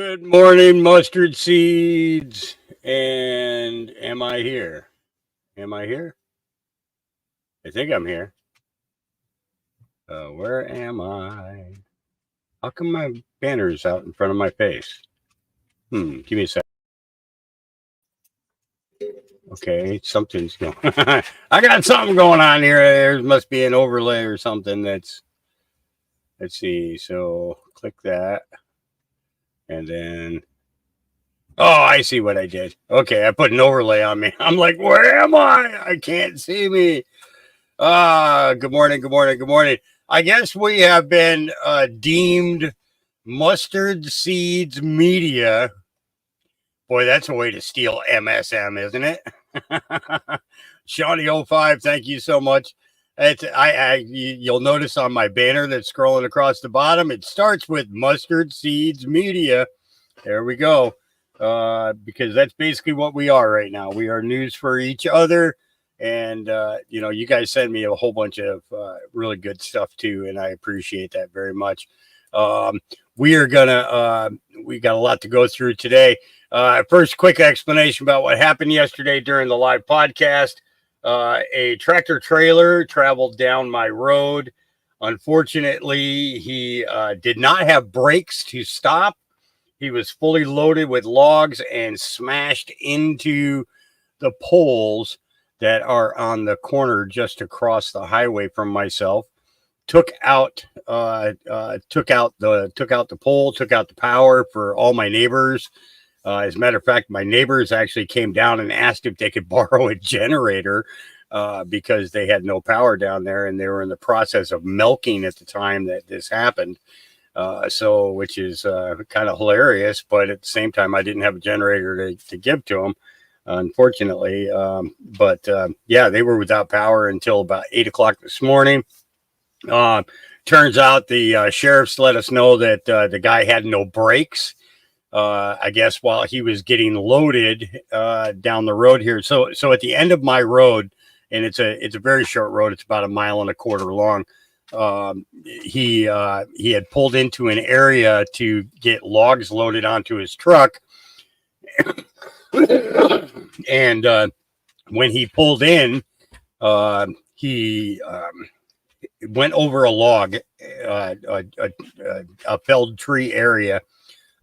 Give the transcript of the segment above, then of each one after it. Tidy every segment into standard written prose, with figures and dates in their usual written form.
Good morning, mustard seeds. And am I here? Am I here? I think I'm here. Where am I? How come my banner's out in front of my face? Give me a sec. Okay, something's going I got something going on here. There must be an overlay or something that's, let's see. So click that. And then, oh, I see what I did. Okay, I put an overlay on me. I'm like, where am I? I can't see me. Good morning, good morning, good morning. I guess we have been deemed mustard seeds media. Boy, that's a way to steal MSM, isn't it? Shawnee05, thank you so much. You'll notice on my banner that's scrolling across the bottom, it starts with Mustard Seeds Media. There we go. Because that's basically what we are right now. We are news for each other. And, you guys send me a whole bunch of really good stuff too. And I appreciate that very much. We got a lot to go through today. First, quick explanation about what happened yesterday during the live podcast. A tractor trailer traveled down my road. Unfortunately, he did not have brakes to stop. He was fully loaded with logs and smashed into the poles that are on the corner just across the highway from myself. Took out the pole, took out the power for all my neighbors. As a matter of fact, my neighbors actually came down and asked if they could borrow a generator because they had no power down there, and they were in the process of milking at the time that this happened. Which is kind of hilarious, but at the same time, I didn't have a generator to give to them, unfortunately. They were without power until about 8 o'clock this morning. Turns out the sheriffs let us know that the guy had no brakes. I guess while he was getting loaded down the road here. So at the end of my road, and it's a very short road. It's about 1.25 miles long. He had pulled into an area to get logs loaded onto his truck. And when he pulled in, he went over a log, a felled tree area,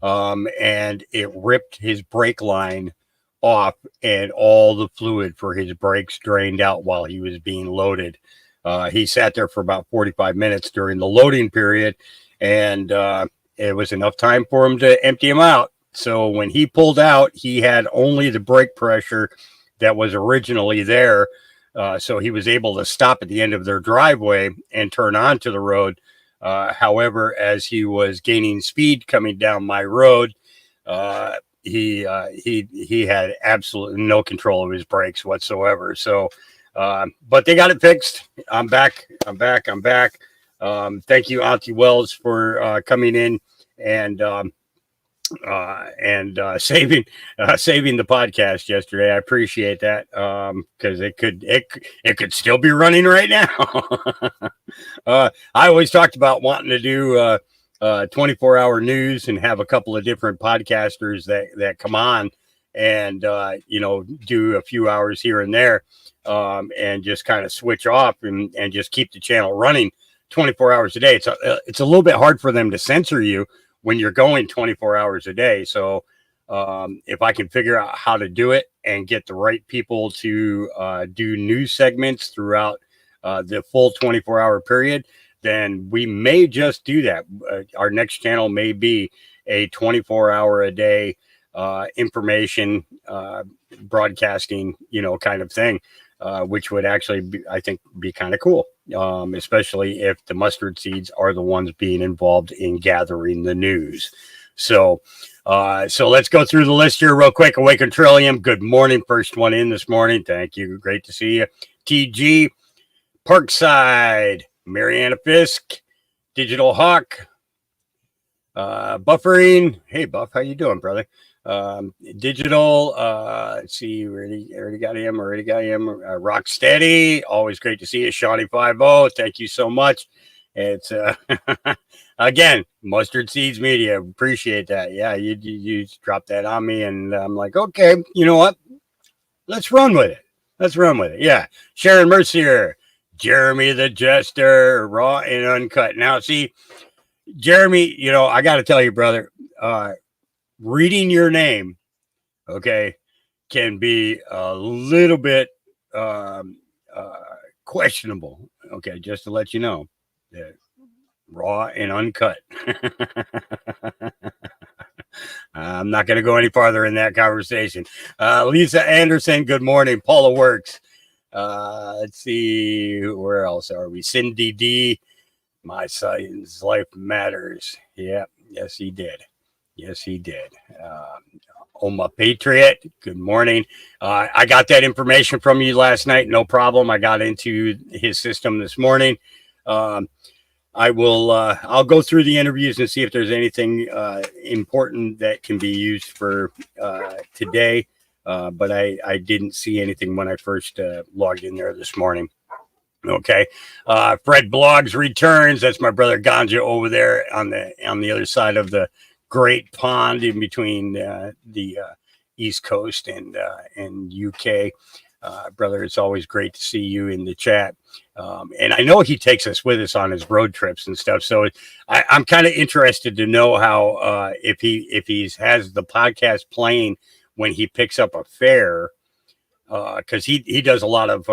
and it ripped his brake line off, and all the fluid for his brakes drained out while he was being loaded. He sat there for about 45 minutes during the loading period, and it was enough time for him to empty him out. So when he pulled out, he had only the brake pressure that was originally there. So he was able to stop at the end of their driveway and turn onto the road. However, as he was gaining speed coming down my road, he had absolutely no control of his brakes whatsoever. So, but they got it fixed. I'm back. Thank you, Auntie Wells, for coming in and saving the podcast yesterday. I appreciate that, because it could still be running right now. I always talked about wanting to do 24-hour news and have a couple of different podcasters that come on and do a few hours here and there, and just kind of switch off and just keep the channel running 24 hours a day. It's a little bit hard for them to censor you when you're going 24 hours a day. So if I can figure out how to do it and get the right people to do news segments throughout the full 24-hour period, then we may just do that. Our next channel may be a 24-hour a day information broadcasting, kind of thing, which would actually be, I think, be kind of cool, especially if the mustard seeds are the ones being involved in gathering the news. So let's go through the list here real quick. Awaken Trillium, good morning. First one in this morning. Thank you. Great to see you. TG, Parkside, Mariana Fisk, Digital Hawk, Buffering. Hey, Buff, how you doing, brother? Digital, let's see, already got him. Rocksteady, always great to see you. Shawnee 50, thank you so much. It's Again, Mustard Seeds Media. Appreciate that. Yeah, you dropped that on me, and I'm like, okay, you know what? Let's run with it. Let's run with it. Yeah. Sharon Mercier, Jeremy the Jester, raw and uncut. Now, see, Jeremy, you know, I got to tell you, brother, reading your name, okay, can be a little bit questionable. Okay, just to let you know. Yeah. Raw and uncut. I'm not going to go any farther in that conversation. Lisa Anderson, good morning. Paula Works. Let's see, where else are we? Cindy D. My son's life matters. Yeah, yes, he did. Yes, he did. Oma Patriot, good morning. I got that information from you last night. No problem. I got into his system this morning. I will. I'll go through the interviews and see if there's anything important that can be used for today. But I didn't see anything when I first logged in there this morning. Okay. Fred Blogs returns. That's my brother Ganja over there on the other side of the Great Pond in between the East Coast and UK. Brother, it's always great to see you in the chat. And I know he takes us with us on his road trips and stuff. So I'm kind of interested to know how if he has the podcast playing when he picks up a fare, because he does a lot of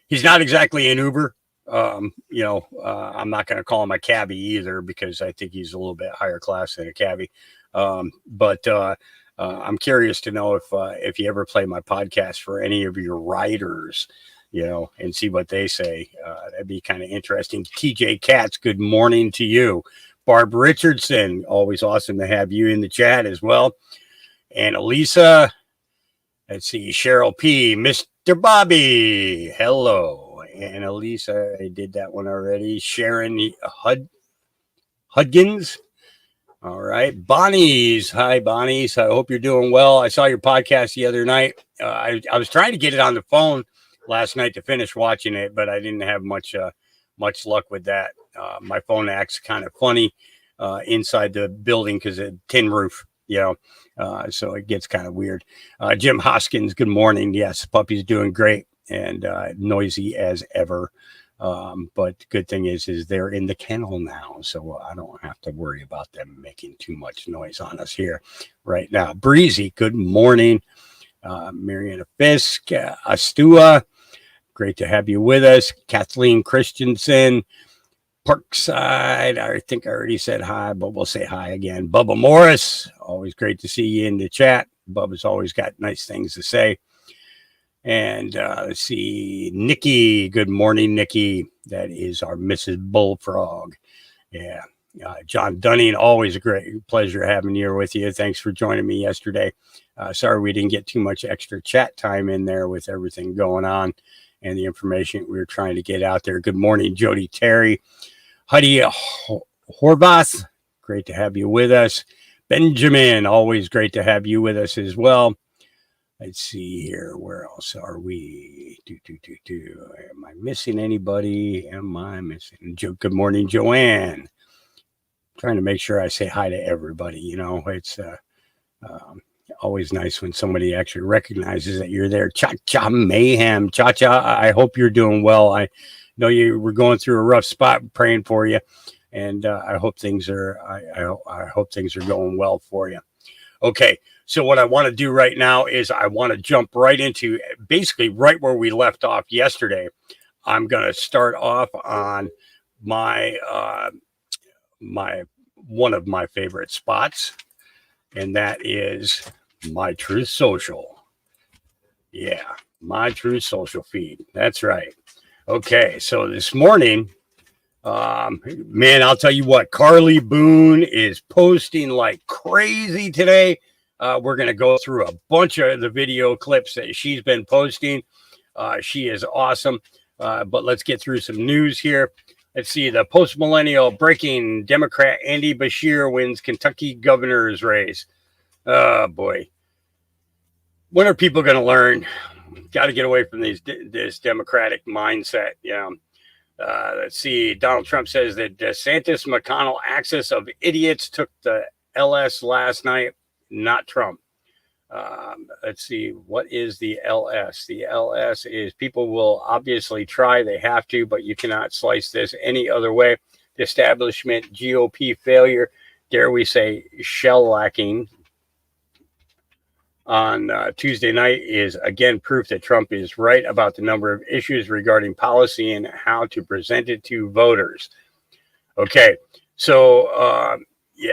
he's not exactly an Uber. I'm not going to call him a cabbie either, because I think he's a little bit higher class than a cabbie. But I'm curious to know if you ever play my podcast for any of your riders, and see what they say. That'd be kind of interesting. TJ Katz, good morning to you. Barb Richardson, always awesome to have you in the chat as well. And Elisa, let's see, Cheryl P, Mr. Bobby, hello. And Elisa, I did that one already. Sharon Hudgens. All right. Bonnie's. Hi, Bonnie's. I hope you're doing well. I saw your podcast the other night. I was trying to get it on the phone last night to finish watching it, but I didn't have much luck with that. My phone acts kind of funny inside the building because of tin roof, so it gets kind of weird. Jim Hoskins, good morning. Yes, puppy's doing great and noisy as ever. But good thing is they're in the kennel now, so I don't have to worry about them making too much noise on us here right now. Breezy, good morning. Mariana Fisk, Astua, great to have you with us. Kathleen Christensen, Parkside, I think I already said hi, but we'll say hi again. Bubba Morris, always great to see you in the chat. Bubba's always got nice things to say. And let's see, Nikki. Good morning, Nikki. That is our Mrs. Bullfrog. Yeah. John Dunning, always a great pleasure having you with you. Thanks for joining me yesterday. Sorry we didn't get too much extra chat time in there with everything going on and the information we were trying to get out there. Good morning, Jody Terry. Huddy Horvath, great to have you with us. Benjamin, always great to have you with us as well. Let's see here. Where else are we? Am I missing anybody? Am I missing? Good morning, Joanne. Trying to make sure I say hi to everybody. It's always nice when somebody actually recognizes that you're there. Cha-Cha Mayhem. Cha-Cha, I hope you're doing well. I know you were going through a rough spot. Praying for you. And I hope things are I hope things are going well for you. Okay. So what I want to do right now is I want to jump right into basically right where we left off yesterday. I'm going to start off on my one of my favorite spots, and that is My Truth Social. Yeah, My Truth Social feed. That's right. Okay, so this morning, man, I'll tell you what, Carly Boone is posting like crazy today. We're going to go through a bunch of the video clips that she's been posting. She is awesome. But let's get through some news here. Let's see. The post-millennial breaking Democrat Andy Beshear wins Kentucky governor's race. Oh, boy. When are people going to learn? Got to get away from this Democratic mindset. Yeah. Let's see. Donald Trump says that DeSantis McConnell axis of idiots took the LS last night, not Trump. Let's see. What is the LS? The LS is people will obviously try. They have to, but you cannot slice this any other way. The establishment GOP failure, dare we say, shell-lacking on Tuesday night is again proof that Trump is right about the number of issues regarding policy and how to present it to voters. Okay, so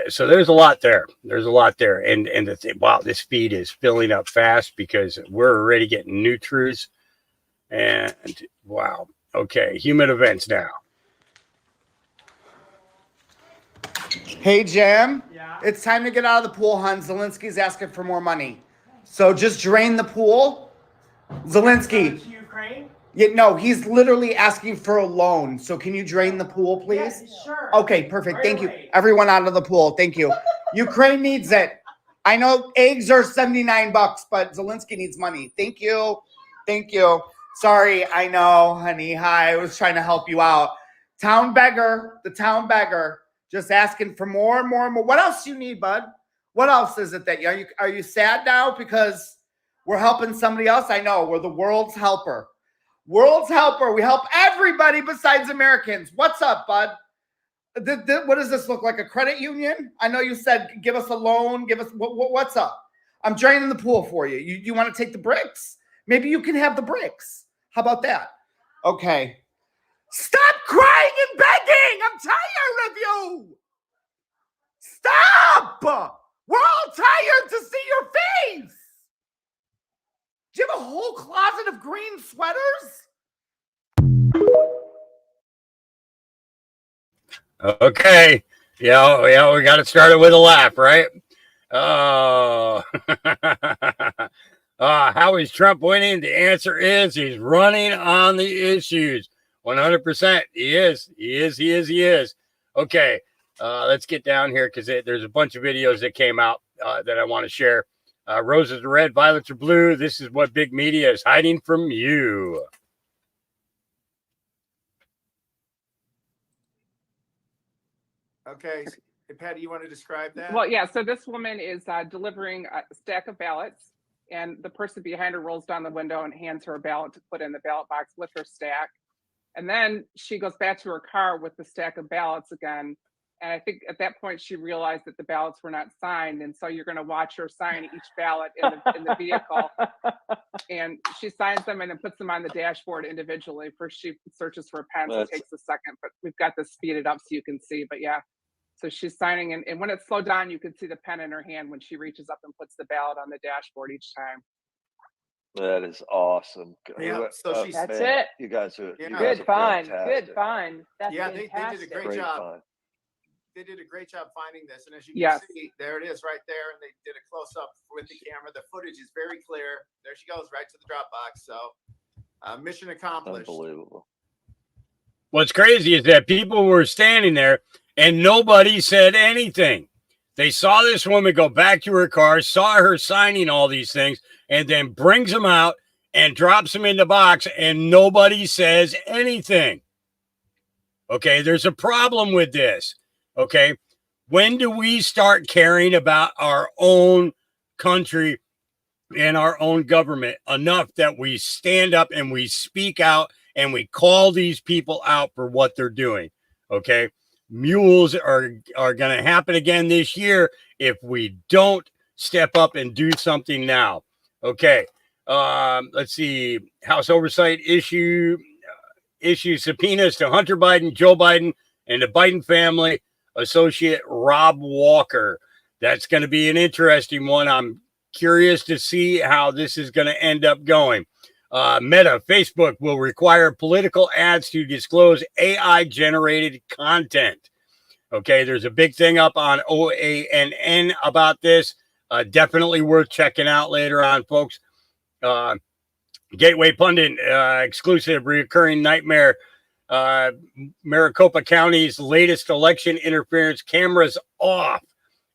so there's a lot there. There's a lot there, and wow, this feed is filling up fast because we're already getting new truths, and wow. Okay, human events now. Hey, Jim. Yeah. It's time to get out of the pool, hon. Zelensky's asking for more money. So just drain the pool. Zelensky. Ukraine? Yeah, no, he's literally asking for a loan. So can you drain the pool, please? Yeah, sure. Okay, perfect. Thank you. Everyone out of the pool. Thank you. Ukraine needs it. I know eggs are $79, but Zelensky needs money. Thank you. Thank you. Sorry, I know, honey. Hi, I was trying to help you out. Town beggar, the town beggar. Just asking for more and more and more. What else do you need, bud? What else is it that are you sad now because we're helping somebody else? I know we're the world's helper. World's helper. We help everybody besides Americans. What's up, bud? What does this look like? A credit union? I know you said give us a loan. Give us what's up? I'm draining the pool for you. You want to take the bricks? Maybe you can have the bricks. How about that? Okay. Stop crying and begging. I'm tired of you. Stop. We're all tired to see your face. Do you have a whole closet of green sweaters? Okay. Yeah, we got to start it with a laugh, right? Oh. How is Trump winning? The answer is he's running on the issues. 100%. He is. Okay. Let's get down here because there's a bunch of videos that came out that I want to share. Roses are red, violets are blue. This is what big media is hiding from you. Okay. Hey, Patty, you want to describe that? Well, yeah. So this woman is delivering a stack of ballots, and the person behind her rolls down the window and hands her a ballot to put in the ballot box with her stack. And then she goes back to her car with the stack of ballots again. And I think at that point she realized that the ballots were not signed. And so you're going to watch her sign each ballot in the vehicle. And she signs them and then puts them on the dashboard individually. First she searches for a pen, so it takes a second. But we've got this speeded up so you can see. But yeah, so she's signing. And when it's slowed down, you can see the pen in her hand when she reaches up and puts the ballot on the dashboard each time. That is awesome. Yeah, so she's That's it. You guys are Good find. Good find. That's yeah, they fantastic. did a great job. Find. They did a great job finding this, and as you can see, there it is right there, and they did a close up with the camera. The footage is very clear. There she goes, right to the drop box. So, mission accomplished. Unbelievable. What's crazy is that people were standing there and nobody said anything. They saw this woman go back to her car, saw her signing all these things, and then brings them out and drops them in the box, and nobody says anything. Okay, there's a problem with this. Okay, when do we start caring about our own country and our own government enough that we stand up and we speak out and we call these people out for what they're doing? Okay, mules are going to happen again this year if we don't step up and do something now. Okay, let's see. House Oversight issue subpoenas to Hunter Biden, Joe Biden, and the Biden family associate Rob Walker. That's going to be an interesting one. I'm curious to see how this is going to end up going. Meta, Facebook will require political ads to disclose AI-generated content. Okay, there's a big thing up on OANN about this. Definitely worth checking out later on, folks. Gateway Pundit, exclusive recurring nightmare. Maricopa County's latest election interference cameras off.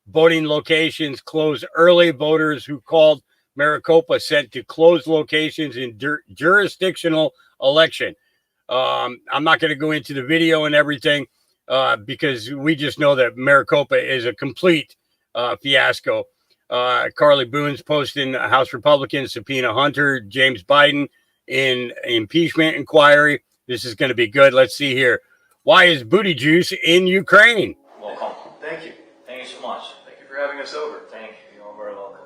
Voting locations closed early. Voters who called Maricopa sent to closed locations in jurisdictional election. I'm not going to go into the video and everything because we just know that Maricopa is a complete fiasco. Carly Boone's posting House Republicans subpoena Hunter, James Biden in impeachment inquiry. This is going to be good. Let's see here. Why is booty juice in Ukraine? Welcome. Thank you. Thank you so much. Thank you for having us over. Thank you. You're all very welcome.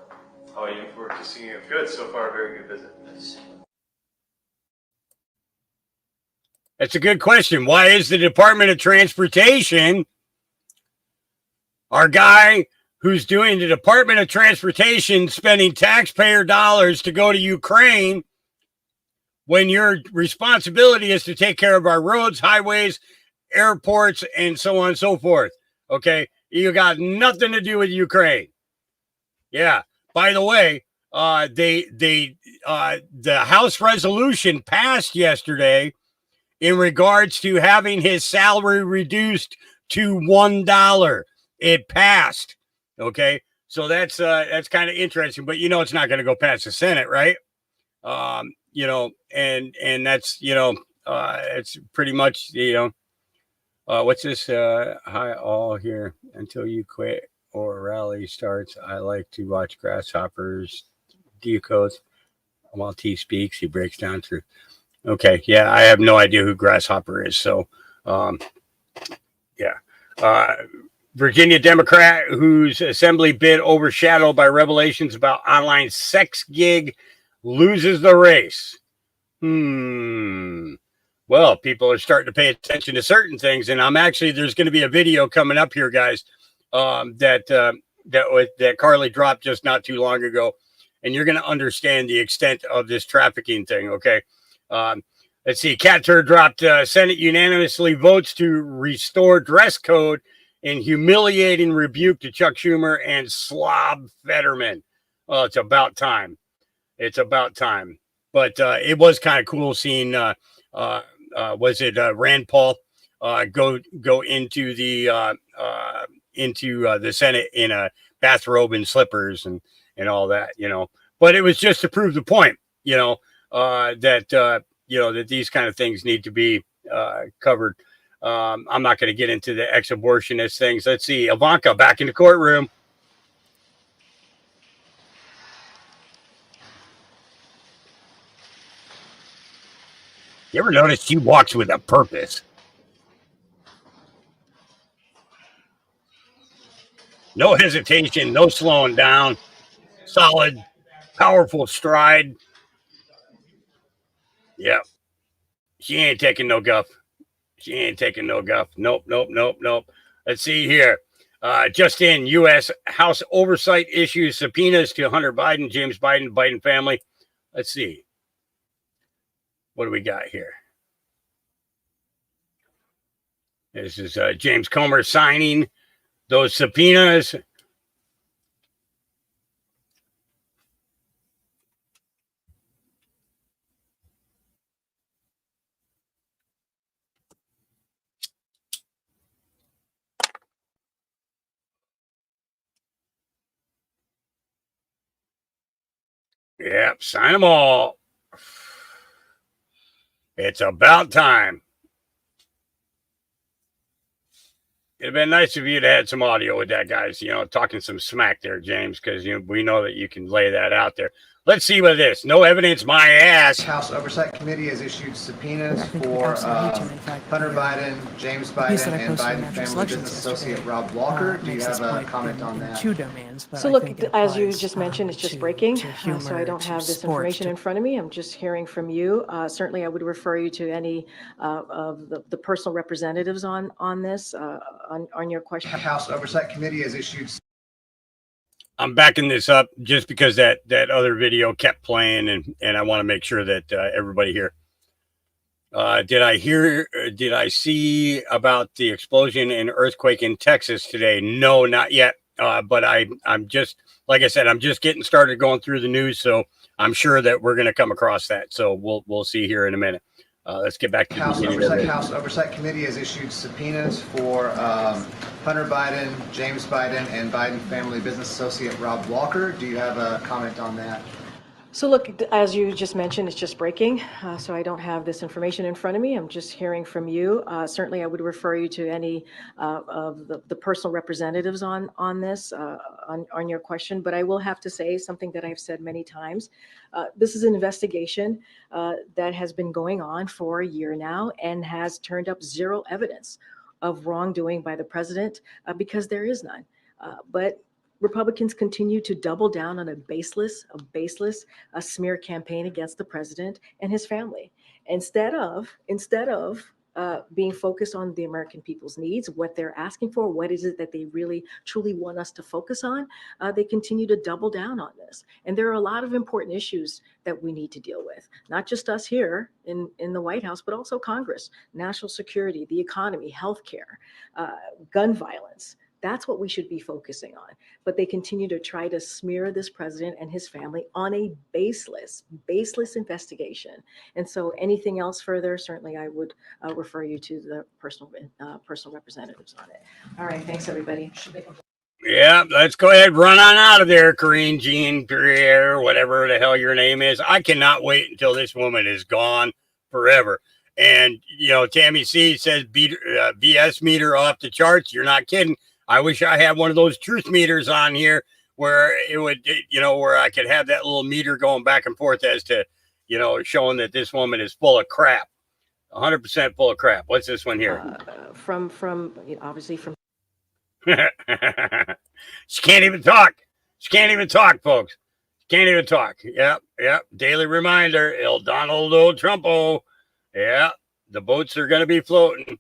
How are you? We're to see you. Good so far. Very good visit. That's a good question. Why is the Department of Transportation, our guy who's doing the Department of Transportation, spending taxpayer dollars to go to Ukraine when your responsibility is to take care of our roads, highways, airports, and so on and so forth? Okay, you got nothing to do with Ukraine. Yeah. By the way, the House resolution passed yesterday in regards to having his salary reduced to $1. It passed. Okay, so that's kind of interesting, but it's not going to go past the Senate, right? And that's it's pretty much what's this? Hi all here until you quit or rally starts. I like to watch grasshoppers decodes while T speaks. He breaks down through. Okay, yeah, I have no idea who Grasshopper is. So, Virginia Democrat whose assembly bid overshadowed by revelations about online sex gig loses the race. Well, people are starting to pay attention to certain things, and there's going to be a video coming up here, guys, that Carly dropped just not too long ago, and you're going to understand the extent of this trafficking thing. Okay. Let's see. Katter dropped Senate unanimously votes to restore dress code in humiliating rebuke to Chuck Schumer and Slob Fetterman. Oh, it's about time. It's about time. But it was kind of cool seeing, was it Rand Paul go into the Senate in a bathrobe and slippers and all that, But it was just to prove the point, that these kind of things need to be covered. I'm not going to get into the ex-abortionist things. Let's see. Ivanka back in the courtroom. You ever notice she walks with a purpose? No hesitation, no slowing down. Solid, powerful stride. Yep. She ain't taking no guff. She ain't taking no guff. Nope. Let's see here. Just in, U.S. House Oversight issues subpoenas to Hunter Biden, James Biden, Biden family. Let's see. What do we got here? This is James Comer signing those subpoenas. Yep, sign them all. It's about time. It'd been nice if you'd had some audio with that, guys, talking some smack there, James, because we know that you can lay that out there. Let's see what it is. No evidence, my ass. House Oversight Committee has issued subpoenas for Hunter Biden, James Biden, and Biden family business associate Rob Walker. Do you have a comment on that? So look, as you just mentioned, it's just breaking, so I don't have this information in front of me. I'm just hearing from you. Certainly, I would refer you to any of the personal representatives on this, on your question. House Oversight Committee has issued. I'm backing this up just because that other video kept playing, and I want to make sure that everybody here. Did I see about the explosion and earthquake in Texas today? No, not yet. But I'm just, like I said, I'm just getting started going through the news, so I'm sure that we're going to come across that. So we'll see here in a minute. Let's get back to House Oversight Committee has issued subpoenas for Hunter Biden, James Biden, and Biden family business associate Rob Walker. Do you have a comment on that? So look, as you just mentioned, it's just breaking. So I don't have this information in front of me. I'm just hearing from you. Certainly, I would refer you to any of the personal representatives on this, on your question. But I will have to say something that I've said many times. This is an investigation that has been going on for a year now and has turned up zero evidence of wrongdoing by the president because there is none. But Republicans continue to double down on a baseless smear campaign against the president and his family. Instead of being focused on the American people's needs, what they're asking for, what is it that they really truly want us to focus on, they continue to double down on this. And there are a lot of important issues that we need to deal with, not just us here in the White House, but also Congress, national security, the economy, healthcare, gun violence. That's what we should be focusing on. But they continue to try to smear this president and his family on a baseless investigation. And so anything else further, certainly I would refer you to the personal representatives on it. All right, thanks everybody. Yeah, let's go ahead, run on out of there, Karine Jean-Pierre, whatever the hell your name is. I cannot wait until this woman is gone forever. And, you know, Tammy C says BS meter off the charts. You're not kidding. I wish I had one of those truth meters on here where it would, you know, where I could have that little meter going back and forth as to, you know, showing that this woman is full of crap, 100% full of crap. What's this one here? From obviously from. She can't even talk. She can't even talk, folks. Can't even talk. Yep. Daily reminder, El Donaldo Trumpo. Yeah, the boats are going to be floating.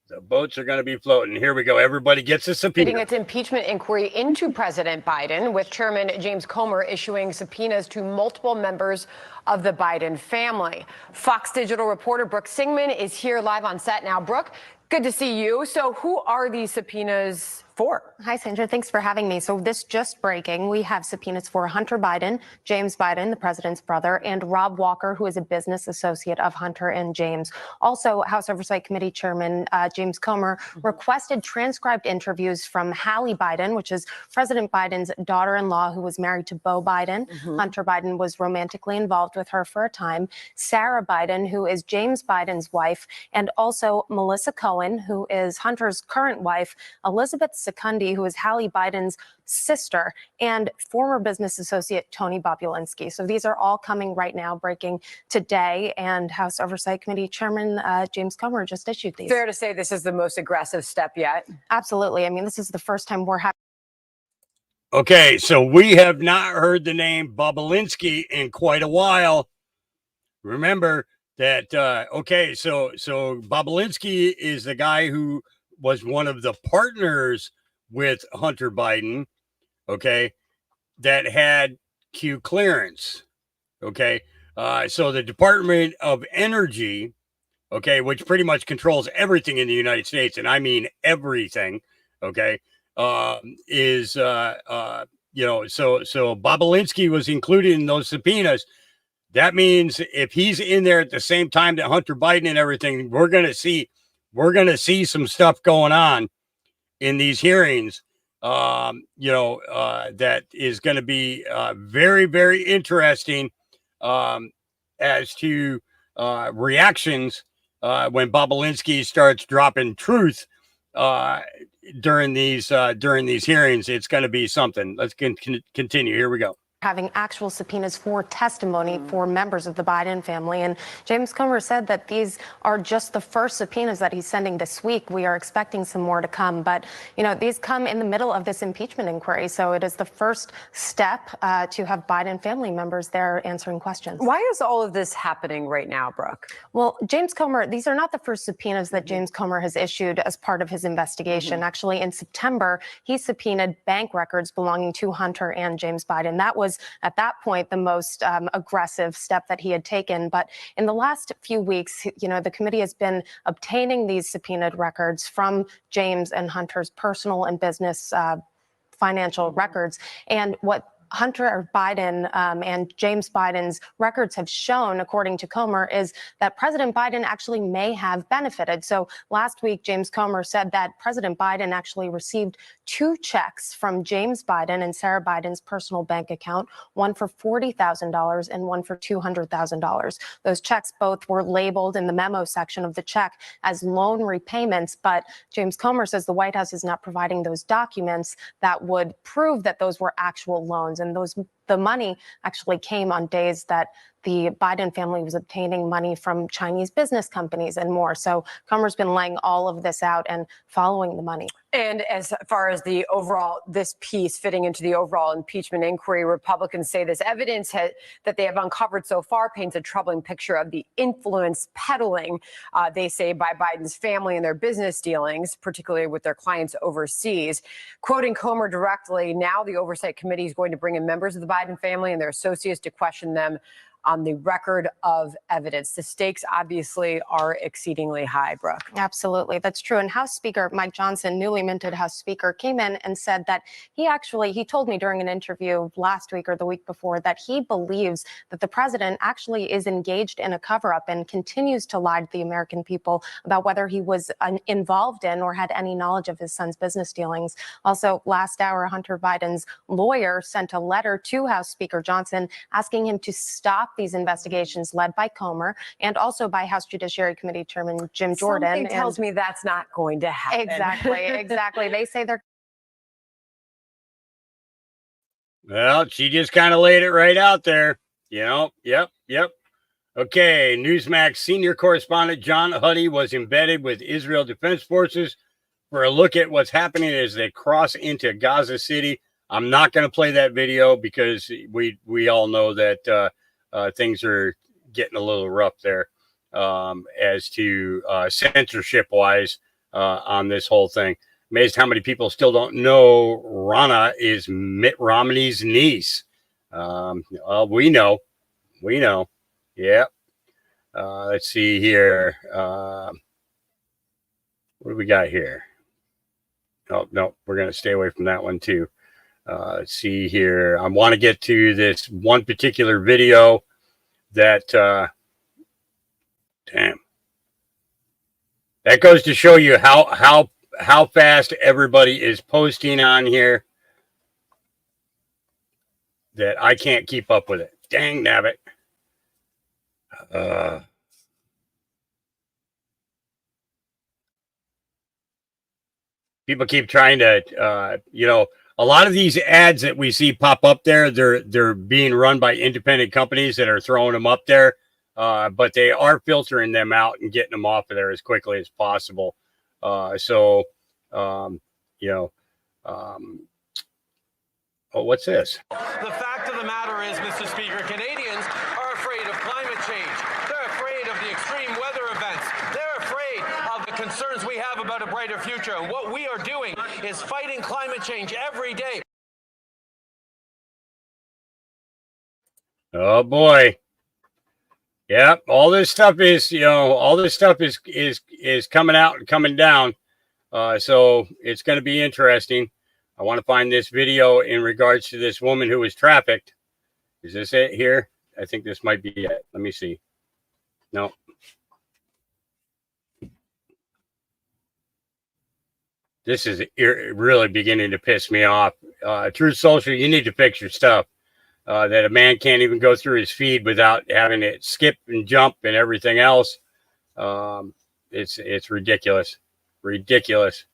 The boats are going to be floating. Here we go. Everybody gets a subpoena. Its impeachment inquiry into President Biden, with Chairman James Comer issuing subpoenas to multiple members of the Biden family. Fox Digital reporter Brooke Singman is here live on set now. Brooke, good to see you. So who are these subpoenas for? Hi, Sandra. Thanks for having me. So this just breaking. We have subpoenas for Hunter Biden, James Biden, the president's brother, and Rob Walker, who is a business associate of Hunter and James. Also, House Oversight Committee Chairman James Comer requested transcribed interviews from Hallie Biden, which is President Biden's daughter-in-law, who was married to Beau Biden. Hunter Biden was romantically involved with her for a time. Sarah Biden, who is James Biden's wife, and also Melissa Cohen, who is Hunter's current wife, Elizabeth Secundi, who is Hallie Biden's sister, and former business associate Tony Bobulinski. So these are all coming right now, breaking today, and House Oversight Committee Chairman James Comer just issued these. Fair to say this is the most aggressive step yet? Absolutely. I mean, this is the first time we're having. Okay, so we have not heard the name Bobulinski in quite a while. Remember that, okay, so Bobulinski is the guy who was one of the partners with Hunter Biden, okay, that had Q clearance, okay? So the Department of Energy, okay, which pretty much controls everything in the United States, and I mean everything, okay, is, you know, so Bobulinski was included in those subpoenas. That means if he's in there at the same time that Hunter Biden and everything, we're going to see some stuff going on in these hearings, you know, that is going to be very, very interesting as to reactions when Bobulinski starts dropping truth during these hearings. It's going to be something. Let's continue. Here we go. Having actual subpoenas for testimony for members of the Biden family. And James Comer said that these are just the first subpoenas that he's sending this week. We are expecting some more to come. But, you know, these come in the middle of this impeachment inquiry. So it is the first step to have Biden family members there answering questions. Why is all of this happening right now, Brooke? Well, James Comer, these are not the first subpoenas that James Comer has issued as part of his investigation. Actually, in September, he subpoenaed bank records belonging to Hunter and James Biden. That was at that point the most aggressive step that he had taken. But in the last few weeks, you know, the committee has been obtaining these subpoenaed records from James and Hunter's personal and business financial records. And what Hunter Biden and James Biden's records have shown, according to Comer, is that President Biden actually may have benefited. So last week, James Comer said that President Biden actually received 2 checks from James Biden and Sarah Biden's personal bank account, one for $40,000 and one for $200,000. Those checks both were labeled in the memo section of the check as loan repayments, but James Comer says the White House is not providing those documents that would prove that those were actual loans. And the money actually came on days that the Biden family was obtaining money from Chinese business companies and more. So Comer's been laying all of this out and following the money. And as far as the overall, this piece fitting into the overall impeachment inquiry, Republicans say this evidence that they have uncovered so far paints a troubling picture of the influence peddling, they say, by Biden's family and their business dealings, particularly with their clients overseas. Quoting Comer directly, now the Oversight Committee is going to bring in members of the Biden family and their associates to question them on the record of evidence. The stakes obviously are exceedingly high, Brooke. Absolutely, that's true. And House Speaker Mike Johnson, newly minted House Speaker, came in and said that he told me during an interview last week or the week before that he believes that the president actually is engaged in a cover-up and continues to lie to the American people about whether he was involved in or had any knowledge of his son's business dealings. Also, last hour, Hunter Biden's lawyer sent a letter to House Speaker Johnson asking him to stop these investigations led by Comer and also by House Judiciary Committee Chairman Jim Jordan. Something tells me that's not going to happen. Exactly. They say they're. Well, she just kind of laid it right out there. Yep. Okay, Newsmax senior correspondent John Huddy was embedded with Israel Defense Forces for a look at what's happening as they cross into Gaza City. I'm not going to play that video because we all know that things are getting a little rough there as to censorship wise on this whole thing. Amazed how many people still don't know Rana is Mitt Romney's niece. We know. Yeah. Let's see here. What do we got here? Oh, no, we're going to stay away from that one too. Let's see here. I want to get to this one particular video that, damn, that goes to show you how fast everybody is posting on here that I can't keep up with it. Dang nabbit. People keep trying to, a lot of these ads that we see pop up there, they're being run by independent companies that are throwing them up there, but they are filtering them out and getting them off of there as quickly as possible. Oh, what's this? The fact of the matter is, Mr. Speaker, Canadians are afraid of climate change. They're afraid of the extreme weather events. They're afraid of the concerns we have about a brighter future. And what we are doing is fighting climate change every day. Oh boy. Yeah, all this stuff is, is coming out and coming down. So it's going to be interesting. I want to find this video in regards to this woman who was trafficked. Is this it here? I think this might be it. Let me see. No. This is really beginning to piss me off. Truth Social, you need to fix your stuff. That a man can't even go through his feed without having it skip and jump and everything else. It's ridiculous. Ridiculous.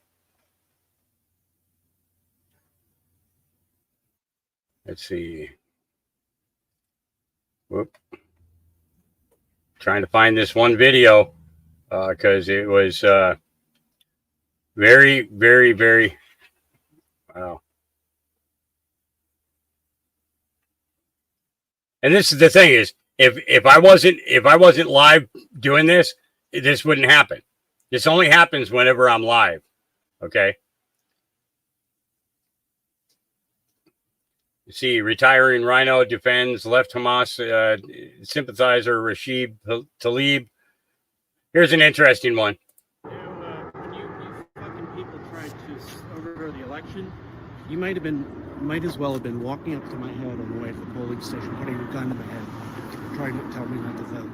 Let's see. Whoop. Trying to find this one video because it was very, very, very. Wow. And this is the thing is, if I wasn't live doing this, this wouldn't happen. This only happens whenever I'm live. Okay. You see, retiring Rhino defends left Hamas sympathizer Rashid Tlaib. Here's an interesting one. When you fucking people tried to overthrow the election, you might have been might as well have been walking up to my head on the way to the polling station, putting a gun to my head, trying to tell me not to vote.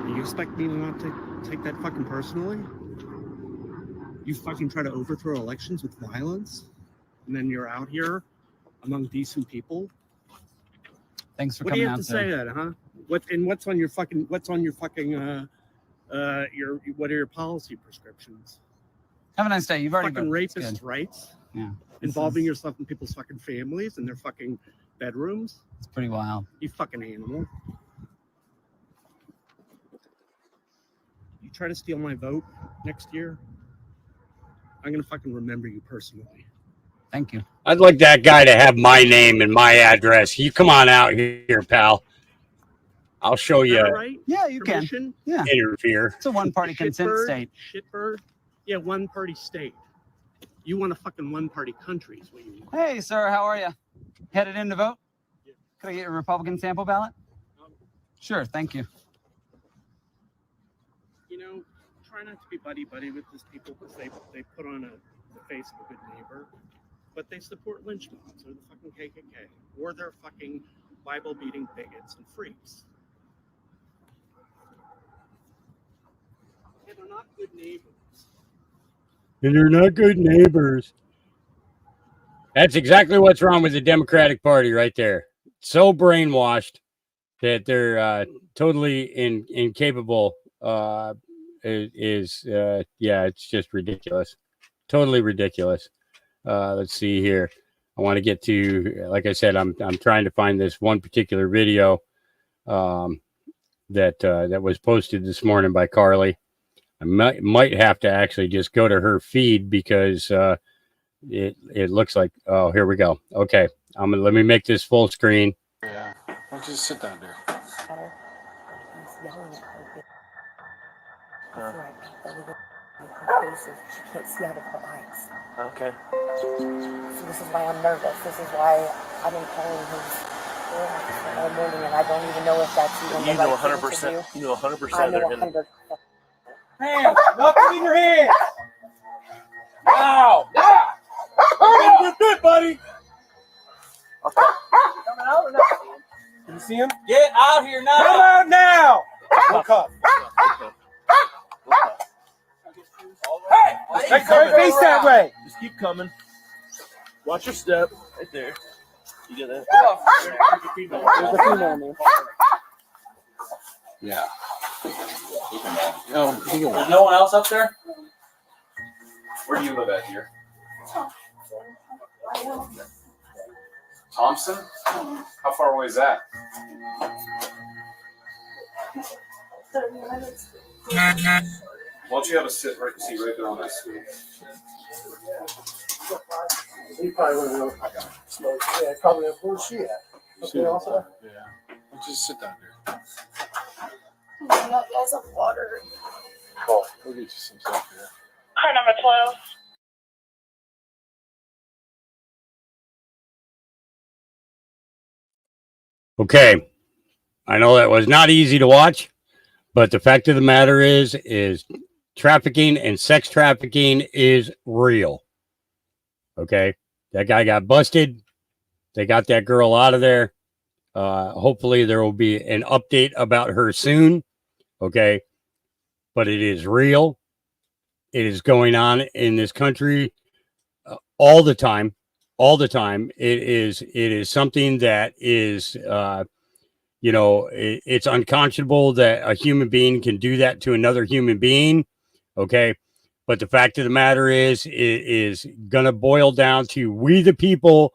And you expect me not to take that fucking personally? You fucking try to overthrow elections with violence, and then you're out here among decent people. Thanks for what do coming you have out to say that, huh? What's on your fucking what are your policy prescriptions? Have a nice day. You've already fucking voted. rapist rights. Yeah. Involving yourself in people's fucking families and their fucking bedrooms. It's pretty wild. You fucking animal. You try to steal my vote next year, I'm gonna fucking remember you personally. Thank you. I'd like that guy to have my name and my address. You come on out here, pal. I'll show you. Right? Yeah, you Permission? can. Yeah. Interfere. It's a one-party consent state. Shitbird. Yeah, one-party state. You want a fucking one-party country is what you want. Hey, sir, how are you? Headed in to vote? Yeah. Could I get your Republican sample ballot? Sure, thank you. You know, try not to be buddy-buddy with these people because they put on the face of a good neighbor, but they support lynch mobs or the fucking KKK, or they're fucking Bible-beating bigots and freaks. Yeah, they're not good neighbors. And they're not good neighbors. That's exactly what's wrong with the Democratic Party right there. So brainwashed that they're totally incapable. Yeah, it's just ridiculous. Totally ridiculous. Let's see here. I want to get to, like I said, I'm trying to find this one particular video that was posted this morning by Carly. I might have to actually just go to her feed because it looks like, oh, here we go. Okay, let me make this full screen. Yeah, why don't you just sit down there? She can't see out of her eyes. Okay. So this is why I'm nervous. This is why I've been calling him all morning, and I don't even know if that's even You the know right 100%. thing to do. You know 100%. I know they're gonna- 100%. Hands! Nothing in your hands! Wow! You're good, buddy! Okay. Coming out or not? Can you see him? Get out here now! Come out now! Look up. Hey! Face that way! Just keep coming. Watch your step. Right there. You get that? There's a female, man. Yeah. No, There's no one else up there? Where do you live at here? Thompson? How far away is that? 30 minutes. Why don't you have a seat right there on that stool? He probably would have known. Yeah, probably where's she at? Okay, also? Yeah. Why don't you just sit down there? You guys have water. Oh, we'll get you some stuff here. Car number 12. Okay, I know that was not easy to watch, but the fact of the matter is trafficking and sex trafficking is real. Okay, that guy got busted. They got that girl out of there. Hopefully there will be an update about her soon. Okay, but it is real. It is going on in this country all the time. All the time. It is something that is, it's unconscionable that a human being can do that to another human being. Okay. But the fact of the matter is, it is going to boil down to we, the people,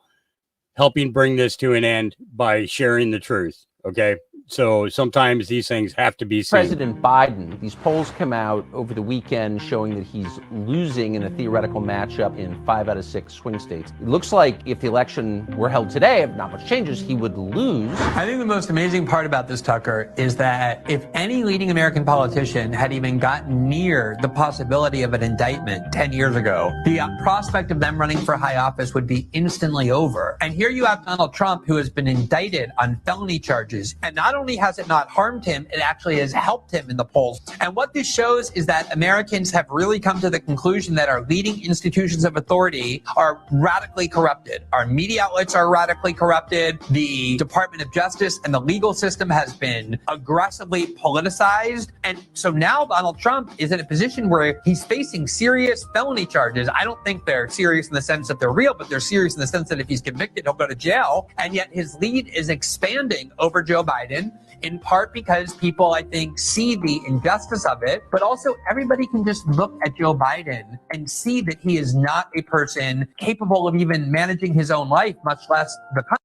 helping bring this to an end by sharing the truth. Okay. So sometimes these things have to be seen. President Biden, these polls come out over the weekend showing that he's losing in a theoretical matchup in 5 out of 6 swing states. It looks like if the election were held today, if not much changes, he would lose. I think the most amazing part about this, Tucker, is that if any leading American politician had even gotten near the possibility of an indictment 10 years ago, the prospect of them running for high office would be instantly over. And here you have Donald Trump, who has been indicted on felony charges. And not not only has it not harmed him, it actually has helped him in the polls. And what this shows is that Americans have really come to the conclusion that our leading institutions of authority are radically corrupted. Our media outlets are radically corrupted. The Department of Justice and the legal system has been aggressively politicized. And so now Donald Trump is in a position where he's facing serious felony charges. I don't think they're serious in the sense that they're real, but they're serious in the sense that if he's convicted, he'll go to jail. And yet his lead is expanding over Joe Biden, in part because people, I think, see the injustice of it, but also everybody can just look at Joe Biden and see that he is not a person capable of even managing his own life, much less the country.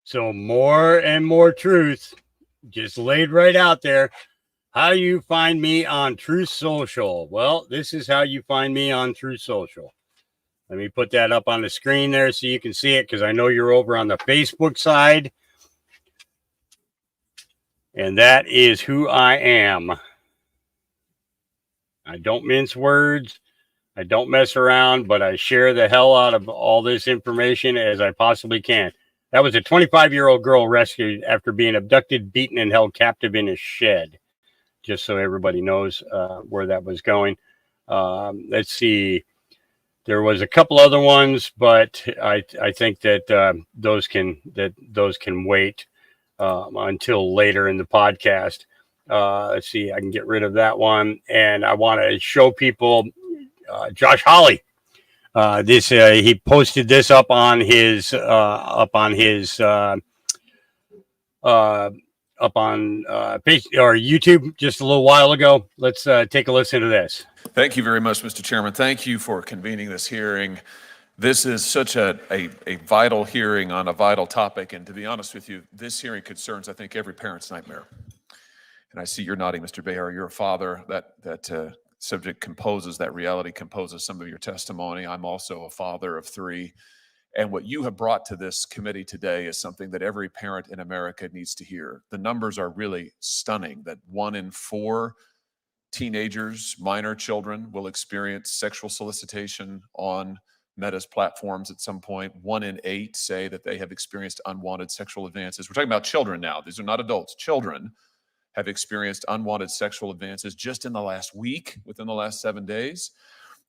So more and more truth just laid right out there. How do you find me on Truth Social? Well, this is how you find me on Truth Social. Let me put that up on the screen there so you can see it, because I know you're over on the Facebook side. And that is who I am. I don't mince words. I don't mess around, but I share the hell out of all this information as I possibly can. That was a 25-year-old girl rescued after being abducted, beaten, and held captive in a shed. Just so everybody knows where that was going. Let's see. There was a couple other ones, but I think that those can wait until later in the podcast. Let's see. I can get rid of that one, and I want to show people Josh Hawley. He posted this up on his page or YouTube just a little while ago. Let's take a listen to this. Thank you very much, Mr. Chairman. Thank you for convening this hearing. This is such a vital hearing on a vital topic. And to be honest with you, this hearing concerns, I think, every parent's nightmare. And I see you're nodding, Mr. Behar. You're a father. That subject composes, that reality composes some of your testimony. I'm also a father of 3. And what you have brought to this committee today is something that every parent in America needs to hear. The numbers are really stunning, that 1 in 4 teenagers, minor children, will experience sexual solicitation on Meta's platforms at some point. 1 in 8 say that they have experienced unwanted sexual advances. We're talking about children now. These are not adults. Children have experienced unwanted sexual advances just in the last week, within the last 7 days.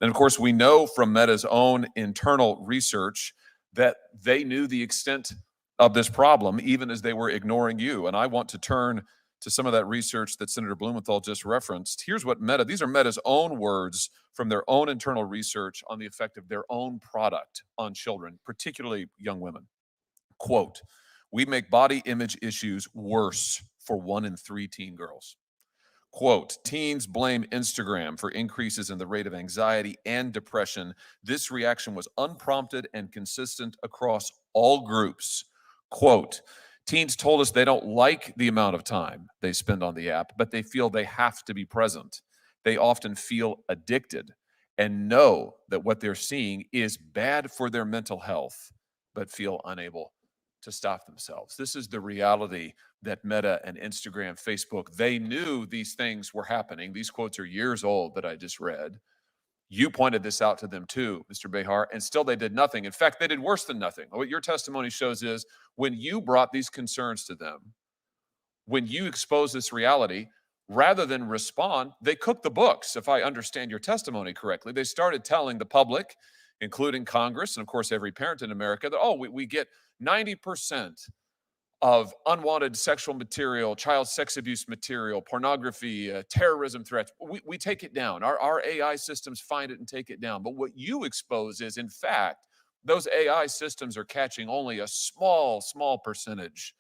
And of course, we know from Meta's own internal research that they knew the extent of this problem, even as they were ignoring you. And I want to turn to some of that research that Senator Blumenthal just referenced. Here's what these are Meta's own words from their own internal research on the effect of their own product on children, particularly young women. Quote, "We make body image issues worse for 1 in 3 teen girls." Quote, "Teens blame Instagram for increases in the rate of anxiety and depression. This reaction was unprompted and consistent across all groups." Quote, "Teens told us they don't like the amount of time they spend on the app, but they feel they have to be present. They often feel addicted and know that what they're seeing is bad for their mental health, but feel unable to stop themselves." This is the reality that Meta and Instagram, Facebook, they knew these things were happening. These quotes are years old that I just read. You pointed this out to them too, Mr. Behar, and still they did nothing. In fact, they did worse than nothing. What your testimony shows is when you brought these concerns to them, when you exposed this reality, rather than respond, they cooked the books, if I understand your testimony correctly. They started telling the public, including Congress, and of course every parent in America, that, we get 90% of unwanted sexual material, child sex abuse material, pornography, terrorism threats. We take it down. Our AI systems find it and take it down. But what you expose is, in fact, those AI systems are catching only a small percentage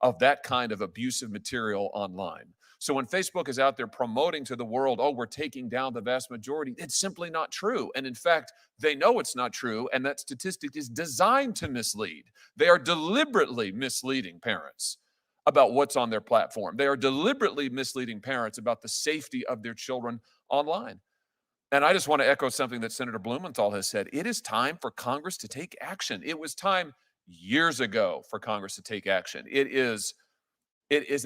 of that kind of abusive material online. So when Facebook is out there promoting to the world, we're taking down the vast majority, it's simply not true. And in fact, they know it's not true, and that statistic is designed to mislead. They are deliberately misleading parents about what's on their platform. They are deliberately misleading parents about the safety of their children online. And I just want to echo something that Senator Blumenthal has said. It is time for Congress to take action. It was time years ago for Congress to take action. It is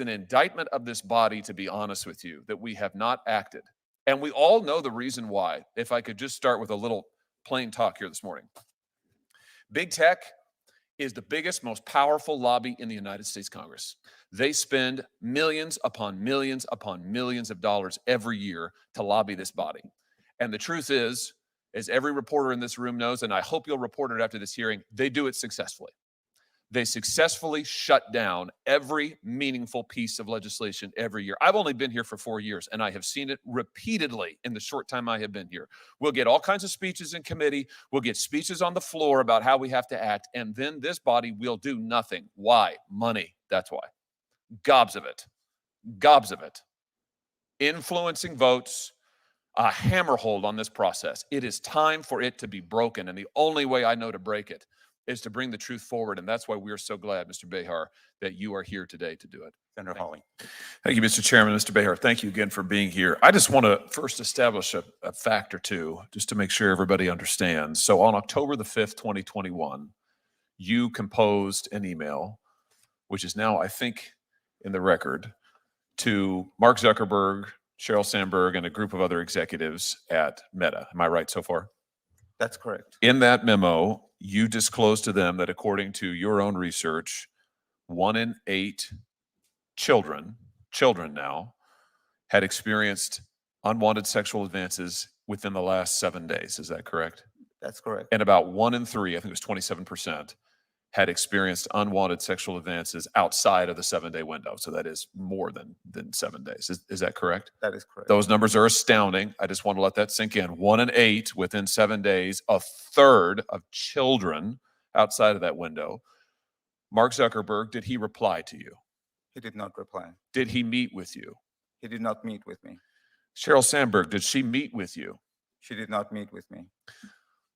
an indictment of this body, to be honest with you, that we have not acted. And we all know the reason why. If I could just start with a little plain talk here this morning. Big tech is the biggest, most powerful lobby in the United States Congress. They spend millions upon millions upon millions of dollars every year to lobby this body. And the truth is, as every reporter in this room knows, and I hope you'll report it after this hearing, they do it successfully. They successfully shut down every meaningful piece of legislation every year. I've only been here for 4 years, and I have seen it repeatedly in the short time I have been here. We'll get all kinds of speeches in committee. We'll get speeches on the floor about how we have to act, and then this body will do nothing. Why? Money. That's why. Gobs of it. Gobs of it. Influencing votes, a hammerhold on this process. It is time for it to be broken, and the only way I know to break it is to bring the truth forward. And that's why we're so glad, Mr. Behar, that you are here today to do it. Senator Hawley. Thank you, Mr. Chairman. Mr. Behar, thank you again for being here. I just want to first establish a fact or two, just to make sure everybody understands. So on October the 5th, 2021, you composed an email, which is now, I think, in the record, to Mark Zuckerberg, Sheryl Sandberg, and a group of other executives at Meta. Am I right so far? That's correct. In that memo, you disclosed to them that according to your own research, 1 in 8 children now, had experienced unwanted sexual advances within the last 7 days. Is that correct? That's correct. And about 1 in 3, I think it was 27%, had experienced unwanted sexual advances outside of the 7-day window. So that is more than 7 days. Is that correct? That is correct. Those numbers are astounding. I just want to let that sink in. 1 in 8 within 7 days, a third of children outside of that window. Mark Zuckerberg, did he reply to you? He did not reply. Did he meet with you? He did not meet with me. Sheryl Sandberg, did she meet with you? She did not meet with me.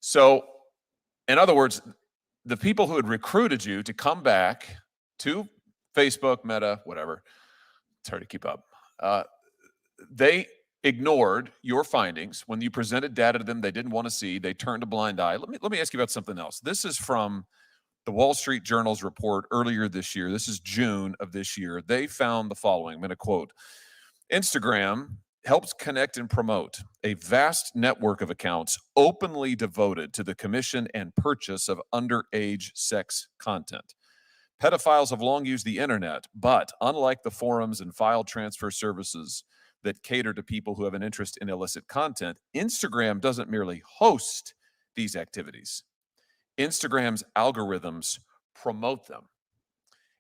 So, in other words, the people who had recruited you to come back to Facebook, Meta, whatever, it's hard to keep up. They ignored your findings when you presented data to them they didn't want to see. They turned a blind eye. Let me ask you about something else. This is from the Wall Street Journal's report earlier this year. This is June of this year. They found the following. I'm going to quote: Instagram helps connect and promote a vast network of accounts openly devoted to the commission and purchase of underage sex content. Pedophiles have long used the internet, but unlike the forums and file transfer services that cater to people who have an interest in illicit content, Instagram doesn't merely host these activities. Instagram's algorithms promote them.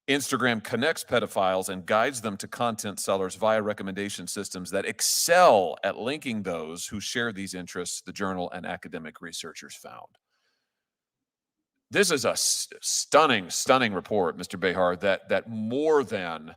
Instagram connects pedophiles and guides them to content sellers via recommendation systems that excel at linking those who share these interests, the journal and academic researchers found. This is a stunning, stunning report, Mr. Behar, that more than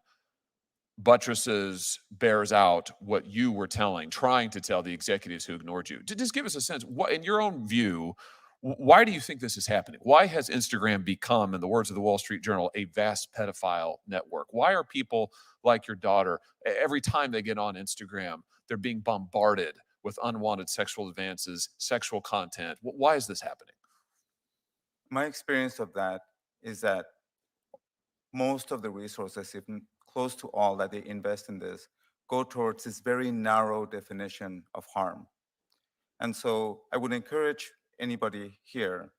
buttresses, bears out what you were trying to tell the executives who ignored you. Just give us a sense, what, in your own view, why do you think this is happening? Why has Instagram become, in the words of the Wall Street Journal, a vast pedophile network? Why are people like your daughter, every time they get on Instagram, they're being bombarded with unwanted sexual advances, sexual content? Why is this happening? My experience of that is that most of the resources, even close to all that they invest in this, go towards this very narrow definition of harm. And so I would encourage anybody here,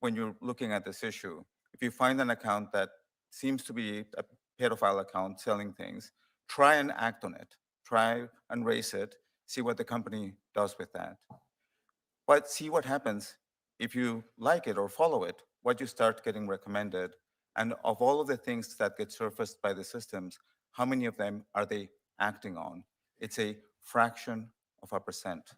when you're looking at this issue, if you find an account that seems to be a pedophile account selling things, try and act on it. Try and raise it, see what the company does with that. But see what happens if you like it or follow it, what you start getting recommended, and of all of the things that get surfaced by the systems, how many of them are they acting on? It's a fraction of a percent.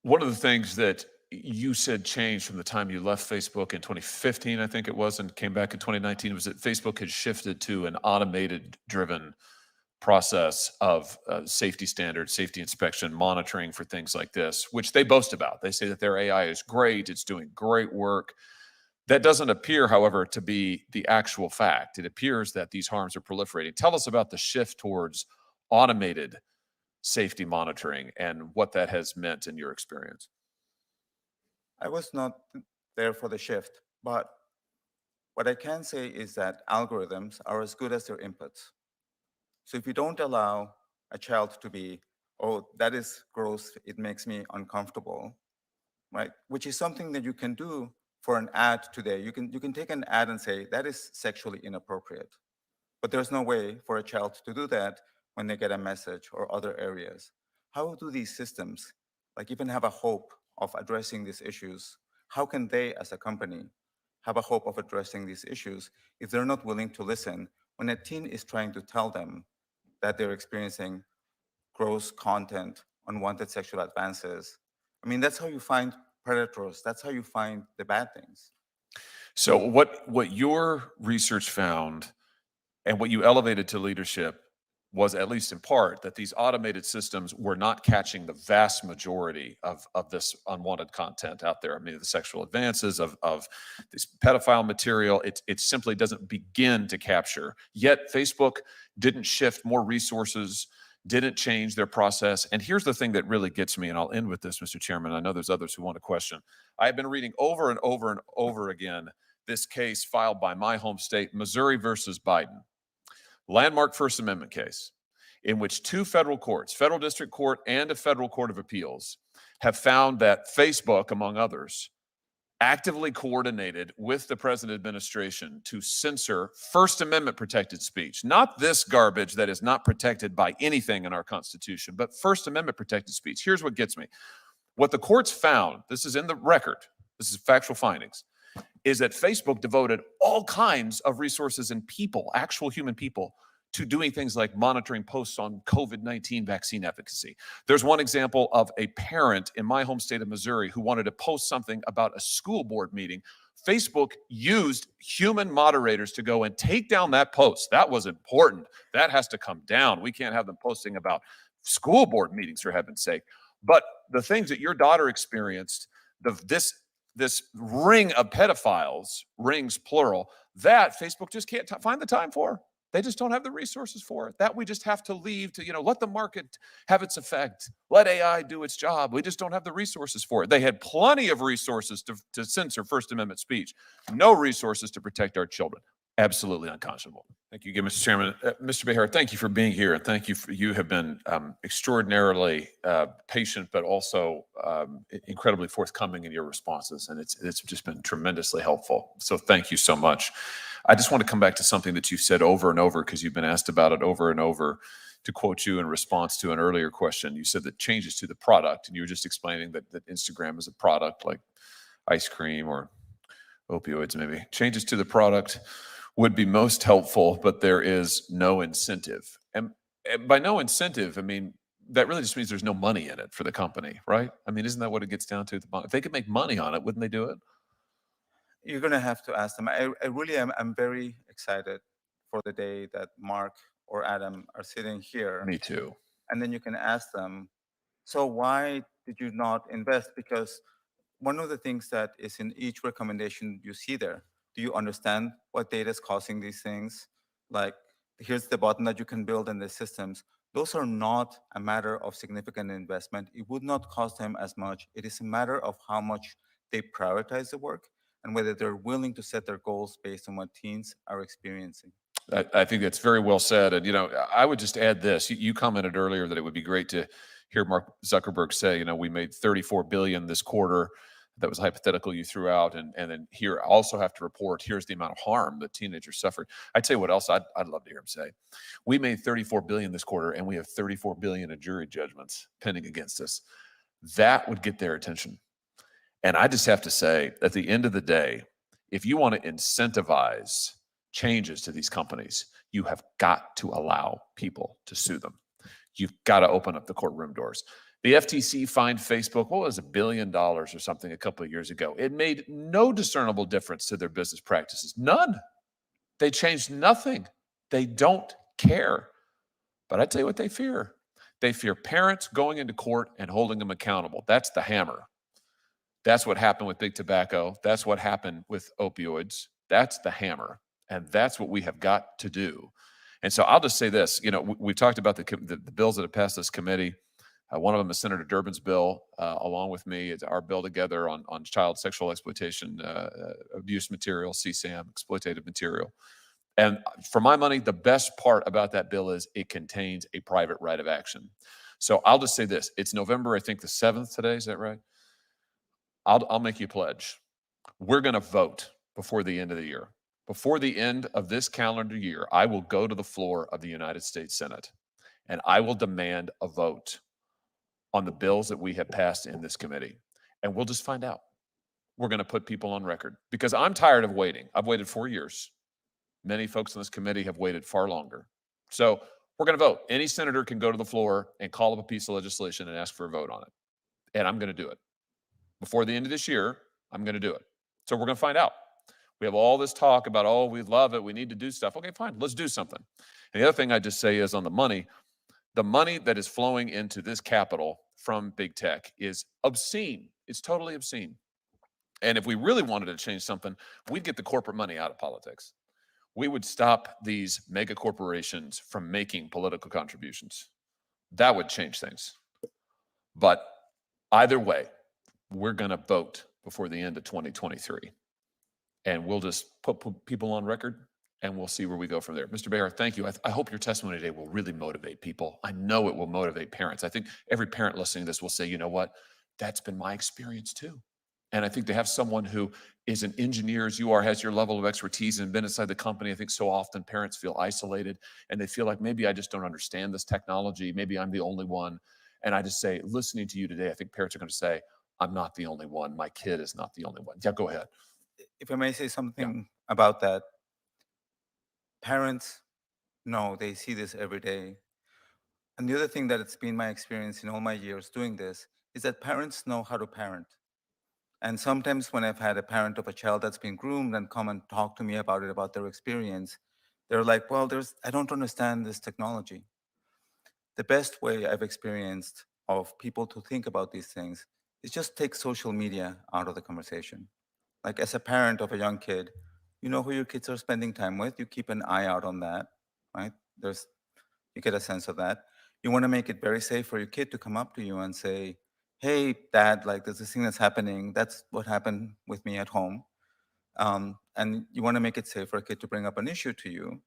One of the things that you said changed from the time you left Facebook in 2015, I think it was, and came back in 2019, was that Facebook had shifted to an automated driven process of safety standards, safety inspection, monitoring for things like this, which they boast about. They say that their AI is great, it's doing great work. That doesn't appear, however, to be the actual fact. It appears that these harms are proliferating. Tell us about the shift towards automated safety monitoring and what that has meant in your experience. I was not there for the shift, but what I can say is that algorithms are as good as their inputs. So if you don't allow a child to be, oh, that is gross, it makes me uncomfortable, right? Which is something that you can do for an ad today, you can take an ad and say that is sexually inappropriate, but there's no way for a child to do that when they get a message or other areas. How do these systems like even have a hope of addressing these issues? How can they as a company have a hope of addressing these issues if they're not willing to listen when a teen is trying to tell them that they're experiencing gross content, unwanted sexual advances? I mean, that's how you find predators. That's how you find the bad things. So what your research found and what you elevated to leadership was, at least in part, that these automated systems were not catching the vast majority of this unwanted content out there. I mean, the sexual advances of this pedophile material, it simply doesn't begin to capture. Yet Facebook didn't shift more resources, didn't change their process. And here's the thing that really gets me, and I'll end with this, Mr. Chairman. I know there's others who want to question. I've been reading over and over and over again this case filed by my home state, Missouri versus Biden. Landmark First Amendment case in which two federal courts, federal district court and a federal court of appeals, have found that Facebook, among others, actively coordinated with the present administration to censor First Amendment protected speech. Not this garbage that is not protected by anything in our Constitution, but First Amendment protected speech. Here's what gets me. What the courts found, this is in the record, this is factual findings, is that Facebook devoted all kinds of resources and people, actual human people, to doing things like monitoring posts on COVID-19 vaccine efficacy. There's one example of a parent in my home state of Missouri who wanted to post something about a school board meeting. Facebook used human moderators to go and take down that post. That was important. That has to come down. We can't have them posting about school board meetings, for heaven's sake. But the things that your daughter experienced, this ring of pedophiles, rings plural, that Facebook just can't find the time for. They just don't have the resources for it. That we just have to leave to, let the market have its effect. Let AI do its job. We just don't have the resources for it. They had plenty of resources to censor First Amendment speech. No resources to protect our children. Absolutely unconscionable. Thank you again, Mr. Chairman. Mr. Behar, thank you for being here. And thank you you have been extraordinarily patient, but also incredibly forthcoming in your responses. And it's just been tremendously helpful. So thank you so much. I just want to come back to something that you've said over and over, because you've been asked about it over and over. To quote you in response to an earlier question, you said that changes to the product, and you were just explaining that Instagram is a product like ice cream or opioids, maybe. Changes to the product would be most helpful, but there is no incentive. And by no incentive, I mean, that really just means there's no money in it for the company, right? I mean, isn't that what it gets down to? If they could make money on it, wouldn't they do it? You're going to have to ask them. I really am. I'm very excited for the day that Mark or Adam are sitting here. Me too. And then you can ask them, so why did you not invest? Because one of the things that is in each recommendation you see there, do you understand what data is causing these things? Like, here's the button that you can build in the systems. Those are not a matter of significant investment. It would not cost them as much. It is a matter of how much they prioritize the work and whether they're willing to set their goals based on what teens are experiencing. I think that's very well said. And, I would just add this. You commented earlier that it would be great to hear Mark Zuckerberg say, we made $34 billion this quarter. That was hypothetical you threw out. And then here, I also have to report, here's the amount of harm that teenagers suffered. I'd say what else I'd love to hear him say. We made $34 billion this quarter, and we have $34 billion in jury judgments pending against us. That would get their attention. And I just have to say, at the end of the day, if you want to incentivize changes to these companies, you have got to allow people to sue them. You've got to open up the courtroom doors. The FTC fined Facebook, what was $1 billion or something a couple of years ago. It made no discernible difference to their business practices. None. They changed nothing. They don't care. But I tell you what they fear. They fear parents going into court and holding them accountable. That's the hammer. That's what happened with big tobacco. That's what happened with opioids. That's the hammer. And that's what we have got to do. And so I'll just say this. We talked about the bills that have passed this committee. One of them is Senator Durbin's bill, along with me. It's our bill together on child sexual exploitation, abuse material, CSAM, exploitative material. And for my money, the best part about that bill is it contains a private right of action. So I'll just say this. It's November, I think the 7th today. Is that right? I'll make you a pledge. We're going to vote before the end of the year. Before the end of this calendar year, I will go to the floor of the United States Senate and I will demand a vote on the bills that we have passed in this committee. And we'll just find out. We're going to put people on record because I'm tired of waiting. I've waited 4 years. Many folks on this committee have waited far longer. So we're going to vote. Any senator can go to the floor and call up a piece of legislation and ask for a vote on it. And I'm going to do it. Before the end of this year, I'm going to do it. So we're going to find out. We have all this talk about, oh, we love it. We need to do stuff. Okay, fine. Let's do something. And the other thing I just say is on the money that is flowing into this Capitol from big tech is obscene. It's totally obscene. And if we really wanted to change something, we'd get the corporate money out of politics. We would stop these mega corporations from making political contributions. That would change things. But either way, we're going to vote before the end of 2023. And we'll just put people on record and we'll see where we go from there. Mr. Bear, thank you. I hope your testimony today will really motivate people. I know it will motivate parents. I think every parent listening to this will say, you know what? That's been my experience too. And I think to have someone who is an engineer as you are, has your level of expertise and been inside the company, I think so often parents feel isolated and they feel like maybe I just don't understand this technology. Maybe I'm the only one. And I just say, listening to you today, I think parents are going to say, I'm not the only one. My kid is not the only one. Yeah, go ahead. If I may say something about that, parents know, they see this every day. And the other thing that it's been my experience in all my years doing this is that parents know how to parent. And sometimes when I've had a parent of a child that's been groomed and come and talk to me about it, about their experience, they're like, well, I don't understand this technology. The best way I've experienced of people to think about these things is just take social media out of the conversation. Like as a parent of a young kid, you know who your kids are spending time with. You keep an eye out on that, right? You get a sense of that. You want to make it very safe for your kid to come up to you and say, hey, dad, like there's this thing that's happening. That's what happened with me at home. And you want to make it safe for a kid to bring up an issue to you.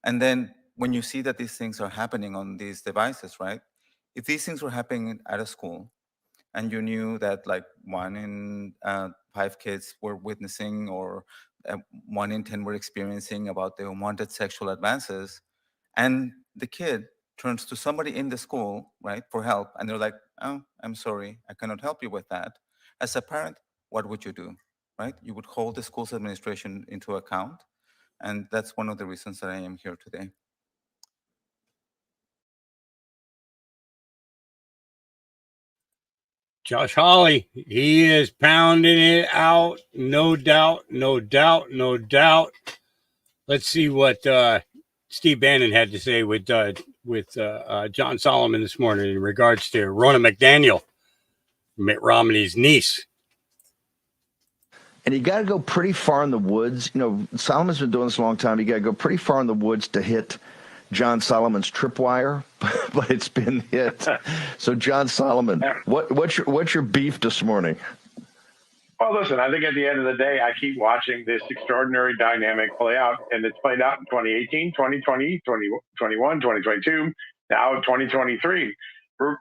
And then when you see that these things are happening on these devices, right? If these things were happening at a school and you knew that like 1 in 5 kids were witnessing or 1 in 10 were experiencing about the unwanted sexual advances, and the kid turns to somebody in the school, right, for help, and they're like, oh, I'm sorry, I cannot help you with that. As a parent, what would you do, right? You would hold the school's administration into account, and that's one of the reasons that I am here today. Josh Hawley, he is pounding it out. No doubt, no doubt, no doubt. Let's see what Steve Bannon had to say with John Solomon this morning in regards to Ronna McDaniel, Mitt Romney's niece. And you got to go pretty far in the woods. You know, Solomon's been doing this a long time. You got to go pretty far in the woods to hit John Solomon's tripwire, but it's been hit. So, John Solomon, what's your beef this morning? Well, listen, I think at the end of the day, I keep watching this extraordinary dynamic play out, and it's played out in 2018, 2020, 2021, 2022, now 2023.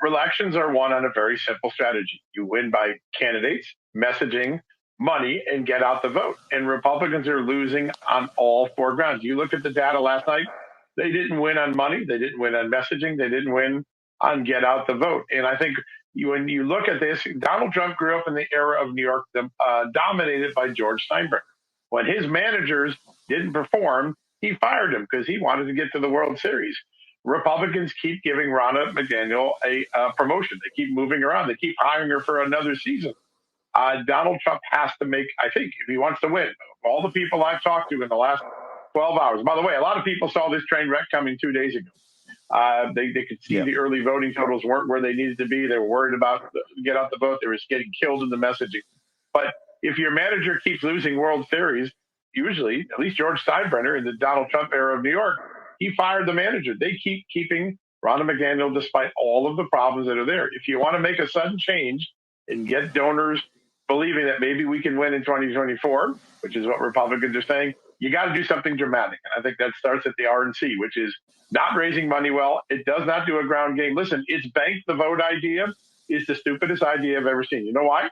Elections are won on a very simple strategy. You win by candidates, messaging, money, and get out the vote. And Republicans are losing on all 4 grounds. You looked at the data last night. They didn't win on money. They didn't win on messaging. They didn't win on get out the vote. And I think when you look at this, Donald Trump grew up in the era of New York, dominated by George Steinbrenner. When his managers didn't perform, he fired them because he wanted to get to the World Series. Republicans keep giving Ronna McDaniel a promotion. They keep moving around. They keep hiring her for another season. Donald Trump has to make, I think, if he wants to win, all the people I've talked to in the last 12 hours. By the way, a lot of people saw this train wreck coming 2 days ago. They could see the early voting totals weren't where they needed to be. They were worried about get out the vote. They were getting killed in the messaging. But if your manager keeps losing World Series, usually, at least George Steinbrenner in the Donald Trump era of New York, he fired the manager. They keep keeping Ronna McDaniel despite all of the problems that are there. If you want to make a sudden change and get donors believing that maybe we can win in 2024, which is what Republicans are saying, you got to do something dramatic. And I think that starts at the RNC, which is not raising money well. It does not do a ground game. Listen, it's bank the vote idea is the stupidest idea I've ever seen. You know why?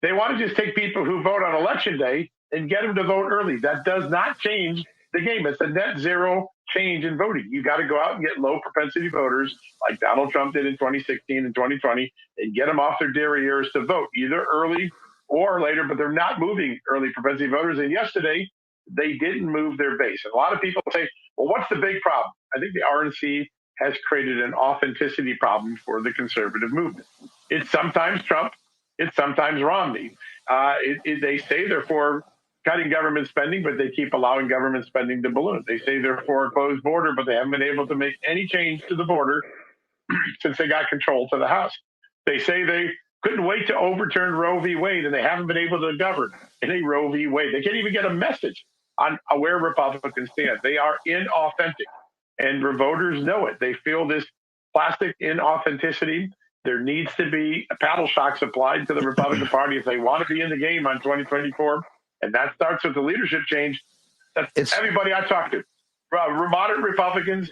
They want to just take people who vote on election day and get them to vote early. That does not change the game. It's a net zero change in voting. You got to go out and get low propensity voters like Donald Trump did in 2016 and 2020 and get them off their derrieres to vote either early or later, but they're not moving early propensity voters. And yesterday, they didn't move their base. And a lot of people say, well, what's the big problem? I think the RNC has created an authenticity problem for the conservative movement. It's sometimes Trump, it's sometimes Romney. They say they're for cutting government spending, but they keep allowing government spending to balloon. They say they're for a closed border, but they haven't been able to make any change to the border since they got control to the House. They say they couldn't wait to overturn Roe v. Wade, and they haven't been able to govern in a Roe v. Wade. They can't even get a message on where Republicans stand. They are inauthentic, and voters know it. They feel this plastic inauthenticity. There needs to be paddle shocks applied to the Republican Party if they want to be in the game on 2024, and that starts with the leadership change. That's everybody I talk to. Moderate Republicans,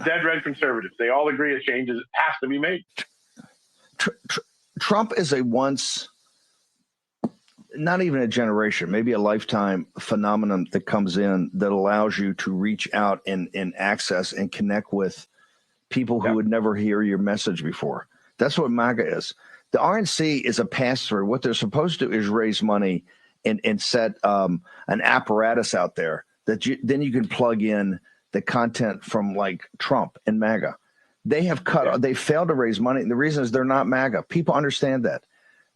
dead red conservatives. They all agree a change has to be made. Trump is a once, not even a generation, maybe a lifetime phenomenon that comes in that allows you to reach out and access and connect with people who would never hear your message before. That's what MAGA is. The RNC is a pass-through. What they're supposed to do is raise money and set an apparatus out there that then you can plug in the content from like Trump and MAGA. They have they failed to raise money. And the reason is they're not MAGA. People understand that.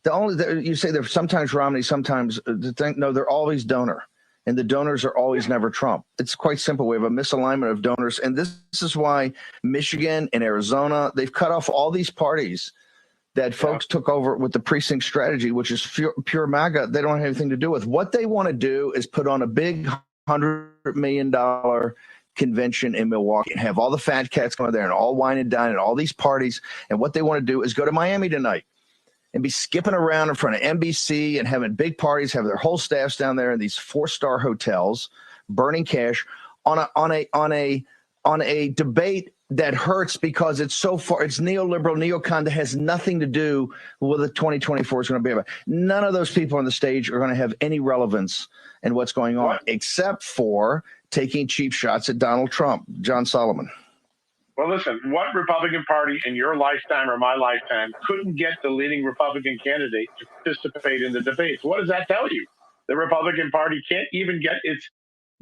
You say they're sometimes Romney, sometimes no, they're always donor. And the donors are always never Trump. It's quite simple. We have a misalignment of donors. And this is why Michigan and Arizona, they've cut off all these parties that folks took over with the precinct strategy, which is pure MAGA. They don't have anything to do with. What they want to do is put on a big $100 million convention in Milwaukee and have all the fat cats go there and all wine and dine and all these parties. And what they want to do is go to Miami tonight and be skipping around in front of NBC and having big parties, have their whole staffs down there in these 4-star hotels, burning cash on a debate that hurts because it's so far, it's neoliberal, neocon that has nothing to do with what the 2024 is going to be about. None of those people on the stage are going to have any relevance in what's going on, except for taking cheap shots at Donald Trump. John Solomon. Well, listen, what Republican Party in your lifetime or my lifetime couldn't get the leading Republican candidate to participate in the debates? What does that tell you? The Republican Party can't even get its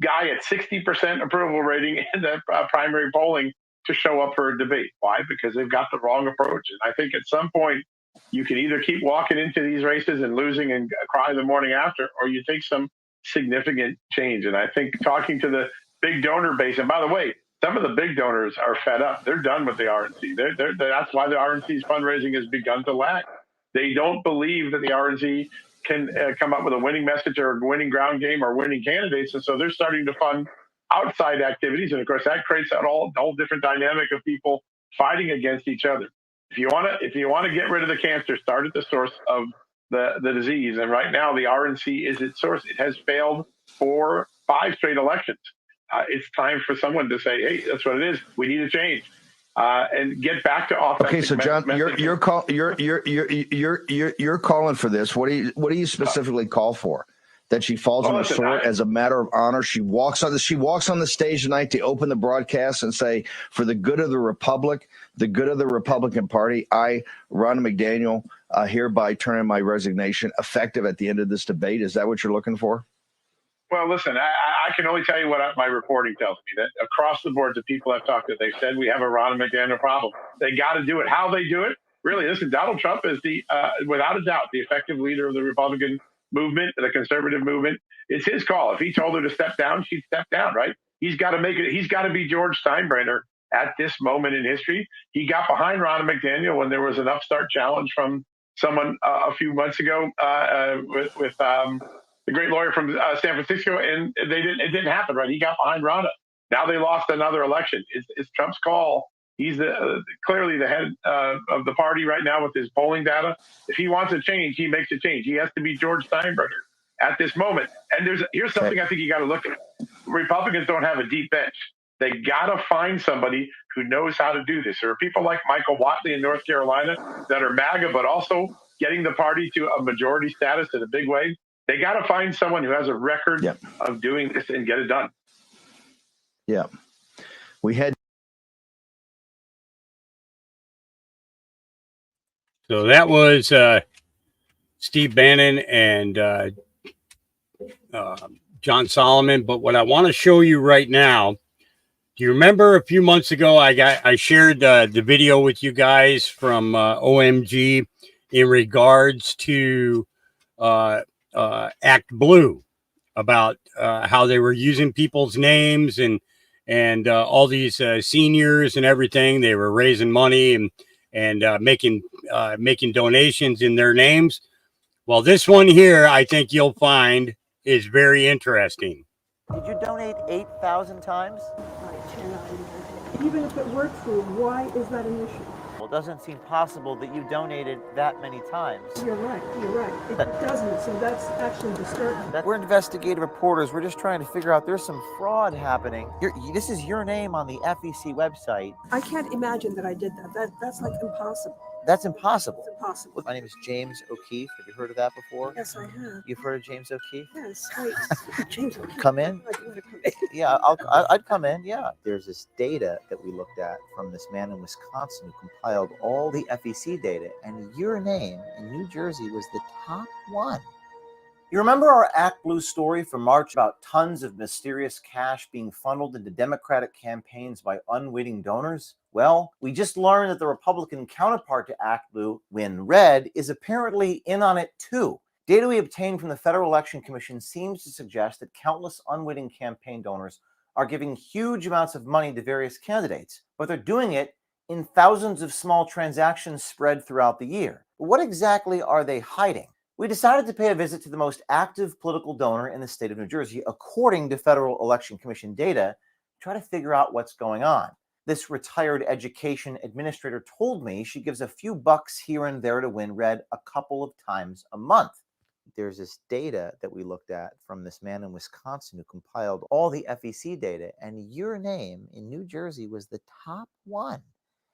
guy at 60% approval rating in the primary polling to show up for a debate. Why? Because they've got the wrong approach. And I think at some point you can either keep walking into these races and losing and cry the morning after, or you take some significant change. And I think talking to the big donor base, and by the way, some of the big donors are fed up. They're done with the RNC. That's why the RNC's fundraising has begun to lag. They don't believe that the RNC can come up with a winning message or a winning ground game or winning candidates. And so they're starting to fund outside activities. And of course, that creates a whole different dynamic of people fighting against each other. If you want to get rid of the cancer, start at the source of the disease. And right now, the RNC is its source. It has failed 4-5 straight elections. It's time for someone to say, "Hey, that's what it is. We need a change." And get back to authentic. Okay, so John, you're calling for this. What do you specifically call for? That she falls on the sword as a matter of honor. She walks on the stage tonight to open the broadcast and say, "For the good of the Republic, the good of the Republican Party, I, Ronna McDaniel, hereby turn in my resignation, effective at the end of this debate." Is that what you're looking for? Well, listen, I can only tell you what my reporting tells me, that across the board, the people I've talked to, they've said we have a Ronna McDaniel problem. They got to do it. How they do it? Really, listen, Donald Trump is without a doubt, the effective leader of the Republican movement, the conservative movement. It's his call. If he told her to step down, she'd step down, right? He's got to make it. He's got to be George Steinbrenner at this moment in history. He got behind Ronna McDaniel when there was an upstart challenge from someone a few months ago with the great lawyer from San Francisco, and it didn't happen, right? He got behind Ronna. Now they lost another election. It's Trump's call. He's clearly the head of the party right now with his polling data. If he wants a change, he makes a change. He has to be George Steinbrenner at this moment. And here's something I think you got to look at. Republicans don't have a deep bench. They got to find somebody who knows how to do this. There are people like Michael Whatley in North Carolina that are MAGA, but also getting the party to a majority status in a big way, they got to find someone who has a record of doing this and get it done. Yeah. We had. So that was Steve Bannon and John Solomon. But what I want to show you right now, do you remember a few months ago I shared the video with you guys from OMG in regards to ActBlue, about how they were using people's names and all these seniors and everything. They were raising money and making donations in their names. Well, this one here, I think you'll find is very interesting. Did you donate 8,000 times? I cannot. Even if it were true, why is that an issue? Well, it doesn't seem possible that you donated that many times. You're right. It doesn't, so that's actually disturbing. We're investigative reporters. We're just trying to figure out there's some fraud happening. This is your name on the FEC website. I can't imagine that I did that. That's like impossible. That's impossible. It's impossible. My name is James O'Keefe. Have you heard of that before? Yes, I have. You've heard of James O'Keefe? Yes, James O'Keefe. Come in? Yeah, I'd come in, yeah. There's this data that we looked at from this man in Wisconsin who compiled all the FEC data, and your name in New Jersey was the top one. You remember our ActBlue story from March about tons of mysterious cash being funneled into Democratic campaigns by unwitting donors? Well, we just learned that the Republican counterpart to ActBlue, Win Red, is apparently in on it too. Data we obtained from the Federal Election Commission seems to suggest that countless unwitting campaign donors are giving huge amounts of money to various candidates, but they're doing it in thousands of small transactions spread throughout the year. But what exactly are they hiding? We decided to pay a visit to the most active political donor in the state of New Jersey, according to Federal Election Commission data, to try to figure out what's going on. This retired education administrator told me she gives a few bucks here and there to Win Red a couple of times a month. There's this data that we looked at from this man in Wisconsin who compiled all the FEC data, and your name in New Jersey was the top one.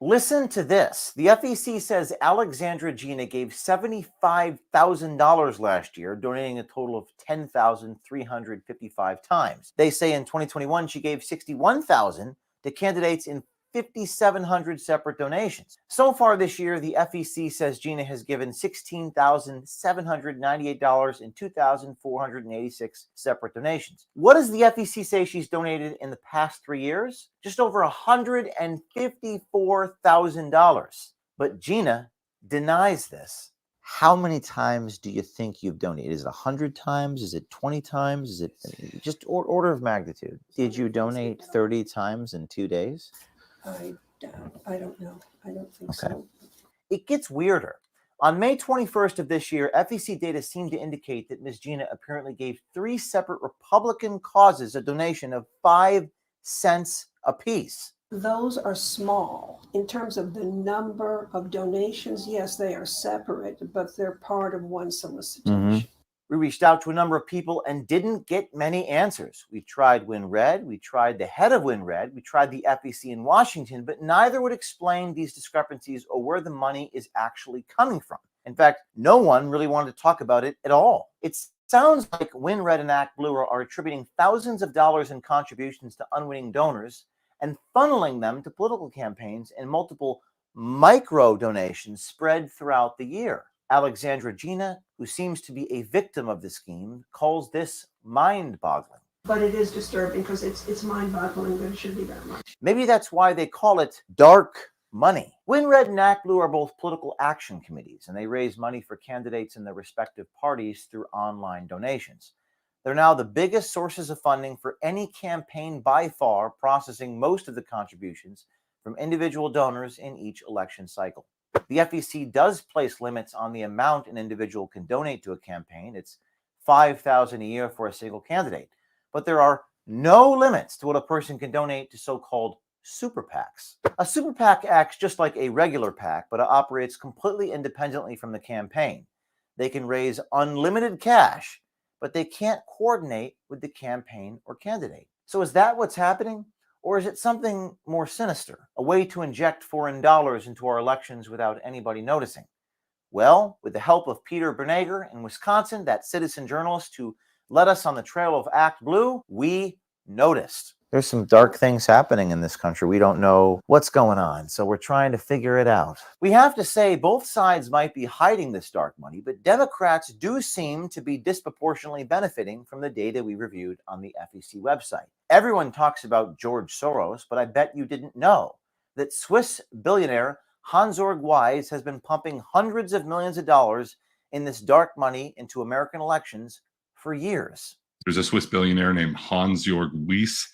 Listen to this. The FEC says Alexandra Gina gave $75,000 last year, donating a total of 10,355 times. They say in 2021 she gave $61,000 to candidates in 5,700 separate donations. So far this year, the FEC says Gina has given $16,798 in 2,486 separate donations. What does the FEC say she's donated in the past 3 years? Just over $154,000. But Gina denies this. How many times do you think you've donated? Is it 100 times? Is it 20 times? Is it just order of magnitude? Did you donate 30 times in 2 days? I don't know. I don't think so. It gets weirder. On May 21st of this year, FEC data seemed to indicate that Ms. Gina apparently gave 3 separate Republican causes a donation of 5 cents apiece. Those are small. In terms of the number of donations, yes, they are separate, but they're part of one solicitation. We reached out to a number of people and didn't get many answers. We tried Win Red, we tried the head of Win Red, we tried the FEC in Washington, but neither would explain these discrepancies or where the money is actually coming from. In fact, no one really wanted to talk about it at all. It sounds like Win Red and ActBlue are attributing thousands of dollars in contributions to unwitting donors and funneling them to political campaigns in multiple micro donations spread throughout the year. Alexandra Gina, who seems to be a victim of the scheme, calls this mind-boggling. But it is disturbing because it's mind-boggling that it should be that much. Maybe that's why they call it dark money. Win Red and ActBlue are both political action committees, and they raise money for candidates in their respective parties through online donations. They're now the biggest sources of funding for any campaign by far, processing most of the contributions from individual donors in each election cycle. The FEC does place limits on the amount an individual can donate to a campaign. It's $5,000 a year for a single candidate. But there are no limits to what a person can donate to so-called super PACs. A super PAC acts just like a regular PAC, but it operates completely independently from the campaign. They can raise unlimited cash, but they can't coordinate with the campaign or candidate. So is that what's happening? Or is it something more sinister, a way to inject foreign dollars into our elections without anybody noticing? Well, with the help of Peter Bernager in Wisconsin, that citizen journalist who led us on the trail of ActBlue, we noticed. There's some dark things happening in this country. We don't know what's going on, so we're trying to figure it out. We have to say both sides might be hiding this dark money, but Democrats do seem to be disproportionately benefiting from the data we reviewed on the FEC website. Everyone talks about George Soros, but I bet you didn't know that Swiss billionaire Hans-Jörg Wyss has been pumping hundreds of millions of dollars in this dark money into American elections for years. There's a Swiss billionaire named Hans-Jörg Wyss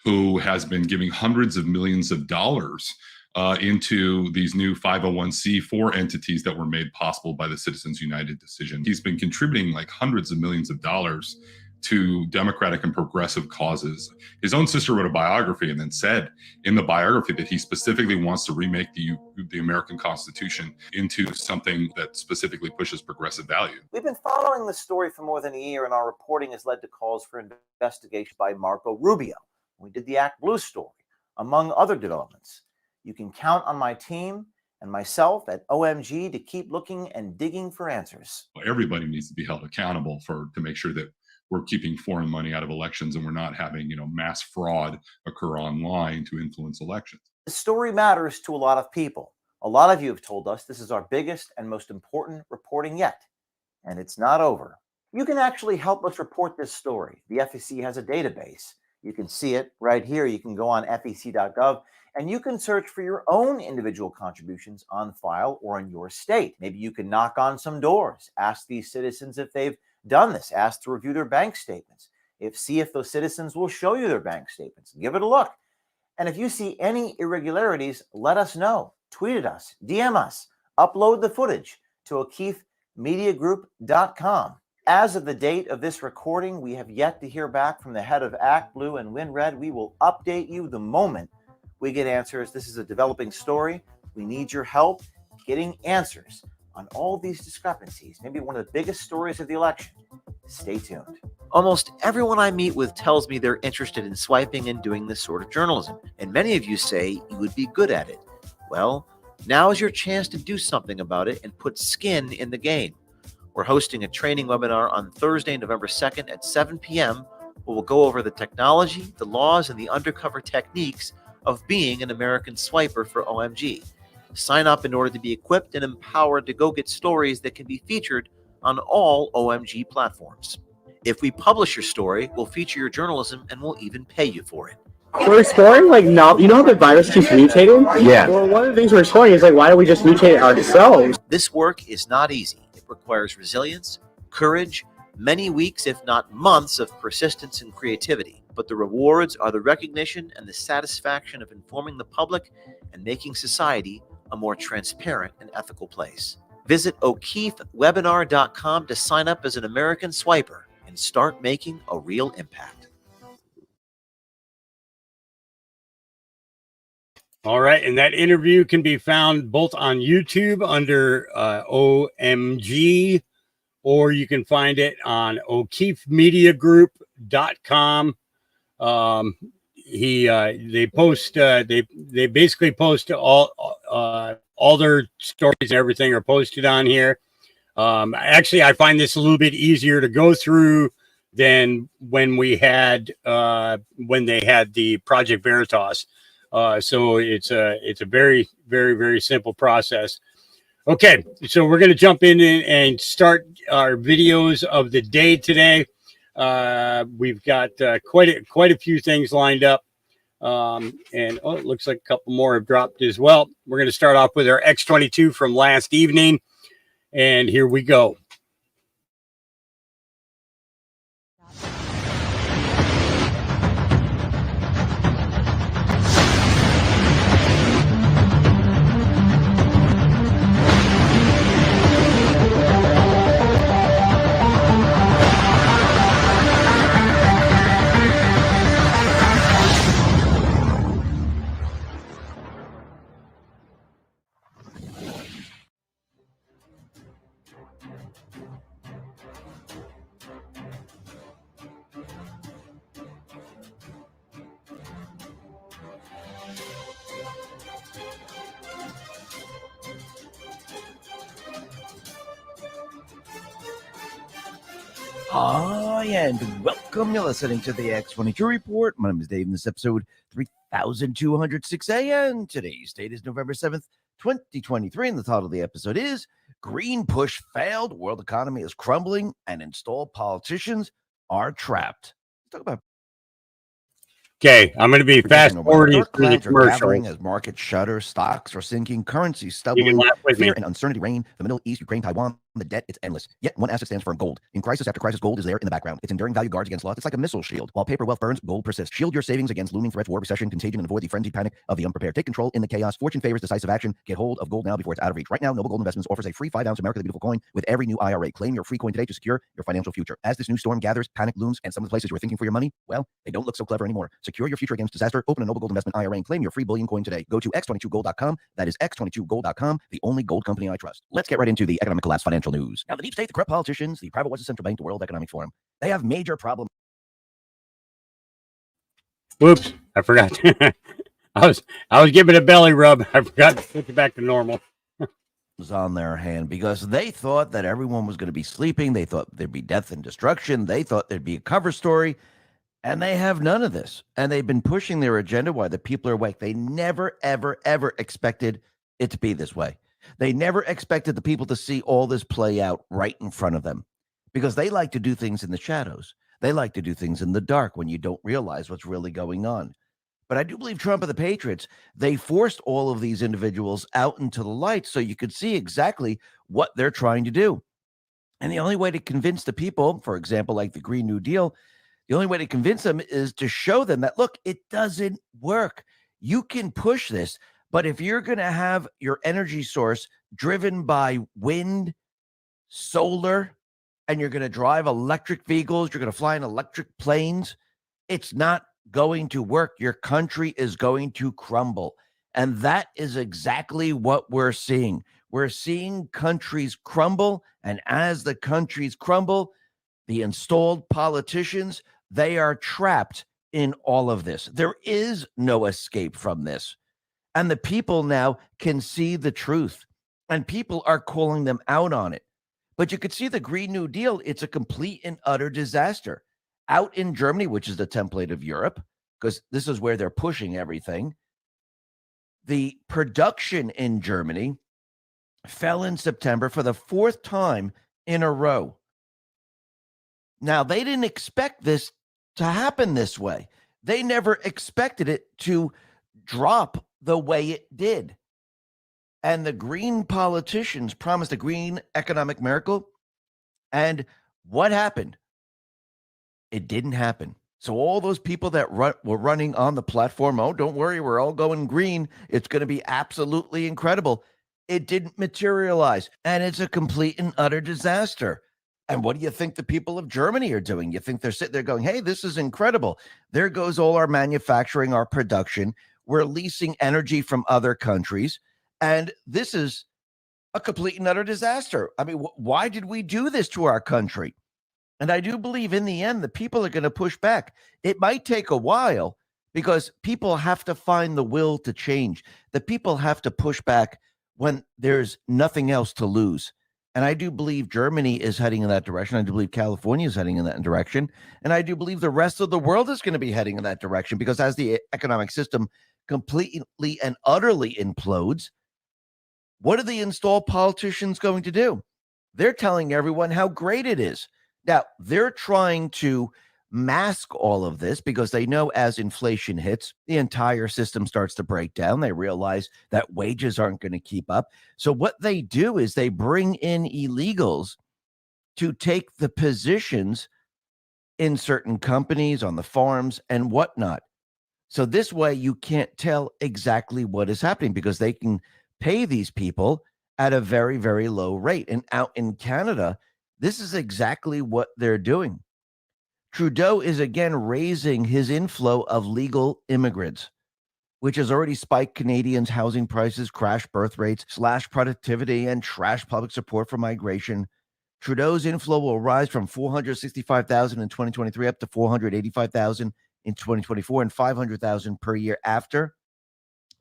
who has been giving hundreds of millions of dollars into these new 501c4 entities that were made possible by the Citizens United decision. He's been contributing like hundreds of millions of dollars to democratic and progressive causes. His own sister wrote a biography and then said in the biography that he specifically wants to remake the American Constitution into something that specifically pushes progressive value. We've been following this story for more than a year, and our reporting has led to calls for investigation by Marco Rubio. We did the ActBlue story, among other developments. You can count on my team and myself at OMG to keep looking and digging for answers. Everybody needs to be held accountable to make sure that we're keeping foreign money out of elections and we're not having, mass fraud occur online to influence elections. The story matters to a lot of people. A lot of you have told us this is our biggest and most important reporting yet, and it's not over. You can actually help us report this story. The FEC has a database. You can see it right here. You can go on fec.gov and you can search for your own individual contributions on file or in your state. Maybe you can knock on some doors, ask these citizens if they've done this, ask to review their bank statements. See if those citizens will show you their bank statements. Give it a look. And if you see any irregularities, let us know. Tweet at us, DM us, upload the footage to O'KeefeMediaGroup.com. As of the date of this recording, we have yet to hear back from the head of ActBlue and Red. We will update you the moment we get answers. This is a developing story. We need your help getting answers on all these discrepancies, maybe one of the biggest stories of the election. Stay tuned. Almost everyone I meet with tells me they're interested in swiping and doing this sort of journalism, and many of you say you would be good at it. Well, now is your chance to do something about it and put skin in the game. We're hosting a training webinar on Thursday, November 2nd at 7 p.m. where we'll go over the technology, the laws, and the undercover techniques of being an American swiper for OMG. Sign up in order to be equipped and empowered to go get stories that can be featured on all OMG platforms. If we publish your story, we'll feature your journalism and we'll even pay you for it. We're exploring, you know how the virus keeps mutating? Yeah. Well, one of the things we're exploring is, why don't we just mutate it ourselves? This work is not easy. It requires resilience, courage, many weeks, if not months, of persistence and creativity. But the rewards are the recognition and the satisfaction of informing the public and making society a more transparent and ethical place. Visit O'KeefeWebinar.com to sign up as an American swiper and start making a real impact. All right, and that interview can be found both on YouTube under OMG, or you can find it on O'KeefeMediaGroup.com. They basically post all their stories and everything are posted on here. Actually, I find this a little bit easier to go through than when they had the Project Veritas. So it's a very, very, very simple process. Okay, so we're going to jump in and start our videos of the day today. We've got quite a few things lined up. It looks like a couple more have dropped as well. We're going to start off with our X22 from last evening. And here we go. Hi, and welcome. You're listening to the X22 Report. My name is Dave, and this episode 3206 a.m. Today's date is November 7th, 2023, and the title of the episode is Green Push Failed, World Economy is Crumbling, and Installed Politicians Are Trapped. Let's talk about Okay, I'm going to be fast forwarding through the commercial. As markets shudder, stocks are sinking, currencies stumbling, fear and uncertainty reign. The Middle East, Ukraine, Taiwan, the debt, it's endless. Yet one asset stands firm: gold. In crisis after crisis, gold is there in the background. Its enduring value guards against loss. It's like a missile shield. While paper wealth burns, gold persists. Shield your savings against looming threats, war, recession, contagion, and avoid the frenzied panic of the unprepared. Take control in the chaos. Fortune favors decisive action. Get hold of gold now before it's out of reach. Right now, Noble Gold Investments offers a free 5-ounce America the Beautiful coin with every new IRA. Claim your free coin today to secure your financial future. As this new storm gathers, panic looms, and some of the places you were thinking for your money, well, they don't look so clever anymore. Secure your future against disaster. Open a Noble Gold Investment IRA and claim your free bullion coin today. Go to x22gold.com. That is x22gold.com, the only gold company I trust. Let's get right into the economic collapse financial news. Now, the deep state, the corrupt politicians, the private watches central bank, the World Economic Forum, they have major problems. Whoops, I forgot. I was giving a belly rub. I forgot to switch it back to normal. On their hand because they thought that everyone was going to be sleeping. They thought there'd be death and destruction. They thought there'd be a cover story. And they have none of this. And they've been pushing their agenda while the people are awake. They never, ever, ever expected it to be this way. They never expected the people to see all this play out right in front of them because they like to do things in the shadows. They like to do things in the dark when you don't realize what's really going on. But I do believe Trump and the Patriots, they forced all of these individuals out into the light so you could see exactly what they're trying to do. And the only way to convince the people, for example, like the Green New Deal, the only way to convince them is to show them that, look, it doesn't work. You can push this, but if you're going to have your energy source driven by wind, solar, and you're going to drive electric vehicles, you're going to fly in electric planes, it's not going to work. Your country is going to crumble. And that is exactly what we're seeing. We're seeing countries crumble, and as the countries crumble, the installed politicians, they are trapped in all of this. There is no escape from this. And the people now can see the truth. And people are calling them out on it. But you could see the Green New Deal, it's a complete and utter disaster. Out in Germany, which is the template of Europe, because this is where they're pushing everything, the production in Germany fell in September for the 4th time in a row. Now, they didn't expect this to happen this way. They never expected it to drop the way it did. And the green politicians promised a green economic miracle. And what happened? It didn't happen. So all those people that were running on the platform, oh, don't worry, we're all going green. It's going to be absolutely incredible. It didn't materialize. And it's a complete and utter disaster. And what do you think the people of Germany are doing? You think they're sitting there going, hey, this is incredible. There goes all our manufacturing, our production. We're leasing energy from other countries. And this is a complete and utter disaster. I mean, why did we do this to our country? And I do believe in the end, the people are going to push back. It might take a while because people have to find the will to change. The people have to push back when there's nothing else to lose. And I do believe Germany is heading in that direction. I do believe California is heading in that direction. And I do believe the rest of the world is going to be heading in that direction because as the economic system completely and utterly implodes, what are the installed politicians going to do? They're telling everyone how great it is. Now, they're trying to mask all of this because they know as inflation hits, the entire system starts to break down. They realize that wages aren't going to keep up. So what they do is they bring in illegals to take the positions in certain companies, on the farms and whatnot. So this way you can't tell exactly what is happening because they can pay these people at a very, very low rate. And out in Canada, this is exactly what they're doing. Trudeau is again raising his inflow of legal immigrants, which has already spiked Canadians' housing prices, crashed birth rates, slashed productivity, and trashed public support for migration. Trudeau's inflow will rise from 465,000 in 2023 up to 485,000 in 2024 and 500,000 per year after.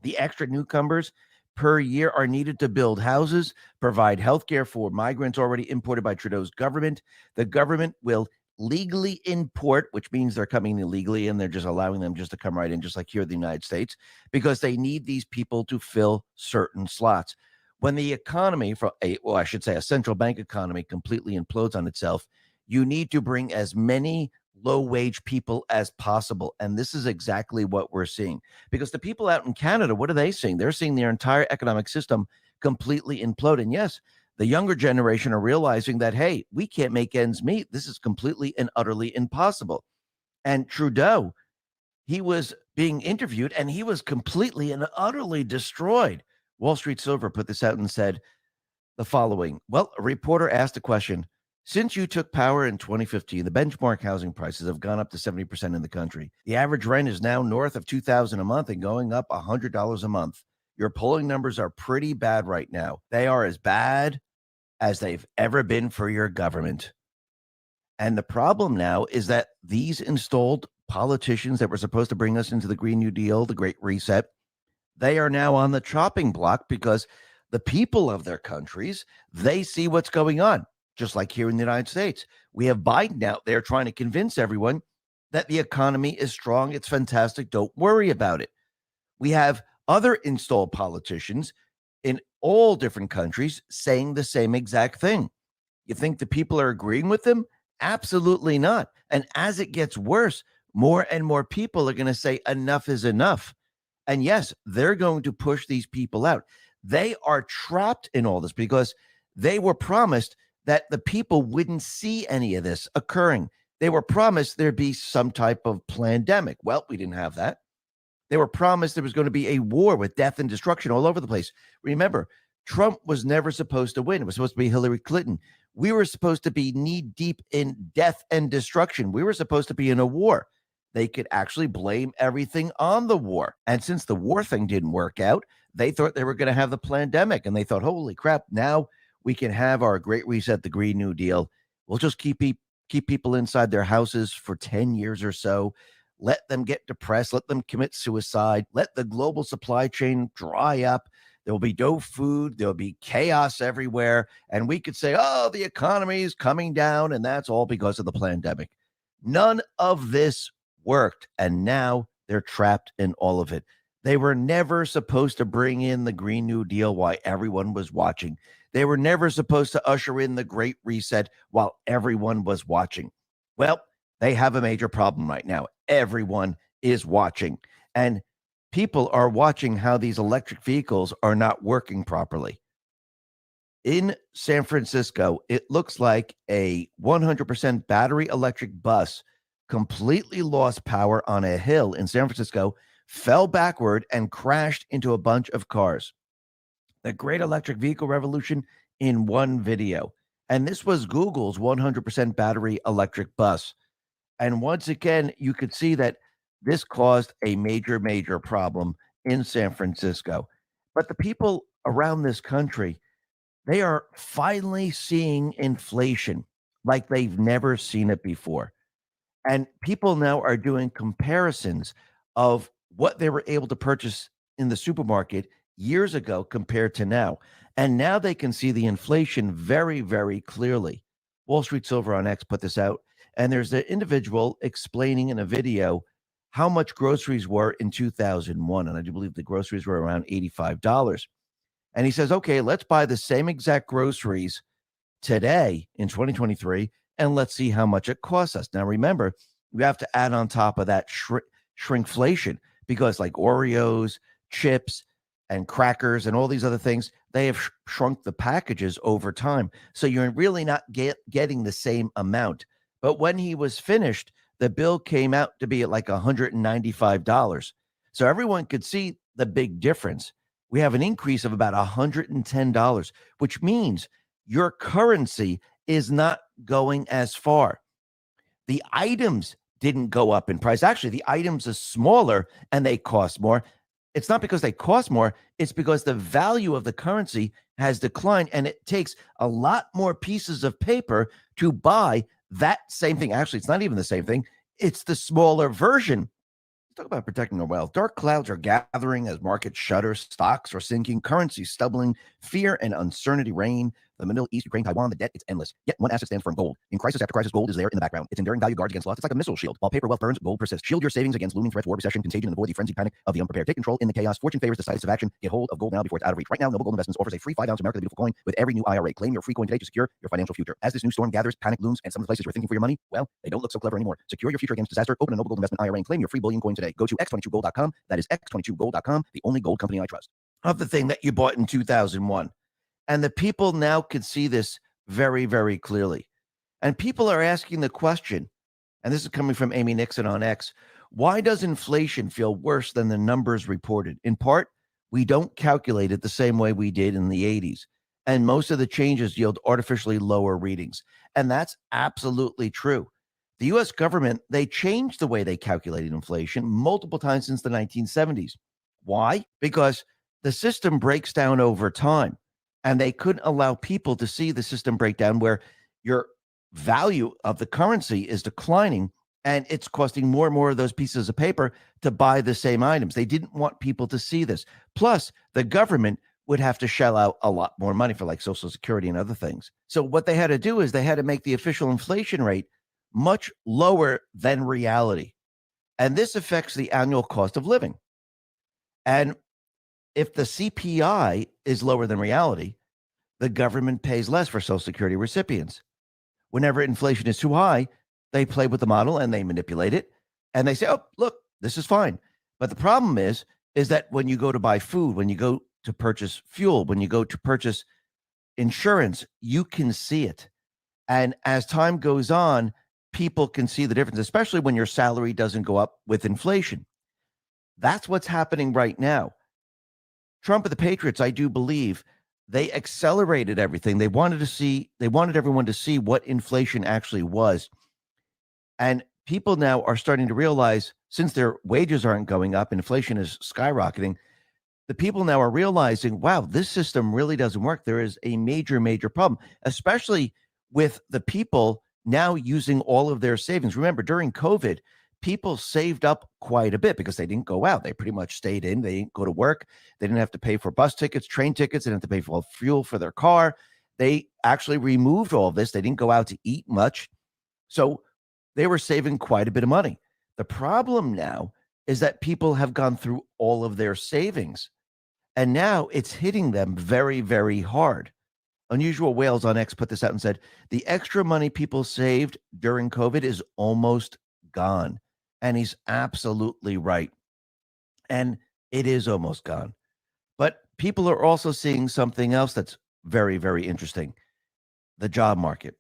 The extra newcomers per year are needed to build houses, provide health care for migrants already imported by Trudeau's government. The government will legally import, which means they're coming illegally and they're just allowing them just to come right in, just like here in the United States, because they need these people to fill certain slots. When the economy, I should say a central bank economy, completely implodes on itself, you need to bring as many low-wage people as possible. And this is exactly what we're seeing. Because the people out in Canada, what are they seeing? They're seeing their entire economic system completely implode. And yes, the younger generation are realizing that, hey, we can't make ends meet. This is completely and utterly impossible. And Trudeau, he was being interviewed and he was completely and utterly destroyed. Wall Street Silver put this out and said the following. Well, a reporter asked a question. Since you took power in 2015, the benchmark housing prices have gone up to 70% in the country. The average rent is now north of $2,000 a month and going up $100 a month. Your polling numbers are pretty bad right now. They are as bad as they've ever been for your government. And the problem now is that these installed politicians that were supposed to bring us into the Green New Deal, the Great Reset, they are now on the chopping block because the people of their countries, they see what's going on. Just like here in the United States, we have Biden out there trying to convince everyone that the economy is strong. It's fantastic. Don't worry about it. We have other installed politicians in all different countries saying the same exact thing. You think the people are agreeing with them? Absolutely not. And as it gets worse, more and more people are going to say enough is enough. And yes, they're going to push these people out. They are trapped in all this because they were promised that the people wouldn't see any of this occurring. They were promised there'd be some type of pandemic. Well, we didn't have that. They were promised there was going to be a war with death and destruction all over the place. Remember, Trump was never supposed to win. It was supposed to be Hillary Clinton. We were supposed to be knee-deep in death and destruction. We were supposed to be in a war. They could actually blame everything on the war. And since the war thing didn't work out, they thought they were going to have the pandemic. And they thought, holy crap, now we can have our Great Reset, the Green New Deal. We'll just keep people inside their houses for 10 years or so. Let them get depressed. Let them commit suicide. Let the global supply chain dry up. There will be no food. There will be chaos everywhere. And we could say, oh, the economy is coming down, and that's all because of the pandemic. None of this worked, and now they're trapped in all of it. They were never supposed to bring in the Green New Deal while everyone was watching. They were never supposed to usher in the Great Reset while everyone was watching. Well, they have a major problem right now. Everyone is watching. And people are watching how these electric vehicles are not working properly. In San Francisco, it looks like a 100% battery electric bus completely lost power on a hill in San Francisco, fell backward, and crashed into a bunch of cars. The great electric vehicle revolution in one video. And this was Google's 100% battery electric bus. And once again, you could see that this caused a major, major problem in San Francisco. But the people around this country, they are finally seeing inflation like they've never seen it before. And people now are doing comparisons of what they were able to purchase in the supermarket years ago compared to now. And now they can see the inflation very, very clearly. Wall Street Silver on X put this out. And there's an individual explaining in a video how much groceries were in 2001. And I do believe the groceries were around $85. And he says, okay, let's buy the same exact groceries today in 2023, and let's see how much it costs us. Now, remember, we have to add on top of that shrinkflation, because like Oreos, chips, and crackers and all these other things, they have shrunk the packages over time. So you're really not getting the same amount. But when he was finished, the bill came out to be at like $195. So everyone could see the big difference. We have an increase of about $110, which means your currency is not going as far. The items didn't go up in price. Actually, the items are smaller and they cost more. It's not because they cost more. It's because the value of the currency has declined, and it takes a lot more pieces of paper to buy that same thing. Actually, it's not even the same thing. It's the smaller version. Talk about protecting our wealth. Dark clouds are gathering as markets shudder. Stocks are sinking. Currency stumbling. Fear and uncertainty reign. The Middle East, Ukraine, Taiwan, the debt, it's endless. Yet one asset stands firm: gold. In crisis after crisis, gold is there in the background. Its enduring value guards against loss. It's like a missile shield. While paper wealth burns, gold persists. Shield your savings against looming threats, war, recession, contagion, and avoid the frenzied panic of the unprepared. Take control in the chaos. Fortune favors decisive action. Get hold of gold now before it's out of reach. Right now, Noble Gold Investments offers a free 5-ounce America the Beautiful coin with every new IRA. Claim your free coin today to secure your financial future. As this new storm gathers, panic looms, and some of the places you're thinking for your money, well, they don't look so clever anymore. Secure your future against disaster. Open a Noble Gold Investment IRA and claim your free bullion coin today. Go to X22Gold.com. That is X22Gold.com, the only gold company I trust. Of the thing that you bought in 2001. And the people now can see this very, very clearly. And people are asking the question, and this is coming from Amy Nixon on X, why does inflation feel worse than the numbers reported? In part, we don't calculate it the same way we did in the 80s. And most of the changes yield artificially lower readings. And that's absolutely true. The U.S. government, they changed the way they calculated inflation multiple times since the 1970s. Why? Because the system breaks down over time, and they couldn't allow people to see the system breakdown where your value of the currency is declining and it's costing more and more of those pieces of paper to buy the same items. They didn't want people to see this. Plus, the government would have to shell out a lot more money for like Social Security and other things. So what they had to do is they had to make the official inflation rate much lower than reality. And this affects the annual cost of living. And if the CPI is lower than reality, the government pays less for Social Security recipients. Whenever inflation is too high, they play with the model and they manipulate it. And they say, oh, look, this is fine. But the problem is that when you go to buy food, when you go to purchase fuel, when you go to purchase insurance, you can see it. And as time goes on, people can see the difference, especially when your salary doesn't go up with inflation. That's what's happening right now. Trump and the Patriots, I do believe, they accelerated everything. They wanted everyone to see what inflation actually was. And people now are starting to realize, since their wages aren't going up, inflation is skyrocketing, the people now are realizing, wow, this system really doesn't work. There is a major, major problem, especially with the people now using all of their savings. Remember, during COVID, people saved up quite a bit because they didn't go out. They pretty much stayed in. They didn't go to work. They didn't have to pay for bus tickets, train tickets. They didn't have to pay for fuel for their car. They actually removed all of this. They didn't go out to eat much. So they were saving quite a bit of money. The problem now is that people have gone through all of their savings, and now it's hitting them very, very hard. Unusual Whales on X put this out and said, the extra money people saved during COVID is almost gone. And he's absolutely right. And it is almost gone. But people are also seeing something else that's very, very interesting. The job market.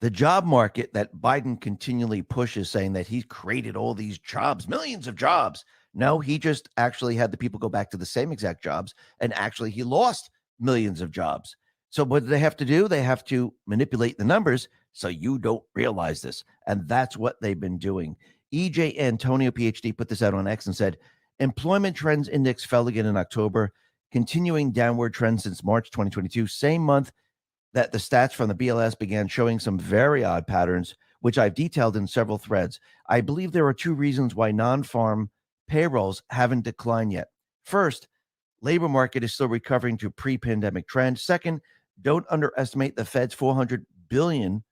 The job market that Biden continually pushes, saying that he's created all these jobs, millions of jobs. No, he just actually had the people go back to the same exact jobs. And actually, he lost millions of jobs. So what do they have to do? They have to manipulate the numbers so you don't realize this. And that's what they've been doing. EJ Antonio, PhD, put this out on X and said, employment trends index fell again in October, continuing downward trend since March 2022, same month that the stats from the BLS began showing some very odd patterns, which I've detailed in several threads. I believe there are two reasons why non-farm payrolls haven't declined yet. First, labor market is still recovering to pre-pandemic trend. Second, don't underestimate the Fed's $400 billion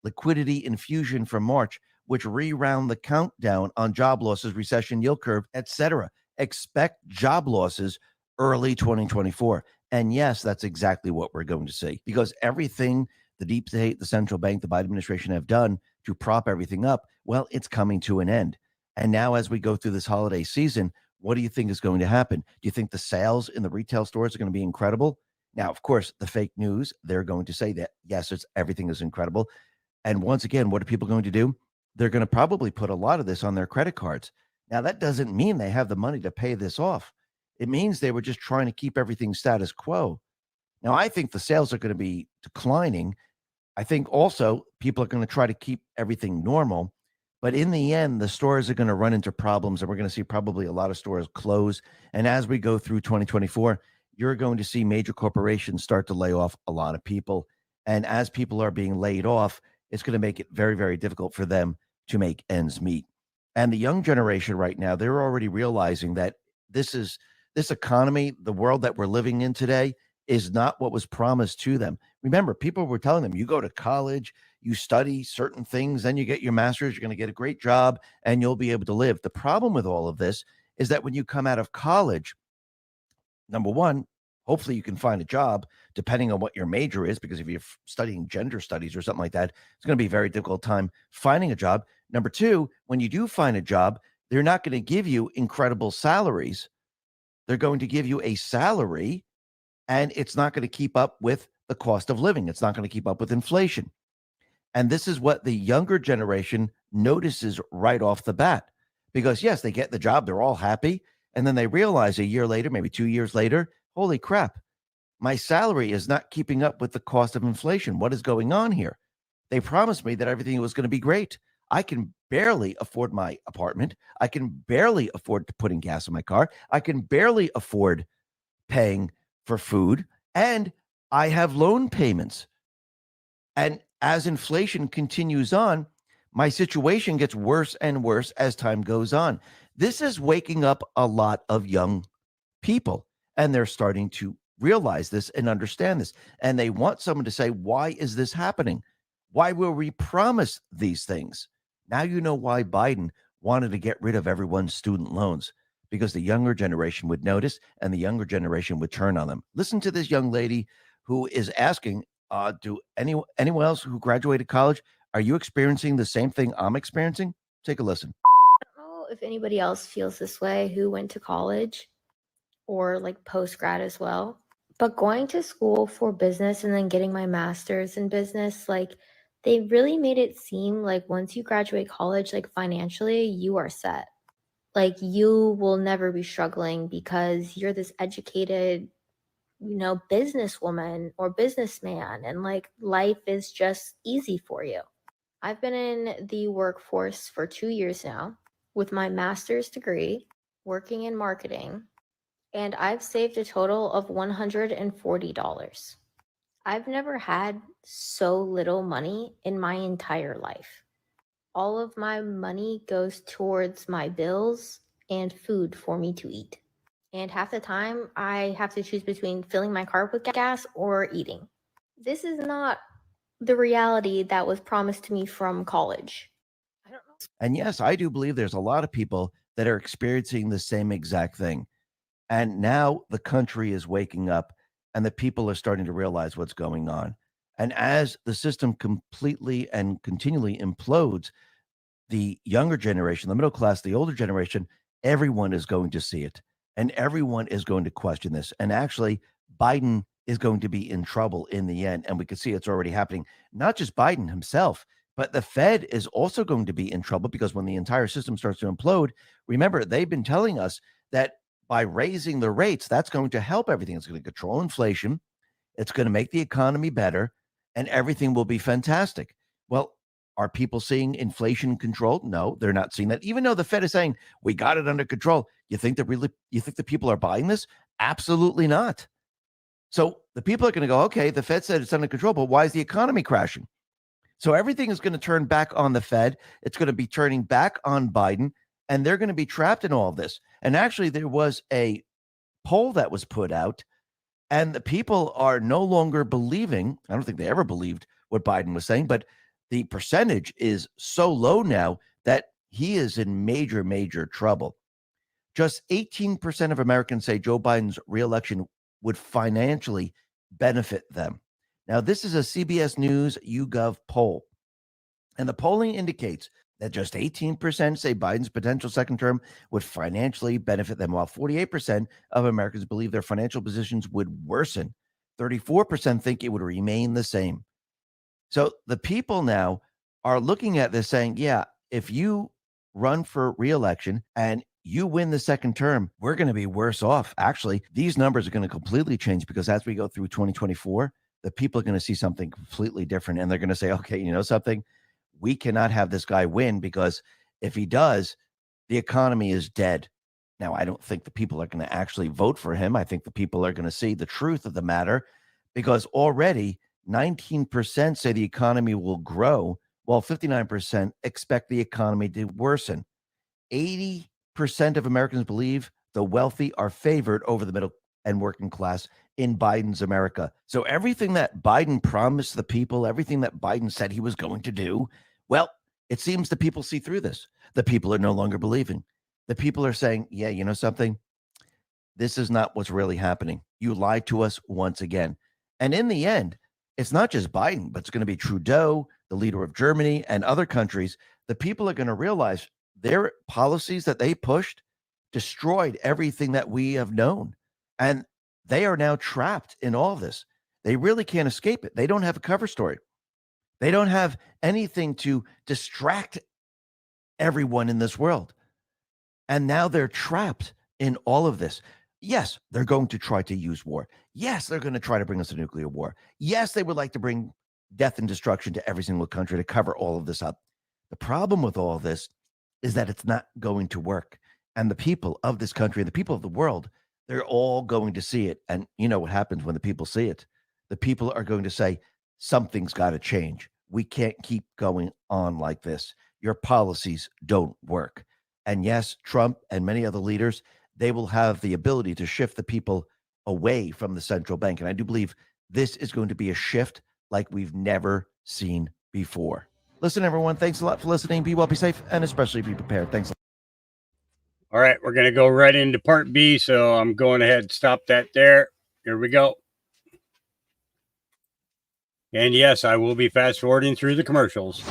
liquidity infusion from March, which reround the countdown on job losses, recession, yield curve, etc. Expect job losses early 2024. And yes, that's exactly what we're going to see, because everything the deep state, the central bank, the Biden administration have done to prop everything up, well, it's coming to an end. And now as we go through this holiday season, what do you think is going to happen? Do you think the sales in the retail stores are going to be incredible? Now, of course, the fake news, they're going to say that, yes, everything is incredible. And once again, what are people going to do? They're going to probably put a lot of this on their credit cards. Now, that doesn't mean they have the money to pay this off. It means they were just trying to keep everything status quo. Now, I think the sales are going to be declining. I think also people are going to try to keep everything normal. But in the end, the stores are going to run into problems, and we're going to see probably a lot of stores close. And as we go through 2024, you're going to see major corporations start to lay off a lot of people. And as people are being laid off, it's going to make it very, very difficult for them to make ends meet. And the young generation right now, they're already realizing that this economy, the world that we're living in today, is not what was promised to them. Remember, people were telling them, you go to college, you study certain things, then you get your master's, you're going to get a great job, and you'll be able to live. The problem with all of this is that when you come out of college, number one, hopefully you can find a job depending on what your major is, because if you're studying gender studies or something like that, it's going to be a very difficult time finding a job. Number two, when you do find a job, they're not going to give you incredible salaries. They're going to give you a salary, and it's not going to keep up with the cost of living. It's not going to keep up with inflation. And this is what the younger generation notices right off the bat, because yes, they get the job, they're all happy. And then they realize a year later, maybe 2 years later, holy crap, my salary is not keeping up with the cost of inflation. What is going on here? They promised me that everything was going to be great. I can barely afford my apartment. I can barely afford putting gas in my car. I can barely afford paying for food. And I have loan payments. And as inflation continues on, my situation gets worse and worse as time goes on. This is waking up a lot of young people, and they're starting to realize this and understand this. And they want someone to say, why is this happening? Why were we promised these things? Now you know why Biden wanted to get rid of everyone's student loans, because the younger generation would notice and the younger generation would turn on them. Listen to this young lady who is asking, do anyone else who graduated college, are you experiencing the same thing I'm experiencing? Take a listen. I don't know if anybody else feels this way who went to college or like post-grad as well, but going to school for business and then getting my master's in business, like they really made it seem like once you graduate college, like financially, you are set. Like you will never be struggling because you're this educated, businesswoman or businessman, and like life is just easy for you. I've been in the workforce for 2 years now with my master's degree, working in marketing, and I've saved a total of $140. I've never had so little money in my entire life. All of my money goes towards my bills and food for me to eat. And half the time, I have to choose between filling my car with gas or eating. This is not the reality that was promised to me from college. I don't know. And yes, I do believe there's a lot of people that are experiencing the same exact thing. And now the country is waking up and the people are starting to realize what's going on. And as the system completely and continually implodes, the younger generation, the middle class, the older generation, everyone is going to see it. And everyone is going to question this. And actually, Biden is going to be in trouble in the end. And we can see it's already happening. Not just Biden himself, but the Fed is also going to be in trouble, because when the entire system starts to implode, remember, they've been telling us that by raising the rates, that's going to help everything. It's going to control inflation. It's going to make the economy better, and everything will be fantastic. Well, are people seeing inflation controlled? No, they're not seeing that. Even though the Fed is saying we got it under control, you think the people are buying this? Absolutely not. So the people are going to go, okay, the Fed said it's under control, but why is the economy crashing? So everything is going to turn back on the Fed. It's going to be turning back on Biden, and they're going to be trapped in all this. And actually, there was a poll that was put out, and the people are no longer believing. I don't think they ever believed what Biden was saying, but the percentage is so low now that he is in major, major trouble. Just 18% of Americans say Joe Biden's reelection would financially benefit them. Now, this is a CBS News YouGov poll, and the polling indicates that just 18% say Biden's potential second term would financially benefit them, while 48% of Americans believe their financial positions would worsen. 34% think it would remain the same. So the people now are looking at this saying, yeah, if you run for reelection and you win the second term, we're going to be worse off. Actually, these numbers are going to completely change, because as we go through 2024, the people are going to see something completely different. And they're going to say, okay, you know something? We cannot have this guy win, because if he does, the economy is dead. Now, I don't think the people are going to actually vote for him. I think the people are going to see the truth of the matter, because already 19% say the economy will grow, while 59% expect the economy to worsen. 80% of Americans believe the wealthy are favored over the middle and working class in Biden's America. So everything that Biden promised the people, everything that Biden said he was going to do, well, it seems the people see through this. The people are no longer believing. The people are saying, yeah, you know something? This is not what's really happening. You lied to us once again. And in the end, it's not just Biden, but it's going to be Trudeau, the leader of Germany, and other countries. The people are going to realize their policies that they pushed destroyed everything that we have known. And they are now trapped in all this. They really can't escape it. They don't have a cover story. They don't have anything to distract everyone in this world. And now they're trapped in all of this. Yes, they're going to try to use war. Yes, they're going to try to bring us a nuclear war. Yes, they would like to bring death and destruction to every single country to cover all of this up. The problem with all this is that it's not going to work. And the people of this country, the people of the world, they're all going to see it. And you know what happens when the people see it? The people are going to say, something's got to change. We can't keep going on like this. Your policies don't work. And yes, Trump and many other leaders, they will have the ability to shift the people away from the central bank. And I do believe this is going to be a shift like we've never seen before. Listen, everyone, thanks a lot for listening. Be well, be safe, and especially be prepared. Thanks a lot. All right, we're going to go right into part B. So I'm going ahead and stop that there. Here we go. And yes, I will be fast forwarding through the commercials.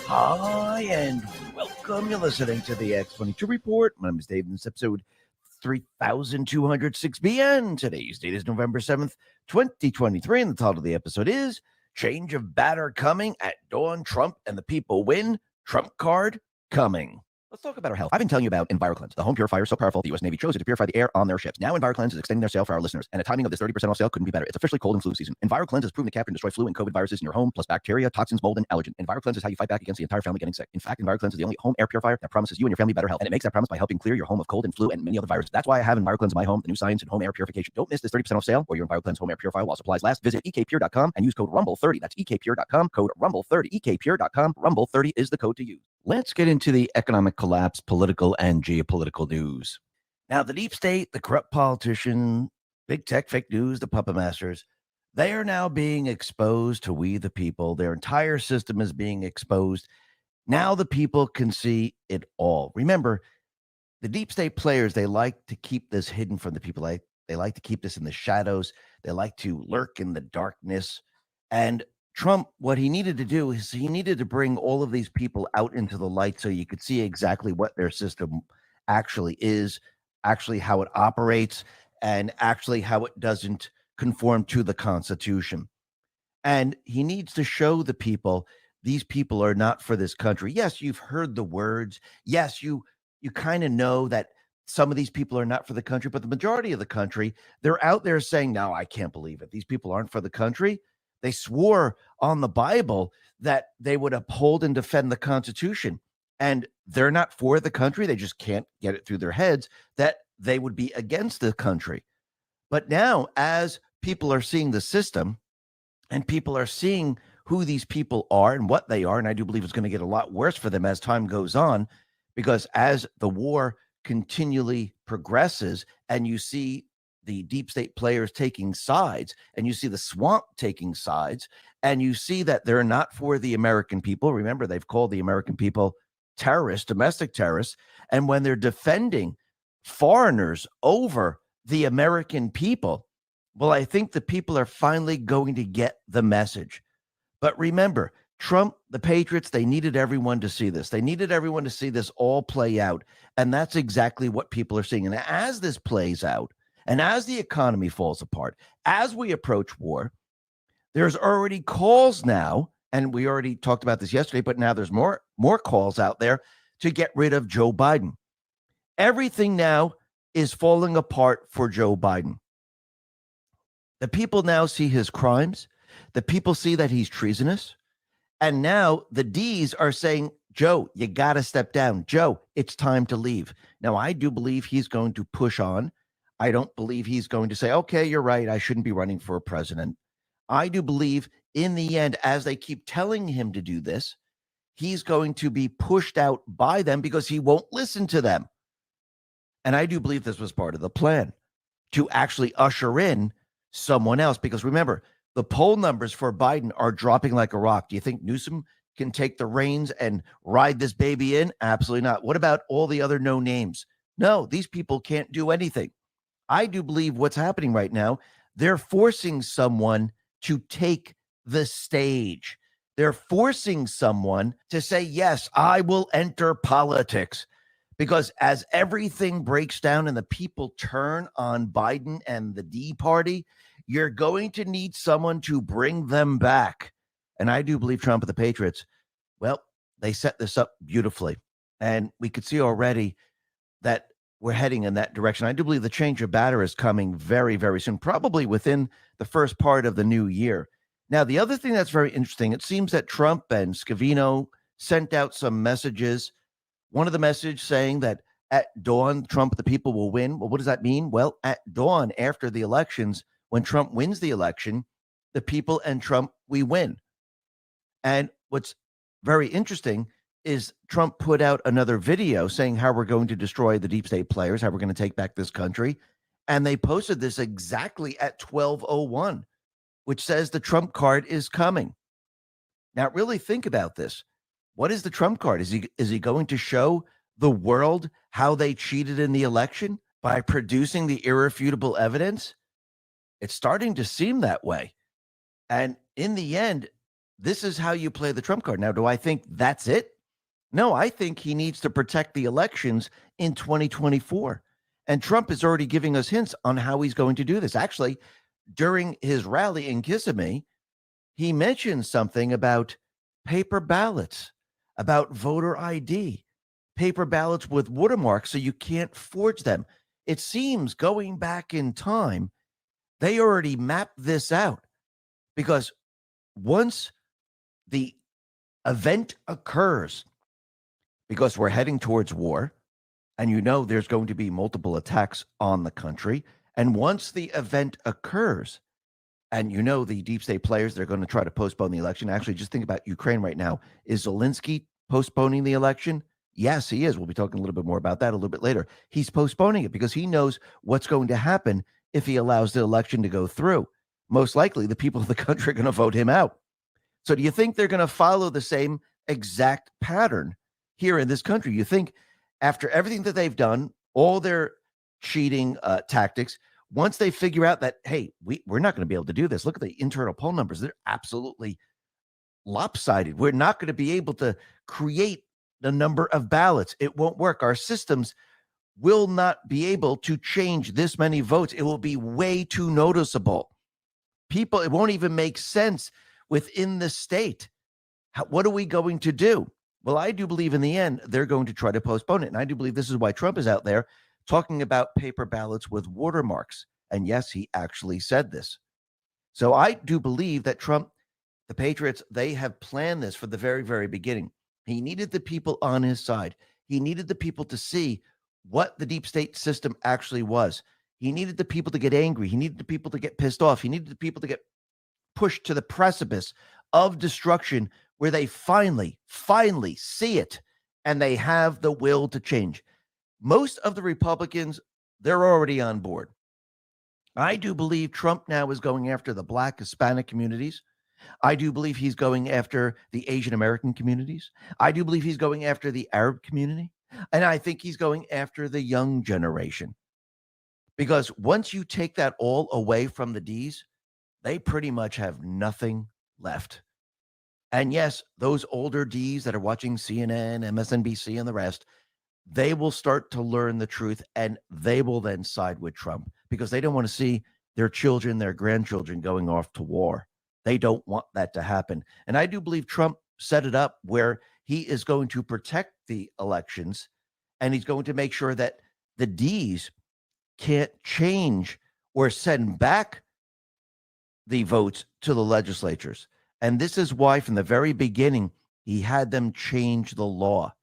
Hi, and welcome. You're listening to the X22 Report. My name is Dave, and this episode 3206 BN. Today's date is November 7th, 2023, and the title of the episode is Change of Batter Coming at Dawn. Trump and the People Win. Trump card coming. Let's talk about our health. I've been telling you about EnviroCleanse, the home purifier so powerful the U.S. Navy chose it to purify the air on their ships. Now EnviroCleanse is extending their sale for our listeners, and the timing of this 30% off sale couldn't be better. It's officially cold and flu season. EnviroCleanse has proven to capture and destroy flu and COVID viruses in your home, plus bacteria, toxins, mold, and allergen. EnviroCleanse is how you fight back against the entire family getting sick. In fact, EnviroCleanse is the only home air purifier that promises you and your family better health, and it makes that promise by helping clear your home of cold and flu and many other viruses. That's why I have EnviroCleanse in my home, the new science in home air purification. Don't miss this 30% off sale or your EnviroCleanse home air purifier while supplies last. Visit ekpure.com and use code RUMBLE30. That's ekpure.com, code RUMBLE30. ekpure.com, RUMBLE30 is the code to use. Let's get into the economic collapse, political and geopolitical news. Now, the deep state, the corrupt politician, big tech, fake news, the puppet masters, they are now being exposed to we the people. Their entire system is being exposed. Now the people can see it all. Remember, the deep state players, they like to keep this hidden from the people. They like to keep this in the shadows. They like to lurk in the darkness. And Trump, what he needed to do is he needed to bring all of these people out into the light so you could see exactly what their system actually is, actually how it operates, and actually how it doesn't conform to the Constitution. And he needs to show the people, these people are not for this country. Yes, you've heard the words. Yes, you kind of know that some of these people are not for the country, but the majority of the country, they're out there saying, no, I can't believe it. These people aren't for the country. They swore on the Bible that they would uphold and defend the Constitution, and they're not for the country. They just can't get it through their heads that they would be against the country. But now, as people are seeing the system and people are seeing who these people are and what they are, and I do believe it's going to get a lot worse for them as time goes on, because as the war continually progresses and you see the deep state players taking sides, and you see the swamp taking sides, and you see that they're not for the American people. Remember, they've called the American people terrorists, domestic terrorists. And when they're defending foreigners over the American people, well, I think the people are finally going to get the message. But remember, Trump, the Patriots, they needed everyone to see this. They needed everyone to see this all play out. And that's exactly what people are seeing. And as this plays out, And as the economy falls apart, as we approach war, there's already calls now, and we already talked about this yesterday, but now there's more calls out there to get rid of Joe Biden. Everything now is falling apart for Joe Biden. The people now see his crimes. The people see that he's treasonous. And now the D's are saying, Joe, you got to step down. Joe, it's time to leave. Now, I do believe he's going to push on. I don't believe he's going to say, okay, you're right, I shouldn't be running for president. I do believe in the end, as they keep telling him to do this, he's going to be pushed out by them because he won't listen to them. And I do believe this was part of the plan to actually usher in someone else. Because remember, the poll numbers for Biden are dropping like a rock. Do you think Newsom can take the reins and ride this baby in? Absolutely not. What about all the other no names? No, these people can't do anything. I do believe what's happening right now, they're forcing someone to take the stage. They're forcing someone to say, yes, I will enter politics. Because as everything breaks down and the people turn on Biden and the D party, you're going to need someone to bring them back. And I do believe Trump and the Patriots, well, they set this up beautifully. And we could see already that we're heading in that direction. I do believe the change of batter is coming very, very soon, probably within the first part of the new year. Now, the other thing that's very interesting, it seems that Trump and Scavino sent out some messages. One of the messages saying that at dawn, Trump and the people will win. Well, what does that mean? Well, at dawn, after the elections, when Trump wins the election, the people and Trump, we win. And what's very interesting is Trump put out another video saying how we're going to destroy the deep state players, how we're going to take back this country. And they posted this exactly at 12:01, which says the Trump card is coming. Now, really think about this. What is the Trump card? Is he going to show the world how they cheated in the election by producing the irrefutable evidence? It's starting to seem that way. And in the end, this is how you play the Trump card. Now, do I think that's it? No, I think he needs to protect the elections in 2024. And Trump is already giving us hints on how he's going to do this. Actually, during his rally in Kissimmee, he mentioned something about paper ballots, about voter ID, paper ballots with watermarks so you can't forge them. It seems going back in time, they already mapped this out, because once the event occurs, because we're heading towards war, and you know there's going to be multiple attacks on the country, and once the event occurs, and you know the deep state players, they're going to try to postpone the election. Actually, just think about Ukraine right now. Is Zelensky postponing the election? Yes, he is. We'll be talking a little bit more about that a little bit later. He's postponing it because he knows what's going to happen if he allows the election to go through. Most likely, the people of the country are going to vote him out. So do you think they're going to follow the same exact pattern here in this country? You think after everything that they've done, all their cheating tactics, once they figure out that, hey, we're not going to be able to do this. Look at the internal poll numbers. They're absolutely lopsided. We're not going to be able to create the number of ballots. It won't work. Our systems will not be able to change this many votes. It will be way too noticeable. People, it won't even make sense within the state. What are we going to do? Well, I do believe in the end, they're going to try to postpone it. And I do believe this is why Trump is out there talking about paper ballots with watermarks. And yes, he actually said this. So I do believe that Trump, the Patriots, they have planned this from the very, very beginning. He needed the people on his side. He needed the people to see what the deep state system actually was. He needed the people to get angry. He needed the people to get pissed off. He needed the people to get pushed to the precipice of destruction where they finally see it and they have the will to change. Most of the Republicans, they're already on board. I do believe Trump now is going after the Black, Hispanic communities. I do believe he's going after the Asian American communities. I do believe he's going after the Arab community. And I think he's going after the young generation. Because once you take that all away from the D's, they pretty much have nothing left. And yes, those older D's that are watching CNN, MSNBC, and the rest, they will start to learn the truth, and they will then side with Trump because they don't want to see their children, their grandchildren going off to war. They don't want that to happen. And I do believe Trump set it up where he is going to protect the elections, and he's going to make sure that the D's can't change or send back the votes to the legislatures. And this is why from the very beginning, he had them change the law.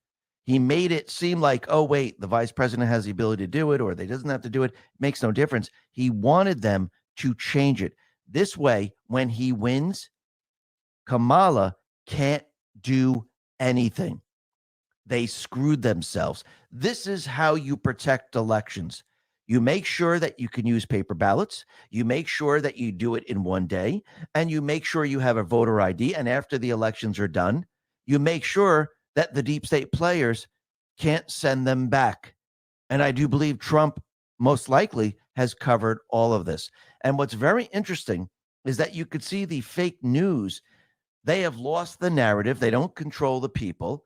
He made it seem like, oh, wait, the vice president has the ability to do it, or they doesn't have to do it. It makes no difference. He wanted them to change it. This way, when he wins, Kamala can't do anything. They screwed themselves. This is how you protect elections. You make sure that you can use paper ballots. You make sure that you do it in one day, and you make sure you have a voter ID. And after the elections are done, you make sure that the deep state players can't send them back. And I do believe Trump most likely has covered all of this. And what's very interesting is that you could see the fake news. They have lost the narrative. They don't control the people.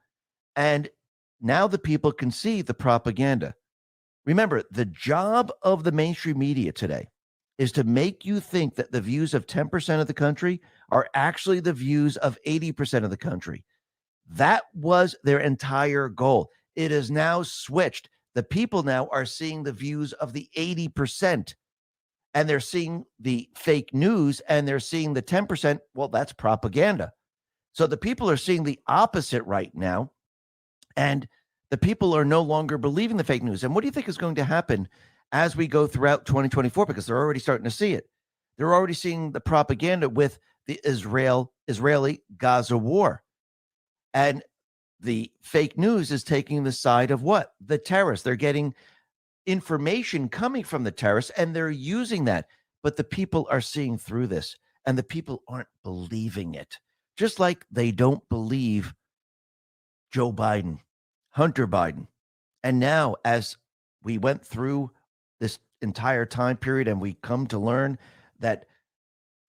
And now the people can see the propaganda. Remember, the job of the mainstream media today is to make you think that the views of 10% of the country are actually the views of 80% of the country. That was their entire goal. It is now switched. The people now are seeing the views of the 80%, and they're seeing the fake news, and they're seeing the 10%. Well, that's propaganda. So the people are seeing the opposite right now, and the people are no longer believing the fake news. And what do you think is going to happen as we go throughout 2024? Because they're already starting to see it. They're already seeing the propaganda with the Israeli-Gaza war. And the fake news is taking the side of what? The terrorists. They're getting information coming from the terrorists, and they're using that. But the people are seeing through this, and the people aren't believing it. Just like they don't believe Joe Biden, Hunter Biden. And now, as we went through this entire time period and we come to learn that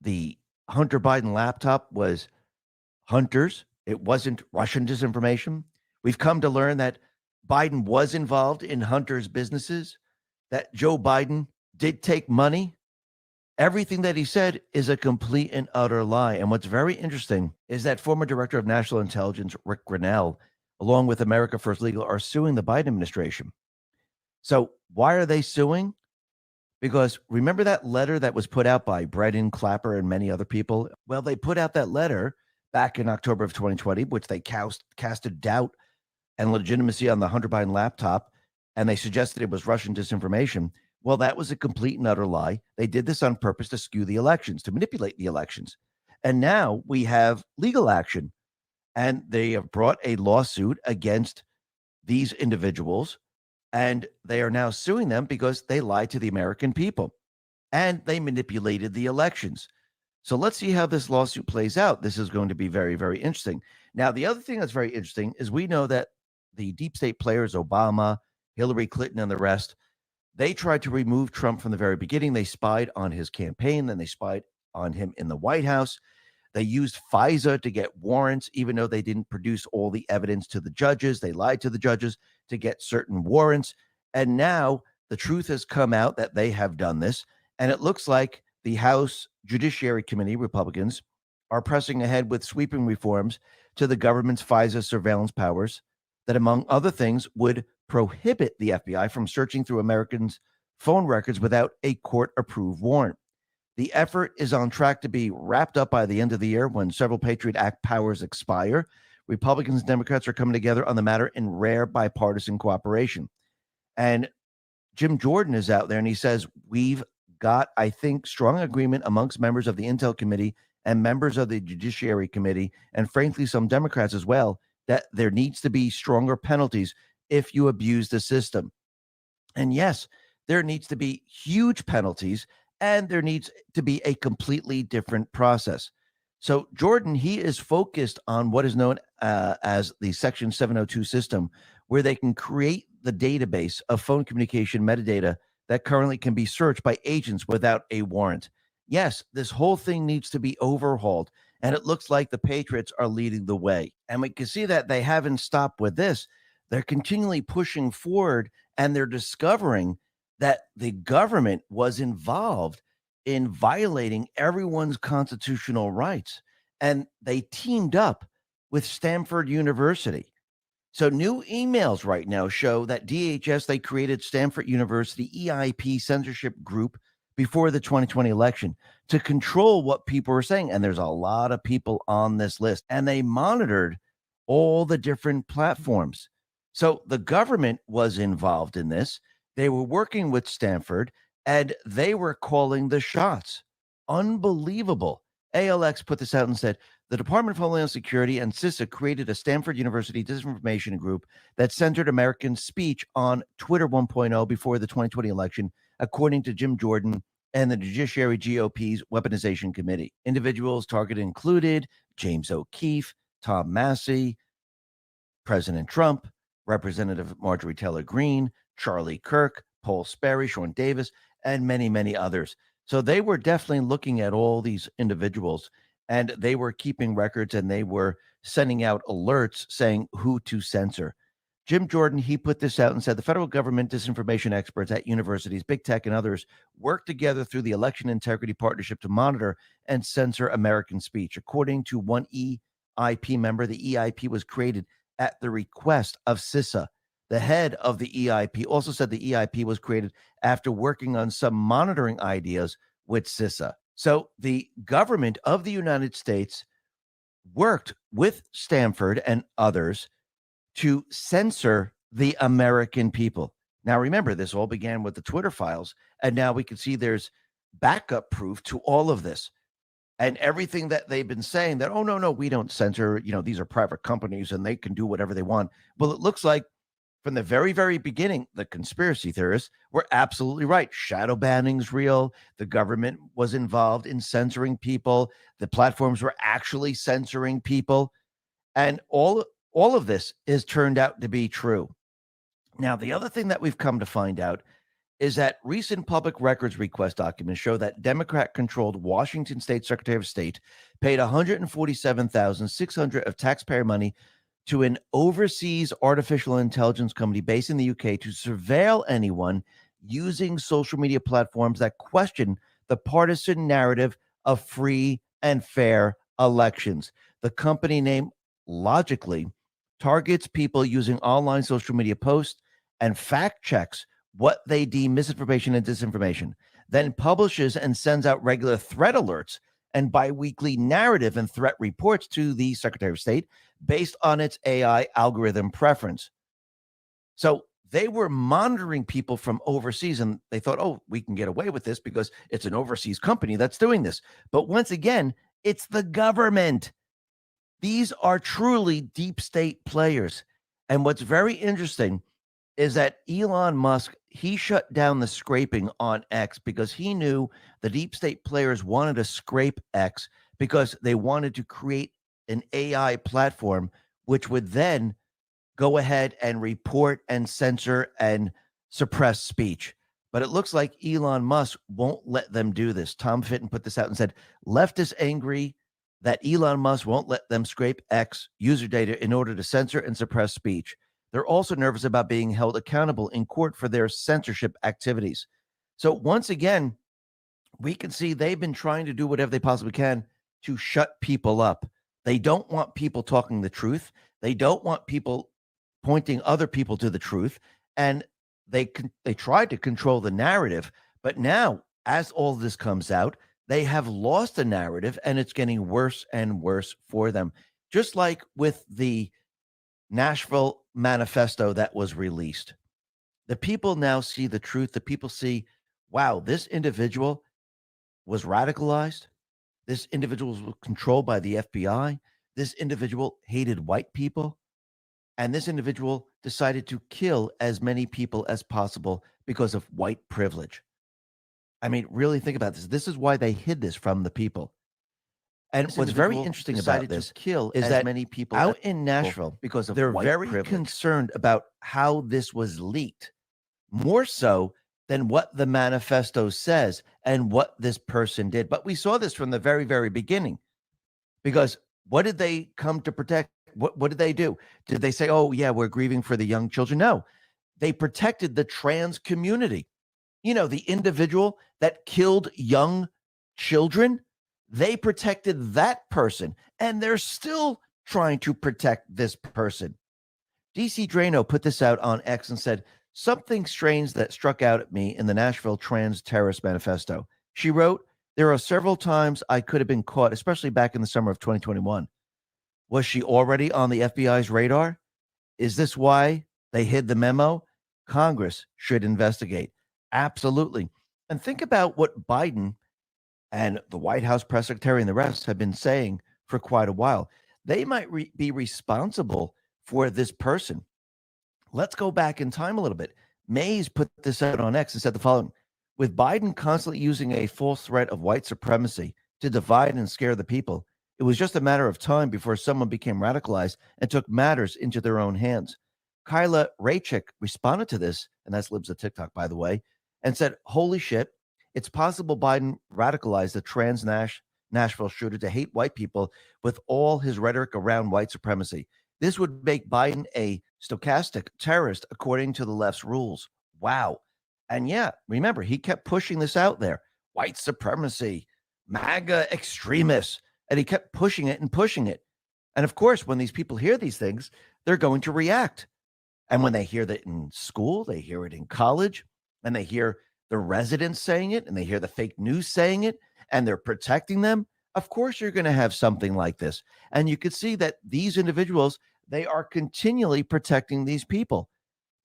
the Hunter Biden laptop was Hunter's, it wasn't Russian disinformation. We've come to learn that Biden was involved in Hunter's businesses, that Joe Biden did take money. Everything that he said is a complete and utter lie. And what's very interesting is that former director of national intelligence, Rick Grinnell, along with America First Legal, are suing the Biden administration. So why are they suing? Because remember that letter that was put out by Brennan, Clapper, and many other people? Well, they put out that letter back in October of 2020, which they casted doubt and legitimacy on the Hunter Biden laptop, and they suggested it was Russian disinformation. Well, that was a complete and utter lie. They did this on purpose to skew the elections, to manipulate the elections. And now we have legal action. And they have brought a lawsuit against these individuals, and they are now suing them because they lied to the American people and they manipulated the elections. So let's see how this lawsuit plays out. This is going to be very, very interesting. Now, the other thing that's very interesting is we know that the deep state players, Obama, Hillary Clinton, and the rest, they tried to remove Trump from the very beginning. They spied on his campaign, then they spied on him in the White House. They used FISA to get warrants, even though they didn't produce all the evidence to the judges. They lied to the judges to get certain warrants. And now the truth has come out that they have done this. And it looks like the House Judiciary Committee, Republicans, are pressing ahead with sweeping reforms to the government's FISA surveillance powers that, among other things, would prohibit the FBI from searching through Americans' phone records without a court-approved warrant. The effort is on track to be wrapped up by the end of the year when several Patriot Act powers expire. Republicans and Democrats are coming together on the matter in rare bipartisan cooperation. And Jim Jordan is out there and he says, we've got, I think, strong agreement amongst members of the Intel Committee and members of the Judiciary Committee, and frankly, some Democrats as well, that there needs to be stronger penalties if you abuse the system. And yes, there needs to be huge penalties, and there needs to be a completely different process. So Jordan, he is focused on what is known as the Section 702 system, where they can create the database of phone communication metadata that currently can be searched by agents without a warrant. Yes, this whole thing needs to be overhauled, and it looks like the Patriots are leading the way. And we can see that they haven't stopped with this. They're continually pushing forward, and they're discovering that the government was involved in violating everyone's constitutional rights. And they teamed up with Stanford University. So new emails right now show that DHS, they created Stanford University EIP censorship group before the 2020 election to control what people were saying. And there's a lot of people on this list, and they monitored all the different platforms. So the government was involved in this. They were working with Stanford, and they were calling the shots. Unbelievable. ALX put this out and said, the Department of Homeland Security and CISA created a Stanford University disinformation group that centered American speech on Twitter 1.0 before the 2020 election, according to Jim Jordan and the Judiciary GOP's Weaponization Committee. Individuals targeted included James O'Keefe, Tom Massey, President Trump, Representative Marjorie Taylor Greene, Charlie Kirk, Paul Sperry, Sean Davis, and many, many others. So they were definitely looking at all these individuals, and they were keeping records, and they were sending out alerts saying who to censor. Jim Jordan, he put this out and said the federal government disinformation experts at universities, big tech, and others work together through the Election Integrity Partnership to monitor and censor American speech. According to one EIP member, the EIP was created at the request of CISA. The head of the EIP also said the EIP was created after working on some monitoring ideas with CISA. So the government of the United States worked with Stanford and others to censor the American people. Now, remember, this all began with the Twitter files, and now we can see there's backup proof to all of this. And everything that they've been saying that, oh, no, we don't censor, these are private companies and they can do whatever they want. Well, it looks like from the very, very beginning, the conspiracy theorists were absolutely right. Shadow banning's real. The government was involved in censoring people. The platforms were actually censoring people. And all of this has turned out to be true. Now, the other thing that we've come to find out is that recent public records request documents show that Democrat-controlled Washington State Secretary of State paid $147,600 of taxpayer money to an overseas artificial intelligence company based in the UK to surveil anyone using social media platforms that question the partisan narrative of free and fair elections. The company name logically targets people using online social media posts and fact checks what they deem misinformation and disinformation, then publishes and sends out regular threat alerts and biweekly narrative and threat reports to the Secretary of State based on its AI algorithm preference. So they were monitoring people from overseas, and they thought, oh, we can get away with this because it's an overseas company that's doing this. But once again, it's the government. These are truly deep state players. And what's very interesting is that Elon Musk, he shut down the scraping on X because he knew the deep state players wanted to scrape X because they wanted to create an AI platform which would then go ahead and report and censor and suppress speech. But it looks like Elon Musk won't let them do this. Tom Fitton put this out and said, leftists angry that Elon Musk won't let them scrape X user data in order to censor and suppress speech. They're also nervous about being held accountable in court for their censorship activities. So once again, we can see they've been trying to do whatever they possibly can to shut people up. They don't want people talking the truth. They don't want people pointing other people to the truth. And they tried to control the narrative. But now, as all this comes out, they have lost the narrative, and it's getting worse and worse for them. Just like with the Nashville manifesto that was released. The people now see the truth. The people see, wow, this individual was radicalized. This individual was controlled by the FBI. This individual hated white people. And this individual decided to kill as many people as possible because of white privilege. I mean, really think about this. This is why they hid this from the people. And what's very interesting about this is that many people out in Nashville, because of they're very concerned about how this was leaked, more so than what the manifesto says and what this person did. But we saw this from the very, very beginning, because what did they come to protect? what did they do? Did they say, oh, yeah, we're grieving for the young children? No, they protected the trans community. You know, the individual that killed young children, they protected that person, and they're still trying to protect this person. DC Drano put this out on X and said, something strange that struck out at me in the Nashville Trans Terrorist Manifesto. She wrote, there are several times I could have been caught, especially back in the summer of 2021. Was she already on the FBI's radar? Is this why they hid the memo? Congress should investigate. Absolutely. And think about what Biden and the White House press secretary and the rest have been saying for quite a while. They might be responsible for this person. Let's go back in time a little bit. Mays put this out on X and said the following: with Biden constantly using a false threat of white supremacy to divide and scare the people, it was just a matter of time before someone became radicalized and took matters into their own hands. Kyla Raychick responded to this, and that's Libs of TikTok, by the way, and said, holy shit, it's possible Biden radicalized the Nashville shooter to hate white people with all his rhetoric around white supremacy. This would make Biden a stochastic terrorist according to the left's rules. Wow. And yeah, remember, he kept pushing this out there. White supremacy, MAGA extremists. And he kept pushing it and pushing it. And of course, when these people hear these things, they're going to react. And when they hear that in school, they hear it in college, and they hear the residents saying it, and they hear the fake news saying it, and they're protecting them, of course you're going to have something like this. And you could see that these individuals, they are continually protecting these people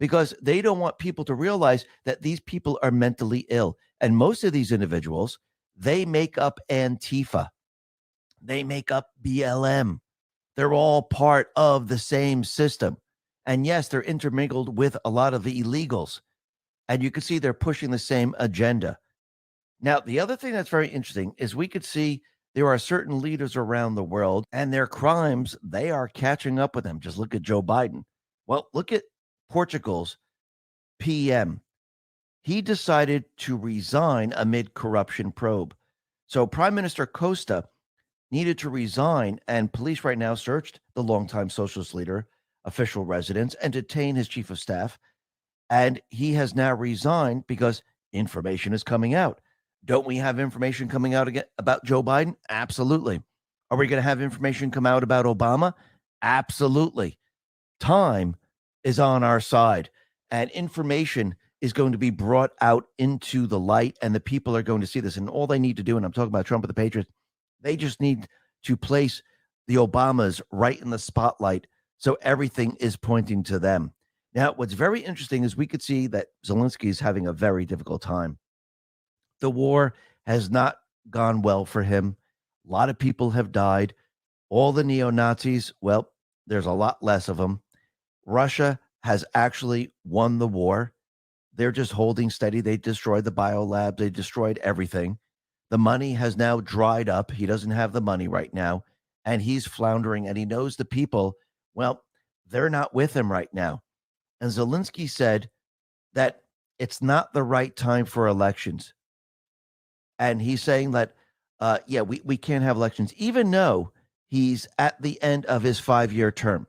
because they don't want people to realize that these people are mentally ill. And most of these individuals, they make up Antifa. They make up BLM. They're all part of the same system. And yes, they're intermingled with a lot of the illegals. And you can see they're pushing the same agenda. Now, the other thing that's very interesting is we could see there are certain leaders around the world and their crimes, they are catching up with them. Just look at Joe Biden. Well, look at Portugal's PM. He decided to resign amid corruption probe. So Prime Minister Costa needed to resign, and police right now searched the longtime socialist leader, official residence, and detained his chief of staff. And he has now resigned because information is coming out. Don't we have information coming out again about Joe Biden? Absolutely. Are we going to have information come out about Obama? Absolutely. Time is on our side, and information is going to be brought out into the light, and the people are going to see this. And all they need to do, and I'm talking about Trump and the Patriots, they just need to place the Obamas right in the spotlight so everything is pointing to them. Now, what's very interesting is we could see that Zelensky is having a very difficult time. The war has not gone well for him. A lot of people have died. All the neo-Nazis, well, there's a lot less of them. Russia has actually won the war. They're just holding steady. They destroyed the biolab. They destroyed everything. The money has now dried up. He doesn't have the money right now, and he's floundering, and he knows the people, well, they're not with him right now. And Zelensky said that it's not the right time for elections. And he's saying that, we can't have elections, even though he's at the end of his 5-year term.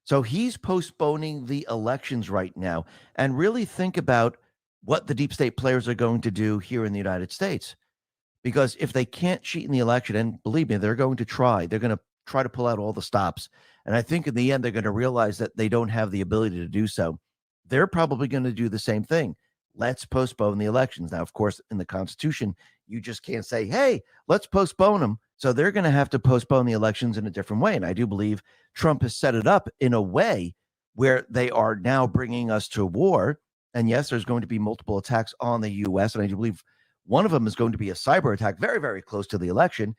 So he's postponing the elections right now. And really think about what the deep state players are going to do here in the United States. Because if they can't cheat in the election, and believe me, they're going to try. They're going to try to pull out all the stops. And I think in the end, they're going to realize that they don't have the ability to do so. They're probably going to do the same thing. Let's postpone the elections. Now, of course, in the Constitution, you just can't say, hey, let's postpone them. So they're going to have to postpone the elections in a different way. And I do believe Trump has set it up in a way where they are now bringing us to war. And yes, there's going to be multiple attacks on the U.S. And I do believe one of them is going to be a cyber attack very, very close to the election.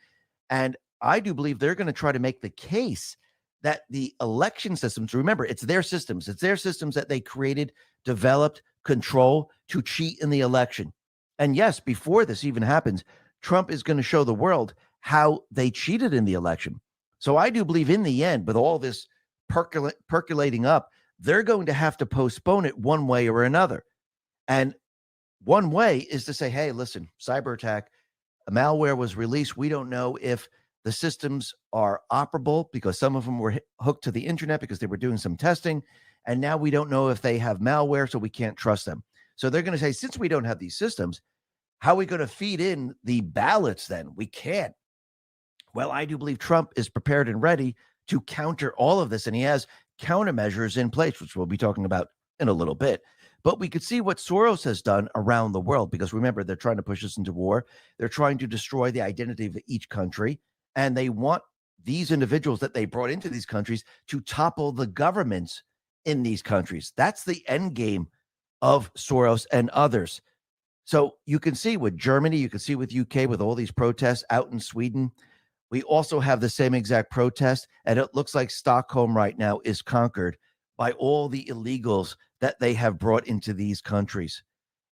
And I do believe they're going to try to make the case that the election systems, remember, it's their systems that they created, developed, control to cheat in the election. And yes, before this even happens, Trump is going to show the world how they cheated in the election. So I do believe in the end, with all this percolating up, they're going to have to postpone it one way or another. And one way is to say, hey, listen, cyber attack, a malware was released. We don't know if The systems are operable because some of them were hooked to the internet because they were doing some testing. And now we don't know if they have malware, so we can't trust them. So they're going to say, since we don't have these systems, how are we going to feed in the ballots then? We can't. Well, I do believe Trump is prepared and ready to counter all of this, and he has countermeasures in place, which we'll be talking about in a little bit. But we could see what Soros has done around the world, because remember, they're trying to push us into war. They're trying to destroy the identity of each country, and they want these individuals that they brought into these countries to topple the governments in these countries. That's the end game of Soros and others. So you can see with Germany, you can see with UK, with all these protests out in Sweden. We also have the same exact protest, and it looks like Stockholm right now is conquered by all the illegals that they have brought into these countries.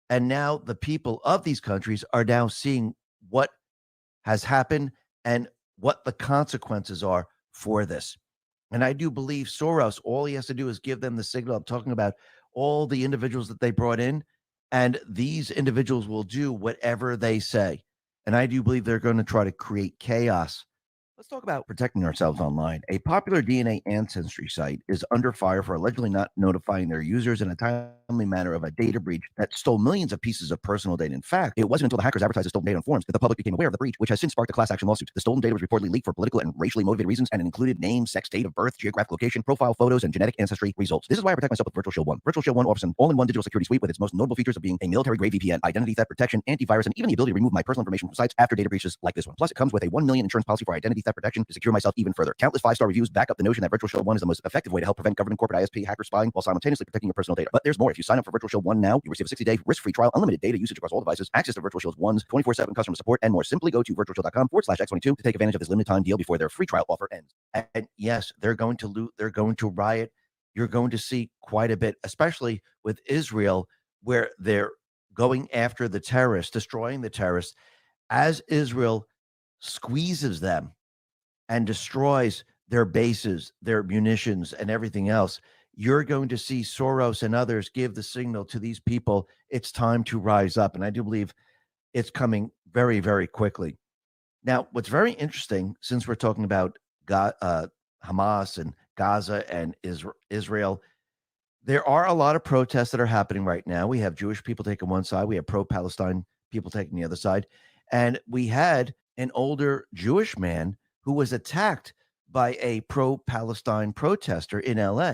And now the people of these countries are now seeing what has happened and what the consequences are for this. And I do believe Soros, all he has to do is give them the signal. I'm talking about all the individuals that they brought in, and these individuals will do whatever they say. And I do believe they're going to try to create chaos. Let's talk about protecting ourselves online. A popular DNA ancestry site is under fire for allegedly not notifying their users in a timely manner of a data breach that stole millions of pieces of personal data. In fact, it wasn't until the hackers advertised the stolen data on forums that the public became aware of the breach, which has since sparked a class action lawsuit. The stolen data was reportedly leaked for political and racially motivated reasons, and it included name, sex, date of birth, geographic location, profile photos, and genetic ancestry results. This is why I protect myself with Virtual Shield 1. Virtual Shield 1 offers an all-in-one digital security suite with its most notable features of being a military-grade VPN, identity theft protection, antivirus, and even the ability to remove my personal information from sites after data breaches like this one. Plus, it comes with a $1 million insurance policy for identity theft protection to secure myself even further. Countless 5-star reviews back up the notion that Virtual Shield 1 is the most effective way to help prevent government, corporate, ISP, hacker spying while simultaneously protecting your personal data. But there's more. If you sign up for Virtual Shield 1 now, you receive a 60-day risk-free trial, unlimited data usage across all devices, access to Virtual Shield 1's 24/7 customer support, and more. Simply go to virtualshield.com/X22 to take advantage of this limited time deal before their free trial offer ends. And yes, they're going to loot. They're going to riot. You're going to see quite a bit, especially with Israel, where they're going after the terrorists, destroying the terrorists, as Israel squeezes them and destroys their bases, their munitions, and everything else. You're going to see Soros and others give the signal to these people, it's time to rise up. And I do believe it's coming very, very quickly. Now, what's very interesting, since we're talking about Hamas and Gaza and Israel, there are a lot of protests that are happening right now. We have Jewish people taking one side. We have pro-Palestine people taking the other side. And we had an older Jewish man who was attacked by a pro-Palestine protester in LA.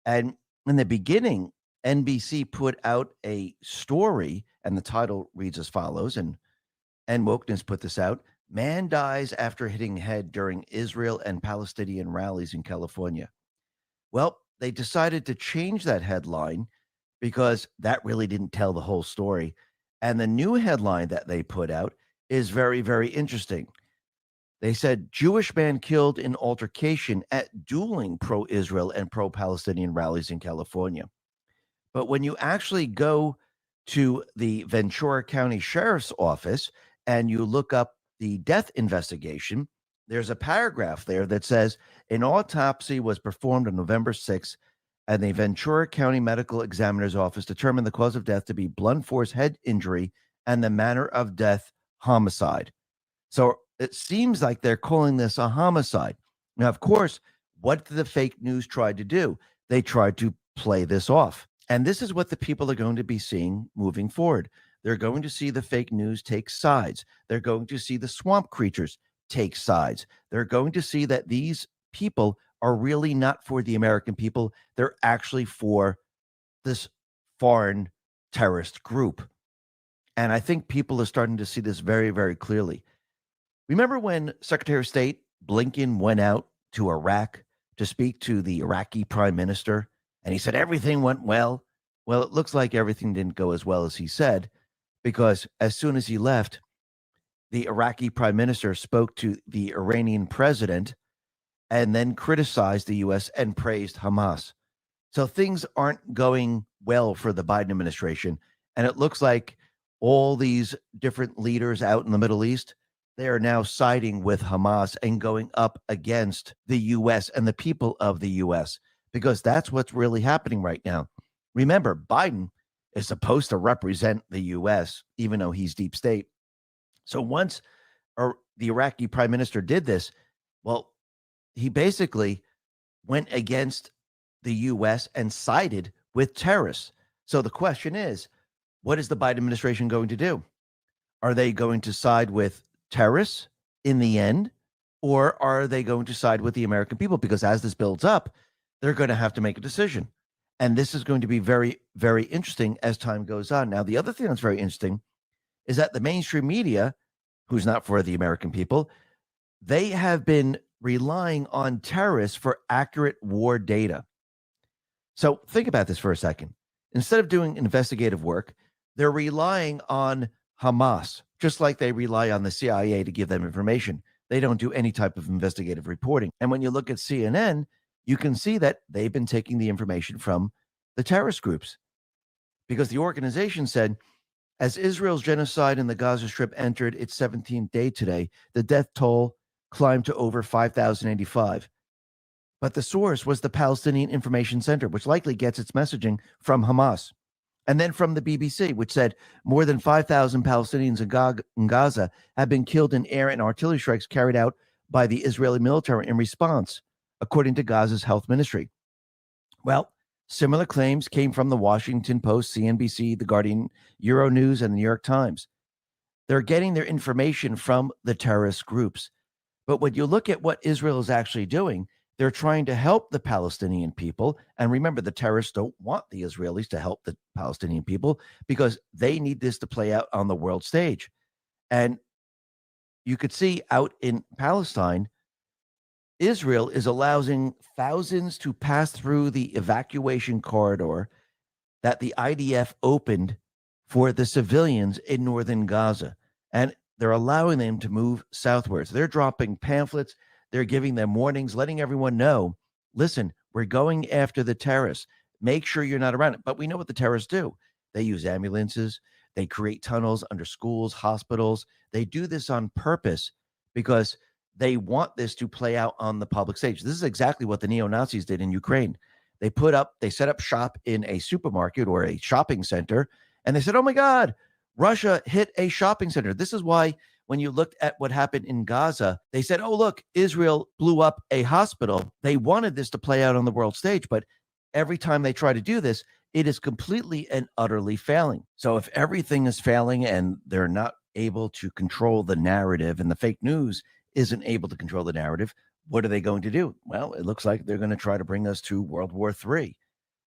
And in the beginning, NBC put out a story, and the title reads as follows, and Wokeness put this out: man dies after hitting head during Israel and Palestinian rallies in California. Well, they decided to change that headline because that really didn't tell the whole story. And the new headline that they put out is very, very interesting. They said, Jewish man killed in altercation at dueling pro-Israel and pro-Palestinian rallies in California. But when you actually go to the Ventura County Sheriff's Office and you look up the death investigation, there's a paragraph there that says, an autopsy was performed on November 6th, and the Ventura County Medical Examiner's Office determined the cause of death to be blunt force head injury and the manner of death homicide. So it seems like they're calling this a homicide. Now, of course, what did the fake news try to do? They tried to play this off. And this is what the people are going to be seeing moving forward. They're going to see the fake news take sides. They're going to see the swamp creatures take sides. They're going to see that these people are really not for the American people. They're actually for this foreign terrorist group. And I think people are starting to see this very, very clearly. Remember when Secretary of State Blinken went out to Iraq to speak to the Iraqi prime minister, and he said everything went well? Well, it looks like everything didn't go as well as he said, because as soon as he left, the Iraqi prime minister spoke to the Iranian president and then criticized the U.S. and praised Hamas. So things aren't going well for the Biden administration. And it looks like all these different leaders out in the Middle East, they are now siding with Hamas and going up against the U.S. and the people of the U.S., because that's what's really happening right now. Remember, Biden is supposed to represent the U.S., even though he's deep state. So once the Iraqi prime minister did this, well, he basically went against the U.S. and sided with terrorists. So the question is, what is the Biden administration going to do? Are they going to side with terrorists in the end, or are they going to side with the American people? Because as this builds up, they're going to have to make a decision. And this is going to be very, very interesting as time goes on. Now, the other thing that's very interesting is that the mainstream media, who's not for the American people, they have been relying on terrorists for accurate war data. So think about this for a second. Instead of doing investigative work, they're relying on Hamas, just like they rely on the CIA to give them information. They don't do any type of investigative reporting. And when you look at CNN, you can see that they've been taking the information from the terrorist groups, because the organization said, as Israel's genocide in the Gaza Strip entered its 17th day today, the death toll climbed to over 5,085. But the source was the Palestinian Information Center, which likely gets its messaging from Hamas. And then from the BBC, which said more than 5,000 Palestinians in Gaza have been killed in air and artillery strikes carried out by the Israeli military in response, according to Gaza's health ministry. Well, similar claims came from the Washington Post, CNBC, The Guardian, Euronews, and the New York Times. They're getting their information from the terrorist groups. But when you look at what Israel is actually doing, they're trying to help the Palestinian people. And remember, the terrorists don't want the Israelis to help the Palestinian people because they need this to play out on the world stage. And you could see out in Palestine, Israel is allowing thousands to pass through the evacuation corridor that the IDF opened for the civilians in northern Gaza. And they're allowing them to move southwards. They're dropping pamphlets. They're giving them warnings, letting everyone know, listen, we're going after the terrorists. Make sure you're not around it. But we know what the terrorists do. They use ambulances. They create tunnels under schools, hospitals. They do this on purpose because they want this to play out on the public stage. This is exactly what the neo-Nazis did in Ukraine. They set up shop in a supermarket or a shopping center, and they said, oh my God, Russia hit a shopping center. This is why when you looked at what happened in Gaza, they said, oh, look, Israel blew up a hospital. They wanted this to play out on the world stage, but every time they try to do this, it is completely and utterly failing. So if everything is failing and they're not able to control the narrative and the fake news isn't able to control the narrative, what are they going to do? Well, it looks like they're going to try to bring us to World War III,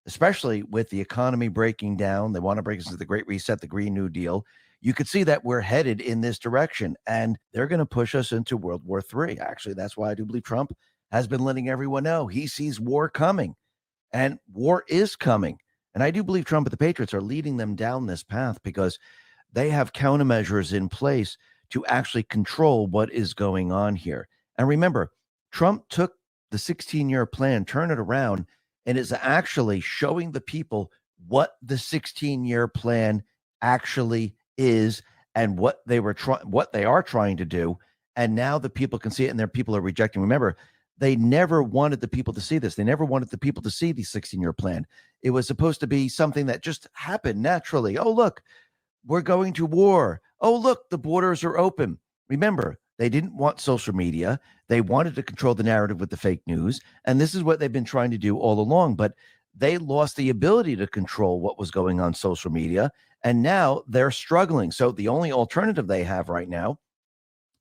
especially with the economy breaking down. They want to bring us to the Great Reset, the Green New Deal. You could see that we're headed in this direction, and they're going to push us into World War III. Actually, that's why I do believe Trump has been letting everyone know he sees war coming, and war is coming. And I do believe Trump and the Patriots are leading them down this path because they have countermeasures in place to actually control what is going on here. And remember, Trump took the 16-year plan, turned it around, and is actually showing the people what the 16-year plan actually is and what they are trying to do. And now the people can see it, and their people are rejecting. Remember, they never wanted the people to see this. They never wanted the people to see the 16-year plan. It was supposed to be something that just happened naturally. Oh, look, we're going to war. Oh, look, the borders are open. Remember, they didn't want social media. They wanted to control the narrative with the fake news. And this is what they've been trying to do all along. But they lost the ability to control what was going on social media. And now they're struggling. So the only alternative they have right now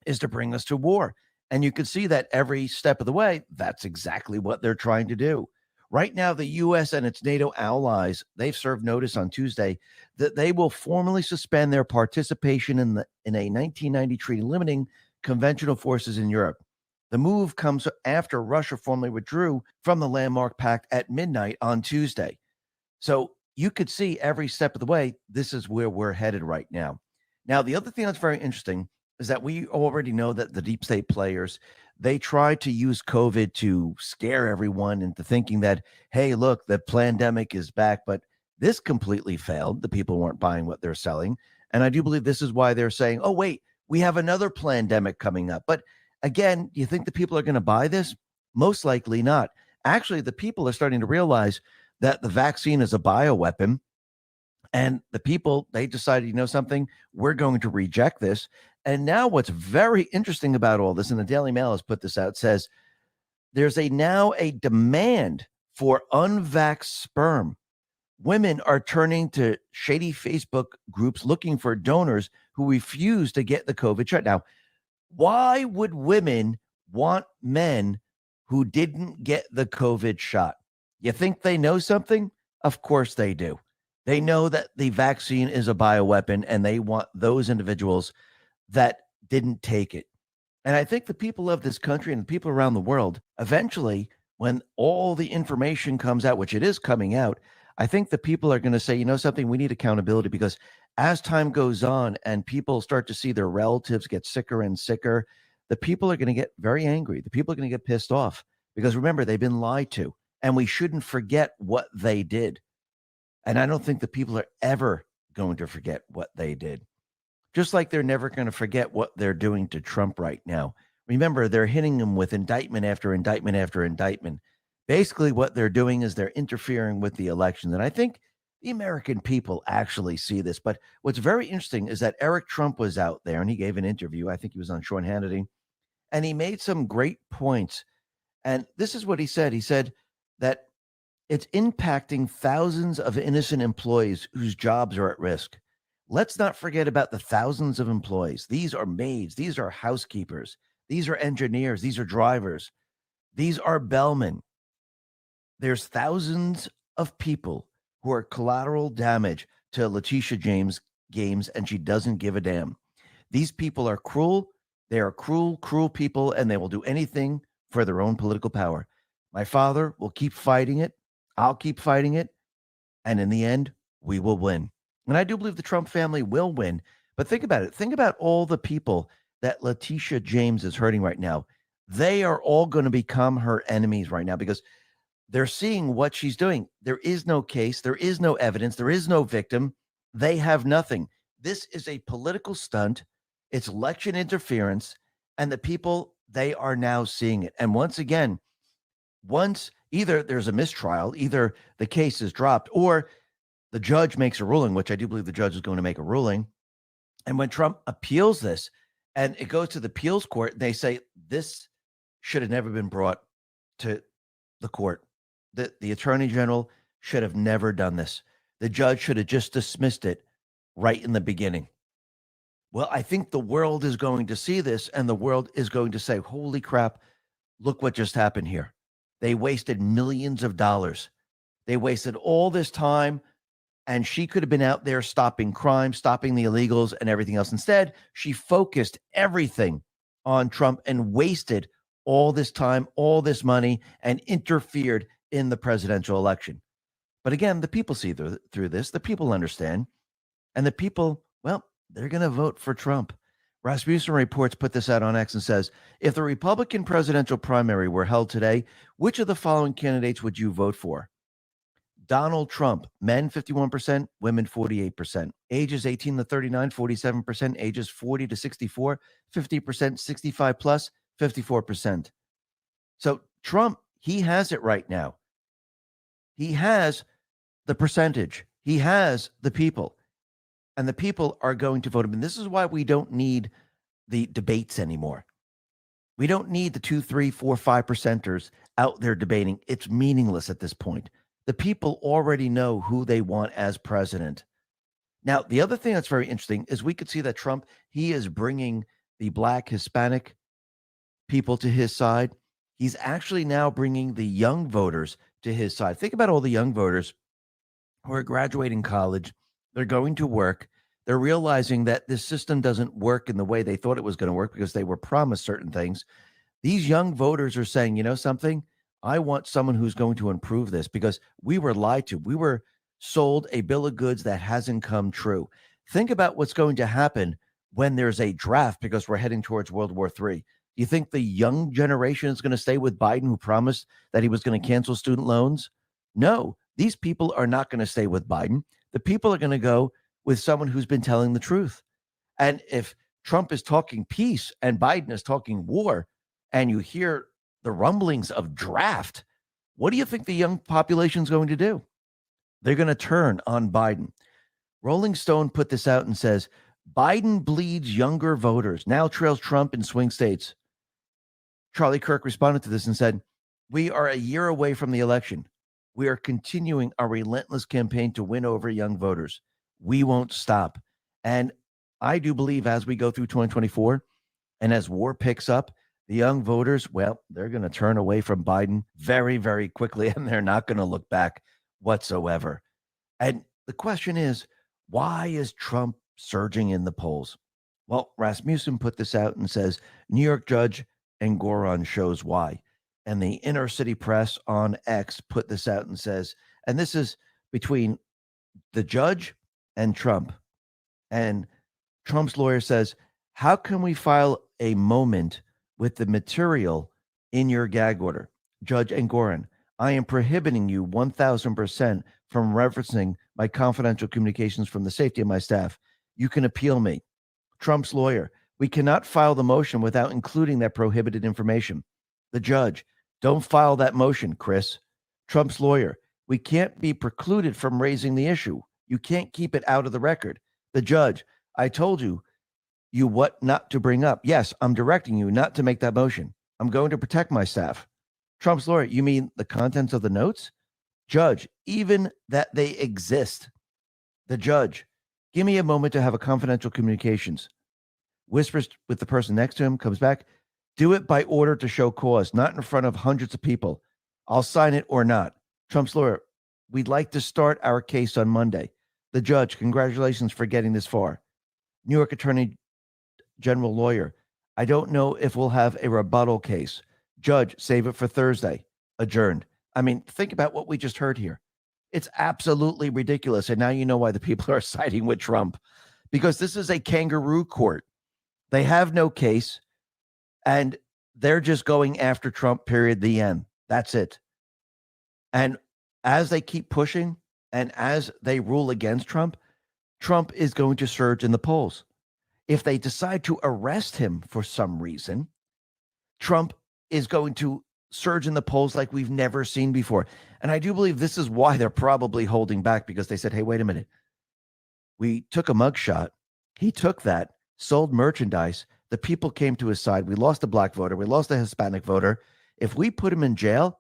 is to bring us to war. And you can see that every step of the way, that's exactly what they're trying to do. Right now, the U.S. and its NATO allies, they've served notice on Tuesday that they will formally suspend their participation in a 1990 treaty limiting conventional forces in Europe. The move comes after Russia formally withdrew from the landmark pact at midnight on Tuesday. So you could see every step of the way, this is where we're headed right now. Now, the other thing that's very interesting is that we already know that the deep state players, they try to use COVID to scare everyone into thinking that, hey, look, the pandemic is back. But this completely failed. The people weren't buying what they're selling. And I do believe this is why they're saying, oh, wait, we have another pandemic coming up. But again, you think the people are going to buy this? Most likely not. Actually, the people are starting to realize that the vaccine is a bioweapon. And the people, they decided, you know something, we're going to reject this. And now what's very interesting about all this, and the Daily Mail has put this out, says there's now a demand for unvaxxed sperm. Women are turning to shady Facebook groups looking for donors who refuse to get the COVID shot. Now, why would women want men who didn't get the COVID shot? You think they know something? Of course they do. They know that the vaccine is a bioweapon, and they want those individuals that didn't take it. And I think the people of this country and the people around the world, eventually, when all the information comes out, which it is coming out, I think the people are going to say, you know something, we need accountability, because as time goes on and people start to see their relatives get sicker and sicker, the people are going to get very angry. The people are going to get pissed off because, remember, they've been lied to, and we shouldn't forget what they did. And I don't think the people are ever going to forget what they did. Just like they're never going to forget what they're doing to Trump right now. Remember, they're hitting him with indictment after indictment after indictment. Basically, what they're doing is they're interfering with the elections. And I think the American people actually see this. But what's very interesting is that Eric Trump was out there and he gave an interview. I think he was on Sean Hannity. And he made some great points. And this is what he said. He said that it's impacting thousands of innocent employees whose jobs are at risk. Let's not forget about the thousands of employees. These are maids. These are housekeepers. These are engineers. These are drivers. These are bellmen. There's thousands of people who are collateral damage to Letitia James games, and she doesn't give a damn. These people are cruel. They are cruel, cruel people, and they will do anything for their own political power. My father will keep fighting it. I'll keep fighting it. And in the end, we will win. And I do believe the Trump family will win. But think about it. Think about all the people that Letitia James is hurting right now. They are all going to become her enemies right now because they're seeing what she's doing. There is no case. There is no evidence. There is no victim. They have nothing. This is a political stunt. It's election interference. And the people, they are now seeing it. And once again, once either there's a mistrial, either the case is dropped, or the judge makes a ruling, which I do believe the judge is going to make a ruling. And when Trump appeals this and it goes to the appeals court, they say this should have never been brought to the court. The attorney general should have never done this. The judge should have just dismissed it right in the beginning. Well, I think the world is going to see this, and the world is going to say, holy crap, look what just happened here. They wasted millions of dollars. They wasted all this time, and she could have been out there stopping crime, stopping the illegals and everything else. Instead, she focused everything on Trump and wasted all this time, all this money, and interfered in the presidential election. But again, the people see through this. The people understand. And the people, well, they're going to vote for Trump. Rasmussen Reports put this out on X and says, if the Republican presidential primary were held today, which of the following candidates would you vote for? Donald Trump, men 51%, women 48%. Ages 18 to 39, 47%. Ages 40 to 64, 50%. 65 plus, 54%. So Trump, he has it right now. He has the percentage. He has the people. And the people are going to vote him. And this is why we don't need the debates anymore. We don't need the 2, 3, 4, 5%ers out there debating. It's meaningless at this point. The people already know who they want as president. Now, the other thing that's very interesting is we could see that Trump, he is bringing the Black, Hispanic people to his side. He's actually now bringing the young voters to his side. Think about all the young voters who are graduating college. They're going to work. They're realizing that this system doesn't work in the way they thought it was going to work because they were promised certain things. These young voters are saying, you know something? I want someone who's going to improve this because we were lied to. We were sold a bill of goods that hasn't come true. Think about what's going to happen when there's a draft because we're heading towards World War III. Do you think the young generation is going to stay with Biden, who promised that he was going to cancel student loans? No, these people are not going to stay with Biden. The people are going to go with someone who's been telling the truth. And if Trump is talking peace and Biden is talking war, and you hear the rumblings of draft, what do you think the young population is going to do? They're going to turn on Biden. Rolling Stone put this out and says, Biden bleeds younger voters, now trails Trump in swing states. Charlie Kirk responded to this and said, "We are a year away from the election. We are continuing our relentless campaign to win over young voters. We won't stop." And I do believe as we go through 2024 and as war picks up, the young voters, well, they're going to turn away from Biden very, very quickly, and they're not going to look back whatsoever. And the question is, why is Trump surging in the polls? Well, Rasmussen put this out and says, New York judge Engoron shows why. And the inner city press on X put this out and says, and this is between the judge and Trump. And Trump's lawyer says, how can we file a moment with the material in your gag order? Judge Engoron, I am prohibiting you 1,000% from referencing my confidential communications from the safety of my staff. You can appeal me. Trump's lawyer, we cannot file the motion without including that prohibited information. The judge, don't file that motion, Chris. Trump's lawyer, we can't be precluded from raising the issue. You can't keep it out of the record. The judge, I told you what not to bring up. Yes, I'm directing you not to make that motion. I'm going to protect my staff. Trump's lawyer, you mean the contents of the notes? Judge, even that they exist. The judge, give me a moment to have a confidential communications. Whispers with the person next to him, comes back. Do it by order to show cause, not in front of hundreds of people. I'll sign it or not. Trump's lawyer, we'd like to start our case on Monday. The judge, congratulations for getting this far. New York Attorney General lawyer, I don't know if we'll have a rebuttal case. Judge, save it for Thursday. Adjourned. I mean, think about what we just heard here. It's absolutely ridiculous. And now you know why the people are siding with Trump, because this is a kangaroo court. They have no case, and they're just going after Trump, period, the end. That's it. And as they keep pushing and as they rule against Trump, Trump is going to surge in the polls. If they decide to arrest him for some reason, Trump is going to surge in the polls like we've never seen before. And I do believe this is why they're probably holding back, because they said, hey, wait a minute. We took a mugshot. He took that, sold merchandise. The people came to his side. We lost a black voter. We lost a Hispanic voter. If we put him in jail,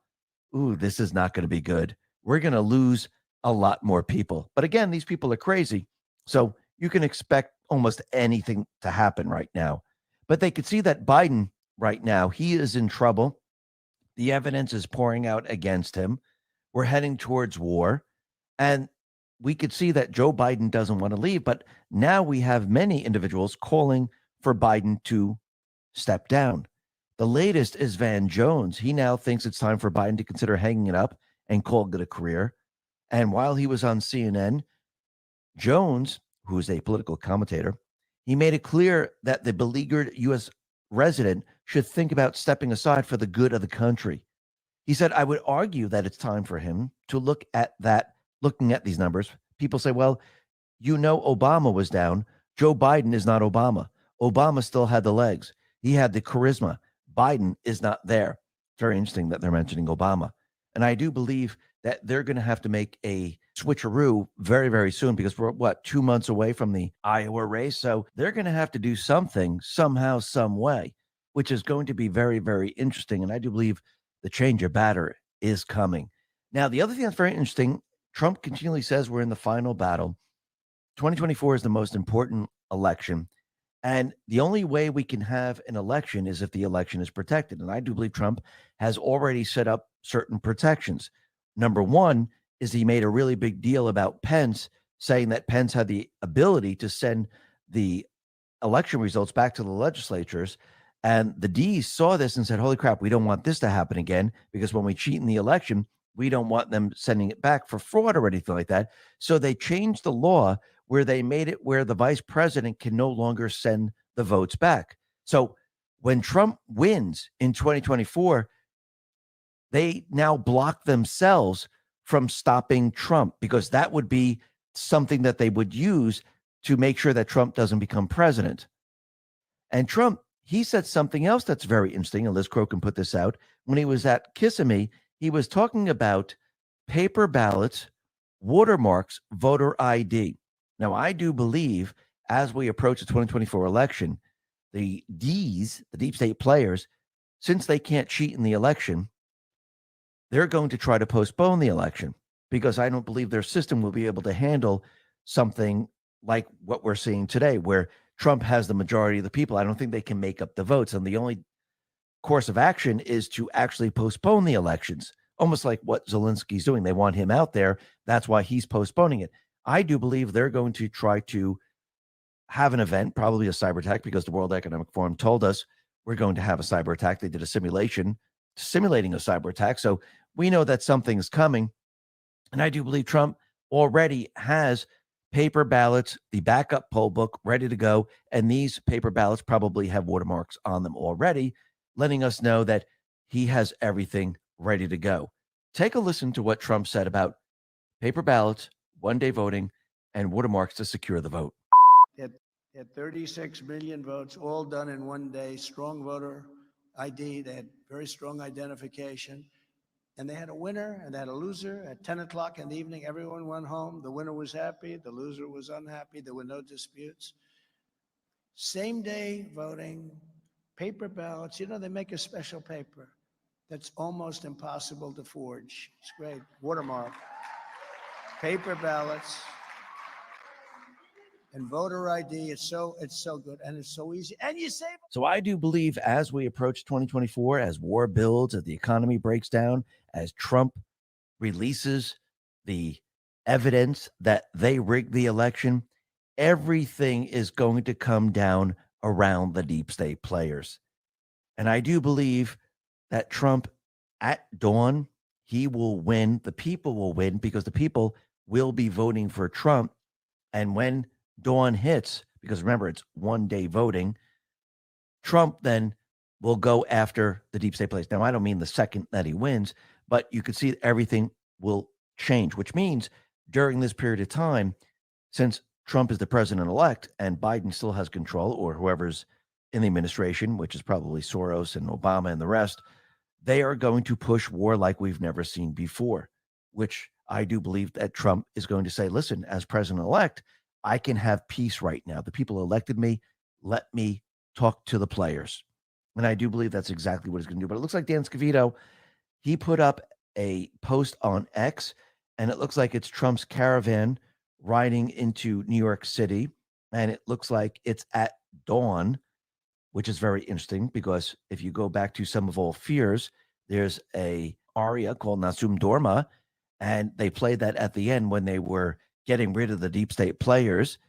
this is not going to be good. We're going to lose a lot more people. But again, these people are crazy. So you can expect almost anything to happen right now. But they could see that Biden right now, he is in trouble. The evidence is pouring out against him. We're heading towards war. And we could see that Joe Biden doesn't want to leave. But now we have many individuals calling for Biden to step down. The latest is Van Jones. He now thinks it's time for Biden to consider hanging it up and call it a career. And while he was on CNN, Jones, who is a political commentator, he made it clear that the beleaguered U.S. resident should think about stepping aside for the good of the country. He said, I would argue that it's time for him to look at that, looking at these numbers. People say, well, Obama was down. Joe Biden is not Obama. Obama still had the legs. He had the charisma. Biden is not there. Very interesting that they're mentioning Obama. And I do believe that they're going to have to make a switcheroo very, very soon, because we're, 2 months away from the Iowa race. So they're going to have to do something somehow, some way, which is going to be very, very interesting. And I do believe the change of batter is coming. Now, the other thing that's very interesting, Trump continually says we're in the final battle. 2024 is the most important election. And the only way we can have an election is if the election is protected. And I do believe Trump has already set up certain protections. Number one is he made a really big deal about Pence, saying that Pence had the ability to send the election results back to the legislatures. And the D's saw this and said, holy crap, we don't want this to happen again, because when we cheat in the election, we don't want them sending it back for fraud or anything like that. So they changed the law where they made it where the vice president can no longer send the votes back. So when Trump wins in 2024, they now block themselves from stopping Trump, because that would be something that they would use to make sure that Trump doesn't become president. And Trump, he said something else that's very interesting, and Liz Crokin put this out. When he was at Kissimmee, he was talking about paper ballots, watermarks, voter ID. Now, I do believe as we approach the 2024 election, the D's, the deep state players, since they can't cheat in the election, they're going to try to postpone the election because I don't believe their system will be able to handle something like what we're seeing today, where Trump has the majority of the people. I don't think they can make up the votes. And the only course of action is to actually postpone the elections, almost like what Zelensky's doing. They want him out there. That's why he's postponing it. I do believe they're going to try to have an event, probably a cyber attack, because the World Economic Forum told us we're going to have a cyber attack. They did a simulating a cyber attack. So we know that something's coming. And I do believe Trump already has paper ballots, the backup poll book ready to go. And these paper ballots probably have watermarks on them already, letting us know that he has everything ready to go. Take a listen to what Trump said about paper ballots, one-day voting, and watermarks to secure the vote. Had 36 million votes, all done in one day, strong voter ID. They had very strong identification. And they had a winner and they had a loser. At 10 o'clock in the evening, everyone went home. The winner was happy. The loser was unhappy. There were no disputes. Same day voting, paper ballots. You know, they make a special paper that's almost impossible to forge. It's great. Watermark. Paper ballots. And voter ID, it's so good and it's so easy. And you save. So I do believe as we approach 2024, as war builds, as the economy breaks down, as Trump releases the evidence that they rigged the election, everything is going to come down around the deep state players. And I do believe that Trump at dawn, he will win. The people will win because the people will be voting for Trump. And when dawn hits, because remember, it's one-day voting, Trump then will go after the deep state players. Now, I don't mean the second that he wins, but you could see that everything will change, which means during this period of time, since Trump is the president-elect and Biden still has control, or whoever's in the administration, which is probably Soros and Obama and the rest, they are going to push war like we've never seen before, which I do believe that Trump is going to say, listen, as president-elect, I can have peace right now. The people elected me. Let me talk to the players. And I do believe that's exactly what he's going to do. But it looks like Dan Scavino, he put up a post on X, and it looks like it's Trump's caravan riding into New York City. And it looks like it's at dawn, which is very interesting because if you go back to Some of All Fears, there's a aria called Nasum Dorma, and they played that at the end when they were getting rid of the deep state players.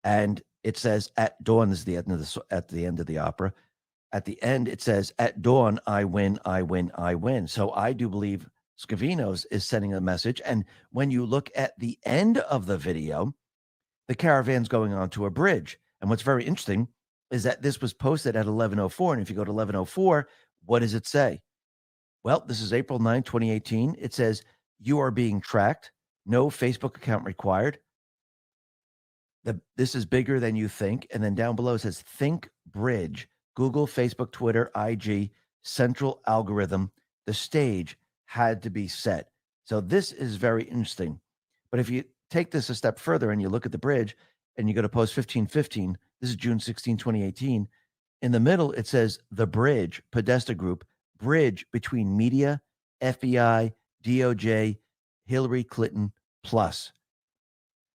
And it says at dawn is the end of at the end of the opera. At the end, it says at dawn, I win, I win, I win. So I do believe Scavino's is sending a message. And when you look at the end of the video, the caravan's going onto a bridge. And what's very interesting is that this was posted at 11:04. And if you go to 11:04, what does it say? Well, this is April 9, 2018. It says, you are being tracked. No Facebook account required. This is bigger than you think. And then down below it says, think bridge, Google, Facebook, Twitter, IG, central algorithm. The stage had to be set. So this is very interesting. But if you take this a step further and you look at the bridge and you go to post 1515, this is June 16, 2018. In the middle, it says the bridge, Podesta Group, bridge between media, FBI, DOJ, Hillary Clinton plus.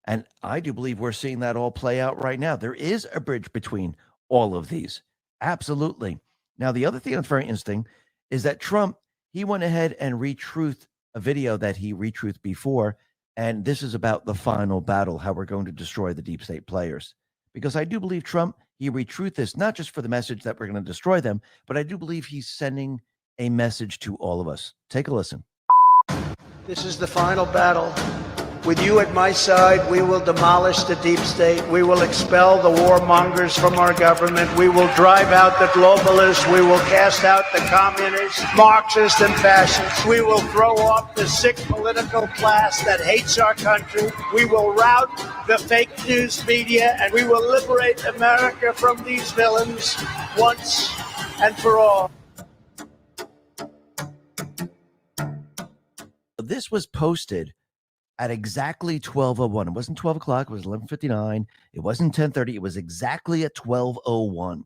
And I do believe we're seeing that all play out right now. There is a bridge between all of these. Absolutely. Now, the other thing that's very interesting is that Trump, he went ahead and retruthed a video that he retruthed before. And this is about the final battle, how we're going to destroy the deep state players. Because I do believe Trump, he retruthed this, not just for the message that we're going to destroy them, but I do believe he's sending a message to all of us. Take a listen. This is the final battle. With you at my side, we will demolish the deep state. We will expel the warmongers from our government. We will drive out the globalists. We will cast out the communists, Marxists, and fascists. We will throw off the sick political class that hates our country. We will rout the fake news media, and we will liberate America from these villains once and for all. This was posted at exactly 12:01. It wasn't 12 o'clock. It was 11:59. It wasn't 10:30. It was exactly at 12:01.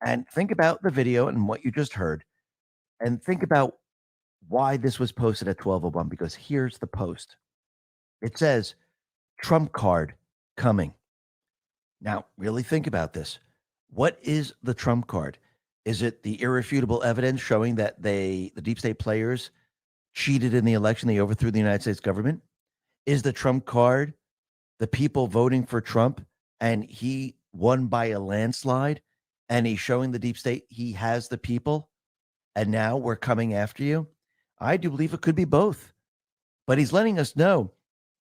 And think about the video and what you just heard, and think about why this was posted at 12:01, because here's the post. It says, Trump card coming. Now, really think about this. What is the Trump card? Is it the irrefutable evidence showing that the deep state players cheated in the election? They overthrew the United States government? Is the Trump card the people voting for Trump and he won by a landslide and he's showing the deep state he has the people and now we're coming after you? I do believe it could be both. But he's letting us know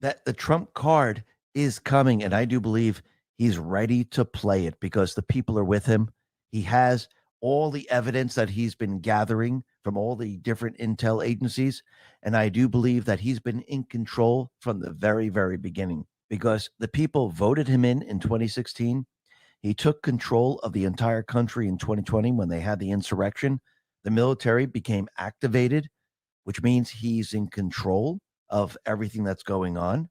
that the Trump card is coming, and I do believe he's ready to play it because the people are with him. He has all the evidence that he's been gathering from all the different intel agencies, and I do believe that he's been in control from the very, very beginning because the people voted him in 2016. He took control of the entire country in 2020 when they had the insurrection. The military became activated, which means he's in control of everything that's going on.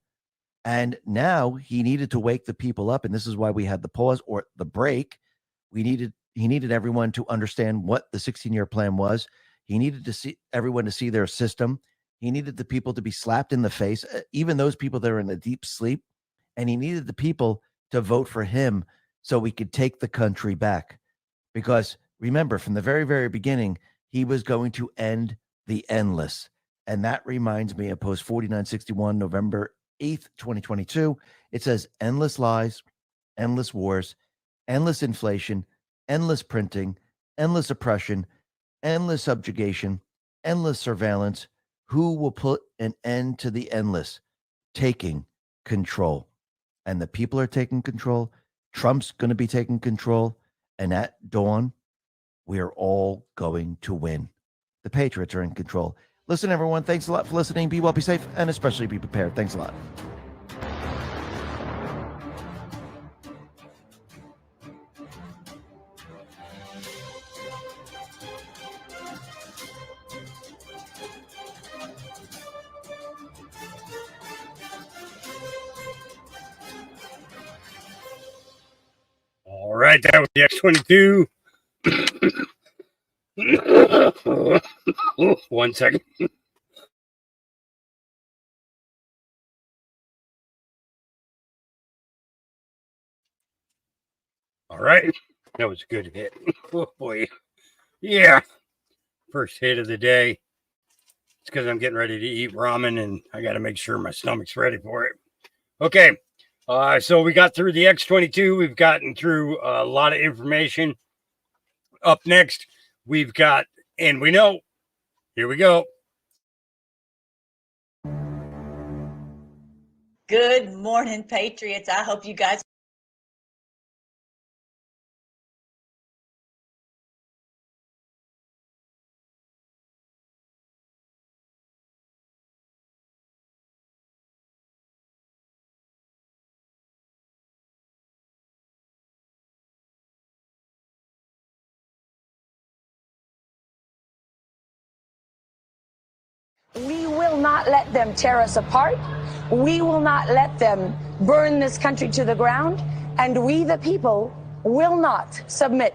And now he needed to wake the people up. And this is why we had the pause or the break. He needed everyone to understand what the 16-year plan was. He needed to see everyone to see their system. He needed the people to be slapped in the face, even those people that are in a deep sleep. And he needed the people to vote for him so we could take the country back. Because remember, from the very, very beginning, he was going to end the endless. And that reminds me of post 4961, November 8th, 2022. It says endless lies, endless wars, endless inflation, endless printing, endless oppression, endless subjugation, endless surveillance. Who will put an end to the endless? Taking control. And the people are taking control. Trump's going to be taking control. And at dawn, we are all going to win. The Patriots are in control. Listen, everyone, thanks a lot for listening. Be well, be safe, and especially be prepared. Thanks a lot. All right, that was the X22. 1 second. All right, that was a good hit. Oh boy, yeah, first hit of the day. It's because I'm getting ready to eat ramen and I got to make sure my stomach's ready for it. Okay, so we got through the X22. We've gotten through a lot of information. Up next, we've got, and we know, here we go. Good morning, Patriots. I hope you guys. We will not let them tear us apart. We will not let them burn this country to the ground. And we, the people, will not submit.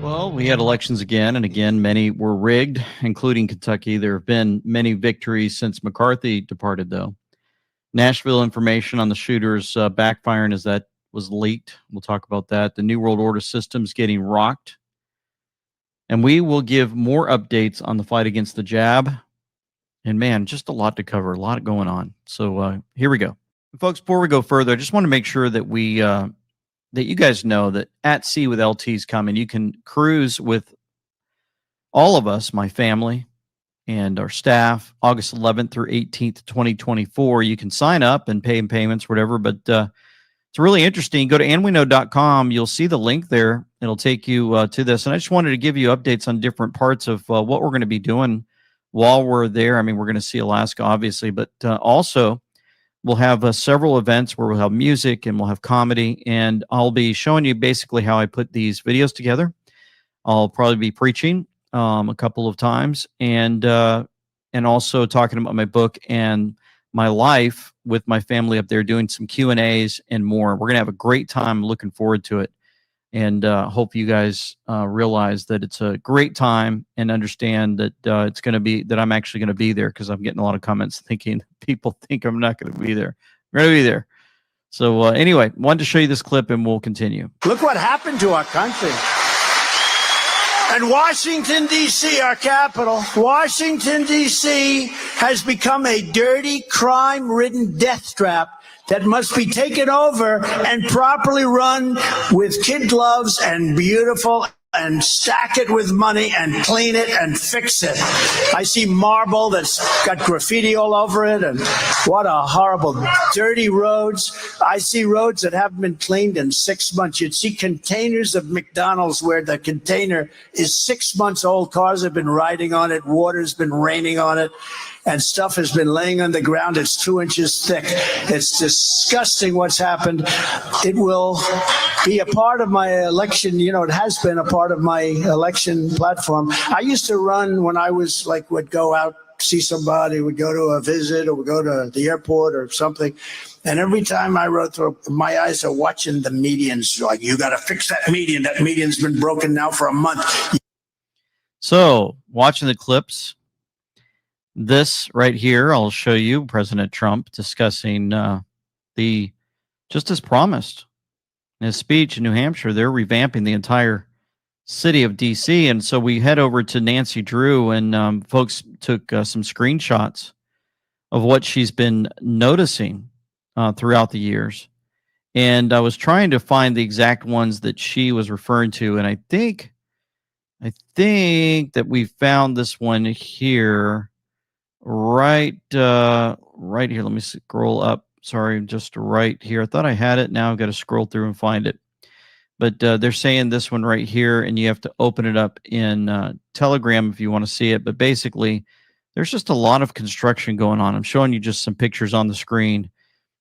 Well, we had elections again, and again, many were rigged, including Kentucky. There have been many victories since McCarthy departed, though. Nashville information on the shooters backfiring as that was leaked. We'll talk about that. The New World Order system's getting rocked. And we will give more updates on the fight against the jab. And man, just a lot to cover, a lot going on. So here we go. Folks, before we go further, I just want to make sure that we... that you guys know that At Sea with LT is coming. You can cruise with all of us, my family, and our staff, August 11th through 18th, 2024. You can sign up and pay in payments, whatever, but it's really interesting. Go to andweknow.com. You'll see the link there. It'll take you to this. And I just wanted to give you updates on different parts of what we're going to be doing while we're there. I mean, we're going to see Alaska, obviously, but also we'll have several events where we'll have music and we'll have comedy. And I'll be showing you basically how I put these videos together. I'll probably be preaching a couple of times and also talking about my book and my life with my family up there, doing some Q&As and more. We're going to have a great time. Looking forward to it. And hope you guys realize that it's a great time and understand that it's going to be, that I'm actually going to be there, because I'm getting a lot of comments thinking people think I'm not going to be there. I'm going to be there. So anyway, wanted to show you this clip and we'll continue. Look what happened to our country. And Washington, D.C., our capital, Washington, D.C. has become a dirty, crime-ridden death trap that must be taken over and properly run with kid gloves and beautiful, and stack it with money and clean it and fix it. I see marble that's got graffiti all over it, and what a horrible, dirty roads. I see roads that haven't been cleaned in 6 months. You'd see containers of McDonald's where the container is 6 months old. Cars have been riding on it. Water's been raining on it. And stuff has been laying on the ground. It's 2 inches thick. It's disgusting what's happened. It will be a part of my election. You know, it has been a part of my election platform. I used to run when I was like, would go out, see somebody, would go to a visit or would go to the airport or something. And every time I rode through, my eyes are watching the medians. Like, you got to fix that median. That median's been broken now for a month. So watching the clips, this right here, I'll show you President Trump discussing just as promised in his speech in New Hampshire. They're revamping the entire city of D.C. And so we head over to Nancy Drew, and folks took some screenshots of what she's been noticing throughout the years. And I was trying to find the exact ones that she was referring to. And I think that we found this one here. Right here. Let me scroll up. Sorry, just right here. I thought I had it. Now I've got to scroll through and find it. But they're saying this one right here, and you have to open it up in Telegram if you want to see it. But basically, there's just a lot of construction going on. I'm showing you just some pictures on the screen,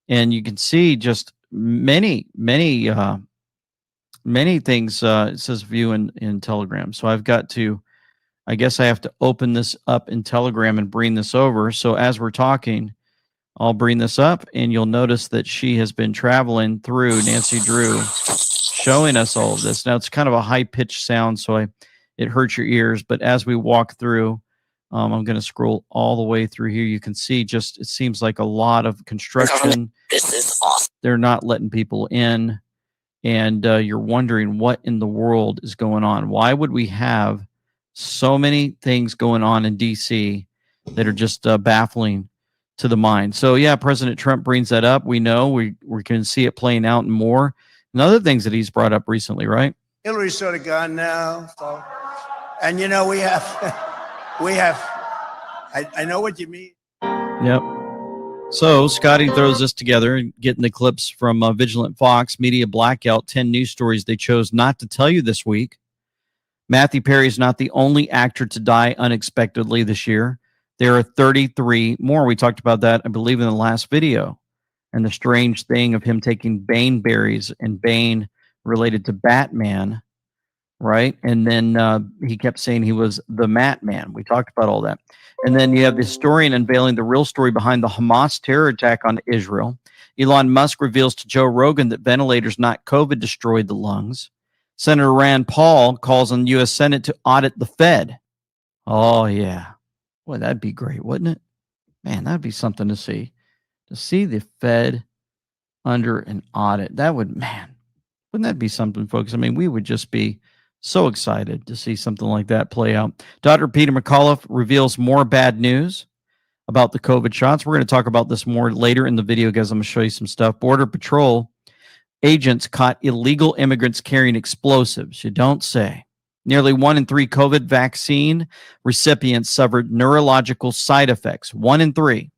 and you can see just many things. It says view in Telegram. So I've got to, I guess I have to open this up in Telegram and bring this over. So as we're talking, I'll bring this up, and you'll notice that she has been traveling through, Nancy Drew, showing us all of this. Now, it's kind of a high-pitched sound, so it hurts your ears. But as we walk through, I'm going to scroll all the way through here. You can see just, it seems like a lot of construction. This is awesome. They're not letting people in, and you're wondering what in the world is going on. Why would we have so many things going on in D.C. that are just baffling to the mind? So, yeah, President Trump brings that up. We know we can see it playing out and more. And other things that he's brought up recently, right? Hillary's sort of gone now. So, and, you know, I know what you mean. Yep. So Scotty throws this together, getting the clips from Vigilant Fox, media blackout, 10 news stories they chose not to tell you this week. Matthew Perry is not the only actor to die unexpectedly this year. There are 33 more. We talked about that, I believe, in the last video. And the strange thing of him taking Bane berries, and Bane related to Batman, right? And then he kept saying he was the Mat Man. We talked about all that. And then you have the historian unveiling the real story behind the Hamas terror attack on Israel. Elon Musk reveals to Joe Rogan that ventilators, not COVID, destroyed the lungs. Senator Rand Paul calls on the U.S. Senate to audit the Fed. Oh, yeah. Well, that'd be great, wouldn't it? Man, that'd be something to see. To see the Fed under an audit. That would, man, wouldn't that be something, folks? I mean, we would just be so excited to see something like that play out. Dr. Peter McAuliffe reveals more bad news about the COVID shots. We're going to talk about this more later in the video, guys. I'm going to show you some stuff. Border Patrol agents caught illegal immigrants carrying explosives. You don't say. Nearly 1 in 3 COVID vaccine recipients suffered neurological side effects. 1 in 3.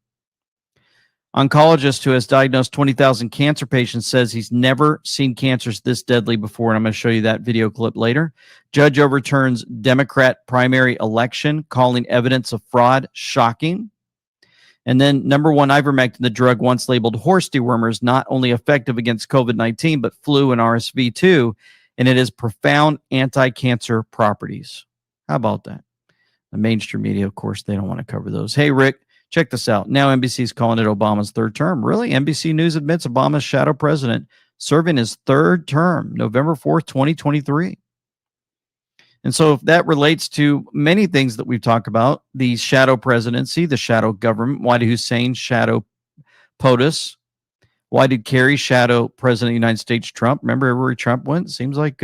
Oncologist who has diagnosed 20,000 cancer patients says he's never seen cancers this deadly before, and I'm going to show you that video clip later. Judge overturns Democrat primary election, calling evidence of fraud shocking. And then number 1, ivermectin, the drug once labeled horse dewormer, is not only effective against COVID-19, but flu and RSV too, and it has profound anti-cancer properties. How about that? The mainstream media, of course, they don't want to cover those. Hey, Rick, check this out. Now NBC is calling it Obama's third term. Really? NBC News admits Obama's shadow president serving his third term, November 4th, 2023. And so if that relates to many things that we've talked about, the shadow presidency, the shadow government, why did Hussein shadow POTUS? Why did Kerry shadow President of the United States Trump? Remember everywhere Trump went? It seems like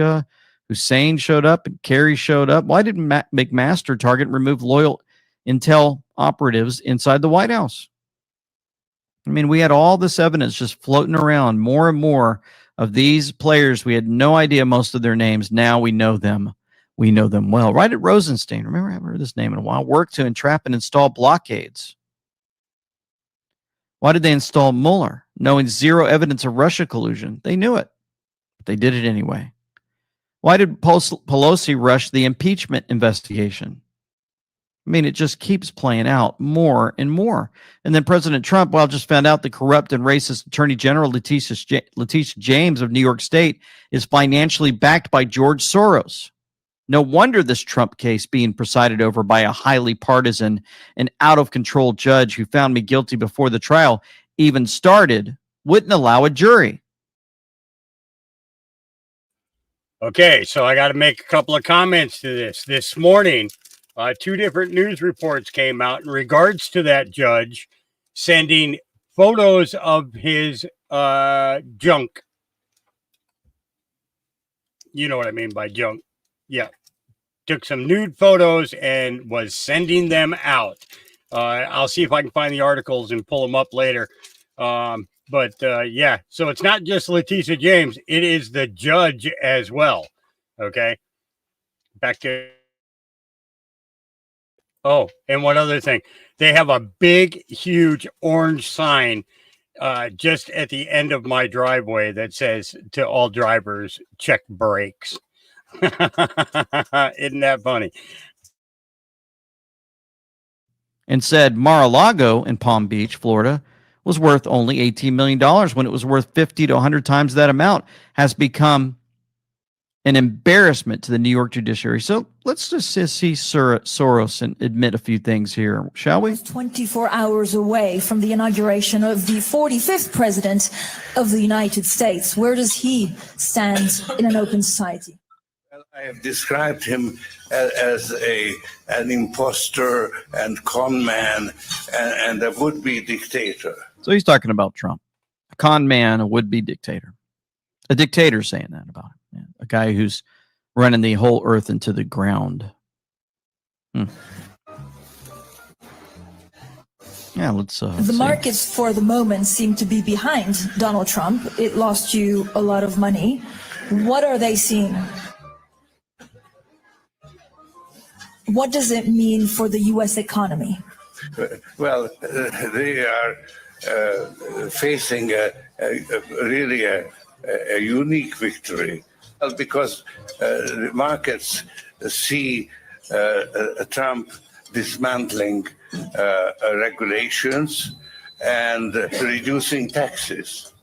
Hussein showed up and Kerry showed up. Why did McMaster target and remove loyal intel operatives inside the White House? I mean, we had all this evidence just floating around, more and more of these players. We had no idea most of their names. Now we know them. We know them well. Right at Rosenstein, remember, I haven't heard this name in a while, worked to entrap and install blockades. Why did they install Mueller, knowing zero evidence of Russia collusion? They knew it, but they did it anyway. Why did Pelosi rush the impeachment investigation? I mean, it just keeps playing out more and more. And then President Trump, well, just found out the corrupt and racist Attorney General Letitia James of New York State is financially backed by George Soros. No wonder this Trump case being presided over by a highly partisan and out-of-control judge who found me guilty before the trial even started wouldn't allow a jury. Okay, so I got to make a couple of comments to this. This morning, 2 different news reports came out in regards to that judge sending photos of his junk. You know what I mean by junk. Yeah. Took some nude photos and was sending them out. I'll see if I can find the articles and pull them up later. Yeah, so it's not just Letitia James. It is the judge as well. Okay. Back to. Oh, and one other thing. They have a big, huge orange sign just at the end of my driveway that says to all drivers, check brakes. Isn't that funny? And said Mar-a-Lago in Palm Beach, Florida, was worth only $18 million when it was worth 50 to 100 times that amount, has become an embarrassment to the New York judiciary. So let's just see Soros and admit a few things here, shall we? 24 hours away from the inauguration of the 45th president of the United States. Where does he stand in an open society? I have described him as an imposter and con man and a would-be dictator. So he's talking about Trump, a con man, a would-be dictator. A dictator saying that about him. Yeah. A guy who's running the whole earth into the ground. Yeah, let's the markets for the moment seem to be behind Donald Trump. It lost you a lot of money. What are they seeing? What does it mean for the U.S. economy? Well, they are facing really a unique victory because the markets see Trump dismantling regulations and reducing taxes.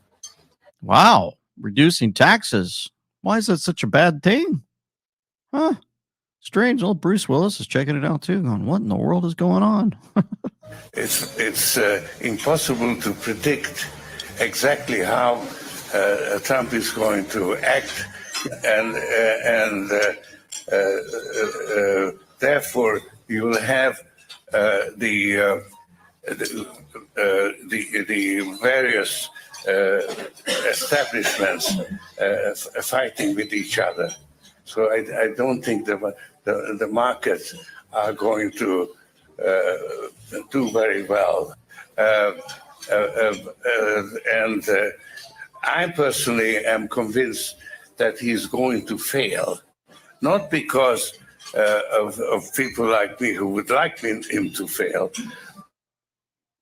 Wow, reducing taxes. Why is that such a bad thing? Huh? Strange. Old Bruce Willis is checking it out too, going, what in the world is going on? It's impossible to predict exactly how Trump is going to act, and therefore you will have the various establishments fighting with each other. So I don't think the markets are going to do very well. And I personally am convinced that he's going to fail not because of people like me who would like him to fail.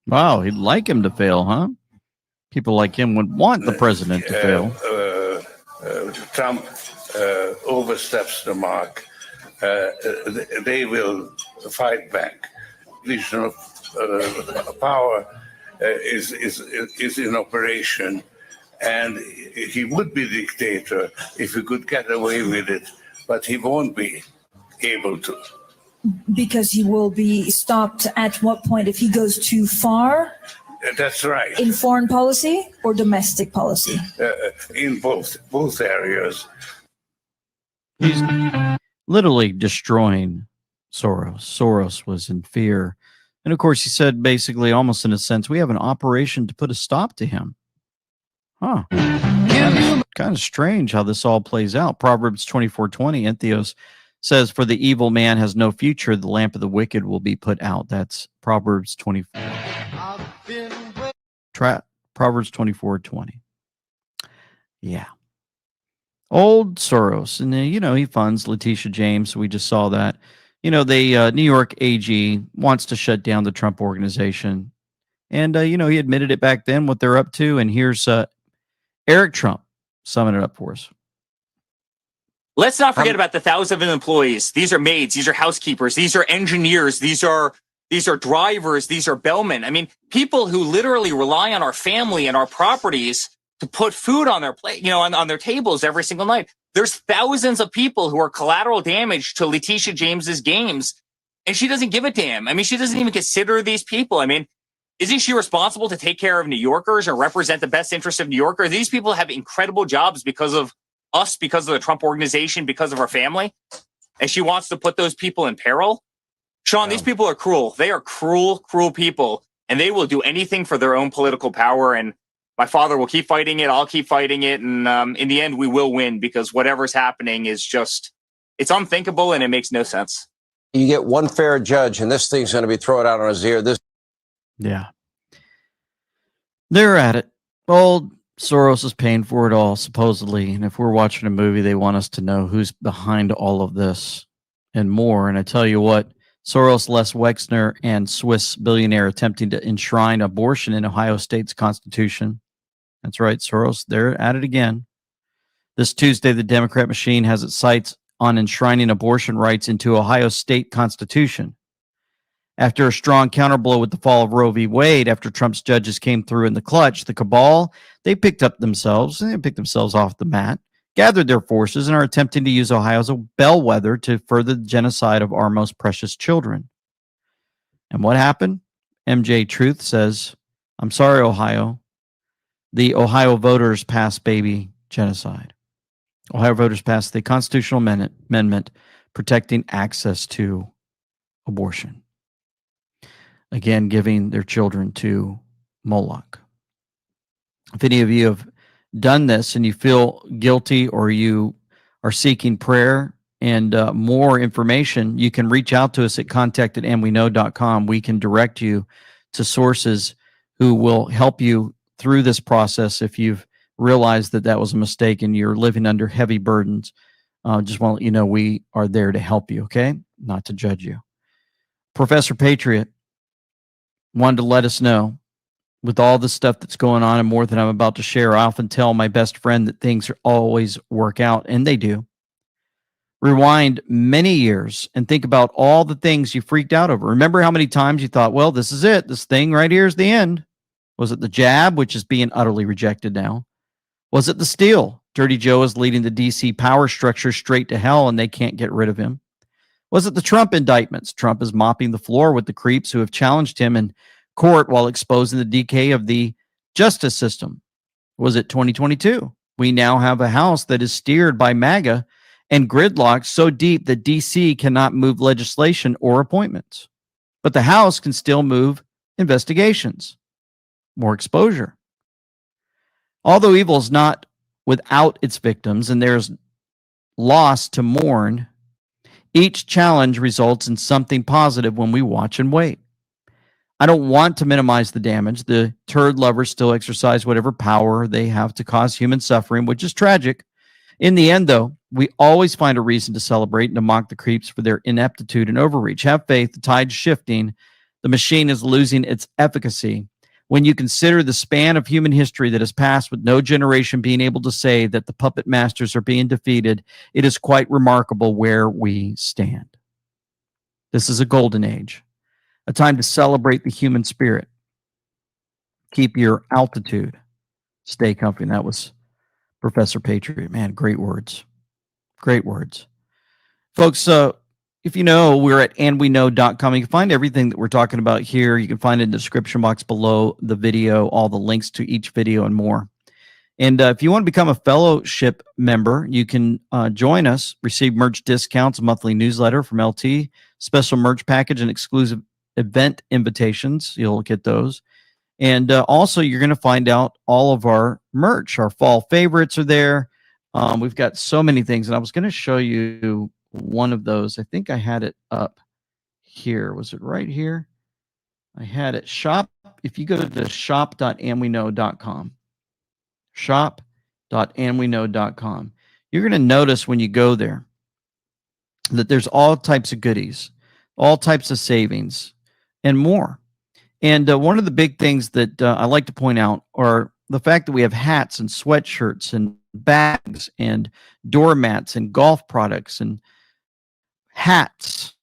Wow, he'd like him to fail, huh? People like him would want the president to fail. Trump oversteps the mark. They will fight back. Legion of power is in operation, and he would be dictator if he could get away with it, but he won't be able to. Because he will be stopped at what point if he goes too far? That's right. In foreign policy or domestic policy? In both areas. He's literally destroying Soros. Soros was in fear. And of course, he said basically, almost in a sense, we have an operation to put a stop to him. Huh. Kind of strange how this all plays out. Proverbs 24:20, Entheos says, for the evil man has no future. The lamp of the wicked will be put out. That's Proverbs 24. Proverbs 24:20. Yeah. Old Soros. And, he funds Letitia James. We just saw that. The New York AG wants to shut down the Trump organization. And, he admitted it back then, what they're up to. And here's Eric Trump summing it up for us. Let's not forget about the thousands of employees. These are maids. These are housekeepers. These are engineers. These are drivers. These are bellmen. I mean, people who literally rely on our family and our properties to put food on their plate, on their tables every single night. There's thousands of people who are collateral damage to Letitia James's games, and she doesn't give a damn. I mean, she doesn't even consider these people. I mean, isn't she responsible to take care of New Yorkers or represent the best interest of New Yorkers? These people have incredible jobs because of us, because of the Trump organization, because of our family, and she wants to put those people in peril. Sean, these people are cruel. They are cruel, cruel people, and they will do anything for their own political power. And my father will keep fighting it. I'll keep fighting it. And in the end, we will win, because whatever's happening is just, it's unthinkable and it makes no sense. You get one fair judge and this thing's going to be thrown out on his ear. Yeah. They're at it. Old Soros is paying for it all, supposedly. And if we're watching a movie, they want us to know who's behind all of this and more. And I tell you what, Soros, Les Wexner, and Swiss billionaire attempting to enshrine abortion in Ohio State's constitution. That's right, Soros, they're at it again. This Tuesday, the Democrat machine has its sights on enshrining abortion rights into Ohio State constitution. After a strong counterblow with the fall of Roe v. Wade, after Trump's judges came through in the clutch, the cabal, they picked themselves off the mat, gathered their forces, and are attempting to use Ohio as a bellwether to further the genocide of our most precious children. And what happened? MJ Truth says, I'm sorry, Ohio. The Ohio voters passed baby genocide. Ohio voters passed the constitutional amendment protecting access to abortion. Again, giving their children to Moloch. If any of you have done this and you feel guilty or you are seeking prayer and more information, you can reach out to us at contact@amweknow.com. We can direct you to sources who will help you through this process if you've realized that was a mistake and you're living under heavy burdens. Just want to let you know we are there to help you, okay? Not to judge you. Professor Patriot wanted to let us know, with all the stuff that's going on and more that I'm about to share, I often tell my best friend that things always work out, and they do. Rewind many years and think about all the things you freaked out over. Remember how many times you thought, well, this is it. This thing right here is the end. Was it the jab, which is being utterly rejected now? Was it the steal? Dirty Joe is leading the DC power structure straight to hell and they can't get rid of him. Was it the Trump indictments? Trump is mopping the floor with the creeps who have challenged him in court while exposing the decay of the justice system. Was it 2022? We now have a House that is steered by MAGA and gridlocked so deep that DC cannot move legislation or appointments. But the House can still move investigations. More exposure. Although evil is not without its victims and there's loss to mourn, each challenge results in something positive when we watch and wait. I don't want to minimize the damage. The turd lovers still exercise whatever power they have to cause human suffering, which is tragic. In the end, though, we always find a reason to celebrate and to mock the creeps for their ineptitude and overreach. Have faith, the tide's shifting. The machine is losing its efficacy. When you consider the span of human history that has passed with no generation being able to say that the puppet masters are being defeated, it is quite remarkable where we stand. This is a golden age, a time to celebrate the human spirit. Keep your altitude. Stay comfy. And that was Professor Patriot. Man, great words. Great words. Folks, if you know, we're at andweknow.com. You can find everything that we're talking about here. You can find it in the description box below the video, all the links to each video and more. And if you want to become a fellowship member, you can join us, receive merch discounts, a monthly newsletter from LT, special merch package, and exclusive event invitations. You'll get those. And also, you're going to find out all of our merch. Our fall favorites are there. We've got so many things. And I was going to show you one of those. I think I had it up here. Was it right here? I had it. Shop. If you go to shop.andweknow.com, shop.andweknow.com, you're going to notice when you go there that there's all types of goodies, all types of savings, and more. And one of the big things that I like to point out are the fact that we have hats and sweatshirts and bags and doormats and golf products and hats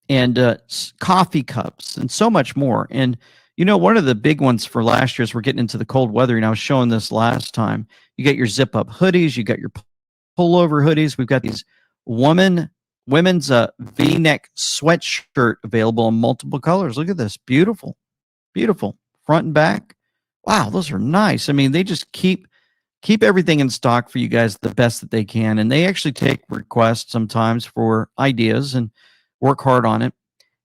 and coffee cups and so much more. And, you know, one of the big ones for last year is we're getting into the cold weather. And I was showing this last time. You get your zip up hoodies. You got your pullover hoodies. We've got these women's V-neck sweatshirt available in multiple colors. Look at this. Beautiful. Beautiful. Front and back. Wow, those are nice. I mean, they just keep everything in stock for you guys the best that they can. And they actually take requests sometimes for ideas and work hard on it.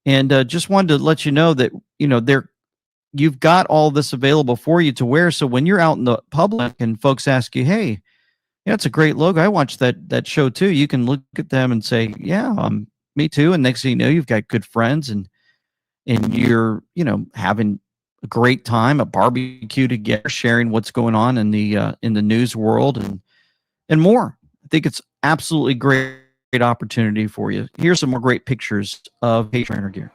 And just wanted to let you know that, you know, you've got all this available for you to wear. So when you're out in the public and folks ask you, hey, yeah, it's a great logo. I watched that show too. You can look at them and say, yeah, me too. And next thing you know, you've got good friends and you're, you know, having a great time, a barbecue together, sharing what's going on in the news world and more. I think it's absolutely great opportunity for you. Here's some more great pictures of Trainer gear.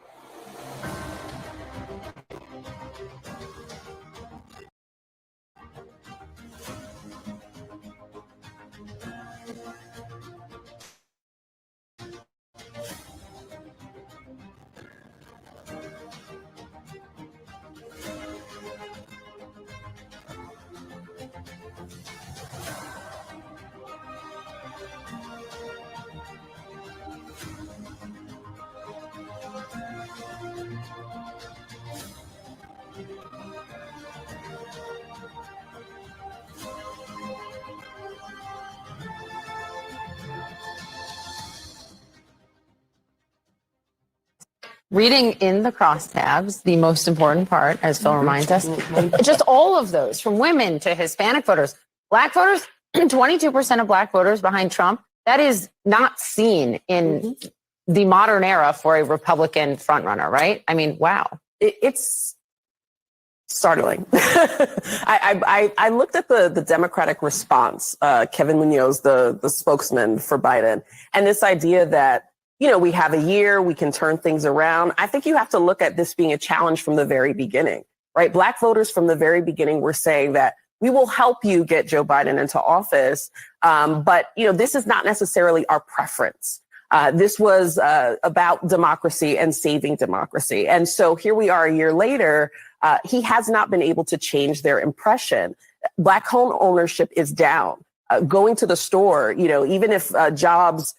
Reading in the crosstabs, the most important part, as Phil reminds us, just all of those, from women to Hispanic voters, Black voters, 22% of Black voters behind Trump. That is not seen in the modern era for a Republican frontrunner, right? I mean, wow. It's startling. I looked at the Democratic response, Kevin Munoz, the spokesman for Biden, and this idea that, you know, we have a year, we can turn things around. I think you have to look at this being a challenge from the very beginning, right? Black voters from the very beginning were saying that we will help you get Joe Biden into office. But, you know, this is not necessarily our preference. This was about democracy and saving democracy. And so here we are a year later. He has not been able to change their impression. Black home ownership is down. Going to the store, you know, even if jobs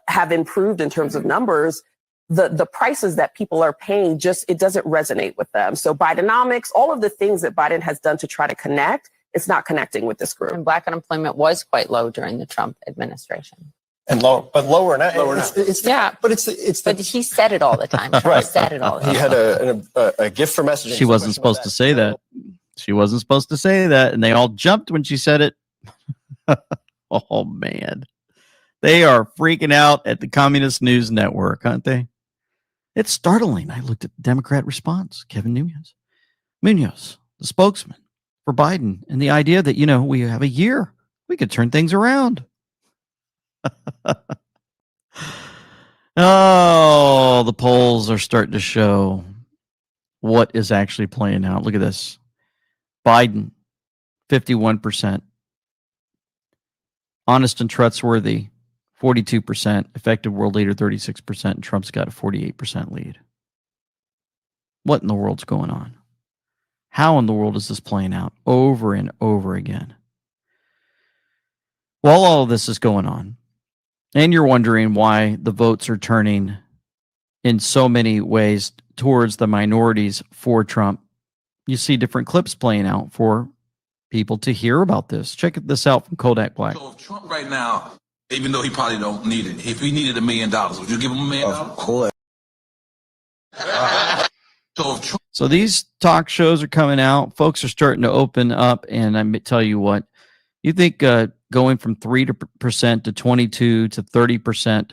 have improved in terms of numbers, the prices that people are paying, it doesn't resonate with them. So Bidenomics, all of the things that Biden has done to try to connect, it's not connecting with this group. And Black unemployment was quite low during the Trump administration. And lower now. But he said it all the time. Right. He said it all the time. He had a gift for messaging. She wasn't supposed to say that. She wasn't supposed to say that. And they all jumped when she said it. Oh, man. They are freaking out at the Communist News Network, aren't they? It's startling. I looked at the Democrat response, Kevin Munoz, the spokesman for Biden, and the idea that, you know, we have a year. We could turn things around. Oh, the polls are starting to show what is actually playing out. Look at this. Biden, 51%. Honest and trustworthy, 42%. Effective world leader, 36%. And Trump's got a 48% lead. What in the world's going on? How in the world is this playing out over and over again? While all of this is going on, and you're wondering why the votes are turning in so many ways towards the minorities for Trump, you see different clips playing out for people to hear about this. Check this out from Kodak Black. So if Trump right now, even though he probably don't need it, if he needed $1 million, would you give him $1 million? Of course. So these talk shows are coming out. Folks are starting to open up, and I tell you what, you think going from 3% to 22 to 30%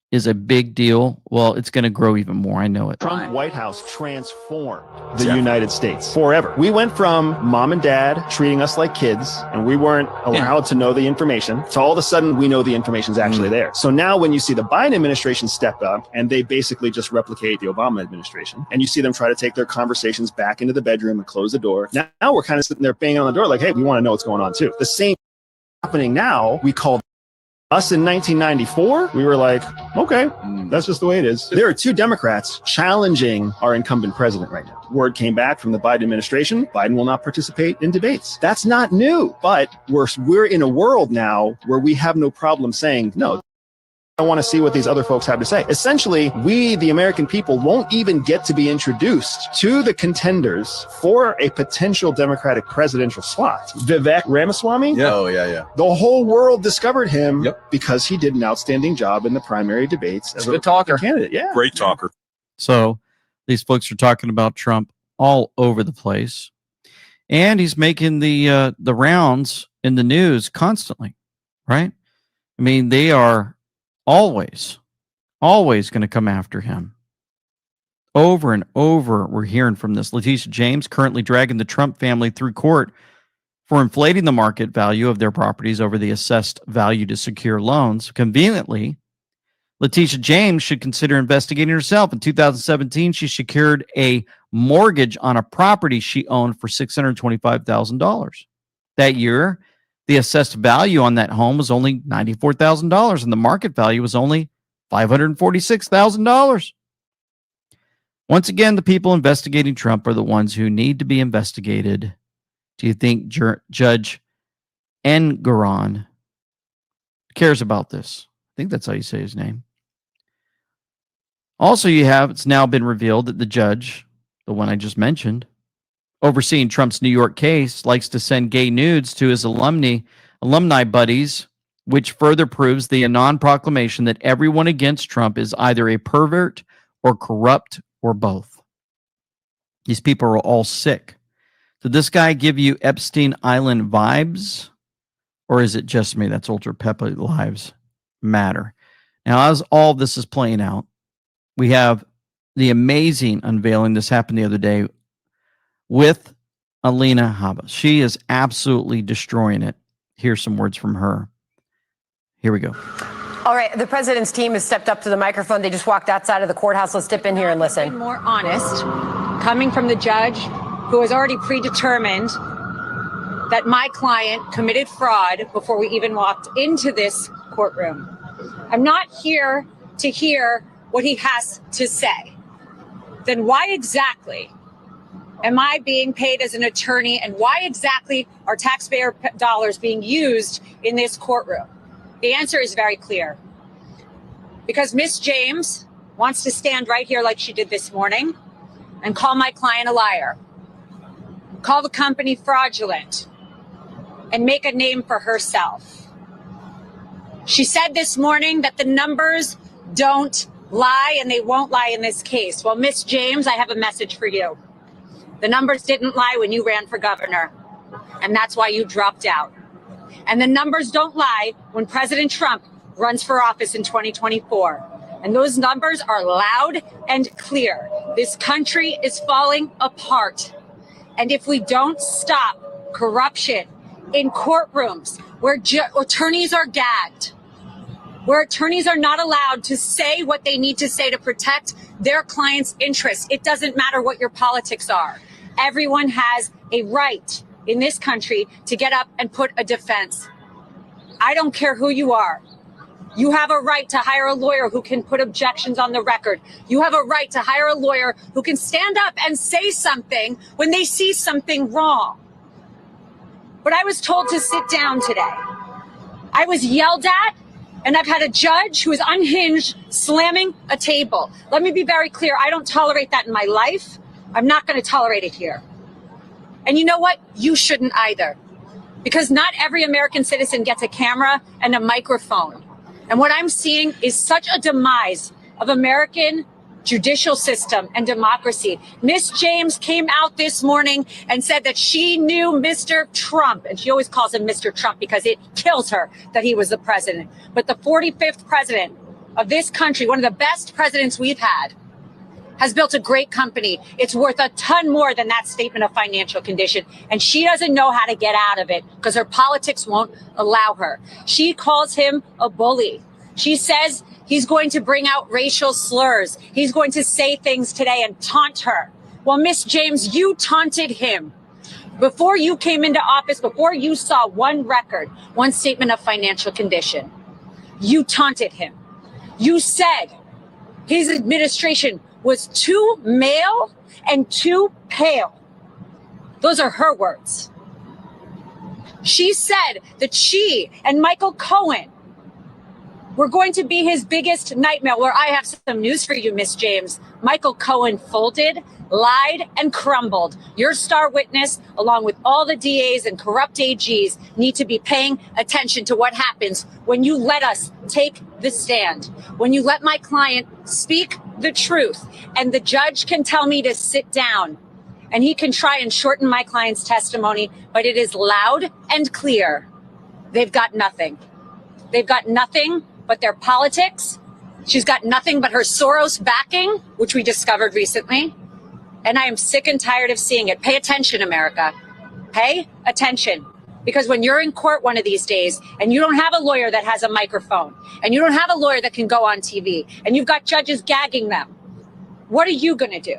is a big deal? Well, it's going to grow even more. I know it. Trump White House transformed the United States forever. We went from mom and dad treating us like kids, and we weren't allowed to know the information, to all of a sudden we know the information's actually there. So now when you see the Biden administration step up, and they basically just replicate the Obama administration, and you see them try to take their conversations back into the bedroom and close the door, now we're kind of sitting there banging on the door like, hey, we want to know what's going on too. The same happening now, we call us in 1994, we were like, okay, that's just the way it is. There are two Democrats challenging our incumbent president right now. Word came back from the Biden administration, Biden will not participate in debates. That's not new, but we're in a world now where we have no problem saying, no, I want to see what these other folks have to say. Essentially, we, the American people, won't even get to be introduced to the contenders for a potential Democratic presidential slot. Vivek Ramaswamy? Yeah. Oh, yeah. The whole world discovered him because he did an outstanding job in the primary debates as a good talker candidate. Yeah. Great talker. So these folks are talking about Trump all over the place. And he's making the rounds in the news constantly, right? I mean, they are always going to come after him. Over and over, we're hearing from this. Letitia James currently dragging the Trump family through court for inflating the market value of their properties over the assessed value to secure loans. Conveniently, Letitia James should consider investigating herself. In 2017, she secured a mortgage on a property she owned for $625,000. That year, the assessed value on that home was only $94,000, and the market value was only $546,000. Once again, the people investigating Trump are the ones who need to be investigated. Do you think Judge Engoron cares about this? I think that's how you say his name. Also, it's now been revealed that the judge, the one I just mentioned, overseeing Trump's New York case, likes to send gay nudes to his alumni buddies, which further proves the Annan proclamation that everyone against Trump is either a pervert or corrupt or both. These people are all sick. Did this guy give you Epstein Island vibes? Or is it just me? That's Ultra Peppa Lives Matter. Now, as all this is playing out, we have the amazing unveiling. This happened the other day with Alina Habba. She is absolutely destroying it. Here's some words from her. Here we go. All right, the president's team has stepped up to the microphone. They just walked outside of the courthouse. Let's dip in here and listen. More honest, coming from the judge who has already predetermined that my client committed fraud before we even walked into this courtroom. I'm not here to hear what he has to say. Then why exactly am I being paid as an attorney, and why exactly are taxpayer dollars being used in this courtroom? The answer is very clear. Because Miss James wants to stand right here like she did this morning and call my client a liar, call the company fraudulent, and make a name for herself. She said this morning that the numbers don't lie, and they won't lie in this case. Well, Miss James, I have a message for you. The numbers didn't lie when you ran for governor, and that's why you dropped out. And the numbers don't lie when President Trump runs for office in 2024. And those numbers are loud and clear. This country is falling apart. And if we don't stop corruption in courtrooms where attorneys are gagged, where attorneys are not allowed to say what they need to say to protect their clients' interests. It doesn't matter what your politics are. Everyone has a right in this country to get up and put a defense. I don't care who you are. You have a right to hire a lawyer who can put objections on the record. You have a right to hire a lawyer who can stand up and say something when they see something wrong. But I was told to sit down today. I was yelled at, and I've had a judge who is unhinged slamming a table. Let me be very clear. I don't tolerate that in my life. I'm not going to tolerate it here. And you know what? You shouldn't either. Because not every American citizen gets a camera and a microphone. And what I'm seeing is such a demise of American judicial system and democracy. Miss James came out this morning and said that she knew Mr. Trump, and she always calls him Mr. Trump because it kills her that he was the president. But the 45th president of this country, one of the best presidents we've had, has built a great company. It's worth a ton more than that statement of financial condition. And she doesn't know how to get out of it because her politics won't allow her. She calls him a bully. She says he's going to bring out racial slurs. He's going to say things today and taunt her. Well, Miss James, you taunted him. Before you came into office, before you saw one record, one statement of financial condition, you taunted him. You said his administration was too male and too pale. Those are her words. She said that she and Michael Cohen were going to be his biggest nightmare. Well, I have some news for you, Miss James. Michael Cohen folded, lied, and crumbled. Your star witness, along with all the DAs and corrupt AGs, need to be paying attention to what happens when you let us take the stand, when you let my client speak the truth, and the judge can tell me to sit down, and he can try and shorten my client's testimony, but it is loud and clear. They've got nothing. They've got nothing but their politics. She's got nothing but her Soros backing, which we discovered recently. And I am sick and tired of seeing it. Pay attention, America. Pay attention. Because when you're in court one of these days and you don't have a lawyer that has a microphone and you don't have a lawyer that can go on TV and you've got judges gagging them, what are you going to do?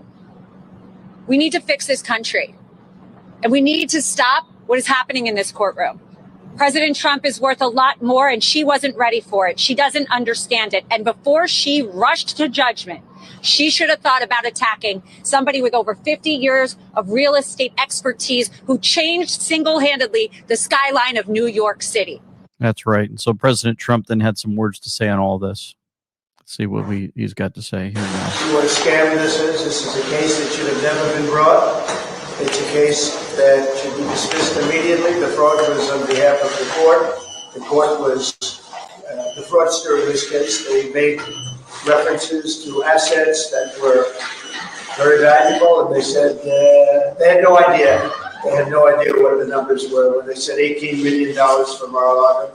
We need to fix this country. And we need to stop what is happening in this courtroom. President Trump is worth a lot more, and she wasn't ready for it. She doesn't understand it. And before she rushed to judgment, she should have thought about attacking somebody with over 50 years of real estate expertise who changed single-handedly the skyline of New York City. That's right. And so President Trump then had some words to say on all this. Let's see what he's got to say here now. See what a scam this is? This is a case that should have never been brought. It's a case that should be dismissed immediately. The fraud was on behalf of the court. The court was the fraudster in this case. They made references to assets that were very valuable, and they said they had no idea. They had no idea what the numbers were when they said $18 million for Mar-a-Lago,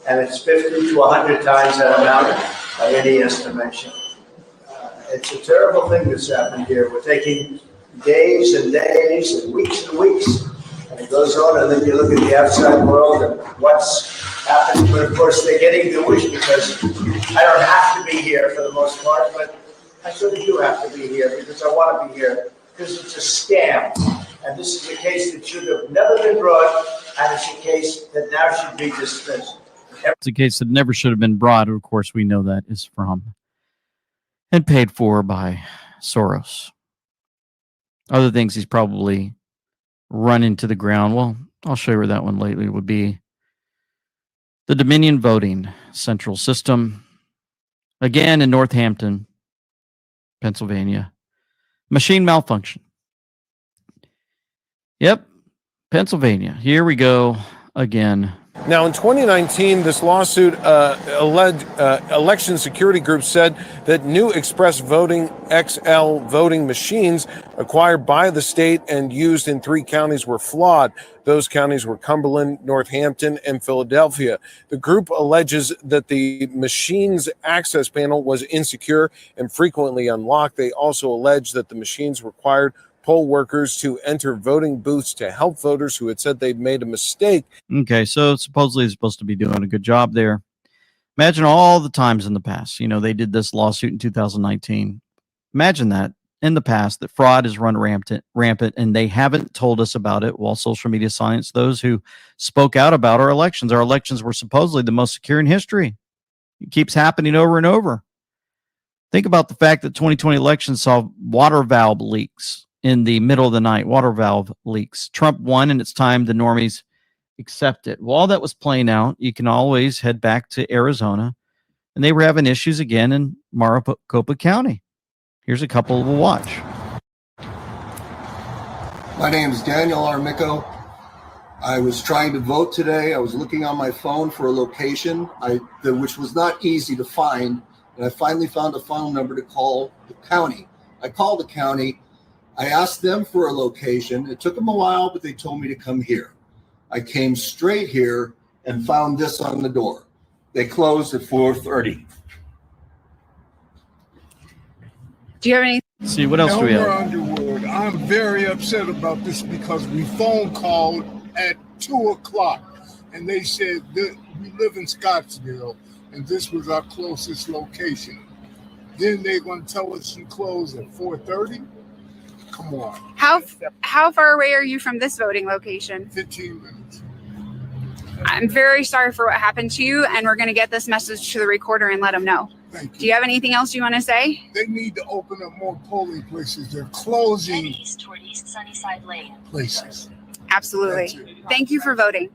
and it's 50 to 100 times that amount by any estimation. It's a terrible thing that's happened here. We're taking days and days and weeks, and it goes on, and then you look at the outside world and what's happening. But of course, they're getting the wish because I don't have to be here for the most part, but I sort of do have to be here because I want to be here because it's a scam. And this is a case that should have never been brought, and it's a case that now should be dismissed. It's a case that never should have been brought. Of course, we know that is from and paid for by Soros. Other things he's probably run into the ground. Well, I'll show you where that one lately would be. The Dominion voting central system. Again in Northampton, Pennsylvania. Machine malfunction. Yep, Pennsylvania. Here we go again. Now, in 2019, this lawsuit alleged election security groups said that new Express Voting XL voting machines acquired by the state and used in 3 counties were flawed. Those counties were Cumberland, Northampton, and Philadelphia. The group alleges that the machine's access panel was insecure and frequently unlocked. They also allege that the machines required poll workers to enter voting booths to help voters who had said they'd made a mistake. Okay, so supposedly they're supposed to be doing a good job there. Imagine all the times in the past. You know, they did this lawsuit in 2019. Imagine that in the past, that fraud is run rampant, and they haven't told us about it while social media silenced those who spoke out about our elections. Our elections were supposedly the most secure in history. It keeps happening over and over. Think about the fact that 2020 elections saw water valve leaks in the middle of the night, water valve leaks. Trump won, and it's time the normies accept it. While that was playing out, you can always head back to Arizona, and they were having issues again in Maricopa County. Here's a couple we'll watch. My name is Daniel Armico. I was trying to vote today. I was looking on my phone for a location, which was not easy to find, and I finally found a phone number to call the county. I called the county. I asked them for a location. It took them a while, but they told me to come here. I came straight here and found this on the door. They closed at 4:30. Do you have any? See, what else do we have? Underwood, I'm very upset about this because we phone called at 2 o'clock and they said that we live in Scottsdale and this was our closest location. Then they're going to tell us you close at 4:30? Come on. How far away are you from this voting location? 15 minutes. I'm very sorry for what happened to you, and we're going to get this message to the recorder and let them know. Thank you. Do you have anything else you want to say? They need to open up more polling places. They're closing East toward East Sunnyside Lane. places. Absolutely. Thank you for voting.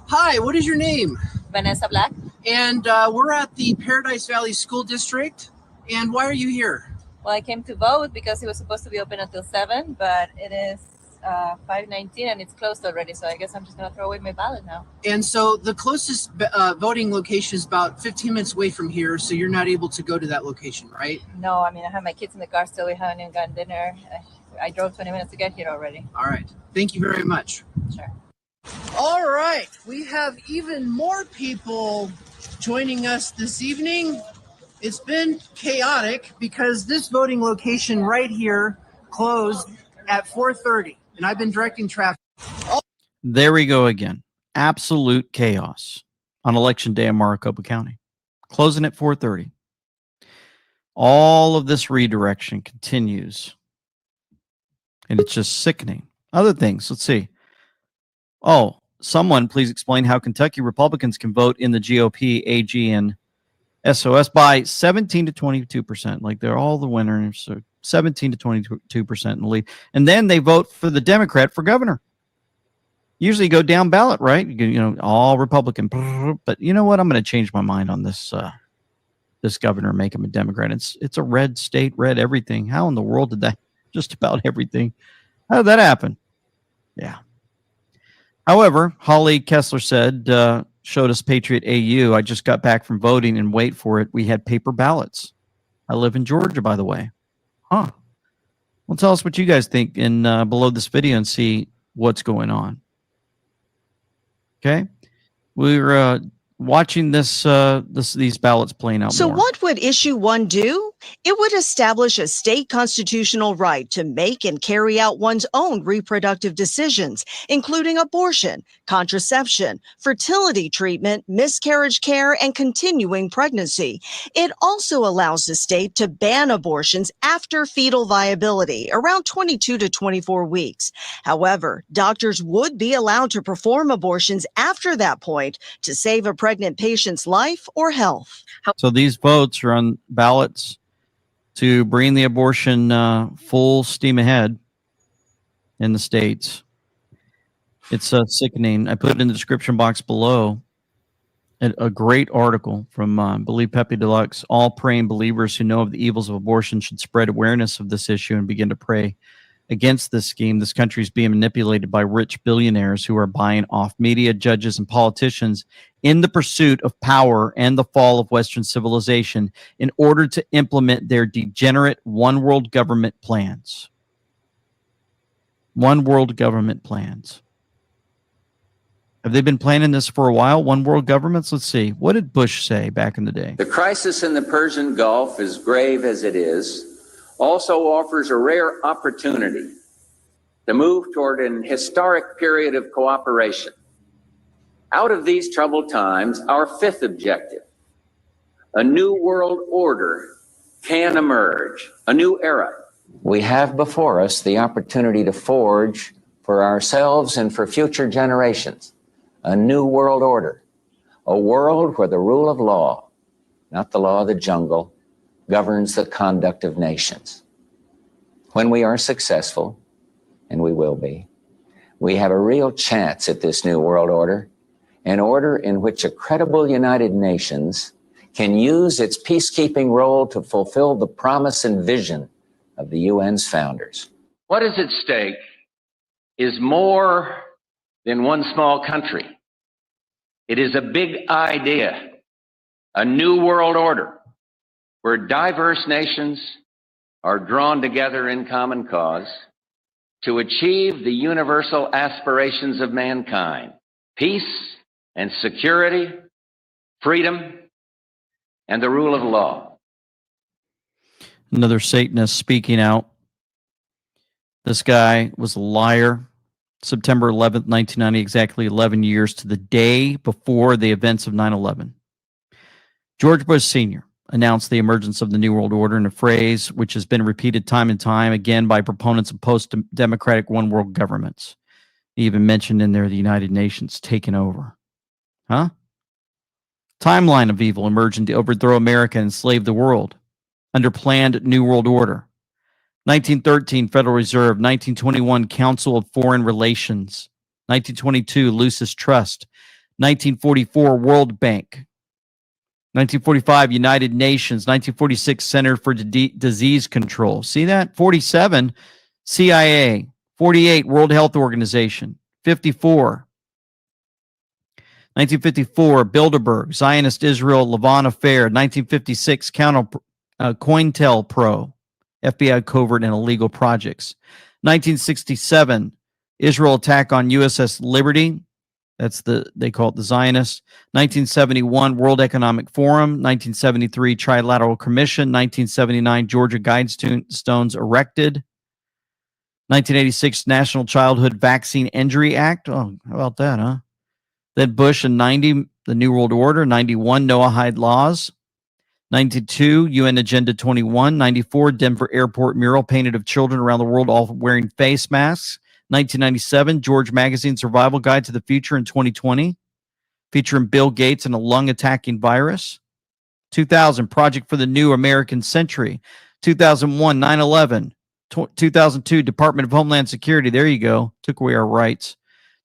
Hi, what is your name? Vanessa Black. And we're at the Paradise Valley School District. And why are you here? Well, I came to vote because it was supposed to be open until 7, but it is 5:19 and it's closed already. So I guess I'm just going to throw away my ballot now. And so the closest voting location is about 15 minutes away from here. So you're not able to go to that location, right? No, I mean, I have my kids in the car still. We haven't even gotten dinner. I drove 20 minutes to get here already. All right. Thank you very much. Sure. All right. We have even more people joining us this evening. It's been chaotic because this voting location right here closed at 4:30, and I've been directing traffic. There we go again. Absolute chaos on election day in Maricopa County. Closing at 4:30. All of this redirection continues, and it's just sickening. Other things, let's see. Oh, someone please explain how Kentucky Republicans can vote in the GOP, AG, and SOS by 17 to 22%. Like they're all the winners, so 17 to 22% in the lead. And then they vote for the Democrat for governor. Usually go down ballot, right? You know, all Republican. But you know what? I'm going to change my mind on this this governor, make him a Democrat. It's a red state, red everything. How in the world did that? Just about everything. How did that happen? Yeah. However, Holly Kessler said, showed us Patriot AU. I just got back from voting, and wait for it, we had paper ballots. I live in Georgia, by the way. Huh. Well, tell us what you guys think in below this video and see what's going on. Okay. We're watching these ballots playing out So more. what would issue 1 do? It would establish a state constitutional right to make and carry out one's own reproductive decisions, including abortion, contraception, fertility treatment, miscarriage care, and continuing pregnancy. It also allows the state to ban abortions after fetal viability, around 22 to 24 weeks. However, doctors would be allowed to perform abortions after that point to save a pregnant patient's life or health. So these votes are on ballots to bring the abortion full steam ahead in the states. It's sickening. I put it in the description box below. A great article from Believe Pepe Deluxe. All praying believers who know of the evils of abortion should spread awareness of this issue and begin to pray against this scheme. This country is being manipulated by rich billionaires who are buying off media, judges, and politicians in the pursuit of power and the fall of Western civilization in order to implement their degenerate one world government plans. One world government plans. Have they been planning this for a while? One world governments? Let's see. What did Bush say back in the day? The crisis in the Persian Gulf, as grave as it is, also offers a rare opportunity to move toward an historic period of cooperation. Out of these troubled times, our fifth objective, a new world order, can emerge, a new era. We have before us the opportunity to forge for ourselves and for future generations a new world order, a world where the rule of law, not the law of the jungle, governs the conduct of nations. When we are successful, and we will be, we have a real chance at this new world order, an order in which a credible United Nations can use its peacekeeping role to fulfill the promise and vision of the UN's founders. What is at stake is more than one small country. It is a big idea, a new world order, where diverse nations are drawn together in common cause to achieve the universal aspirations of mankind, peace and security, freedom, and the rule of law. Another Satanist speaking out. This guy was a liar. September 11th, 1990, exactly 11 years to the day before the events of 9/11. George Bush Sr. announced the emergence of the New World Order in a phrase which has been repeated time and time again by proponents of post-democratic one-world governments. He even mentioned in there the United Nations taking over. Huh? Timeline of evil emerging to overthrow America and enslave the world under planned New World Order. 1913, Federal Reserve. 1921, Council of Foreign Relations. 1922, Lucis Trust. 1944, World Bank. 1945, United Nations. 1946, Center for Disease Control. See that? 47, CIA. 48, World Health Organization. 54. 1954, Bilderberg, Zionist Israel, Levant Affair. 1956, COINTELPRO, FBI covert and illegal projects. 1967, Israel attack on USS Liberty. They call it the Zionists. 1971, World Economic Forum. 1973, Trilateral Commission. 1979, Georgia Guidestones erected. 1986, National Childhood Vaccine Injury Act. Oh, how about that, huh? Then Bush in 90, the New World Order. 91, Noahide Laws. 92, UN Agenda 21. 94, Denver Airport mural painted of children around the world all wearing face masks. 1997, George Magazine Survival Guide to the Future in 2020, featuring Bill Gates and a lung-attacking virus. 2000, Project for the New American Century. 2001, 9/11. 2002, Department of Homeland Security. There you go. Took away our rights.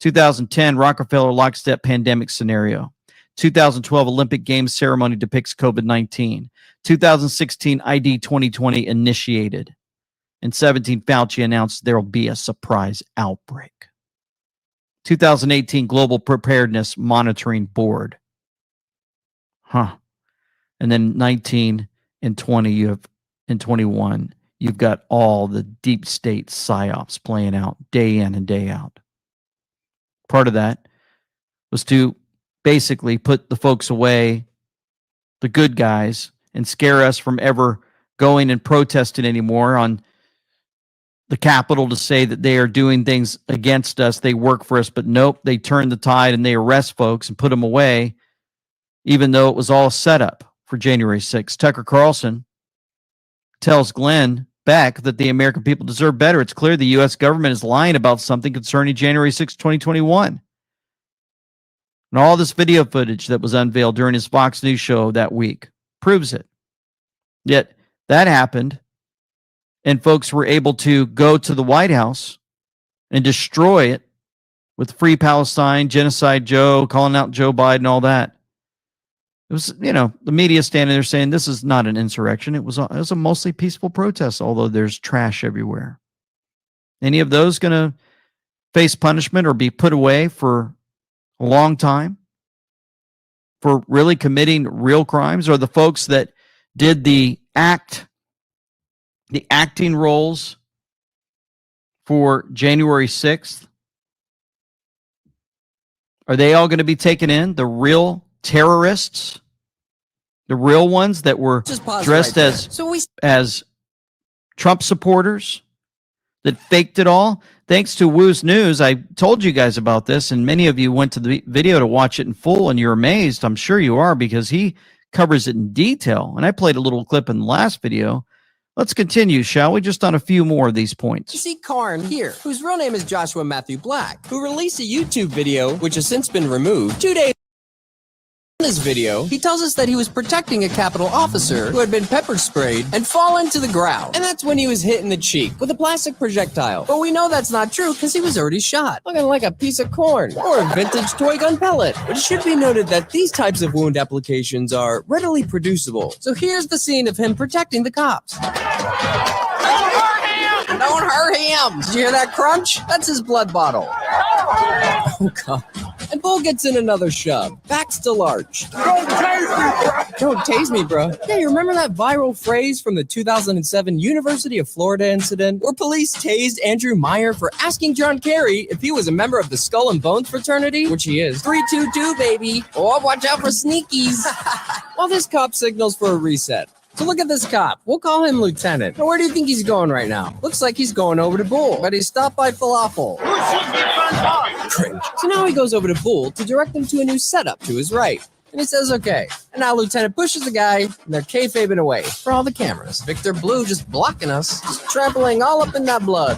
2010, Rockefeller lockstep pandemic scenario. 2012 Olympic Games ceremony depicts COVID-19. 2016 ID 2020 initiated. In 17, Fauci announced there will be a surprise outbreak. 2018 Global Preparedness Monitoring Board. Huh. And then 19 and 20, and 21, you've got all the deep state psyops playing out day in and day out. Part of that was to basically put the folks away, the good guys, and scare us from ever going and protesting anymore on the Capitol to say that they are doing things against us. They work for us, but nope, they turn the tide and they arrest folks and put them away, even though it was all set up for January 6th. Tucker Carlson tells Glenn Beck that the American people deserve better. It's clear the U.S. government is lying about something concerning January 6, 2021. And all this video footage that was unveiled during his Fox News show that week proves it. Yet that happened, and folks were able to go to the White House and destroy it with Free Palestine, Genocide Joe, calling out Joe Biden, all that. It was, the media standing there saying this is not an insurrection. It was a mostly peaceful protest, although there's trash everywhere. Any of those going to face punishment or be put away for a long time for really committing real crimes? Or the folks that did the acting roles for January 6th? Are they all going to be taken in? The real terrorists? The real ones that were dressed as Trump supporters? that faked it all. Thanks to Woo's News, I told you guys about this, and many of you went to the video to watch it in full, and you're amazed. I'm sure you are, because he covers it in detail. And I played a little clip in the last video. Let's continue, shall we? Just on a few more of these points. You see Karn here, whose real name is Joshua Matthew Black, who released a YouTube video, which has since been removed, 2 days. In this video, he tells us that he was protecting a Capitol officer who had been pepper sprayed and fallen to the ground. And that's when he was hit in the cheek with a plastic projectile. But we know that's not true because he was already shot, looking like a piece of corn or a vintage toy gun pellet. But it should be noted that these types of wound applications are readily producible. So here's the scene of him protecting the cops. Don't hurt him! Did you hear that crunch? That's his blood bottle. Oh, God. And Bull gets in another shove. Back still arched. Don't tase me, bro! Don't tase me, bro. Yeah, you remember that viral phrase from the 2007 University of Florida incident where police tased Andrew Meyer for asking John Kerry if he was a member of the Skull and Bones fraternity? Which he is. 322, baby. Oh, watch out for sneakies. Well, this cop signals for a reset. So look at this cop. We'll call him Lieutenant. Now, where do you think he's going right now? Looks like he's going over to Bull, but he's stopped by Falafel. Cringe. So now he goes over to Bull to direct him to a new setup to his right. And he says, okay. And now Lieutenant pushes the guy, and they're kayfabing away for all the cameras. Victor Blue just blocking us, just trampling all up in that blood.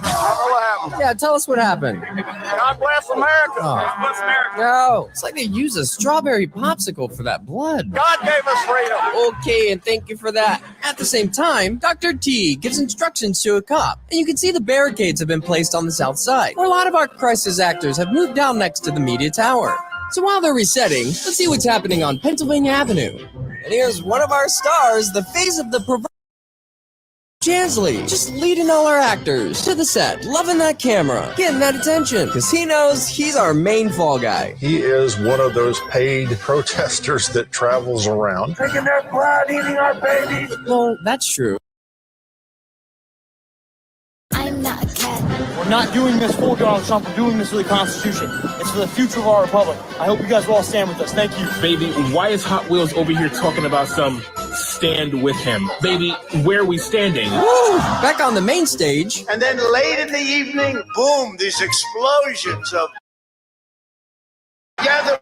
Yeah, tell us what happened. God bless America. God bless America. No, it's like they use a strawberry popsicle for that blood. God gave us freedom. Okay, and thank you for that. At the same time, Dr. T gives instructions to a cop, and you can see the barricades have been placed on the south side, where a lot of our crisis actors have moved down next to the media tower. So while they're resetting, let's see what's happening on Pennsylvania Avenue. And here's one of our stars, the face of the perverse Jansley, just leading all our actors to the set, loving that camera, getting that attention, because he knows he's our main fall guy. He is one of those paid protesters that travels around. Taking their blood, eating our babies. Well, that's true. I'm not a cat. We're not doing this for Donald Trump. We're doing this for the Constitution. It's for the future of our republic. I hope you guys will all stand with us. Thank you. Baby, why is Hot Wheels over here talking about some stand with him? Baby, where are we standing? Woo! Back on the main stage. And then late in the evening, boom, these explosions of... Together,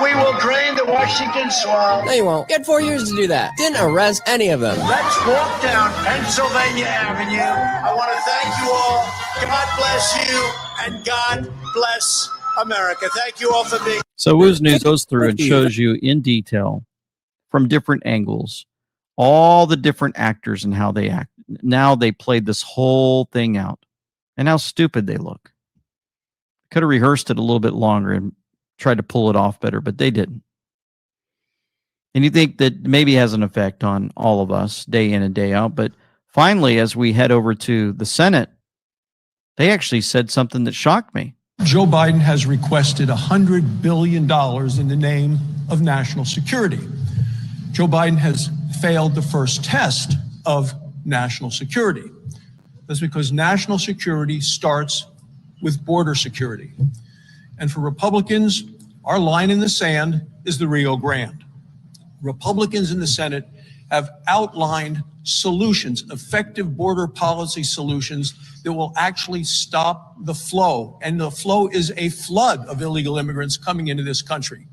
we will drain the Washington swamp. No, you won't. You had 4 years to do that. Didn't arrest any of them. Let's walk down Pennsylvania Avenue. I want to thank you all. God bless you, and God bless America. Thank you all for being... So Woo's News goes through and shows you in detail, from different angles, all the different actors and how they act. Now they played this whole thing out, and how stupid they look. Could have rehearsed it a little bit longer and tried to pull it off better, but they didn't. And you think that maybe has an effect on all of us day in and day out. But finally, as we head over to the Senate, they actually said something that shocked me. Joe Biden has requested $100 billion in the name of national security. Joe Biden has failed the first test of national security. That's because national security starts with border security. And for Republicans, our line in the sand is the Rio Grande. Republicans in the Senate have outlined solutions, effective border policy solutions that will actually stop the flow. And the flow is a flood of illegal immigrants coming into this country.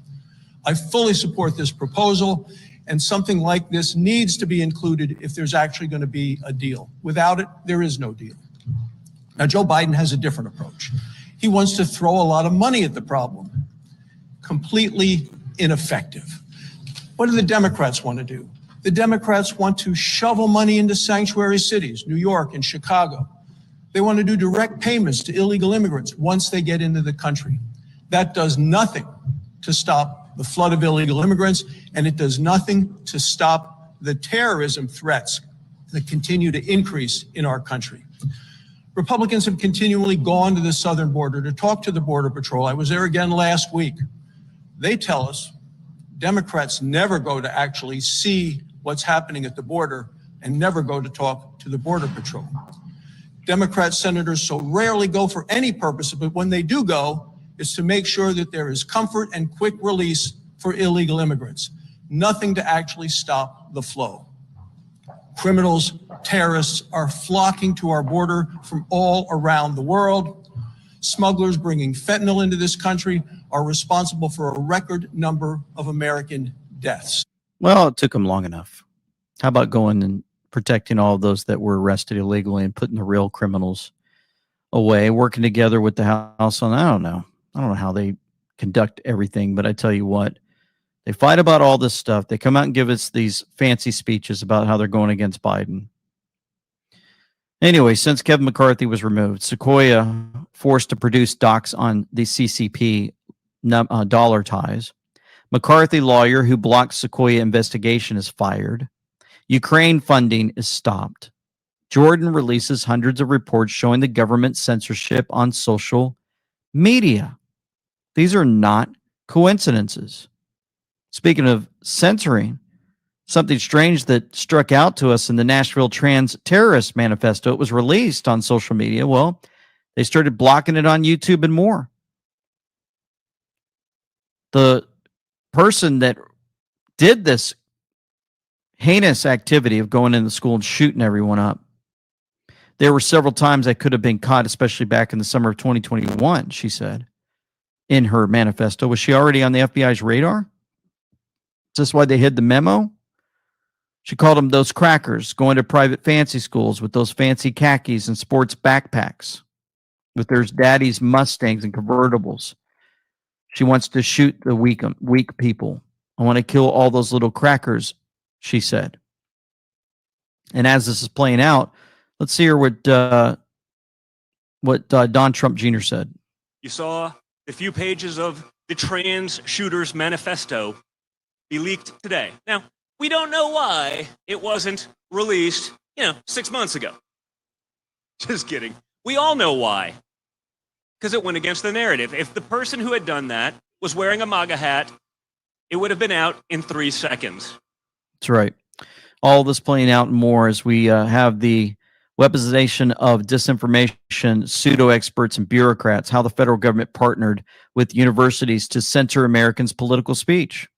I fully support this proposal, and something like this needs to be included if there's actually going to be a deal. Without it, there is no deal. Now, Joe Biden has a different approach. He wants to throw a lot of money at the problem. Completely ineffective. What do the Democrats want to do? The Democrats want to shovel money into sanctuary cities, New York and Chicago. They want to do direct payments to illegal immigrants once they get into the country. That does nothing to stop the flood of illegal immigrants, and it does nothing to stop the terrorism threats that continue to increase in our country. Republicans have continually gone to the southern border to talk to the Border Patrol. I was there again last week. They tell us Democrats never go to actually see what's happening at the border and never go to talk to the Border Patrol. Democrat senators so rarely go for any purpose, but when they do go, it's to make sure that there is comfort and quick release for illegal immigrants. Nothing to actually stop the flow. Criminals, terrorists are flocking to our border from all around the world. Smugglers bringing fentanyl into this country are responsible for a record number of American deaths. Well, it took them long enough. How about going and protecting all of those that were arrested illegally and putting the real criminals away, working together with the House on, I don't know how they conduct everything, but I tell you what, they fight about all this stuff. They come out and give us these fancy speeches about how they're going against Biden. Anyway, since Kevin McCarthy was removed, Sequoia forced to produce docs on the CCP dollar ties. McCarthy lawyer who blocked Sequoia investigation is fired. Ukraine funding is stopped. Jordan releases hundreds of reports showing the government censorship on social media. These are not coincidences. Speaking of censoring, something strange that struck out to us in the Nashville Trans Terrorist Manifesto. It was released on social media. Well, they started blocking it on YouTube and more. The person that did this heinous activity of going into school and shooting everyone up, there were several times I could have been caught, especially back in the summer of 2021, she said in her manifesto. Was she already on the FBI's radar? Is this why they hid the memo? She called them those crackers going to private fancy schools with those fancy khakis and sports backpacks with their daddy's Mustangs and convertibles. She wants to shoot the weak people. I want to kill all those little crackers, she said. And as this is playing out, let's hear what Don Trump Jr. said. You saw a few pages of the trans shooters manifesto be leaked today. Now, we don't know why it wasn't released, 6 months ago. Just kidding. We all know why. Because it went against the narrative. If the person who had done that was wearing a MAGA hat, it would have been out in 3 seconds. That's right. All this playing out and more as we have the weaponization of disinformation, pseudo-experts, and bureaucrats, how the federal government partnered with universities to censor Americans' political speech.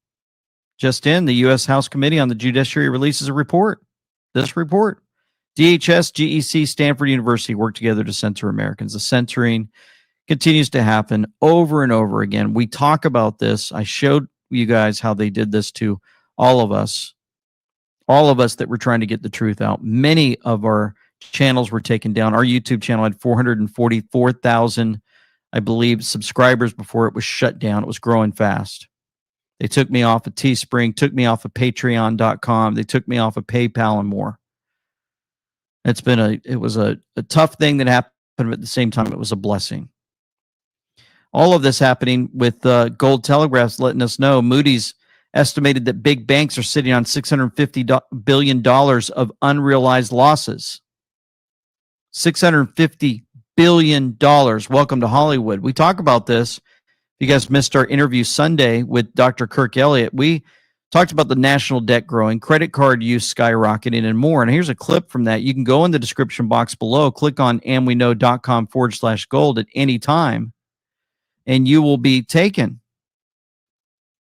Just in, the U.S. House Committee on the Judiciary releases a report. This report. DHS, GEC, Stanford University work together to censor Americans. The censoring continues to happen over and over again. We talk about this. I showed you guys how they did this to all of us that were trying to get the truth out. Many of our channels were taken down. Our YouTube channel had 444,000, I believe, subscribers before it was shut down. It was growing fast. They took me off of Teespring, took me off of Patreon.com. They took me off of PayPal and more. It was a tough thing that happened, but at the same time, it was a blessing. All of this happening with Gold Telegraphs letting us know Moody's estimated that big banks are sitting on $650 billion of unrealized losses. $650 billion. Welcome to Hollywood. We talk about this. If you guys missed our interview Sunday with Dr. Kirk Elliott, we talked about the national debt growing, credit card use skyrocketing, and more. And here's a clip from that. You can go in the description box below, click on amweknow.com/gold at any time, and you will be taken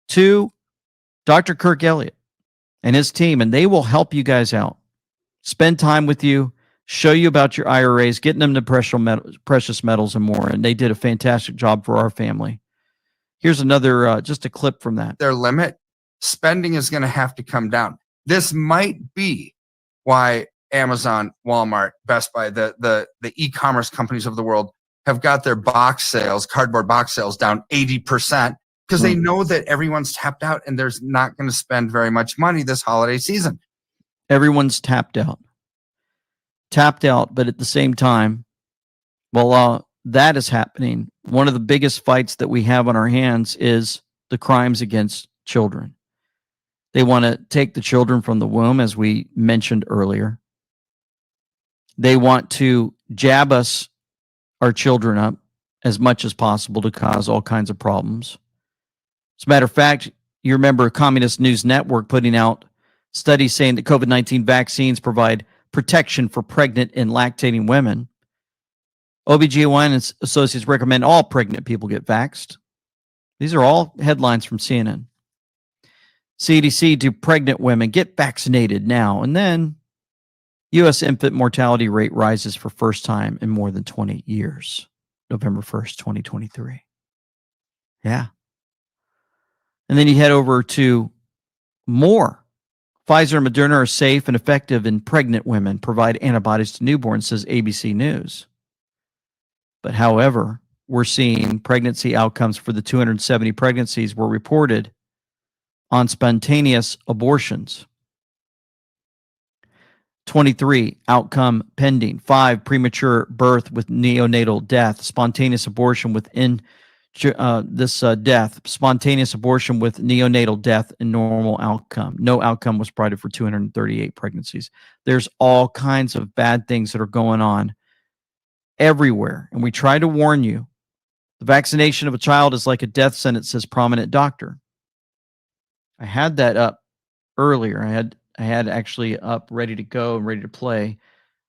to Dr. Kirk Elliott and his team, and they will help you guys out. Spend time with you, show you about your IRAs, getting them to precious metals and more. And they did a fantastic job for our family. Here's another, just a clip from that. Their limit, spending is going to have to come down. This might be why Amazon, Walmart, Best Buy, the e-commerce companies of the world have got their box sales, cardboard box sales down 80%, because they know that everyone's tapped out and there's not going to spend very much money this holiday season. Everyone's tapped out. But at the same time, while that is happening, one of the biggest fights that we have on our hands is the crimes against children. They want to take the children from the womb, as we mentioned earlier. They want to jab our children up as much as possible to cause all kinds of problems. As a matter of fact, you remember Communist News Network putting out studies saying that COVID-19 vaccines provide protection for pregnant and lactating women. OBGYN associates recommend all pregnant people get vaxxed. These are all headlines from CNN. CDC to pregnant women, get vaccinated now. And then U.S. infant mortality rate rises for first time in more than 20 years. November 1st, 2023. Yeah. And then you head over to more. Pfizer and Moderna are safe and effective in pregnant women, provide antibodies to newborns, says ABC News. But however, we're seeing pregnancy outcomes for the 270 pregnancies were reported on spontaneous abortions. 23, outcome pending. 5, premature birth with neonatal death. Spontaneous abortion within death. Spontaneous abortion with neonatal death and normal outcome. No outcome was provided for 238 pregnancies. There's all kinds of bad things that are going on everywhere. And we try to warn you. The vaccination of a child is like a death sentence, says prominent doctor. I had that up earlier. I had actually up ready to go and ready to play.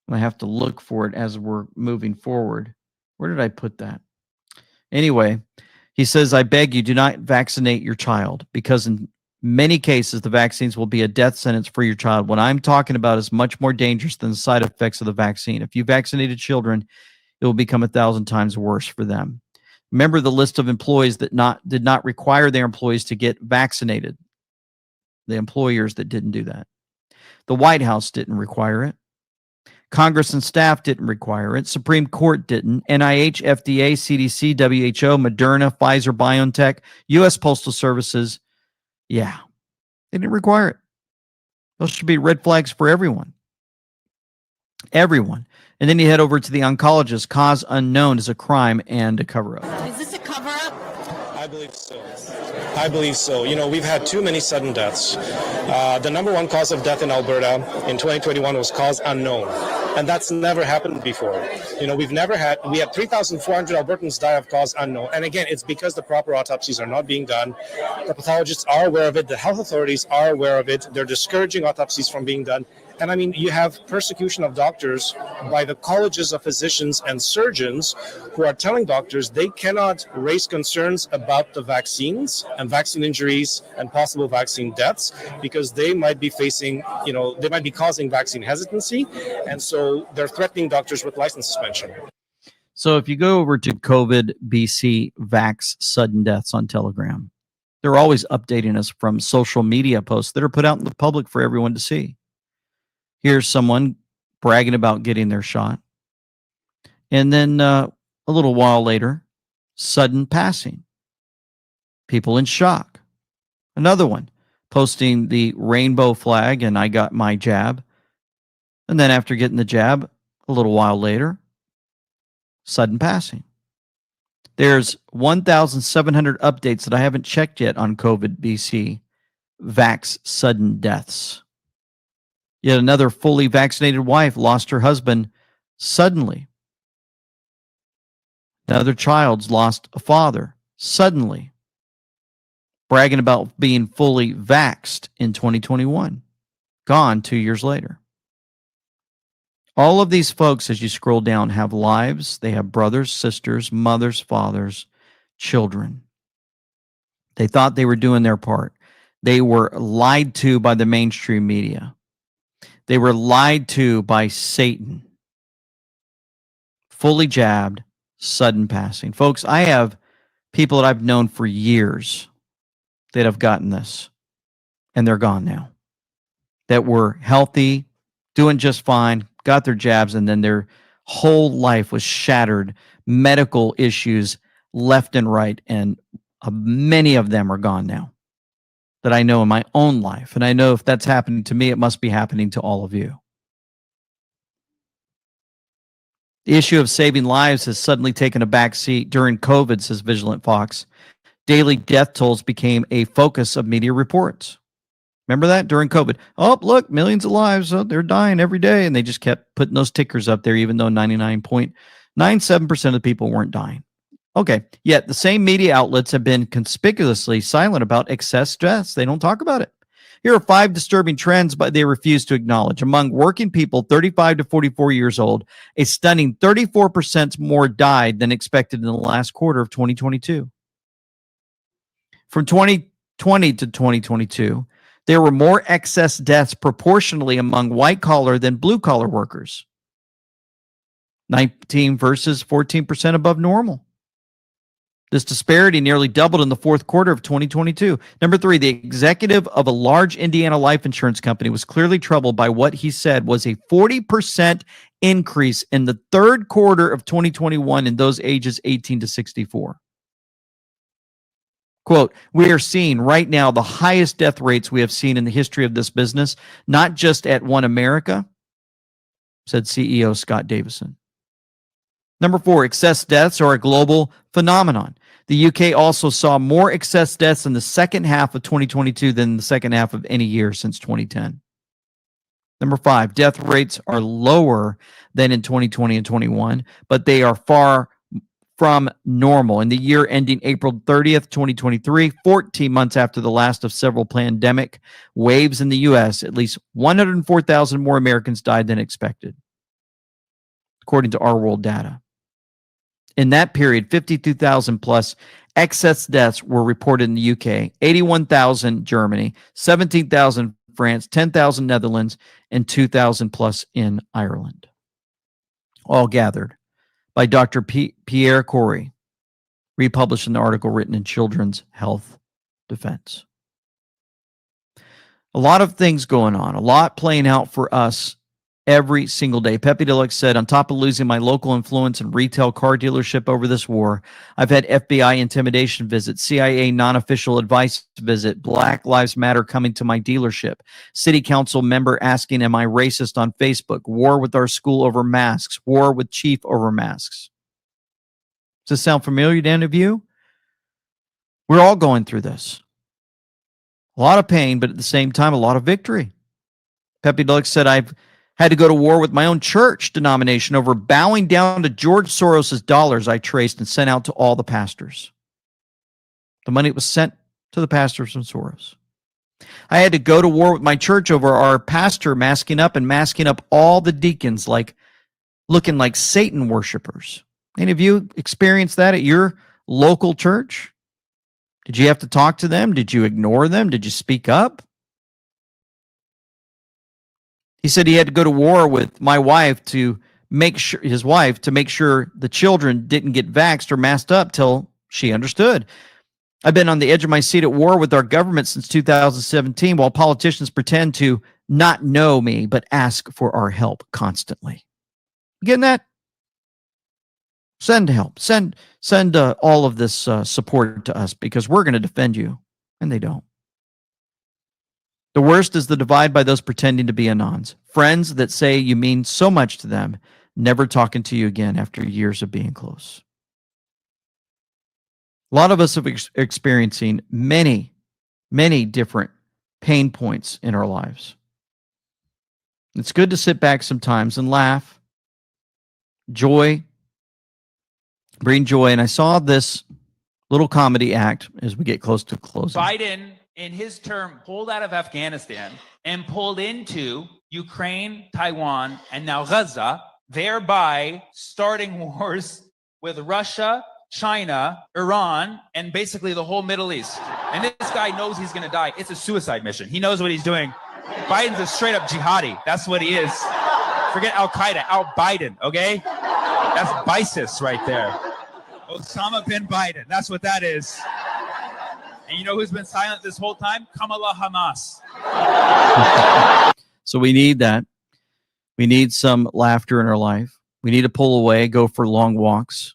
And I have to look for it as we're moving forward. Where did I put that? Anyway, he says, I beg you, do not vaccinate your child because in many cases, the vaccines will be a death sentence for your child. What I'm talking about is much more dangerous than the side effects of the vaccine. If you vaccinated children, it will become 1,000 times worse for them. Remember the list of employees that did not require their employees to get vaccinated. The employers that didn't do that. The White House didn't require it. Congress and staff didn't require it. Supreme Court didn't. NIH, FDA, CDC, WHO, Moderna, Pfizer, BioNTech, U.S. Postal Services. Yeah, they didn't require it. Those should be red flags for everyone. Everyone. And then you head over to the oncologist. Cause unknown is a crime and a cover-up. Is this a cover-up? I believe so. I believe so. You know, we've had too many sudden deaths. The number one cause of death in Alberta in 2021 was cause unknown. And that's never happened before. You know, we had 3,400 Albertans die of cause unknown. And again, it's because the proper autopsies are not being done. The pathologists are aware of it. The health authorities are aware of it. They're discouraging autopsies from being done. And I mean, you have persecution of doctors by the colleges of physicians and surgeons who are telling doctors they cannot raise concerns about the vaccines and vaccine injuries and possible vaccine deaths because they might be facing, they might be causing vaccine hesitancy. And so they're threatening doctors with license suspension. So if you go over to COVID BC Vax sudden deaths on Telegram, they're always updating us from social media posts that are put out in the public for everyone to see. Here's someone bragging about getting their shot. And then a little while later, sudden passing. People in shock. Another one posting the rainbow flag and I got my jab. And then after getting the jab, a little while later, sudden passing. There's 1,700 updates that I haven't checked yet on COVID BC Vax sudden deaths. Yet another fully vaccinated wife lost her husband suddenly. Another child's lost a father suddenly. Bragging about being fully vaxxed in 2021. Gone 2 years later. All of these folks, as you scroll down, have lives. They have brothers, sisters, mothers, fathers, children. They thought they were doing their part. They were lied to by the mainstream media. They were lied to by Satan. Fully jabbed, sudden passing. Folks, I have people that I've known for years that have gotten this, and they're gone now. That were healthy, doing just fine, got their jabs, and then their whole life was shattered. Medical issues left and right, and many of them are gone now. That I know in my own life. And I know if that's happening to me, it must be happening to all of you. The issue of saving lives has suddenly taken a back seat during COVID, says Vigilant Fox. Daily death tolls became a focus of media reports. Remember that during COVID? Oh, look, millions of lives. Oh, they're dying every day. And they just kept putting those tickers up there, even though 99.97% of the people weren't dying. Okay, yet the same media outlets have been conspicuously silent about excess deaths. They don't talk about it. Here are 5 disturbing trends, but they refuse to acknowledge. Among working people 35 to 44 years old, a stunning 34% more died than expected in the last quarter of 2022. From 2020 to 2022, There were more excess deaths proportionally among white-collar than blue-collar workers. 19 versus 14% above normal. This disparity nearly doubled in the fourth quarter of 2022. Number 3, the executive of a large Indiana life insurance company was clearly troubled by what he said was a 40% increase in the third quarter of 2021 in those ages 18 to 64. Quote, we are seeing right now the highest death rates we have seen in the history of this business, not just at One America, said CEO Scott Davison. Number 4, excess deaths are a global phenomenon. The UK also saw more excess deaths in the second half of 2022 than the second half of any year since 2010. Number 5, death rates are lower than in 2020 and 21, but they are far from normal. In the year ending April 30th, 2023, 14 months after the last of several pandemic waves in the U.S., at least 104,000 more Americans died than expected, according to our world data. In that period, 52,000 plus excess deaths were reported in the UK, 81,000 Germany, 17,000 France, 10,000 Netherlands, and 2,000 plus in Ireland. All gathered by Dr. Pierre Corey, republished in the article written in Children's Health Defense. A lot of things going on, a lot playing out for us every single day. Pepe Deluxe said, on top of losing my local influence and retail car dealership over this war, I've had FBI intimidation visits, CIA non-official advice visit, Black Lives Matter coming to my dealership, city council member asking, am I racist on Facebook, war with our school over masks, war with chief over masks. Does this sound familiar to any of you? We're all going through this. A lot of pain, but at the same time, a lot of victory. Pepe Deluxe said, I've had to go to war with my own church denomination over bowing down to George Soros's dollars I traced and sent out to all the pastors. The money was sent to the pastors from Soros. I had to go to war with my church over our pastor masking up all the deacons, like looking like Satan worshipers. Any of you experienced that at your local church? Did you have to talk to them? Did you ignore them? Did you speak up? He said he had to go to war with my wife to make sure the children didn't get vaxxed or masked up till she understood. I've been on the edge of my seat at war with our government since 2017 while politicians pretend to not know me but ask for our help constantly. You getting that? Send help. Send all of this support to us because we're going to defend you. And they don't. The worst is the divide by those pretending to be anons. Friends that say you mean so much to them, never talking to you again after years of being close. A lot of us are experiencing many, many different pain points in our lives. It's good to sit back sometimes and laugh. Joy. Bring joy. And I saw this little comedy act as we get close to closing. Biden, in his term, pulled out of Afghanistan and pulled into Ukraine, Taiwan, and now Gaza, thereby starting wars with Russia, China, Iran, and basically the whole Middle East. And this guy knows he's going to die. It's a suicide mission. He knows what he's doing. Biden's a straight up jihadi. That's what he is. Forget Al-Qaeda, Al-Biden, okay? That's BISIS right there. Osama bin Biden. That's what that is. And you know who's been silent this whole time? Kamala Hamas. So we need that. We need some laughter in our life. We need to pull away, go for long walks,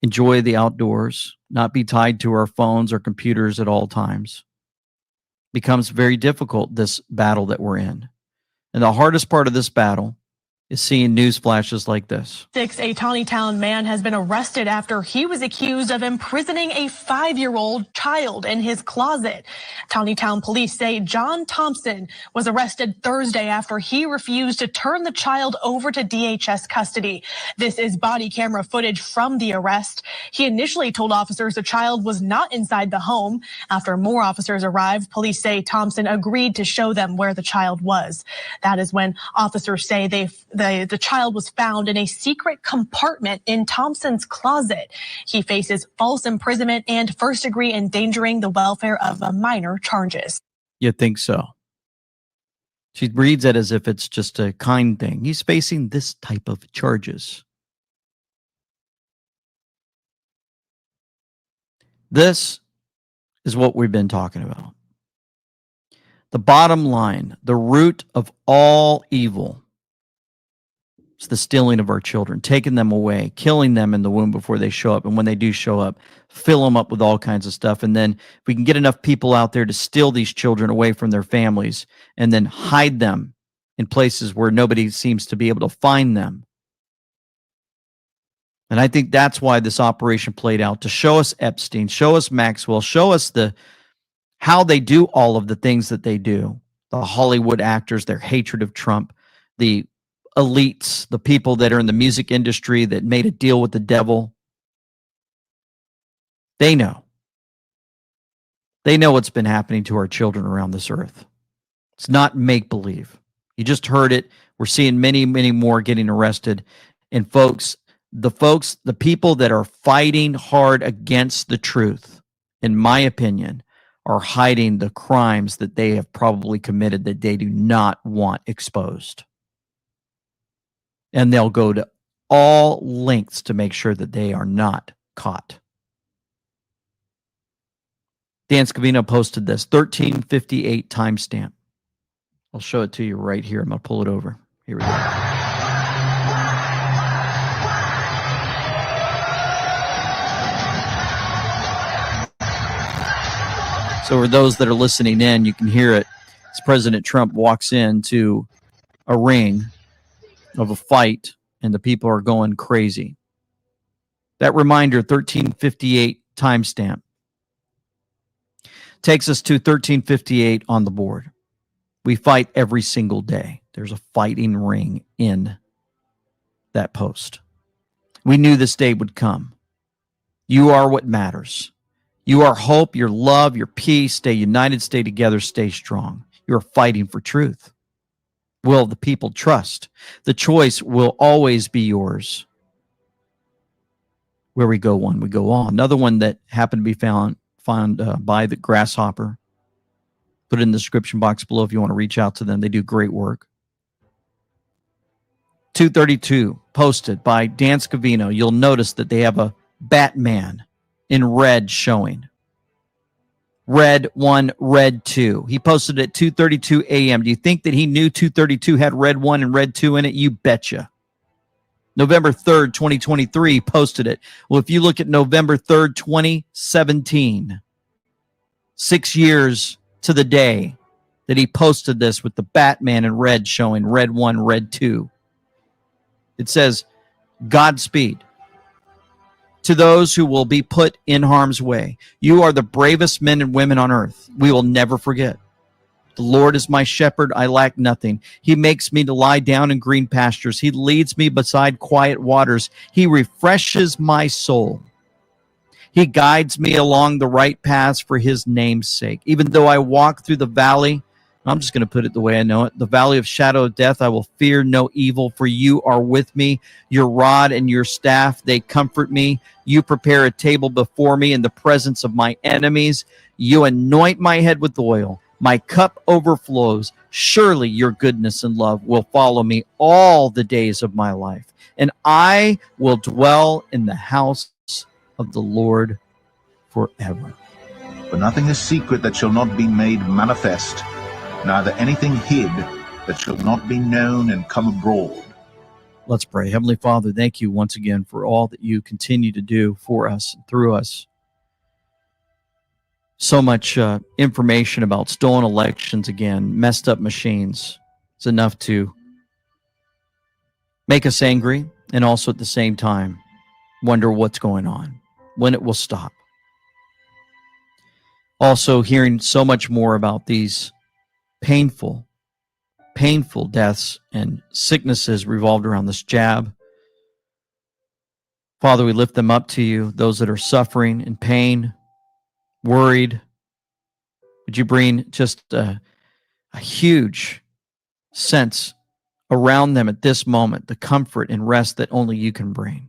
enjoy the outdoors, not be tied to our phones or computers at all times. Becomes very difficult, this battle that we're in. And the hardest part of this battle is seeing news flashes like this. A Tawnytown man has been arrested after he was accused of imprisoning a 5-year-old child in his closet. Tawnytown police say John Thompson was arrested Thursday after he refused to turn the child over to DHS custody. This is body camera footage from the arrest. He initially told officers the child was not inside the home. After more officers arrived, police say Thompson agreed to show them where the child was. That is when officers say the child was found in a secret compartment in Thompson's closet. He faces false imprisonment and first-degree endangering the welfare of a minor charges. You think so? She reads it as if it's just a kind thing. He's facing this type of charges. This is what we've been talking about. The bottom line, the root of all evil, is the stealing of our children, taking them away, killing them in the womb before they show up. And when they do show up, fill them up with all kinds of stuff. And then if we can get enough people out there to steal these children away from their families and then hide them in places where nobody seems to be able to find them. And I think that's why this operation played out, to show us Epstein, show us Maxwell, show us how they do all of the things that they do. The Hollywood actors, their hatred of Trump, the elites, the people that are in the music industry that made a deal with the devil. They know. They know what's been happening to our children around this earth. It's not make-believe. You just heard it. We're seeing many, many more getting arrested. And the people that are fighting hard against the truth, in my opinion, are hiding the crimes that they have probably committed that they do not want exposed. And they'll go to all lengths to make sure that they are not caught. Dan Scavino posted this, 1358 timestamp. I'll show it to you right here. I'm going to pull it over. Here we go. So for those that are listening in, you can hear it as President Trump walks into a ring of a fight, and the people are going crazy. That reminder, 1358 timestamp, takes us to 1358 on the board. We fight every single day. There's a fighting ring in that post. We knew this day would come. You are what matters. You are hope, your love, your peace. Stay united, stay together, stay strong. You are fighting for truth. Will the people trust? The choice will always be yours. Where we go one, we go all. Another one that happened to be found by the Grasshopper. Put it in the description box below if you want to reach out to them. They do great work. 232, posted by Dan Scavino. You'll notice that they have a Batman in red showing. Red 1, red 2. He posted it at 2:32 a.m. Do you think that he knew 232 had red 1 and red 2 in it? You betcha. November 3rd, 2023, posted it. Well, if you look at November 3rd, 2017, 6 years to the day that he posted this with the Batman in red showing red 1, red 2. It says, Godspeed to those who will be put in harm's way. You are the bravest men and women on earth. We will never forget. The Lord is my shepherd. I lack nothing. He makes me to lie down in green pastures. He leads me beside quiet waters. He refreshes my soul. He guides me along the right paths for his name's sake. Even though I walk through the valley, I'm just going to put it the way I know it, the valley of shadow of death, I will fear no evil, for you are with me. Your rod and your staff, they comfort me. You prepare a table before me in the presence of my enemies. You anoint my head with oil. My cup overflows. Surely your goodness and love will follow me all the days of my life, and I will dwell in the house of the Lord forever. For nothing is secret that shall not be made manifest, neither anything hid that shall not be known and come abroad. Let's pray. Heavenly Father, thank you once again for all that you continue to do for us and through us. So much information about stolen elections again, messed up machines. It's enough to make us angry and also at the same time wonder what's going on, when it will stop. Also hearing so much more about these painful deaths and sicknesses revolved around this jab. Father, we lift them up to you, those that are suffering in pain, worried. Would you bring just a huge sense around them at this moment, the comfort and rest that only you can bring.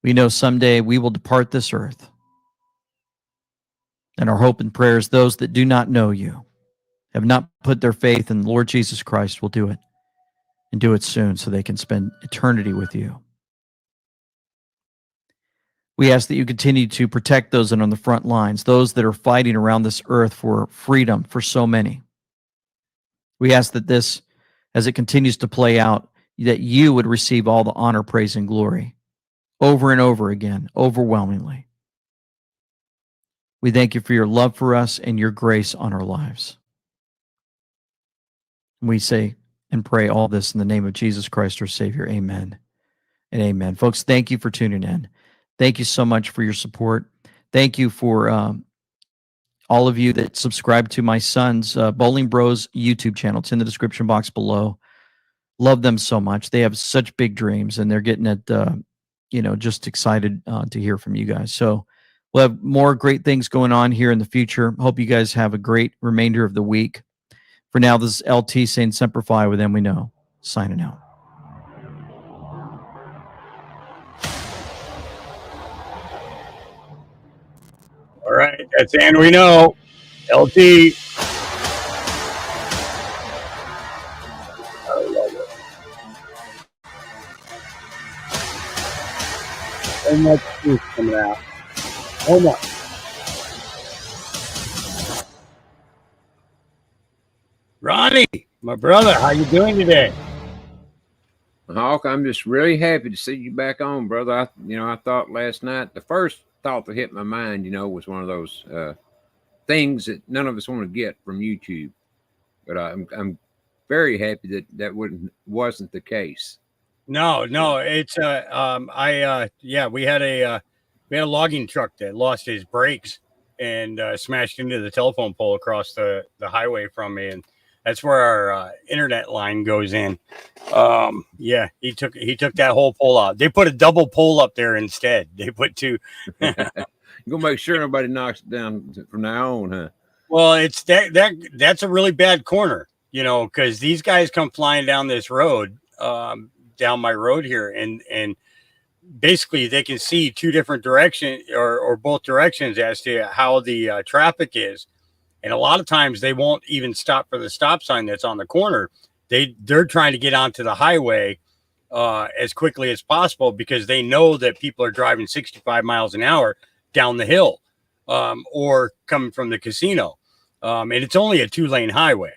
We know someday we will depart this earth. And our hope and prayer is those that do not know you, have not put their faith in the Lord Jesus Christ will do it, and do it soon so they can spend eternity with you. We ask that you continue to protect those that are on the front lines, those that are fighting around this earth for freedom for so many. We ask that this, as it continues to play out, that you would receive all the honor, praise, and glory over and over again, overwhelmingly. We thank you for your love for us and your grace on our lives. We say and pray all this in the name of Jesus Christ, our Savior. Amen and amen. Folks, thank you for tuning in. Thank you so much for your support. Thank you for all of you that subscribe to my son's Bowling Bros YouTube channel. It's in the description box below. Love them so much. They have such big dreams, and they're getting it, just excited to hear from you guys. So we'll have more great things going on here in the future. Hope you guys have a great remainder of the week. For now, this is LT saying Semper Fi with them we know. Signing out. All right, that's and we know. LT. I love it. So much truth coming out. So much. Ronnie, my brother, how you doing today? Hawk, I'm just really happy to see you back on, brother. I thought last night, the first thought that hit my mind, was one of those things that none of us want to get from YouTube. But I'm very happy that wasn't the case. No, it's we had a logging truck that lost his brakes and smashed into the telephone pole across the highway from me, and that's where our internet line goes in. He took that whole pole out. They put a double pole up there instead. They put two. You're gonna make sure nobody knocks it down from now on, huh? Well, it's that's a really bad corner, because these guys come flying down this road, down my road here, and basically they can see two different directions or both directions as to how the traffic is. And a lot of times they won't even stop for the stop sign that's on the corner. They're trying to get onto the highway as quickly as possible because they know that people are driving 65 miles an hour down the hill or coming from the casino. And it's only a 2-lane highway,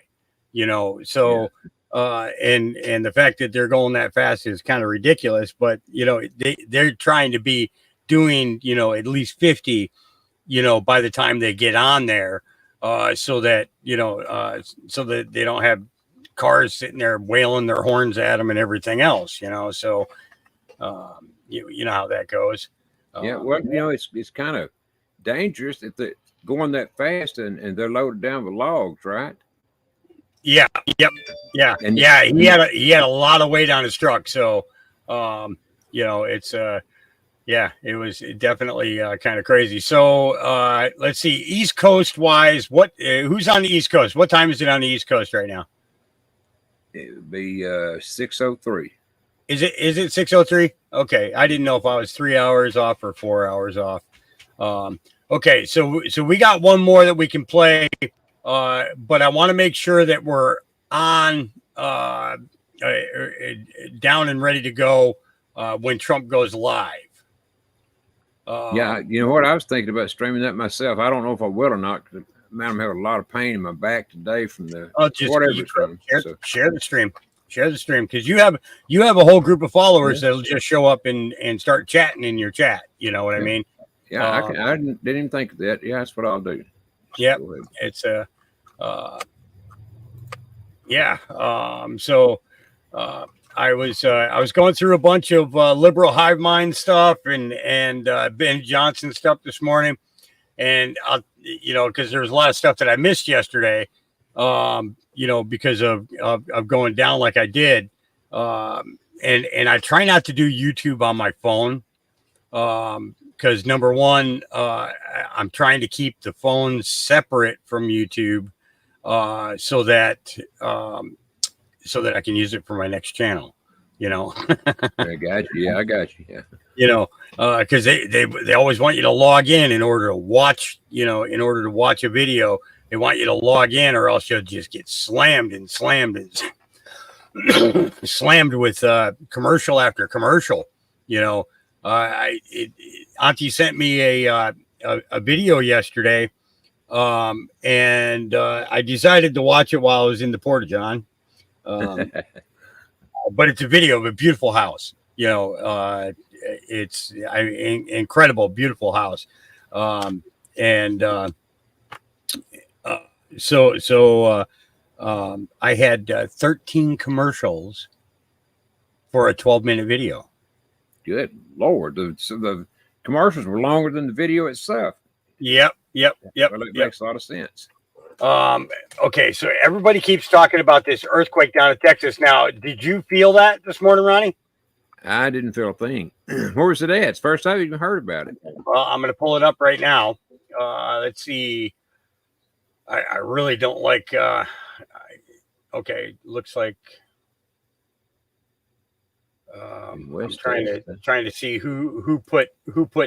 so and the fact that they're going that fast is kind of ridiculous, but they're trying to be doing, at least 50, by the time they get on there. So that they don't have cars sitting there wailing their horns at them and everything else, so you know how that goes. It's kind of dangerous if they're going that fast and they're loaded down with logs, right? Yeah. And he had a lot of weight on his truck, so it's it was definitely kind of crazy. So let's see, East Coast wise, who's on the East Coast? What time is it on the East Coast right now? It would be 6:03. Is it 6:03? Okay, I didn't know if I was 3 hours off or 4 hours off. Okay, so we got one more that we can play, but I want to make sure that we're on down and ready to go when Trump goes live. You know what? I was thinking about streaming that myself. I don't know if I will or not. Man, I'm having a lot of pain in my back today from the whatever it's from. Share the stream. Share the stream because you have a whole group of followers that'll just show up and start chatting in your chat. You know what I mean? Yeah, I didn't even think of that. Yeah, that's what I'll do. Yeah, it's I was going through a bunch of liberal hive mind stuff and Ben Johnson stuff this morning, and because there's a lot of stuff that I missed yesterday, because of going down like I did, and I try not to do YouTube on my phone, because number one, I'm trying to keep the phone separate from YouTube, so that I can use it for my next channel, I got you. Yeah, I got you. Yeah. Because they always want you to log in order to watch, a video. They want you to log in, or else you'll just get slammed and slammed and slammed with commercial after commercial. You know, Auntie sent me a video yesterday, and I decided to watch it while I was in the Porta-John. But it's a video of a beautiful house. You know, it's incredible, beautiful house. So I had 13 commercials for a 12-minute video. Good Lord. So the commercials were longer than the video itself. Yep. Well, it makes a lot of sense. Okay, so everybody keeps talking about this earthquake down in Texas. Now, did you feel that this morning, Ronnie? I didn't feel a thing. Where was it at? It's the first time I've even heard about it. Well, I'm going to pull it up right now. Let's see. I really don't like. Okay, looks like. I'm trying to see who put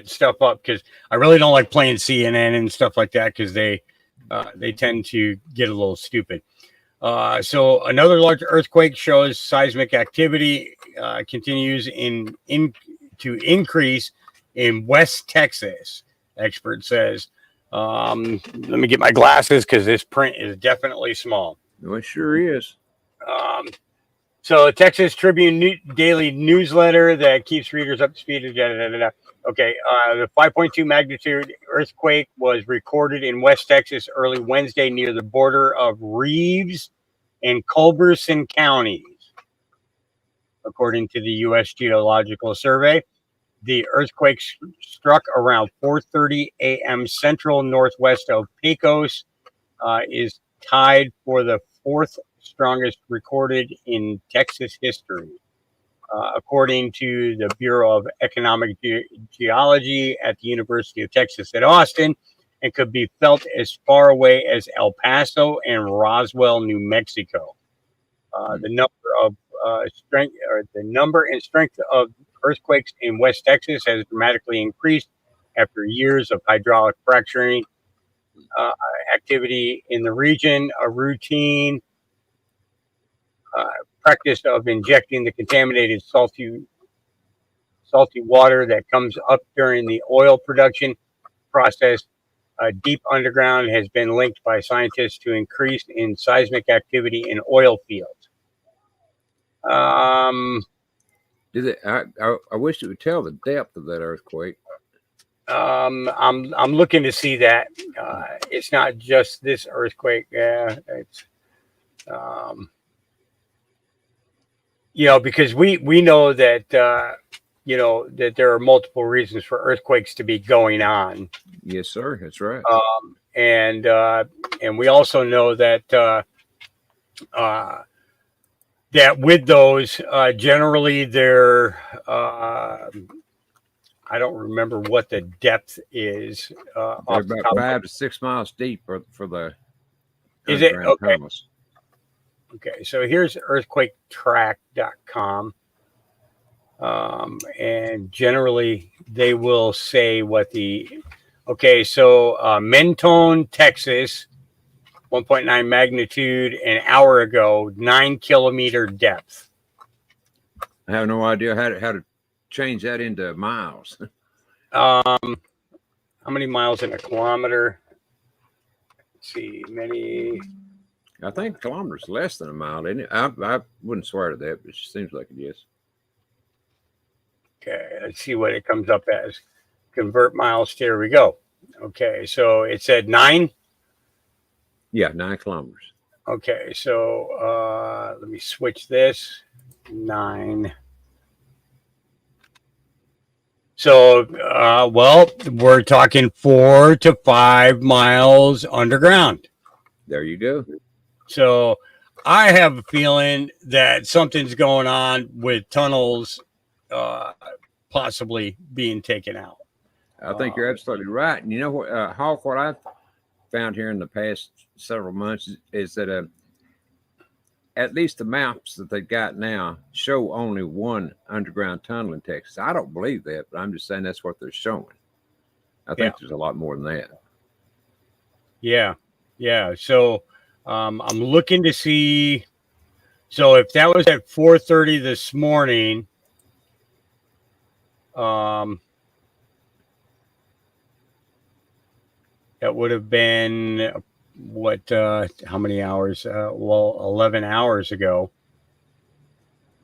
stuff up, because I really don't like playing CNN and stuff like that, because they tend to get a little stupid. So another large earthquake shows seismic activity continues to increase in West Texas. Expert says. Let me get my glasses, because this print is definitely small. Well, it sure is. So Texas Tribune daily newsletter that keeps readers up to speed. Okay, the 5.2 magnitude earthquake was recorded in West Texas early Wednesday near the border of Reeves and Culberson counties. According to the U.S. Geological Survey, the earthquake struck around 4:30 a.m. central northwest of Pecos, is tied for the fourth strongest recorded in Texas history. According to the Bureau of Economic Geology at the University of Texas at Austin, it could be felt as far away as El Paso and Roswell, New Mexico. The number and strength of earthquakes in West Texas has dramatically increased after years of hydraulic fracturing activity in the region. A routine practice of injecting the contaminated salty water that comes up during the oil production process deep underground has been linked by scientists to increase in seismic activity in oil fields. I wish it would tell the depth of that earthquake. I'm looking to see that. It's not just this earthquake. Yeah, it's you know, because we know that you know that there are multiple reasons for earthquakes to be going on. Yes, sir. That's right. And we also know that that with those generally they're I don't remember what the depth is. They're about 5 to 6 miles deep for the. Is it okay? Tunnels. Okay, so here's earthquaketrack.com. And generally they will say what the, okay, so Mentone, Texas, 1.9 magnitude an hour ago, 9 kilometer depth. I have no idea how to change that into miles. How many miles in a kilometer? Let's see, many. I think a kilometer is less than a mile, isn't it? I wouldn't swear to that, but it seems like it is. Okay, let's see what it comes up as. Convert miles. Here we go. Okay, so it said 9. Yeah, 9 kilometers. Okay, so let me switch this. 9. So, well, we're talking 4 to 5 miles underground. There you go. So I have a feeling that something's going on with tunnels possibly being taken out. I think you're absolutely right. And you know what, Hawk, what I've found here in the past several months is that at least the maps that they've got now show only one underground tunnel in Texas. I don't believe that, but I'm just saying that's what they're showing. I think there's a lot more than that. Yeah. Yeah. So I'm looking to see. So if that was at 4:30 this morning, that would have been what? How many hours? 11 hours ago.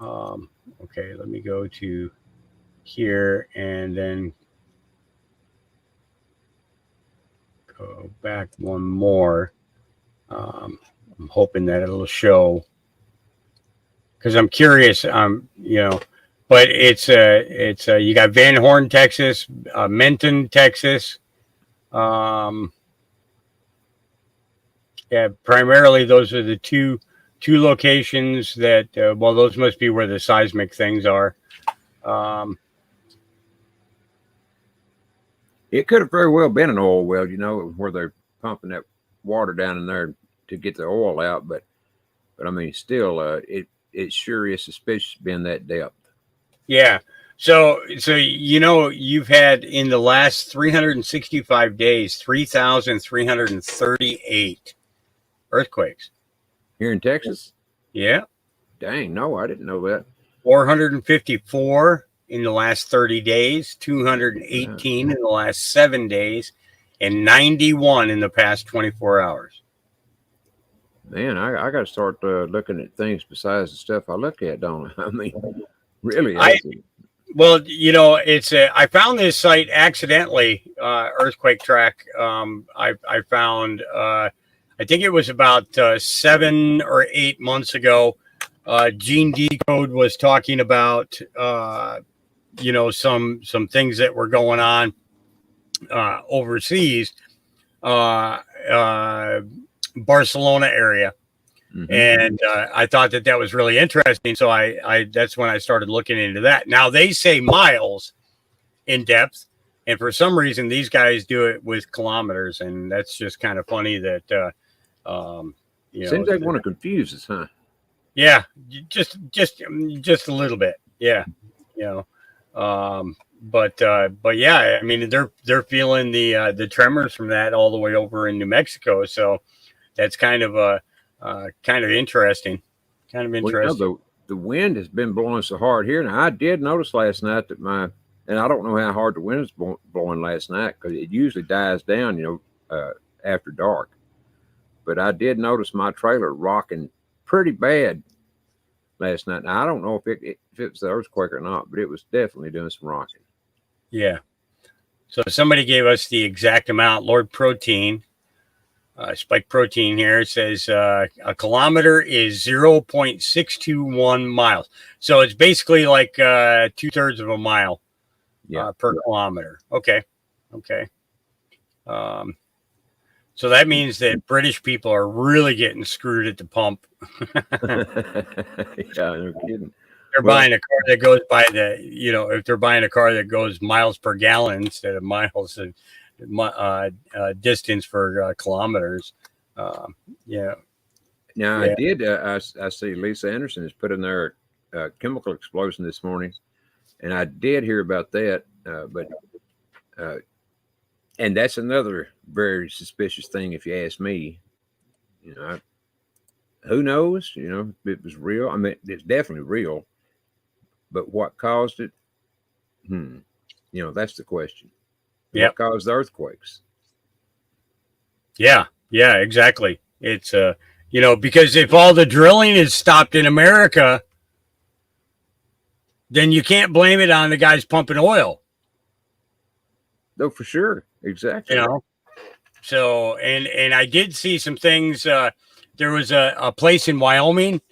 Okay, let me go to here and then go back one more. I'm hoping that it'll show, because I'm curious. But it's you got Van Horn, Texas, Menton, Texas. Yeah, primarily those are the two locations that. Well, those must be where the seismic things are. It could have very well been an oil well, where they're pumping that water down in there to get the oil out. But I mean, still, it sure is suspicious being that depth. Yeah. So you've had in the last 365 days 3,338 earthquakes here in Texas. Yeah. Dang, no, I didn't know that. 454 in the last 30 days, 218 in the last 7 days, and 91 in the past 24 hours. Man, I got to start looking at things besides the stuff I look at, don't I? I mean, really. Well, it's I found this site accidentally, Earthquake Track. I found, I think it was about 7 or 8 months ago. Gene Decode was talking about, some things that were going on overseas, Barcelona area. Mm-hmm. And I thought that was really interesting. So I that's when I started looking into that. Now they say miles in depth, and for some reason these guys do it with kilometers, and that's just kind of funny that seems like want to confuse us, huh? Yeah, just a little bit. Yeah, but yeah, I mean they're feeling the tremors from that all the way over in New Mexico. So that's kind of interesting. Well, the wind has been blowing so hard here. Now, I did notice last night that and I don't know how hard the wind is blowing last night, because it usually dies down, after dark. But I did notice my trailer rocking pretty bad last night. Now, I don't know if it was the earthquake or not, but it was definitely doing some rocking. Yeah. So somebody gave us the exact amount. Lord Protein. Spike Protein here says a kilometer is 0.621 miles. So it's basically like 2/3 of a mile per kilometer. Okay. So that means that British people are really getting screwed at the pump. Yeah, no kidding. They're buying a car that goes by if they're buying a car that goes miles per gallon instead of miles of distance for kilometers. Yeah. Now I did. I see Lisa Anderson has put in their chemical explosion this morning, and I did hear about that. And that's another very suspicious thing, if you ask me. Who knows? If it was real. I mean, it's definitely real. But what caused it? That's the question. Yeah. What caused the earthquakes? Yeah, exactly. It's because if all the drilling is stopped in America, then you can't blame it on the guys pumping oil. No, for sure. Exactly. So and I did see some things. There was a place in Wyoming.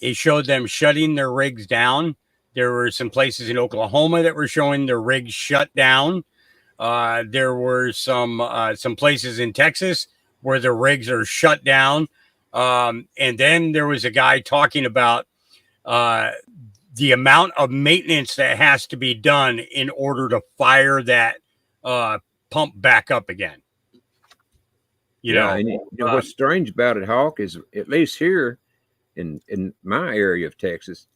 It showed them shutting their rigs down. There were some places in Oklahoma that were showing their rigs shut down. There were some places in Texas where the rigs are shut down. And then there was a guy talking about the amount of maintenance that has to be done in order to fire that pump back up again. What's strange about it, Hawk, is at least here in my area of Texas,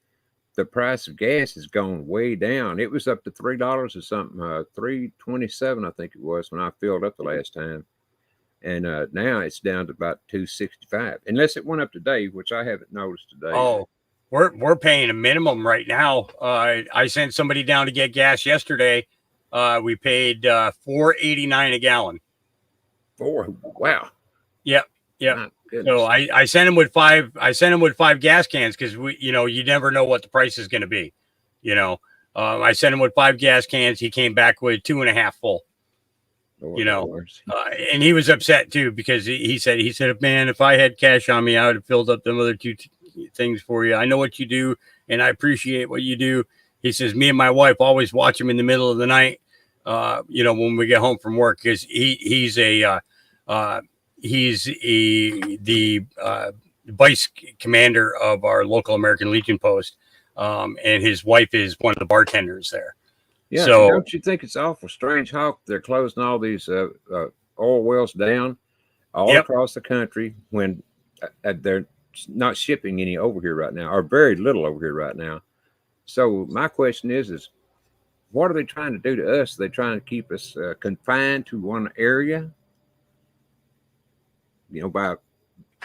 the price of gas has gone way down. It was up to $3 or something, $3.27, I think it was, when I filled up the last time. and now it's down to about $2.65, unless it went up today, which I haven't noticed today. Oh, we're paying a minimum right now. I sent somebody down to get gas yesterday. We paid $4.89 a gallon. Wow. Yep. So I sent him with five. I sent him with 5 gas cans because you never know what the price is going to be. I sent him with 5 gas cans. He came back with 2.5 full. And he was upset too because he said, man, if I had cash on me, I would have filled up them other 2 things for you. I know what you do, and I appreciate what you do. He says, me and my wife always watch him in the middle of the night. When we get home from work, because he's the vice commander of our local American Legion post, and his wife is one of the bartenders there. Yeah. So don't you think it's awful strange how they're closing all these oil wells down all across the country when they're not shipping any over here right now, or very little over here right now? So my question is what are they trying to do to us? Are they trying to keep us confined to one area? By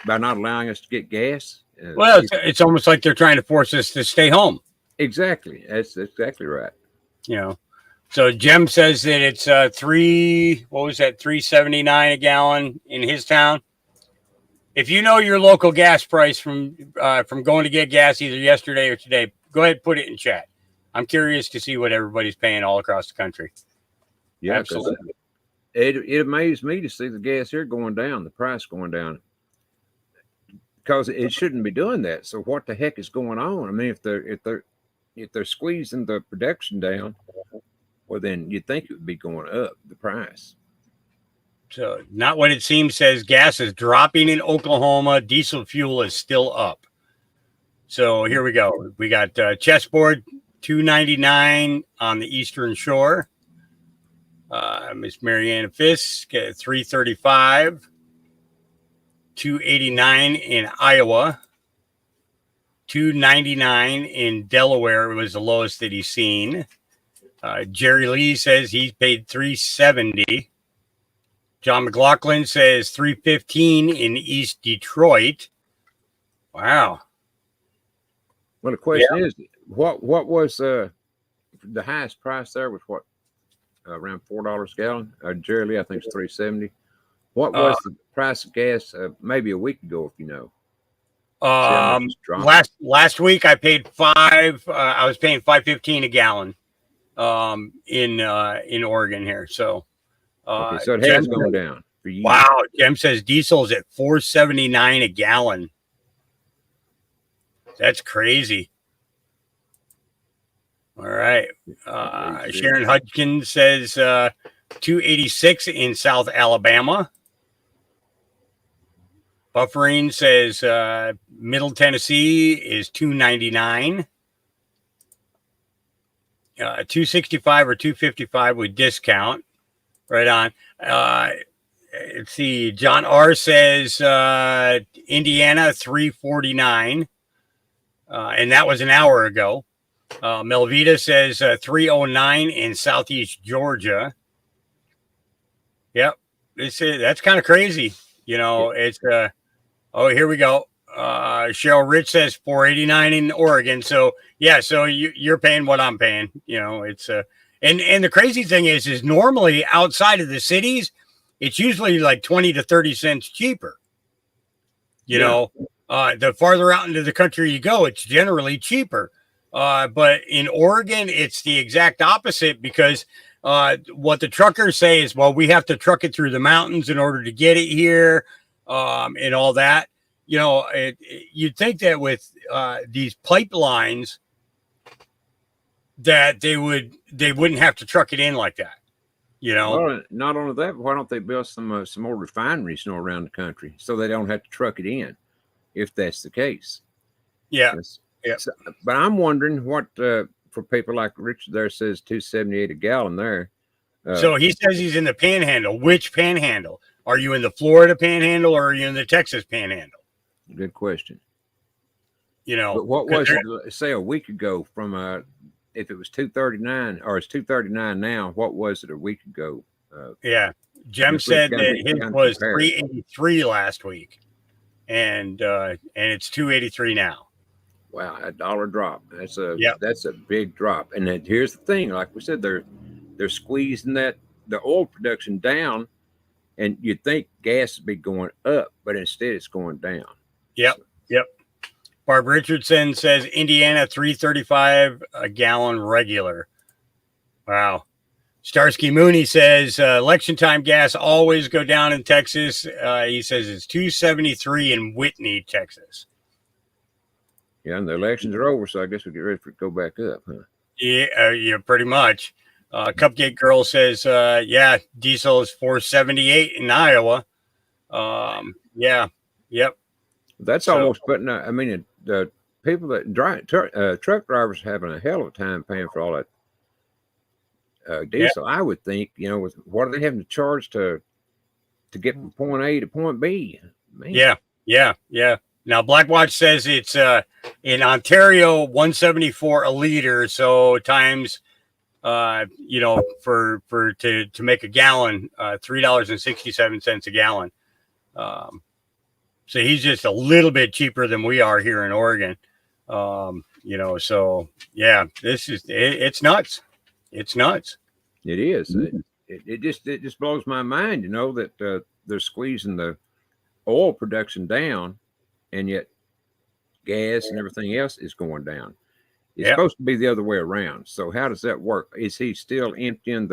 not allowing us to get gas? Well, it's almost like they're trying to force us to stay home. Exactly. That's exactly right. So Jem says that it's $3.79 a gallon in his town. If you know your local gas price from going to get gas either yesterday or today, go ahead and put it in chat. I'm curious to see what everybody's paying all across the country. Yeah, absolutely. It amazed me to see the gas here going down, the price going down, because it shouldn't be doing that. So what the heck is going on? I mean, if they're squeezing the production down, well, then you'd think it would be going up, the price. So not what it seems. Says gas is dropping in Oklahoma. Diesel fuel is still up. So here we go. We got chessboard $2.99 on the Eastern Shore. Miss Mariana Fisk at $3.35. $2.89 in Iowa. $2.99 in Delaware was the lowest that he's seen. Jerry Lee says he's paid $3.70. John McLaughlin says $3.15 in East Detroit. Wow. Well, the question is, what was the highest price there? Was what, around $4 a gallon? Jerry Lee, I think it's $3.70. What was the price of gas maybe a week ago, if you know? Last week I paid I was paying $5.15 a gallon in Oregon here. So okay, so it has gone down for you. Wow. Jem says diesel is at $4.79 a gallon. That's crazy. All right. Sharon Hudkins says $2.86 in South Alabama. Buffering says Middle Tennessee is $2.99. $2.65 or $2.55 with discount. Right on. Let's see. John R says Indiana $3.49. And that was an hour ago. Melvita says $3.09 in Southeast Georgia. Yep. That's kind of crazy. It's here we go. Cheryl Rich says $4.89 in Oregon. So yeah, so you're paying what I'm paying. It's and the crazy thing is normally outside of the cities, it's usually like 20 to 30 cents cheaper. The farther out into the country you go, it's generally cheaper. But in Oregon, it's the exact opposite because what the truckers say is, well, we have to truck it through the mountains in order to get it here, and all that. You'd think that with these pipelines that they wouldn't have to truck it in like that. Well, not only that, why don't they build some more refineries around the country so they don't have to truck it in, if that's the case? Yeah. Yeah. So, but I'm wondering what for people like Richard there says $2.78 a gallon there. So he says he's in the Panhandle. Which Panhandle? Are you in the Florida Panhandle or are you in the Texas Panhandle? Good question. But what was it, say a week ago from if it was $2.39 or it's $2.39 now, what was it a week ago? Yeah. Jem said that his was 383 last week, and it's 283 now. Wow, a $1 drop. That's a big drop. And then here's the thing, like we said, they're squeezing the oil production down, and you'd think gas would be going up, but instead it's going down. Yep. Barb Richardson says Indiana $3.35 a gallon regular. Wow. Starsky Mooney says election time gas always go down in Texas. He says it's $2.73 in Whitney, Texas. Yeah, and the elections are over, so I guess we get ready for it to go back up, huh? Yeah, pretty much. Cupcake Girl says, diesel is $4.78 in Iowa. Yep. That's almost putting. I mean, the people that drive truck drivers are having a hell of a time paying for all that diesel. I would think, with what are they having to charge to get from point A to point B? Man. Yeah. Now, Blackwatch says it's in Ontario, $1.74 a liter. So times, to make a gallon, $3.67 a gallon. So he's just a little bit cheaper than we are here in Oregon. So yeah, it's nuts. It's nuts. It is. It just blows my mind, that they're squeezing the oil production down, and yet gas and everything else is going down. It's supposed to be the other way around. So how does that work? Is he still emptying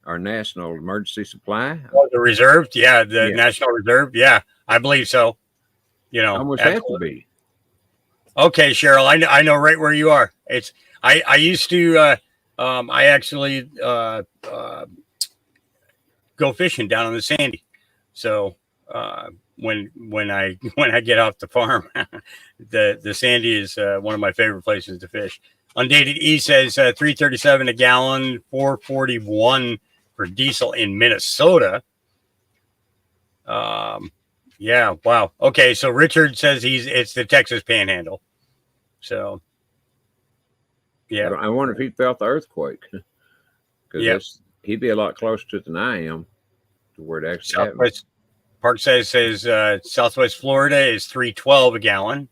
our national emergency supply? The reserve? Yeah, National Reserve. Yeah, I believe so. Almost have to be. Okay, Cheryl, I know right where you are. I used to I actually go fishing down on the Sandy. So when I get off the farm, the Sandy is one of my favorite places to fish. Undated E says $3.37 a gallon, $4.41 for diesel in Minnesota. Yeah, wow. Okay, so Richard says it's the Texas Panhandle. So yeah, I wonder if he felt the earthquake, because he'd be a lot closer to it than I am to where it actually happened. Park says Southwest Florida is $3.12 a gallon.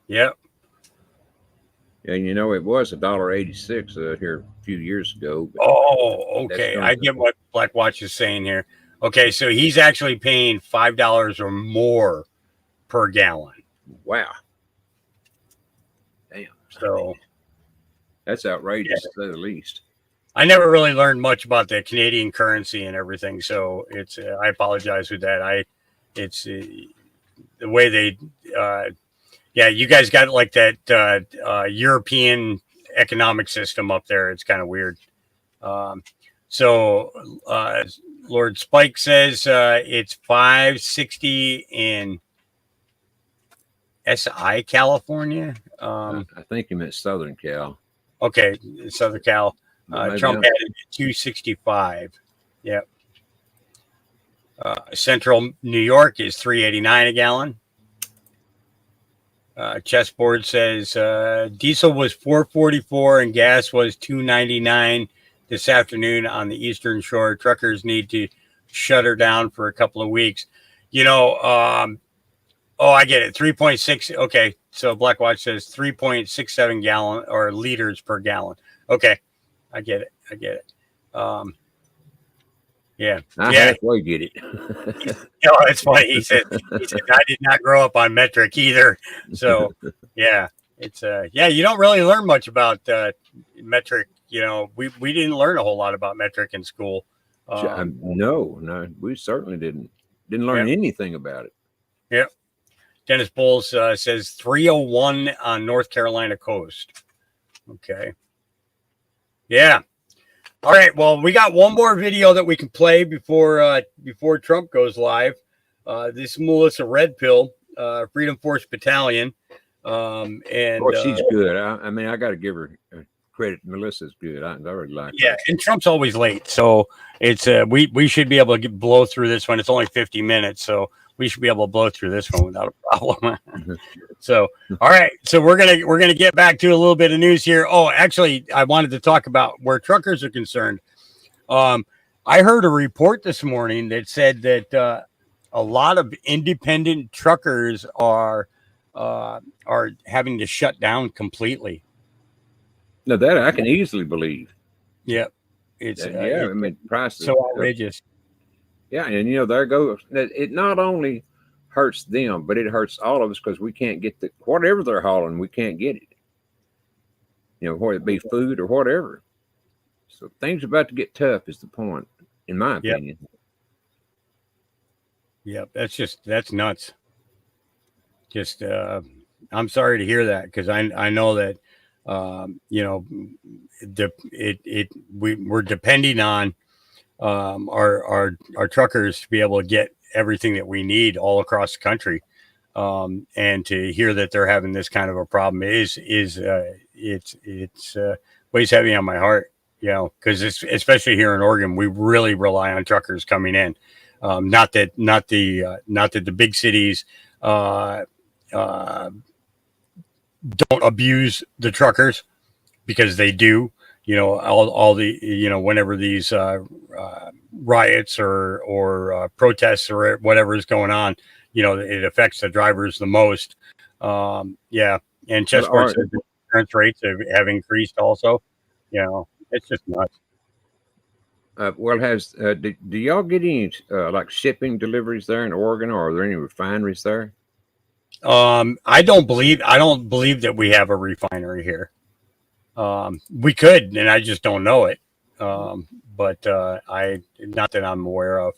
Yep. And it was $1.86 here a few years ago. Okay. I get what Black Watch is saying here. Okay, so he's actually paying $5 or more per gallon. Wow. Damn. So that's outrageous to say the least. I never really learned much about the Canadian currency and everything, so it's I apologize with that. It's the way they you guys got like that European economic system up there. It's kind of weird. Lord Spike says it's $5.60 in SI, California. I think he meant Southern Cal. Okay, Southern Cal. Trump had it at $2.65. Yep. Central New York is $3.89 a gallon. Chessboard says diesel was $4.44 and gas was $2.99 this afternoon on the Eastern Shore. Truckers need to shut her down for a couple of weeks. I get it. 3.6. Okay, so Blackwatch says 3.67 gallon or liters per gallon. Okay, I get it. Yeah. I halfway get it. It's funny. He said I did not grow up on metric either. So yeah, it's you don't really learn much about metric. We didn't learn a whole lot about metric in school. No, we certainly didn't learn anything about it. Yep. Dennis Bowles says 301 on North Carolina coast. Okay. Yeah. All right. Well, we got one more video that we can play before Trump goes live. This is Melissa Red Pill, Freedom Force Battalion. She's good. I got to give her credit. Melissa's good. I already like her. Yeah, and Trump's always late, so it's we should be able to blow through this one. It's only 50 minutes, so we should be able to blow through this one without a problem. So, all right. So we're gonna get back to a little bit of news here. Oh, actually, I wanted to talk about where truckers are concerned. I heard a report this morning that said that a lot of independent truckers are having to shut down completely. No, that I can easily believe. Yep. It's I mean, prices so outrageous. Yeah, and there goes it. Not only hurts them, but it hurts all of us because we can't get whatever they're hauling. We can't get it. Whether it be food or whatever. So things are about to get tough. Is the point, in my opinion. Yep, that's nuts. Just I'm sorry to hear that because I know that we're depending on our truckers to be able to get everything that we need all across the country, and to hear that they're having this kind of a problem is weighs heavy on my heart, because especially here in Oregon, we really rely on truckers coming in. Not that the big cities don't abuse the truckers, because they do. All the whenever these riots or protests or whatever is going on, it affects the drivers the most. And Chessport said the insurance rates have increased also. It's just nuts. Well, do y'all get any like shipping deliveries there in Oregon, or are there any refineries there? I don't believe that we have a refinery here. We could, and I just don't know it. But not that I'm aware of.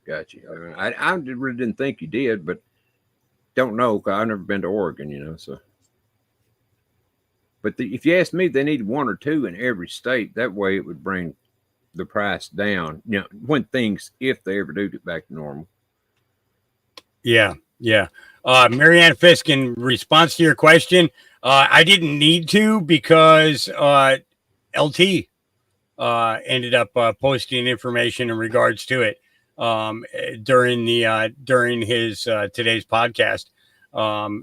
Gotcha. I really didn't think you did, but don't know, because I've never been to Oregon, so. But if you ask me, they need one or two in every state. That way it would bring the price down, if they ever do get back to normal. Yeah. Marianne Fisk, in response to your question, I didn't need to, because LT ended up posting information in regards to it during his today's podcast.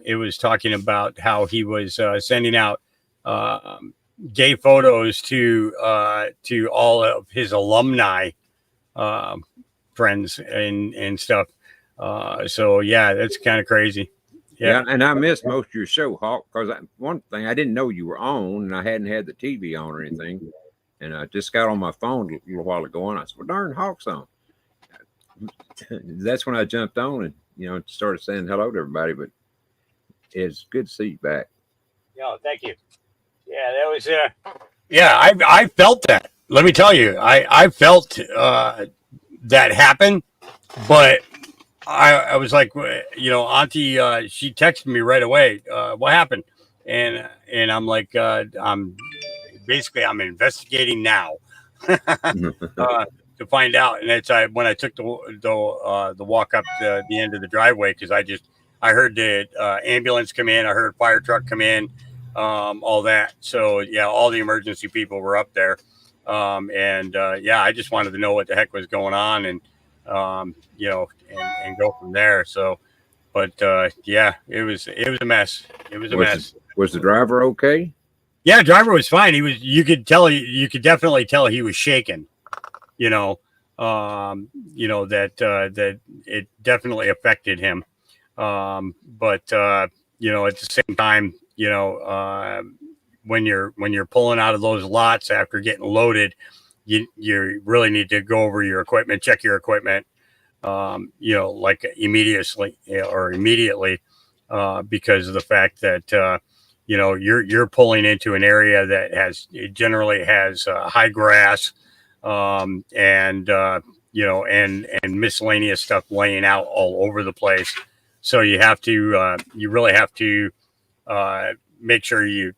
It was talking about how he was sending out gay photos to all of his alumni friends and stuff. So yeah, that's kind of crazy. Yeah, and I missed most of your show, Hawk, because one thing, I didn't know you were on, and I hadn't had the TV on or anything, and I just got on my phone a little while ago, and I said, "Well, darn, Hawk's on." That's when I jumped on and started saying hello to everybody. But it's good to see you back. Yeah, thank you. Yeah, that was I felt that. Let me tell you, I felt that happen, but I was like, Auntie, she texted me right away. What happened? And I'm like, I'm investigating now to find out. And it's when I took the walk up to the end of the driveway, because I heard the ambulance come in, I heard fire truck come in, all that. So yeah, all the emergency people were up there, and I just wanted to know what the heck was going on, and and go from there. So, but it was a mess. It was a mess. Was the driver okay? Yeah, driver was fine. You could definitely tell he was shaken. That it definitely affected him. But at the same time, when you're pulling out of those lots after getting loaded, you really need to go over your equipment, check your equipment, like immediately, because of the fact that you're pulling into an area that generally has high grass, and miscellaneous stuff laying out all over the place. So you really have to make sure you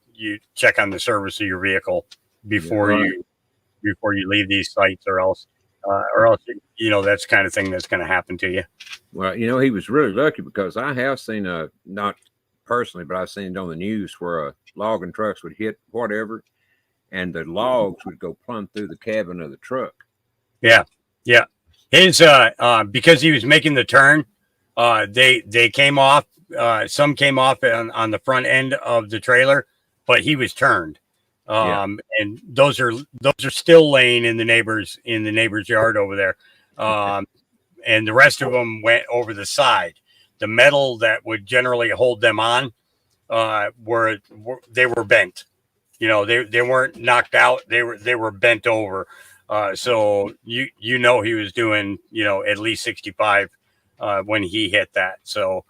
check on the service of your vehicle before you leave these sites, or else that's the kind of thing that's going to happen to you. Well, he was really lucky, because I have seen not personally, but I've seen it on the news where logging trucks would hit whatever, and the logs would go plumb through the cabin of the truck. Yeah. His because he was making the turn, they came off. Some came off on the front end of the trailer, but he was turned. And those are still laying in the neighbor's yard over there. And the rest of them went over the side. The metal that would generally hold them on were bent. You know, they weren't knocked out. They were bent over. So he was doing, at least 65 when he hit that. So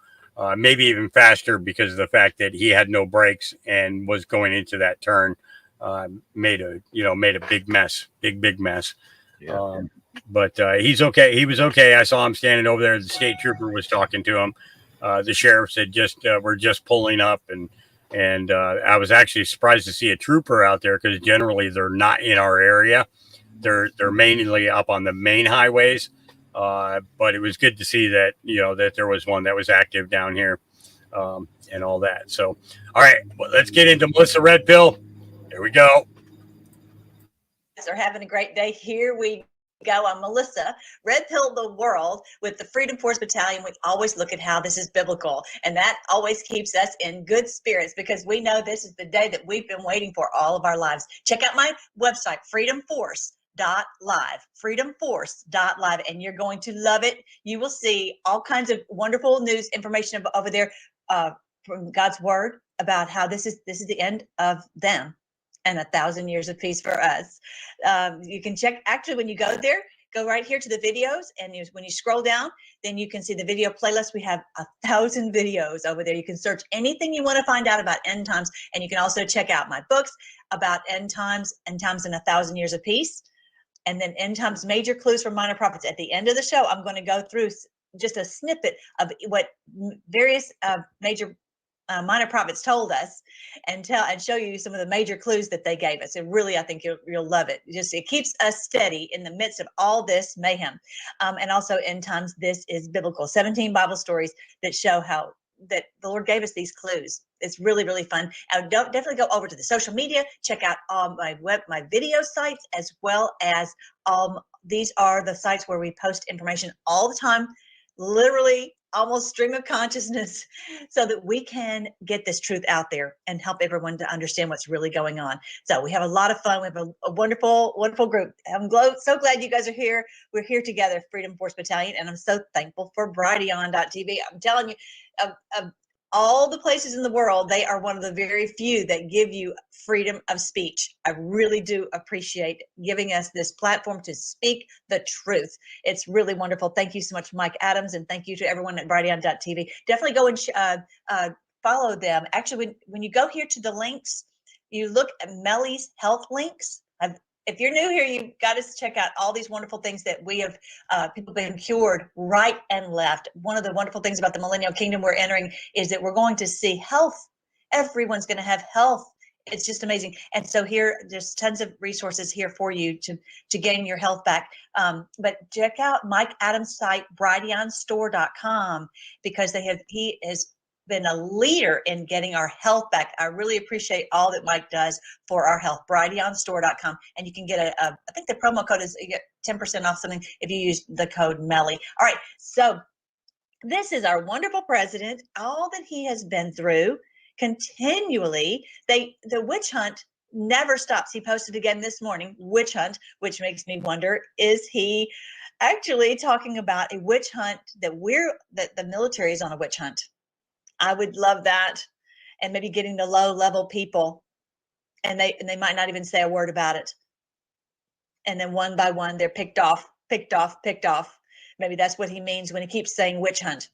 maybe even faster because of the fact that he had no brakes and was going into that turn. Made a big mess. Yeah. But he's okay. He was okay. I saw him standing over there. The state trooper was talking to him. The sheriff said we're just pulling up, and I was actually surprised to see a trooper out there because generally they're not in our area. They're mainly up on the main highways. But it was good to see that that there was one that was active down here, and all that. So, all right, well, let's get into Melissa Red Pill. Here we go. Are having a great day. Here we go. I'm Melissa, Red Pill the World with the Freedom Force Battalion. We always look at how this is biblical, and that always keeps us in good spirits because we know this is the day that we've been waiting for all of our lives. Check out my website, freedomforce.live, and you're going to love it. You will see all kinds of wonderful news information over there from God's word about how this is the end of them. And 1,000 years of peace for us. You can check, actually, when you go there, go right here to the videos. And when you scroll down, then you can see the video playlist. We have 1,000 videos over there. You can search anything you want to find out about end times. And you can also check out my books about end times and 1,000 years of peace. And then end times major clues for minor prophets. At the end of the show, I'm going to go through just a snippet of what various major minor prophets told us and show you some of the major clues that they gave us. And really, I think you'll love it. It keeps us steady in the midst of all this mayhem. And also end times, this is biblical. 17 Bible stories that show how that the Lord gave us these clues. It's really, really fun. I would definitely go over to the social media, check out all my video sites, as well as these are the sites where we post information all the time, literally almost stream of consciousness, so that we can get this truth out there and help everyone to understand what's really going on. So we have a lot of fun. We have a wonderful, wonderful group. I'm so glad you guys are here. We're here together, Freedom Force Battalion, and I'm so thankful for Brighteon.tv. I'm telling you, of all the places in the world, they are one of the very few that give you freedom of speech. I really do appreciate giving us this platform to speak the truth. It's really wonderful. Thank you so much, Mike Adams, and thank you to everyone at Brighteon.tv. Definitely go and follow them. Actually, when you go here to the links, you look at Melly's health links. If you're new here, you've got to check out all these wonderful things that we have, people been cured right and left. One of the wonderful things about the millennial kingdom we're entering is that we're going to see health. Everyone's going to have health. It's just amazing. And so here, there's tons of resources here for you to gain your health back. But check out Mike Adams' site, brighteonstore.com, because he has been a leader in getting our health back. I really appreciate all that Mike does for our health. brighteonstore.com, and you can get I think the promo code is, you get 10% off something if you use the code MELLY. All right, so this is our wonderful president, all that he has been through continually. The witch hunt never stops. He posted again this morning, witch hunt, which makes me wonder, is he actually talking about a witch hunt that the military is on a witch hunt? I would love that. And maybe getting the low level people, and they might not even say a word about it. And then one by one, they're picked off. Maybe that's what he means when he keeps saying witch hunt.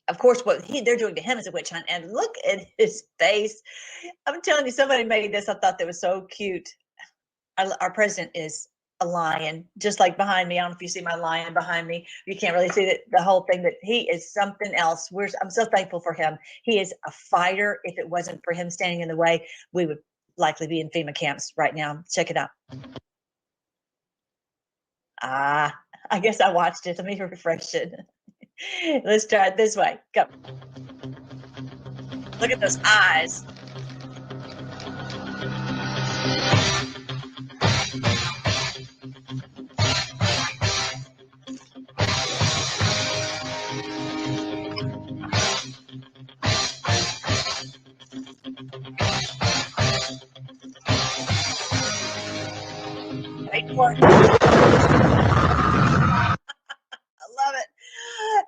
Of course, what they're doing to him is a witch hunt. And look at his face. I'm telling you, somebody made this. I thought that was so cute. Our president is a lion, just like behind me. I don't know if you see my lion behind me. You can't really see the whole thing, but he is something else. I'm so thankful for him. He is a fighter. If it wasn't for him standing in the way, we would likely be in FEMA camps right now. Check it out. I guess I watched it. Let me refresh it. Let's try it this way. Go. Look at those eyes. Report. I love it.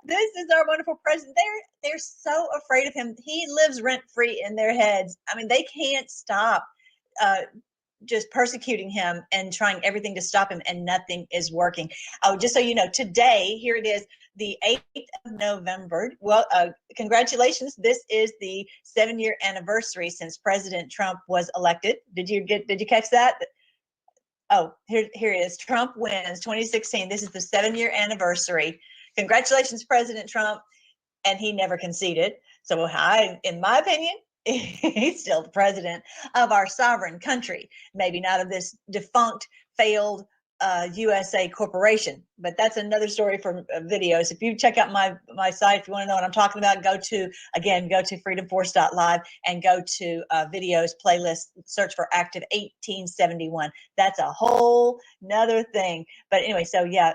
This is our wonderful president. They're so afraid of him. He lives rent free in their heads. I mean, they can't stop just persecuting him and trying everything to stop him, and nothing is working. Oh, just so you know, today, here it is, the 8th of November. Well, congratulations. This is the 7-year anniversary since President Trump was elected. Did you catch that? Oh, here it is. Trump wins 2016. This is the 7-year anniversary. Congratulations, President Trump. And he never conceded. So in my opinion, he's still the president of our sovereign country. Maybe not of this defunct, failed USA corporation, but that's another story for videos. If you check out my site, if you want to know what I'm talking about, go to freedomforce.live and go to videos playlist, search for Active 1871. That's a whole nother thing. But anyway, so yeah,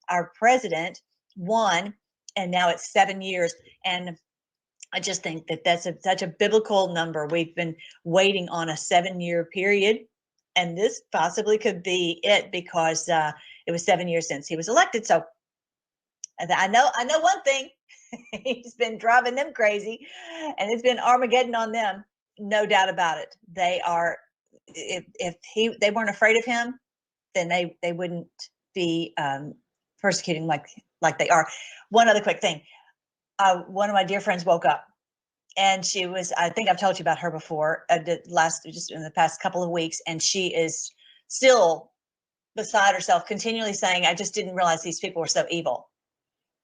our president won, and now it's 7 years. And I just think that that's such a biblical number. We've been waiting on a 7-year period, and this possibly could be it, because it was 7 years since he was elected. So I know one thing. He's been driving them crazy, and it's been Armageddon on them. No doubt about it. They are, if they weren't afraid of him, then they wouldn't be persecuting like they are. One other quick thing. One of my dear friends woke up, and she was, I think I've told you about her before, just in the past couple of weeks, and she is still beside herself, continually saying, I just didn't realize these people were so evil.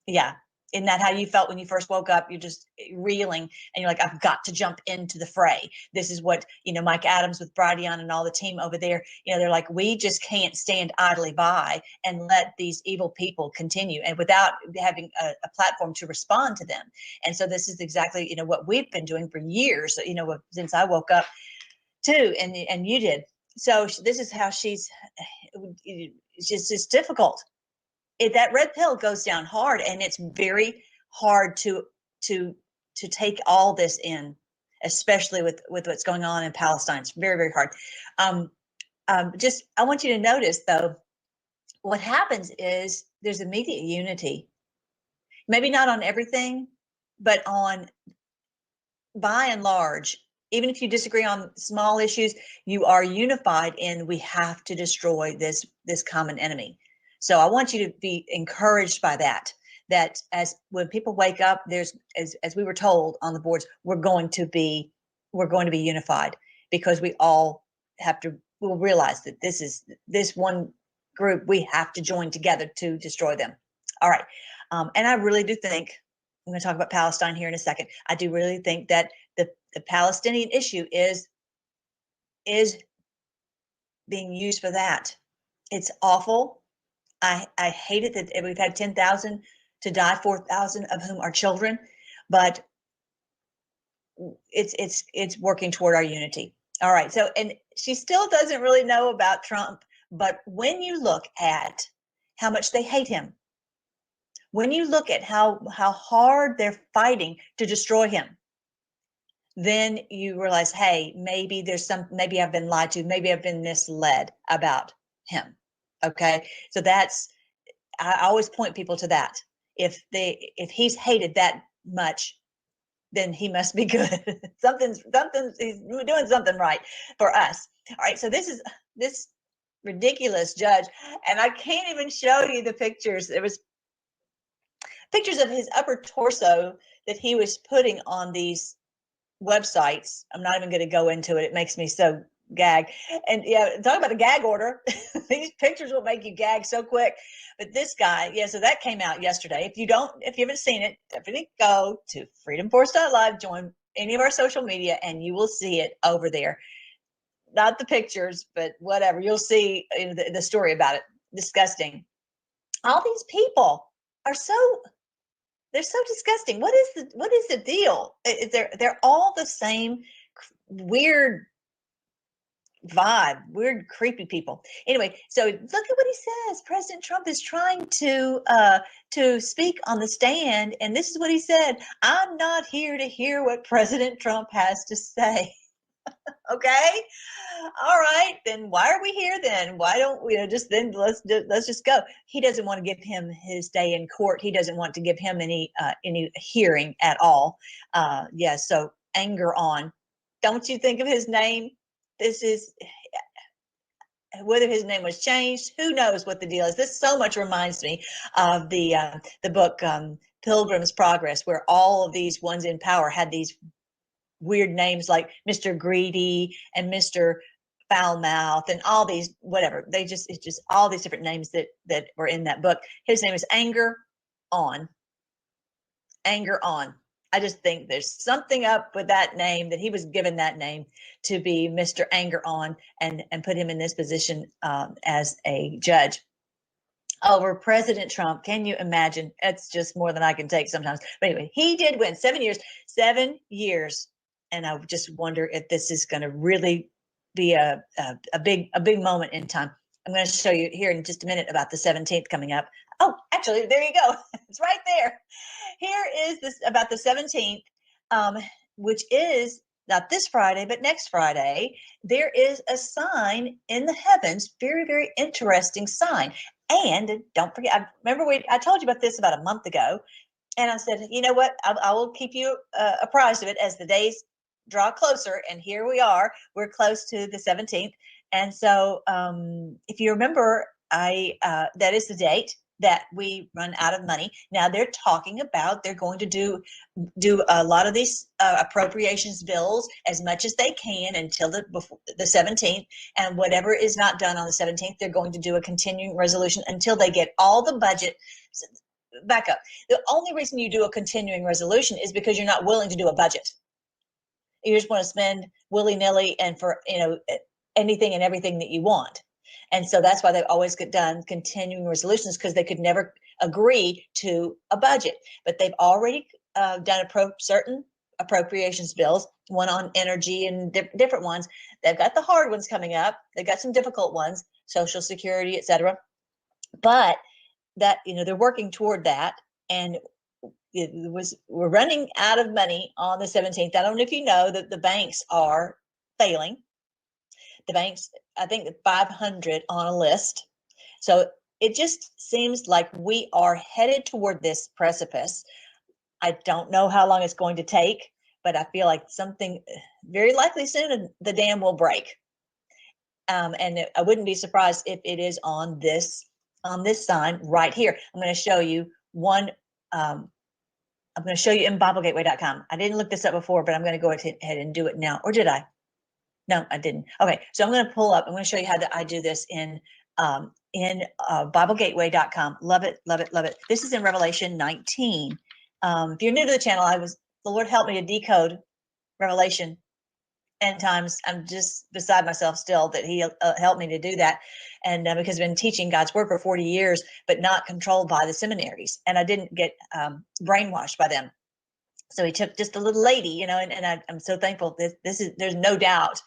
Yeah. Isn't that how you felt when you first woke up? You're just reeling, and you're like, I've got to jump into the fray. This is what, Mike Adams with Bradion and all the team over there, they're like, we just can't stand idly by and let these evil people continue, and without having a platform to respond to them. And so this is exactly, what we've been doing for years, since I woke up too, and you did. So this is how it's just difficult. That red pill goes down hard, and it's very hard to take all this in, especially with what's going on in Palestine. It's very, very hard. I want you to notice, though, what happens is there's immediate unity. Maybe not on everything, but by and large, even if you disagree on small issues, you are unified in, we have to destroy this common enemy. So I want you to be encouraged by that as when people wake up, there's, as we were told on the boards, we're going to be unified, because we all we'll realize that this one group, we have to join together to destroy them. All right. And I really do think, I'm going to talk about Palestine here in a second. I do really think that the Palestinian issue is being used for that. It's awful. I hate it that we've had 10,000 to die, 4,000 of whom are children, but it's working toward our unity. All right. So, and she still doesn't really know about Trump, but when you look at how much they hate him, when you look at how hard they're fighting to destroy him, then you realize, hey, maybe maybe I've been lied to, maybe I've been misled about him. Okay, so I always point people to that. If he's hated that much, then he must be good. something's he's doing something right for us. All right, so this ridiculous judge, and I can't even show you the pictures. There was pictures of his upper torso that he was putting on these websites. I'm not even going to go into it. It makes me so gag. And yeah, talk about a gag order. These pictures will make you gag so quick. But this guy, so that came out yesterday. If you haven't seen it, definitely go to freedomforce.live, join any of our social media, and you will see it over there. Not the pictures, but whatever. You'll see the story about it. Disgusting. All these people are they're so disgusting. What is the deal? They're all the same weird vibe, weird, creepy people. Anyway, so look at what he says. President Trump is trying to speak on the stand, and this is what he said: I'm not here to hear what President Trump has to say. Okay. All right. Then why are we here then? Why don't we just then let's just go. He doesn't want to give him his day in court. He doesn't want to give him any hearing at all. Yeah. So anger on. Don't you think of his name? This is whether his name was changed. Who knows what the deal is? This so much reminds me of the book Pilgrim's Progress, where all of these ones in power had these weird names like Mr. Greedy and Mr. Foulmouth and all these whatever. It's just all these different names that were in that book. His name is Anger On. Anger On. I just think there's something up with that name, that he was given that name to be Mr. Anger On and put him in this position as a judge over President Trump. Can you imagine? It's just more than I can take sometimes. But anyway, he did win 7 years. 7 years. And I just wonder if this is going to really be a big moment in time. I'm going to show you here in just a minute about the 17th coming up. Oh, actually, there you go. It's right there. Here is this about the 17th, which is not this Friday, but next Friday. There is a sign in the heavens, very, very interesting sign. And don't forget, I told you about this about a month ago, and I said, you know what, I will keep you apprised of it as the days draw closer. And here we are, we're close to the 17th. And so if you remember, that is the date that we run out of money. Now they're talking about they're going to do a lot of these appropriations bills as much as they can until the 17th, and whatever is not done on the 17th, they're going to do a continuing resolution until they get all the budget. Back up. The only reason you do a continuing resolution is because you're not willing to do a budget. You just want to spend willy-nilly and for anything and everything that you want. And so that's why they've always done continuing resolutions, because they could never agree to a budget. But they've already done certain appropriations bills, one on energy and different ones. They've got the hard ones coming up. They've got some difficult ones, Social Security, et cetera. But that, they're working toward that. And we're running out of money on the 17th. I don't know if you know that the banks are failing. The banks, I think 500 on a list. So it just seems like we are headed toward this precipice. I don't know how long it's going to take, but I feel like something very likely soon the dam will break. And I wouldn't be surprised if it is on this sign right here. I'm going to show you one. I'm going to show you in BibleGateway.com. I didn't look this up before, but I'm going to go ahead and do it now. Or did I? No, I didn't. Okay, so I'm going to pull up. I'm going to show you how I do this in BibleGateway.com. Love it, love it, love it. This is in Revelation 19. If you're new to the channel, the Lord helped me to decode Revelation end times. I'm just beside myself still that He helped me to do that, and because I've been teaching God's word for 40 years, but not controlled by the seminaries, and I didn't get brainwashed by them. So He took just a little lady, and I'm so thankful. There's no doubt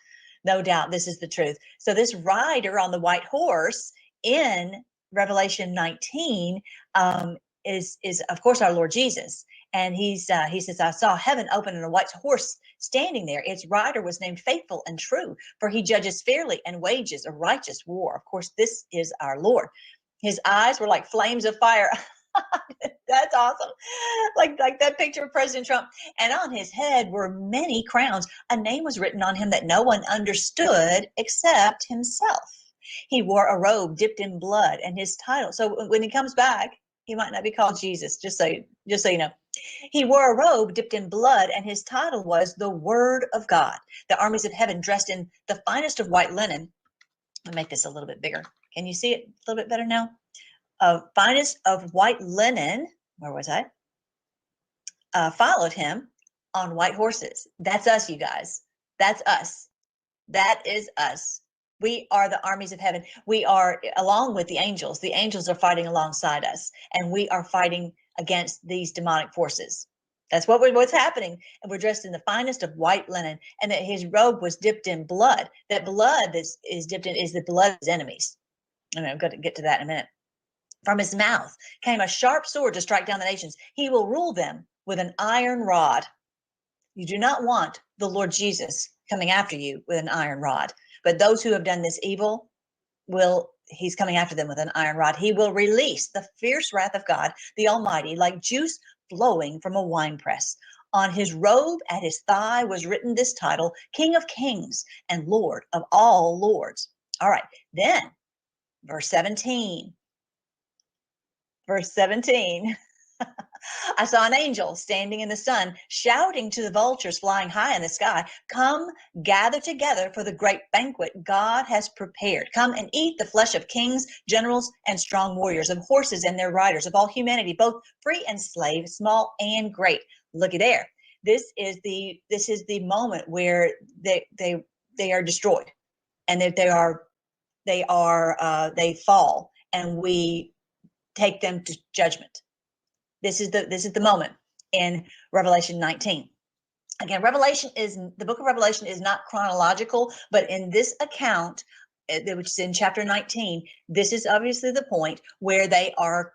this is the truth. So this rider on the white horse in Revelation 19 is of course our Lord Jesus. And he says, I saw heaven open and a white horse standing there. Its rider was named Faithful and True, for he judges fairly and wages a righteous war. Of course, this is our Lord. His eyes were like flames of fire. That's awesome. Like that picture of President Trump. And on his head were many crowns. A name was written on him that no one understood except himself. He wore a robe dipped in blood, and his title. So when he comes back, he might not be called Jesus, just so you know. He wore a robe dipped in blood, and his title was the Word of God. The armies of heaven, dressed in the finest of white linen. I'll make this a little bit bigger. Can you see it a little bit better now? Finest of white linen, where was I? Followed him on white horses. That's us, you guys. That's us. That is us. We are the armies of heaven. We are along with the angels. The angels are fighting alongside us, and we are fighting against these demonic forces. That's what's happening. And we're dressed in the finest of white linen, and that his robe was dipped in blood. That blood that is dipped in is the blood of his enemies. And I'm going to get to that in a minute. From his mouth came a sharp sword to strike down the nations. He will rule them with an iron rod. You do not want the Lord Jesus coming after you with an iron rod. But those who have done this evil he's coming after them with an iron rod. He will release the fierce wrath of God, the Almighty, like juice flowing from a winepress. On his robe at his thigh was written this title, King of Kings and Lord of all lords. All right, then verse 17. Verse 17. I saw an angel standing in the sun, shouting to the vultures flying high in the sky, come gather together for the great banquet God has prepared. Come and eat the flesh of kings, generals, and strong warriors, of horses and their riders, of all humanity, both free and slave, small and great. Looky there. This is the moment where they are destroyed, and that they fall, and we take them to judgment. This is the moment in Revelation 19. Again, the book of Revelation is not chronological, but in this account, which is in chapter 19, this is obviously the point where they are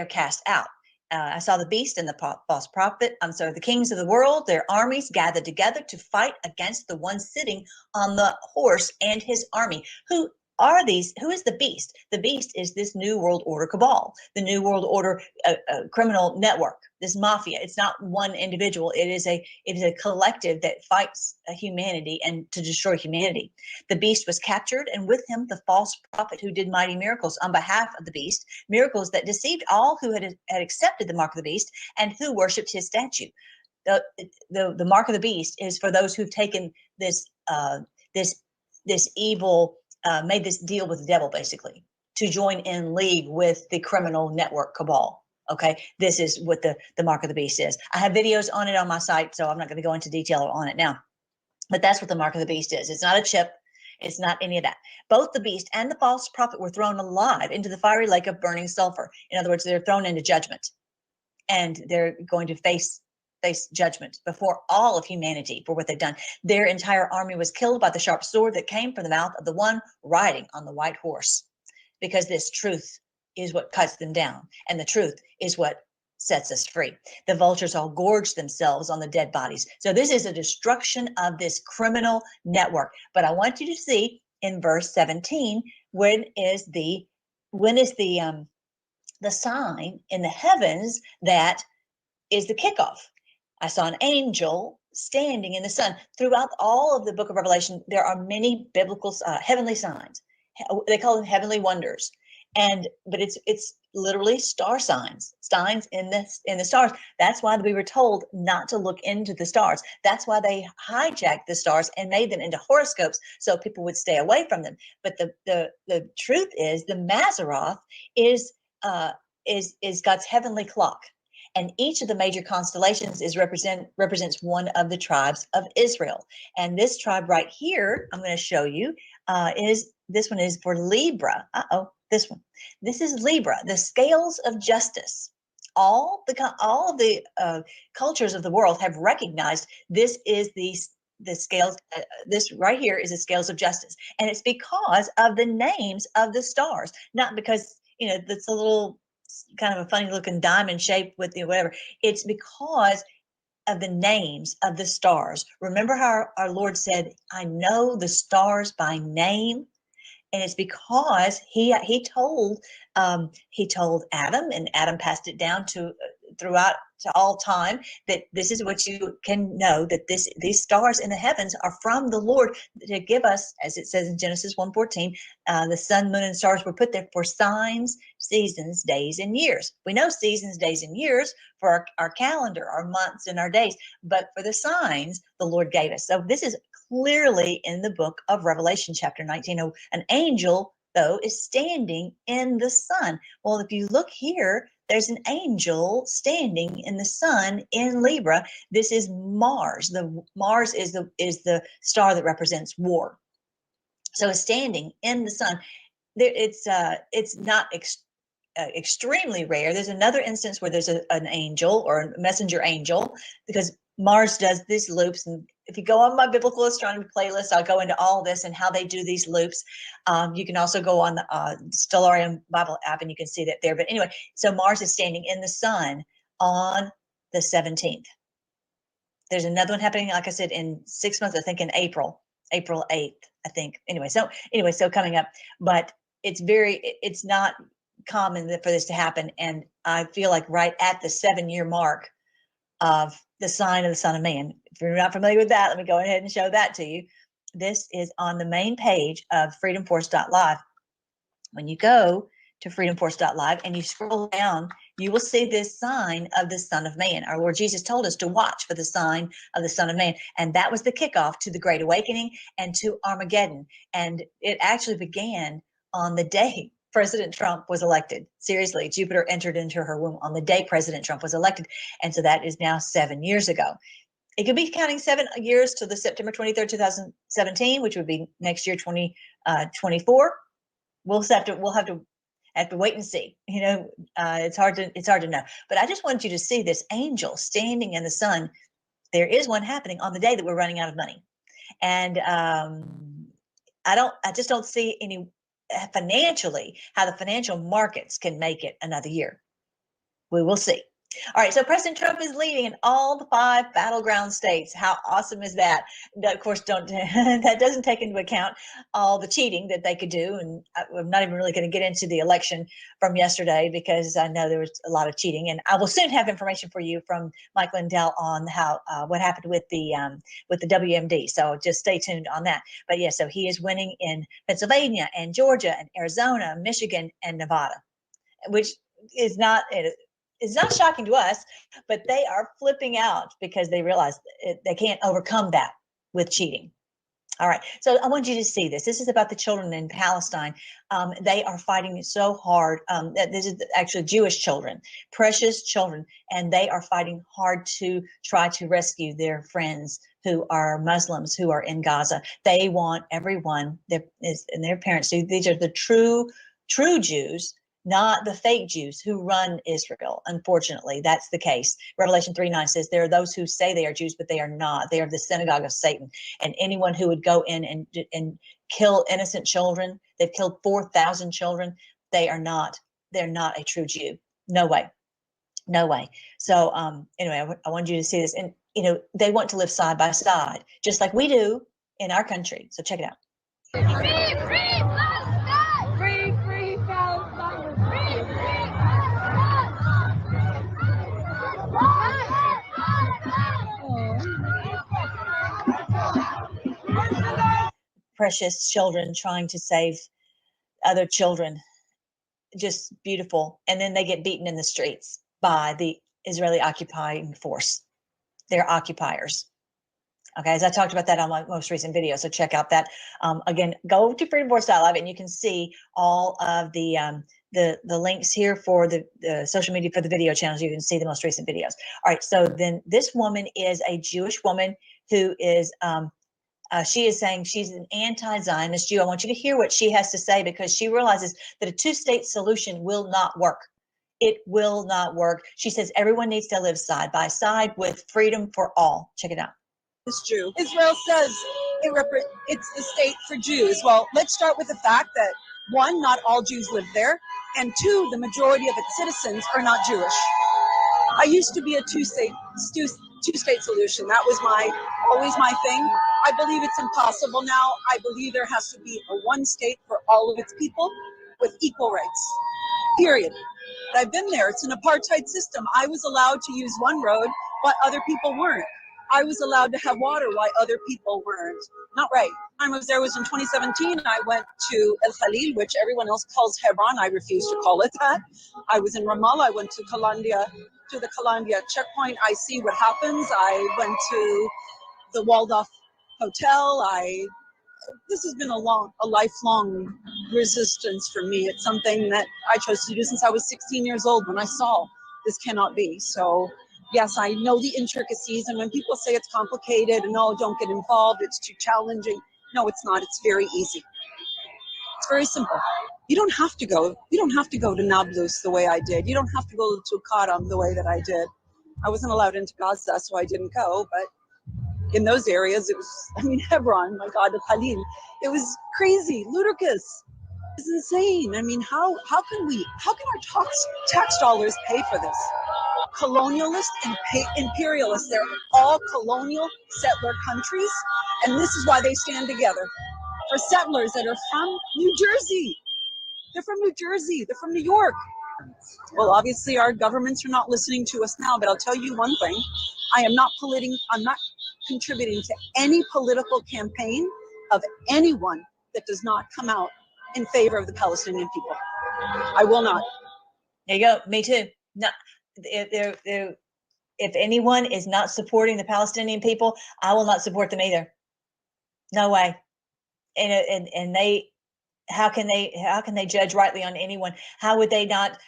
cast out. I saw the beast and the false prophet. The kings of the world, their armies gathered together to fight against the one sitting on the horse and his army. Who are these? Who is the beast? The beast is this New World Order cabal, the New World Order criminal network, this mafia. It's not one individual. It is a collective that fights humanity and to destroy humanity. The beast was captured, and with him the false prophet who did mighty miracles on behalf of the beast, miracles that deceived all who had accepted the mark of the beast and who worshipped his statue. The mark of the beast is for those who've taken this evil. Made this deal with the devil, basically, to join in league with the criminal network cabal. Okay, this is what the mark of the beast is. I have videos on it on my site, so I'm not going to go into detail on it now. But that's what the mark of the beast is. It's not a chip. It's not any of that. Both the beast and the false prophet were thrown alive into the fiery lake of burning sulfur. In other words, they're thrown into judgment, and they're going to face judgment before all of humanity for what they've done. Their entire army was killed by the sharp sword that came from the mouth of the one riding on the white horse, because this truth is what cuts them down, and the truth is what sets us free. The vultures all gorged themselves on the dead bodies. So this is a destruction of this criminal network. But I want you to see in verse 17, when is the sign in the heavens that is the kickoff. I saw an angel standing in the sun. Throughout all of the book of Revelation, there are many biblical heavenly signs. They call them heavenly wonders, but it's literally star signs in the stars. That's why we were told not to look into the stars. That's why they hijacked the stars and made them into horoscopes so people would stay away from them. But the truth is, the Mazzaroth is God's heavenly clock. And each of the major constellations represents one of the tribes of Israel. And this tribe right here, I'm going to show you, this one is for Libra. This one. This is Libra, the scales of justice. All of the cultures of the world have recognized this is the scales. This right here is the scales of justice, and it's because of the names of the stars, not because that's a little kind of a funny looking diamond shape with whatever. It's because of the names of the stars. Remember how our Lord said, I know the stars by name? And it's because he told Adam, and Adam passed it down throughout to all time, that this is what you can know, that these stars in the heavens are from the Lord to give us, as it says in Genesis 1:14, the sun, moon, and stars were put there for signs, seasons, days, and years. We know seasons, days, and years for our calendar, our months, and our days, but for the signs the Lord gave us. So this is clearly in the book of Revelation, chapter 19. An angel, though, is standing in the sun. Well, if you look here, there's an angel standing in the sun in Libra. This is Mars. Mars is the star that represents war. So it's standing in the sun. It's not extremely rare. There's another instance where there's an angel or a messenger angel, because Mars does these loops. And if you go on my biblical astronomy playlist, I'll go into all this and how they do these loops. You can also go on the Stellarium Bible app and you can see that there. But anyway, so Mars is standing in the sun on the 17th. There's another one happening, like I said, in 6 months, I think in April 8th, I think. Anyway, so coming up, but it's not common for this to happen. And I feel like right at the 7-year mark of the sign of the Son of Man. If you're not familiar with that, let me go ahead and show that to you. This is on the main page of freedomforce.live. When you go to freedomforce.live and you scroll down, you will see this sign of the Son of Man. Our Lord Jesus told us to watch for the sign of the Son of Man. And that was the kickoff to the Great Awakening and to Armageddon. And it actually began on the day President Trump was elected. Seriously, Jupiter entered into her womb on the day President Trump was elected. And so that is now 7 years ago. It could be counting 7 years to the September 23rd, 2017, which would be next year, 2024. We'll have to wait and see. It's hard to know. But I just wanted you to see this angel standing in the sun. There is one happening on the day that we're running out of money. And I just don't see any financially how the financial markets can make it another year. We will see. All right, so President Trump is leading in all the 5 battleground states. How awesome is that? Of course, that doesn't take into account all the cheating that they could do. And I'm not even really going to get into the election from yesterday because I know there was a lot of cheating. And I will soon have information for you from Mike Lindell on how what happened with the WMD. So just stay tuned on that. But yeah, so he is winning in Pennsylvania and Georgia and Arizona, Michigan, and Nevada, which is not. It's not shocking to us, but they are flipping out because they realize they can't overcome that with cheating. All right, so I want you to see this. This is about the children in Palestine. They are fighting so hard. This is actually Jewish children, precious children, and they are fighting hard to try to rescue their friends who are Muslims who are in Gaza. They want everyone, and their parents. So these are the true Jews, not the fake Jews who run Israel. Unfortunately, that's the case. Revelation 3:9 says there are those who say they are Jews, but they are not. They are the synagogue of Satan. And anyone who would go in and kill innocent children, they've killed 4,000 children. They're not a true Jew. No way. No way. So anyway, I wanted you to see this. And, they want to live side by side, just like we do in our country. So check it out. Precious children trying to save other children. Just beautiful. And then they get beaten in the streets by the Israeli occupying force. They're occupiers. Okay, as I talked about that on my most recent video, so check out that. Again, go to freedomforce.live and you can see all of the links here for the social media for the video channels. You can see the most recent videos. All right, so then this woman is a Jewish woman who is she is saying she's an anti-Zionist Jew. I want you to hear what she has to say because she realizes that a 2-state solution will not work. It will not work. She says everyone needs to live side by side with freedom for all. Check it out. This Jew. Israel says it's the state for Jews. Well, let's start with the fact that 1, not all Jews live there, and 2, the majority of its citizens are not Jewish. I used to be a two-state solution. That was always my thing. I believe it's impossible now. I believe there has to be a 1 state for all of its people with equal rights. Period. I've been there. It's an apartheid system. I was allowed to use one road, but other people weren't. I was allowed to have water while other people weren't. Not right. I was there was in 2017. I went to El Khalil, which everyone else calls Hebron. I refuse to call it that. I was in Ramallah. I went to the Kalandia checkpoint. I see what happens. I went to the Waldorf Hotel. This has been a lifelong resistance for me. It's something that I chose to do since I was 16 years old when I saw this cannot be. So yes, I know the intricacies, and when people say it's complicated and no, don't get involved, it's too challenging. No, it's not. It's very easy. It's very simple. You don't have to go to Nablus the way I did. You don't have to go to Karam the way that I did. I wasn't allowed into Gaza, so I didn't go, but in those areas, it was, Hebron, my God, Khalil, it was crazy, ludicrous. It's insane. How can our tax dollars pay for this? colonialist and imperialist. They're all colonial settler countries, and this is why they stand together. For settlers that are from New Jersey. They're from New Jersey. They're from New York. Well, obviously our governments are not listening to us now, but I'll tell you one thing. I'm not contributing to any political campaign of anyone that does not come out in favor of the Palestinian people. I will not. There you go. Me too. No, if anyone is not supporting the Palestinian people, I will not support them either. No way. And they, how can they judge rightly on anyone? How would they not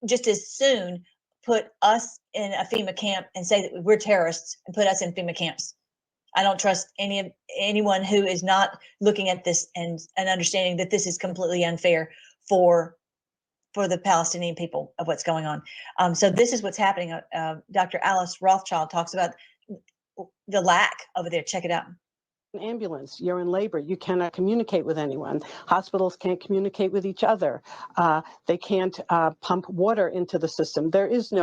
just as soon put us in a FEMA camp and say that we're terrorists and put us in FEMA camps? I don't trust anyone who is not looking at this and understanding that this is completely unfair for the Palestinian people of what's going on. So this is what's happening. Dr. Alice Rothschild talks about the lack over there. Check it out. Ambulance, you're in labor, you cannot communicate with anyone. Hospitals can't communicate with each other. They can't pump water into the system. There is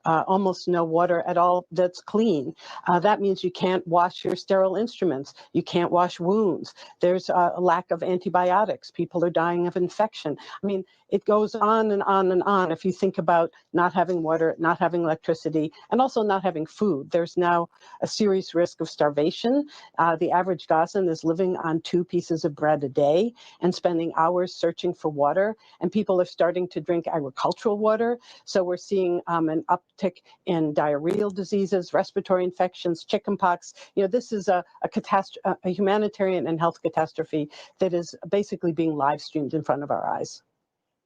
almost no water at all that's clean. That means you can't wash your sterile instruments. You can't wash wounds. There's a lack of antibiotics. People are dying of infection. I mean, it goes on and on and on. If you think about not having water, not having electricity, and also not having food, there's now a serious risk of starvation. The average Gazan is living on 2 pieces of bread a day and spending hours searching for water. And people are starting to drink agricultural water. So we're seeing an uptick in diarrheal diseases, respiratory infections, chickenpox. You know, this is a humanitarian and health catastrophe that is basically being live streamed in front of our eyes.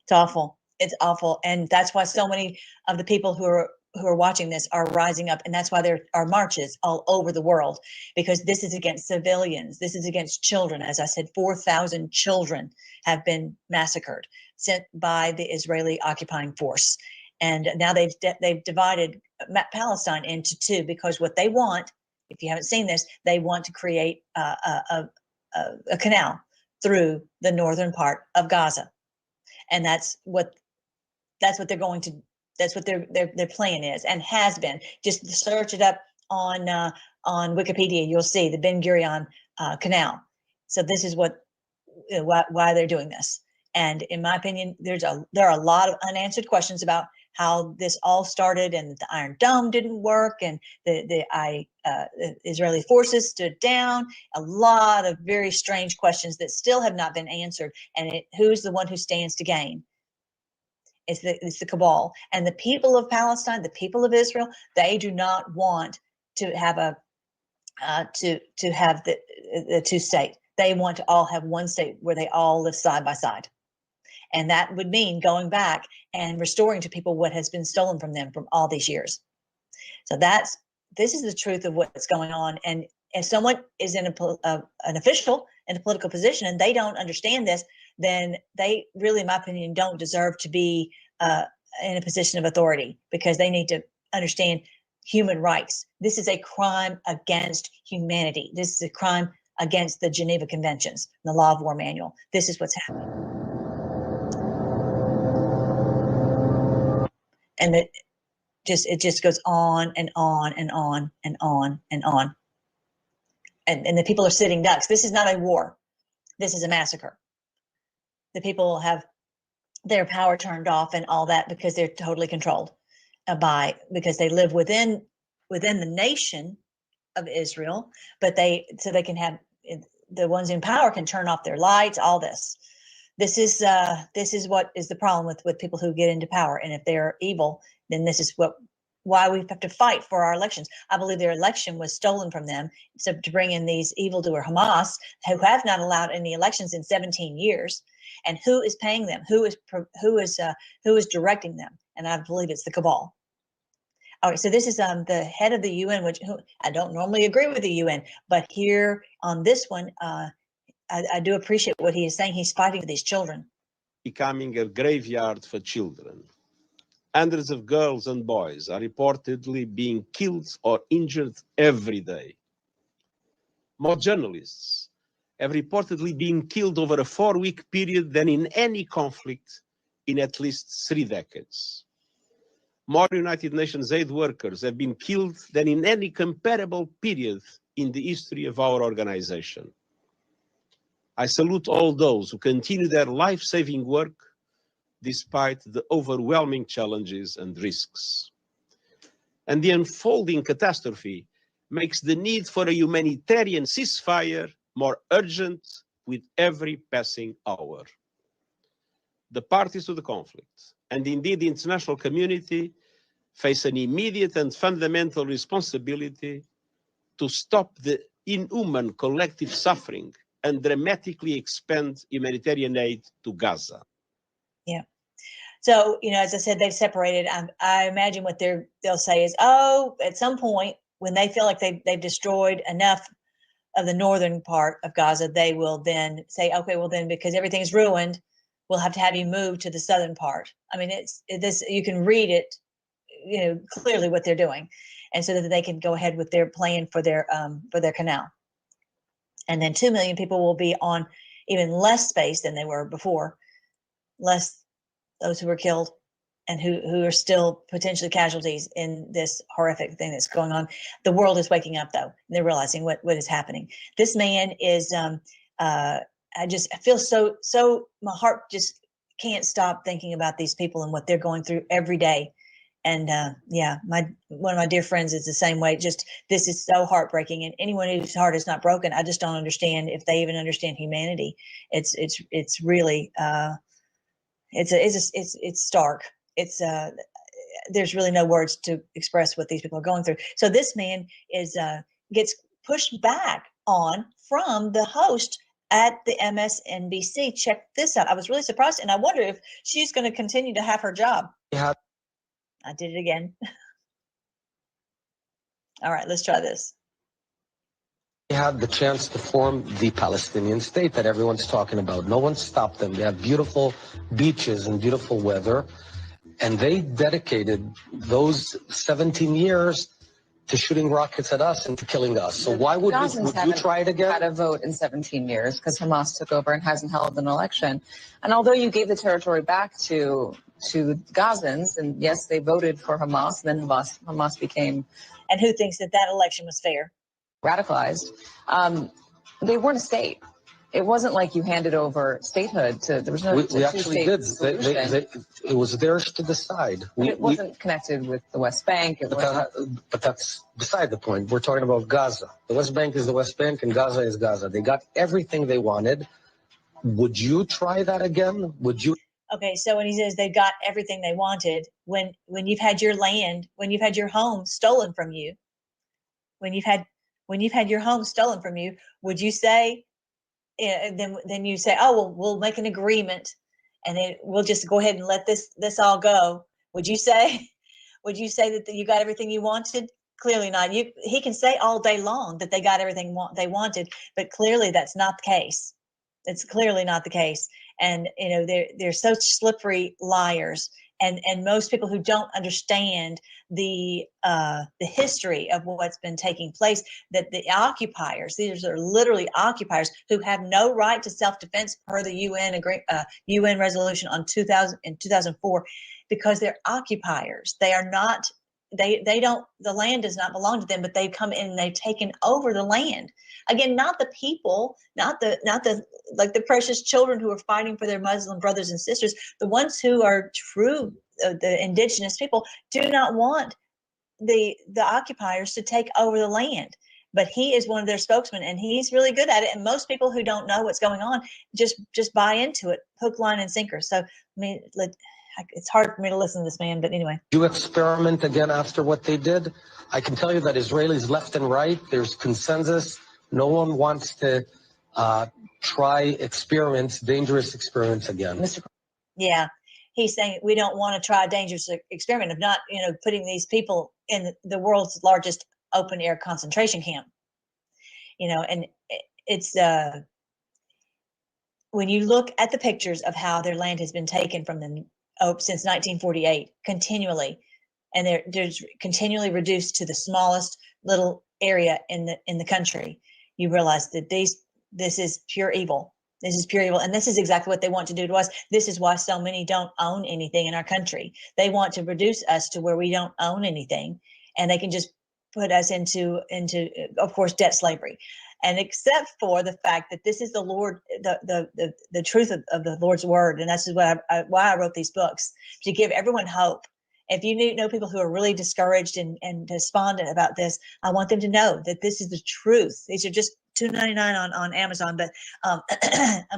It's awful. It's awful. And that's why so many of the people who are watching this are rising up. And that's why there are marches all over the world, because this is against civilians. This is against children. As I said, 4,000 children have been massacred sent by the Israeli occupying force. And now they've divided Palestine into 2, because what they want, if you haven't seen this, they want to create a canal through the northern part of Gaza. And that's what they're going to. That's what their plan is and has been. Just search it up on Wikipedia. You'll see the Ben Gurion Canal. So this is why they're doing this. And in my opinion, there are a lot of unanswered questions about how this all started, and the Iron Dome didn't work, and the Israeli forces stood down. A lot of very strange questions that still have not been answered. And who's the one who stands to gain? It's the cabal. And the people of Palestine, the people of Israel, they do not want to have the 2-state. They want to all have one state where they all live side by side. And that would mean going back and restoring to people what has been stolen from them from all these years. So this is the truth of what's going on. And if someone is in an official in a political position and they don't understand this, then they really, in my opinion, don't deserve to be in a position of authority, because they need to understand human rights. This is a crime against humanity. This is a crime against the Geneva Conventions, the Law of War Manual. This is what's happening. And it just goes on and on and on and on and on. And the people are sitting ducks. This is not a war. This is a massacre. The people have their power turned off and all that because they're totally controlled because they live within the nation of Israel, but they can have, the ones in power can turn off their lights, all this. This is what is the problem with people who get into power. And if they're evil, then this is why we have to fight for our elections. I believe their election was stolen from them to bring in these evildoer Hamas, who have not allowed any elections in 17 years. And who is paying them? Who is directing them? And I believe it's the cabal. All right, so this is the head of the UN, who I don't normally agree with the UN, but here on this one, I do appreciate what he is saying. He's fighting for these children. Becoming a graveyard for children. Hundreds of girls and boys are reportedly being killed or injured every day. More journalists have reportedly been killed over a 4-week period than in any conflict in at least 3 decades. More United Nations aid workers have been killed than in any comparable period in the history of our organization. I salute all those who continue their life-saving work despite the overwhelming challenges and risks. And the unfolding catastrophe makes the need for a humanitarian ceasefire more urgent with every passing hour. The parties to the conflict, and indeed the international community, face an immediate and fundamental responsibility to stop the inhuman collective suffering and dramatically expand humanitarian aid to Gaza. Yeah. So, you know, as I said, they've separated. I imagine what they'll say is, oh, at some point when they feel like they've destroyed enough of the northern part of Gaza, they will then say, okay, well then, because everything's ruined, we'll have to have you move to the southern part. I mean, you can read it, you know, clearly what they're doing, and so that they can go ahead with their plan for their canal. And then 2 million people will be on even less space than they were before, less those who were killed and who are still potentially casualties in this horrific thing that's going on. The world is waking up, though. They're realizing what is happening. This man is, I feel so, my heart just can't stop thinking about these people and what they're going through every day. And yeah, one of my dear friends is the same way. Just, this is so heartbreaking. And anyone whose heart is not broken, I just don't understand if they even understand humanity. It's really, it's stark. It's there's really no words to express what these people are going through. So this man gets pushed back on from the host at the MSNBC. Check this out. I was really surprised, and I wonder if she's going to continue to have her job. Yeah. I did it again. All right, let's try this. They had the chance to form the Palestinian state that everyone's talking about. No one stopped them. They have beautiful beaches and beautiful weather. And they dedicated those 17 years to shooting rockets at us and to killing us. So why would you try it again? Had a vote in 17 years because Hamas took over and hasn't held an election. And although you gave the territory back to Gazans, and yes, they voted for Hamas, then Hamas became... And who thinks that election was fair? Radicalized. They weren't a state. It wasn't like you handed over statehood to, there was no we actually did. It was theirs to decide. It wasn't connected with the West Bank. But that's beside the point. We're talking about Gaza. The West Bank is the West Bank and Gaza is Gaza. They got everything they wanted. Would you try that again? Would you? Okay, so when he says they got everything they wanted, when you've had your land, when you've had your home stolen from you, when you've had your home stolen from you, would you say, then you say, oh, well, we'll make an agreement and then we'll just go ahead and let this all go? Would you say that you got everything you wanted? Clearly not. He can say all day long that they got everything they wanted, but clearly that's not the case. It's clearly not the case. And you know, they're such slippery liars. And most people who don't understand the history of what's been taking place, that the occupiers, these are literally occupiers who have no right to self-defense per the UN resolution on 2004, because they're occupiers. They are not. They don't. The land does not belong to them, but they've come in and they've taken over the land. Again, not the people, not the like the precious children who are fighting for their Muslim brothers and sisters. The ones who are true, the indigenous people, do not want the occupiers to take over the land. But he is one of their spokesmen, and he's really good at it. And most people who don't know what's going on just buy into it, hook, line, and sinker. So I mean, it's hard for me to listen to this man, but anyway. You experiment again after what they did? I can tell you that Israelis left and right, there's consensus. No one wants to try dangerous experiments again. Yeah, he's saying we don't want to try a dangerous experiment of not, putting these people in the world's largest open air concentration camp. And it's when you look at the pictures of how their land has been taken from them since 1948, continually, and they're continually reduced to the smallest little area in the country, you realize that this is pure evil. This is pure evil. And this is exactly what they want to do to us. This is why so many don't own anything in our country. They want to reduce us to where we don't own anything, and they can just put us into of course, debt slavery. And except for the fact that this is the Lord, the truth of the Lord's word. And this is why I wrote these books, to give everyone hope. If you know people who are really discouraged and despondent about this, I want them to know that this is the truth. These are just $2.99 on Amazon, but I'm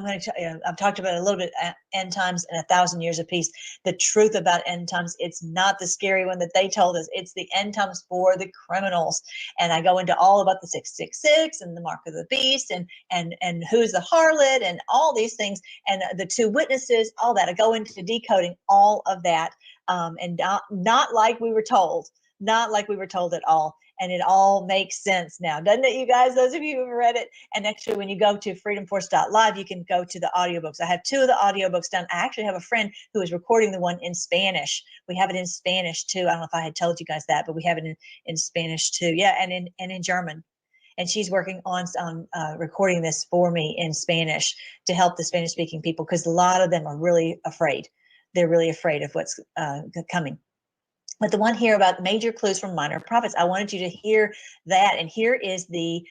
going to I've talked about it a little bit, End Times and 1,000 Years of Peace. The truth about end times, it's not the scary one that they told us. It's the end times for the criminals. And I go into all about the 666 and the mark of the beast and who's the harlot and all these things and the two witnesses, all that. I go into decoding all of that, and not like we were told, not like we were told at all. And it all makes sense now, doesn't it, you guys? Those of you who have read it. And actually, when you go to freedomforce.live, you can go to the audiobooks. I have 2 of the audiobooks done. I actually have a friend who is recording the one in Spanish. We have it in Spanish too. I don't know if I had told you guys that, but we have it in Spanish too. Yeah, and in German. And she's working on recording this for me in Spanish to help the Spanish-speaking people, because a lot of them are really afraid. They're really afraid of what's coming. But the one here about major clues from minor prophets, I wanted you to hear that. And here is the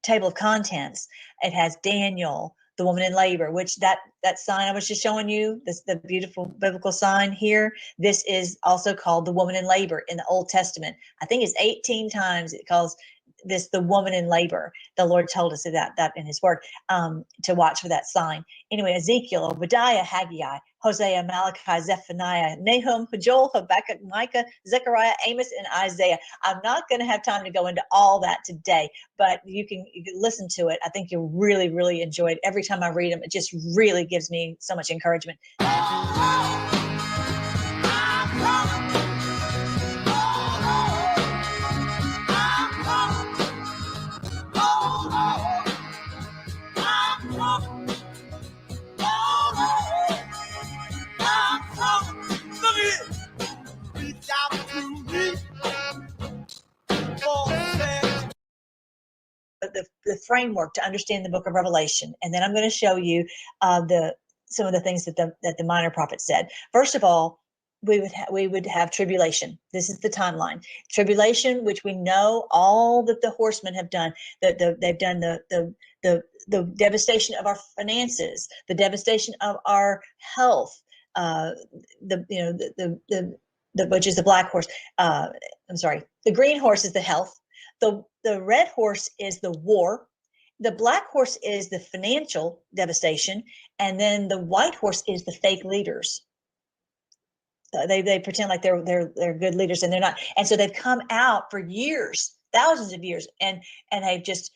table of contents. It has Daniel, the woman in labor, which that sign I was just showing you, the beautiful biblical sign here. This is also called the woman in labor in the Old Testament. I think it's 18 times it calls this the woman in labor. The Lord told us that in his word, to watch for that sign. Anyway, Ezekiel, Obadiah, Haggai, Hosea, Malachi, Zephaniah, Nahum, Joel, Habakkuk, Micah, Zechariah, Amos, and Isaiah. I'm not going to have time to go into all that today, but you can listen to it. I think you'll really, really enjoy it. Every time I read them, it just really gives me so much encouragement. The framework to understand the book of Revelation. And then I'm going to show you some of the things that the minor prophet said. First of all, we would have tribulation. This is the timeline. Tribulation, which we know all that the horsemen have done. They've done the devastation of our finances, the devastation of our health, which is the black horse. I'm sorry, the green horse is the health. The red horse is the war. The black horse is the financial devastation. And then the white horse is the fake leaders. They pretend like they're good leaders, and they're not. And so they've come out for years, thousands of years, and they've just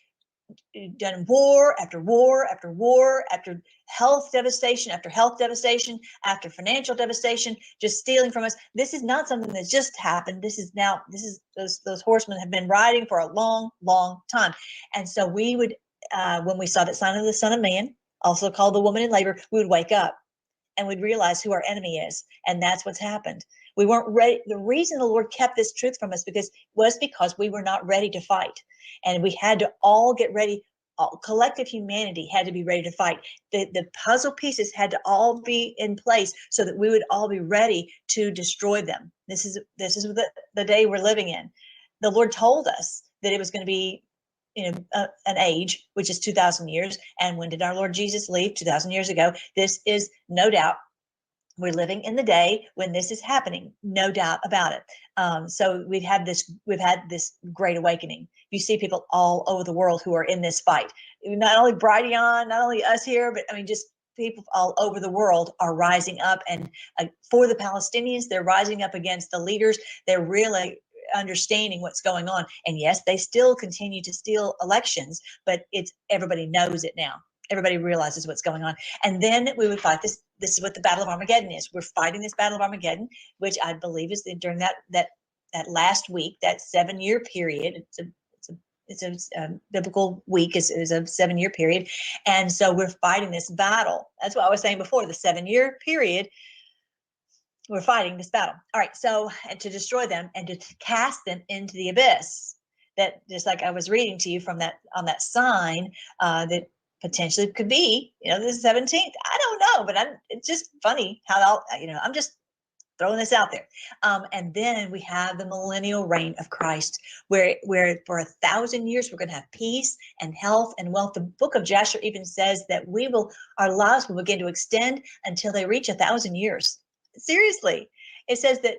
done war after war after war, after health devastation after health devastation, after financial devastation, just stealing from us. This is not something that just happened. Those horsemen have been riding for a long, long time. And so we would, when we saw that sign of the Son of Man, also called the woman in labor, we would wake up and we'd realize who our enemy is. And that's what's happened. We weren't ready. The reason the Lord kept this truth from us was because we were not ready to fight. And we had to all get ready. Collective humanity had to be ready to fight. The puzzle pieces had to all be in place so that we would all be ready to destroy them. This is the day we're living in. The Lord told us that it was going to be an age, which is 2,000 years. And when did our Lord Jesus leave? 2,000 years ago. This is no doubt. We're living in the day when this is happening, no doubt about it. So we've had this great awakening. You see people all over the world who are in this fight. Not only Brighteon, not only us here, but I mean, just people all over the world are rising up. And for the Palestinians, they're rising up against the leaders. They're really understanding what's going on. And yes, they still continue to steal elections, but everybody knows it now. Everybody realizes what's going on. And then we would fight this. This is what the Battle of Armageddon is. We're fighting this Battle of Armageddon, which I believe is during that last week, that 7-year period. It's a biblical week is a 7-year period. And so we're fighting this battle. That's what I was saying before, the 7-year period. We're fighting this battle. All right. So, and to destroy them and to cast them into the abyss. That, just like I was reading to you from that, on that sign, that potentially could be, the 17th. I don't know, but it's just funny how I'm just throwing this out there. And then we have the millennial reign of Christ, where for 1,000 years we're going to have peace and health and wealth. The book of Jasher even says that our lives will begin to extend until they reach 1,000 years. Seriously. It says that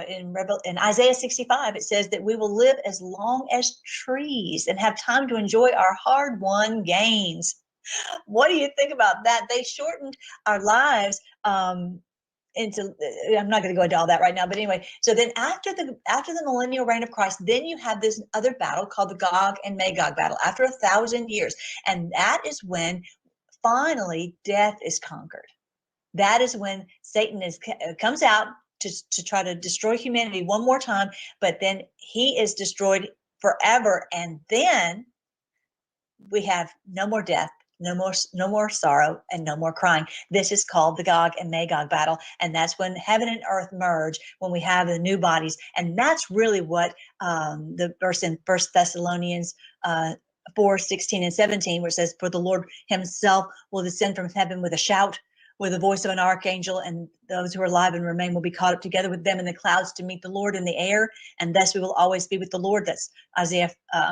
in Isaiah 65, it says that we will live as long as trees and have time to enjoy our hard-won gains. What do you think about that? They shortened our lives I'm not going to go into all that right now, but anyway, so then after the millennial reign of Christ, then you have this other battle called the Gog and Magog battle after 1,000 years. And that is when finally death is conquered. That is when Satan comes out to try to destroy humanity one more time, but then he is destroyed forever. And then we have no more death, no more sorrow, and no more crying. This is called the Gog and Magog battle. And that's when heaven and earth merge, when we have the new bodies. And that's really what the verse in 1 Thessalonians 4:16 and 17, where it says, for the Lord himself will descend from heaven with a shout, with the voice of an archangel, and those who are alive and remain will be caught up together with them in the clouds to meet the Lord in the air, and thus we will always be with the Lord. That's Isaiah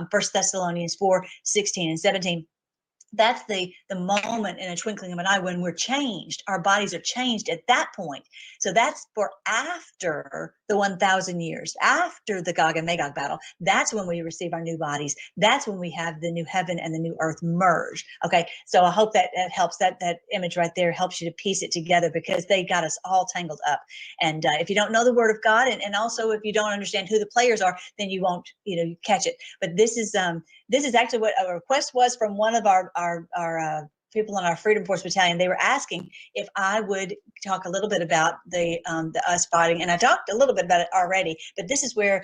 1 Thessalonians 4:16 and 17. That's the moment in a twinkling of an eye when we're changed. Our bodies are changed at that point. So that's for after the 1,000 years, after the Gog and Magog battle. That's when we receive our new bodies. That's when we have the new heaven and the new earth merge. Okay, so I hope that helps. That image right there helps you to piece it together, because they got us all tangled up. And if you don't know the Word of God, and also if you don't understand who the players are, then you won't catch it. But this is actually what a request was from one of our people in our Freedom Force Battalion. They were asking if I would talk a little bit about the us fighting, and I talked a little bit about it already. But this is where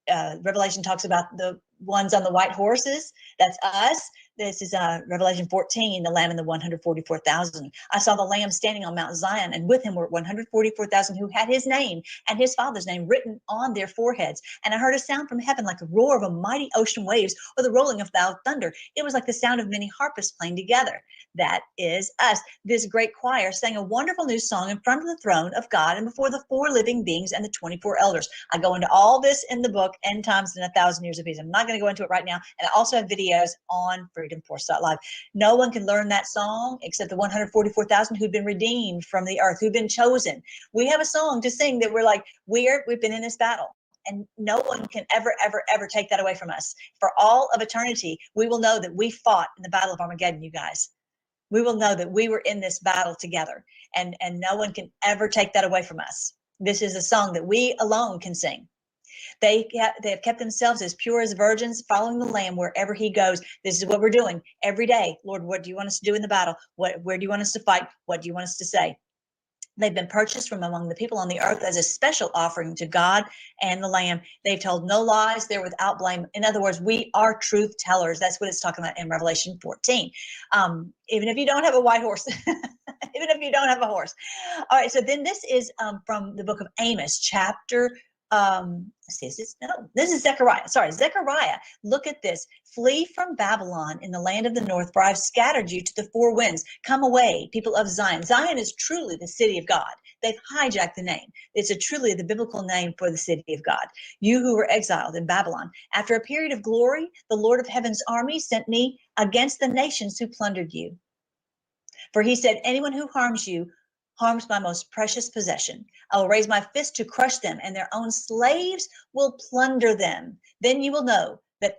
Revelation talks about the ones on the white horses. That's us. This is Revelation 14, the Lamb and the 144,000. I saw the Lamb standing on Mount Zion, and with him were 144,000 who had his name and his Father's name written on their foreheads. And I heard a sound from heaven like the roar of a mighty ocean waves, or the rolling of loud thunder. It was like the sound of many harpists playing together. That is us. This great choir sang a wonderful new song in front of the throne of God and before the 4 living beings and the 24 elders. I go into all this in the book, End Times in 1,000 Years of Peace. I'm not going to go into it right now. And I also have videos on freedomforce.live. No one can learn that song except the 144,000 who've been redeemed from the earth, who've been chosen. We have a song to sing that we're like, we've been in this battle. And no one can ever, ever, ever take that away from us. For all of eternity, we will know that we fought in the Battle of Armageddon, you guys. We will know that we were in this battle together, and no one can ever take that away from us. This is a song that we alone can sing. They have kept themselves as pure as virgins, following the Lamb wherever he goes. This is what we're doing every day. Lord, what do you want us to do in the battle? Where do you want us to fight? What do you want us to say? They've been purchased from among the people on the earth as a special offering to God and the Lamb. They've told no lies. They're without blame. In other words, we are truth tellers. That's what it's talking about in Revelation 14. Even if you don't have a white horse, even if you don't have a horse. All right. So then this is from the book of Amos, chapter this is Zechariah. Sorry, Zechariah. Look at this. Flee from Babylon in the land of the north, for I've scattered you to the 4 winds. Come away, people of Zion. Zion is truly the city of God. They've hijacked the name. It's truly the biblical name for the city of God. You who were exiled in Babylon. After a period of glory, the Lord of heaven's army sent me against the nations who plundered you. For he said, anyone who harms you harms my most precious possession. I will raise my fist to crush them, and their own slaves will plunder them. Then you will know that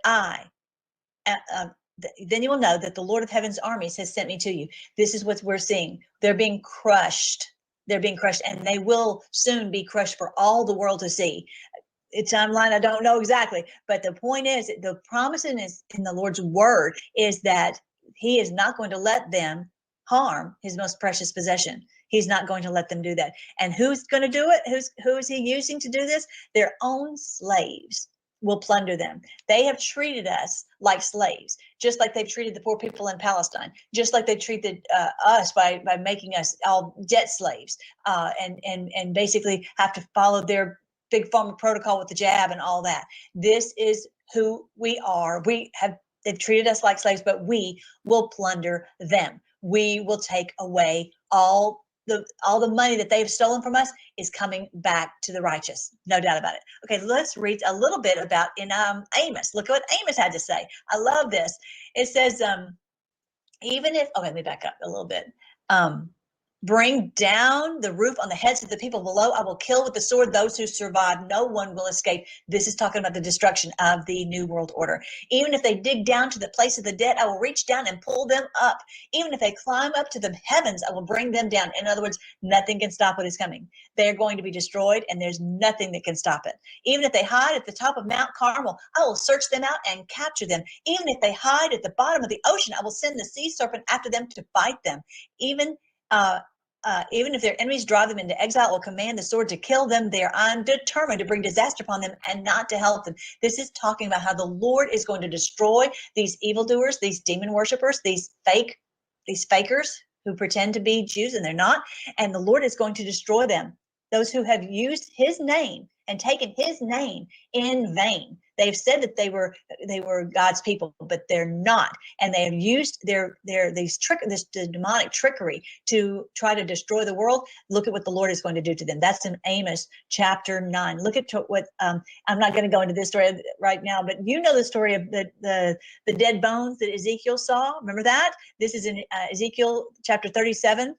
then you will know that the Lord of heaven's armies has sent me to you. This is what we're seeing. They're being crushed. They're being crushed, and they will soon be crushed for all the world to see. It's timeline, I don't know exactly, but the point is, the promise in the Lord's word is that he is not going to let them harm his most precious possession. He's not going to let them do that. And who's going to do it? Who is he using to do this? Their own slaves will plunder them. They have treated us like slaves, just like they've treated the poor people in Palestine, just like they treated us by making us all debt slaves, and basically have to follow their big pharma protocol with the jab and all that. This is who we are. We have They've treated us like slaves, but we will plunder them. We will take away all the money that they've stolen from us is coming back to the righteous. No doubt about it. Okay, let's read a little bit about in Amos. Look at what Amos had to say. I love this. It says, even if, okay, let me back up a little bit. Bring down the roof on the heads of the people below. I will kill with the sword those who survive. No one will escape. This is talking about the destruction of the New World Order. Even if they dig down to the place of the dead, I will reach down and pull them up. Even if they climb up to the heavens, I will bring them down. In other words, nothing can stop what is coming. They're going to be destroyed, and there's nothing that can stop it. Even if they hide at the top of Mount Carmel, I will search them out and capture them. Even if they hide at the bottom of the ocean, I will send the sea serpent after them to bite them. Even if their enemies drive them into exile or command the sword to kill them, they are undetermined to bring disaster upon them and not to help them. This is talking about how the Lord is going to destroy these evildoers, these demon worshipers, these fakers who pretend to be Jews and they're not. And the Lord is going to destroy them. Those who have used his name and taken his name in vain. They've said that they were God's people, but they're not. And they have used this demonic trickery to try to destroy the world. Look at what the Lord is going to do to them. That's in Amos chapter 9. Look at what I'm not going to go into this story right now, but you know the story of the dead bones that Ezekiel saw. Remember that? This is in Ezekiel chapter 37.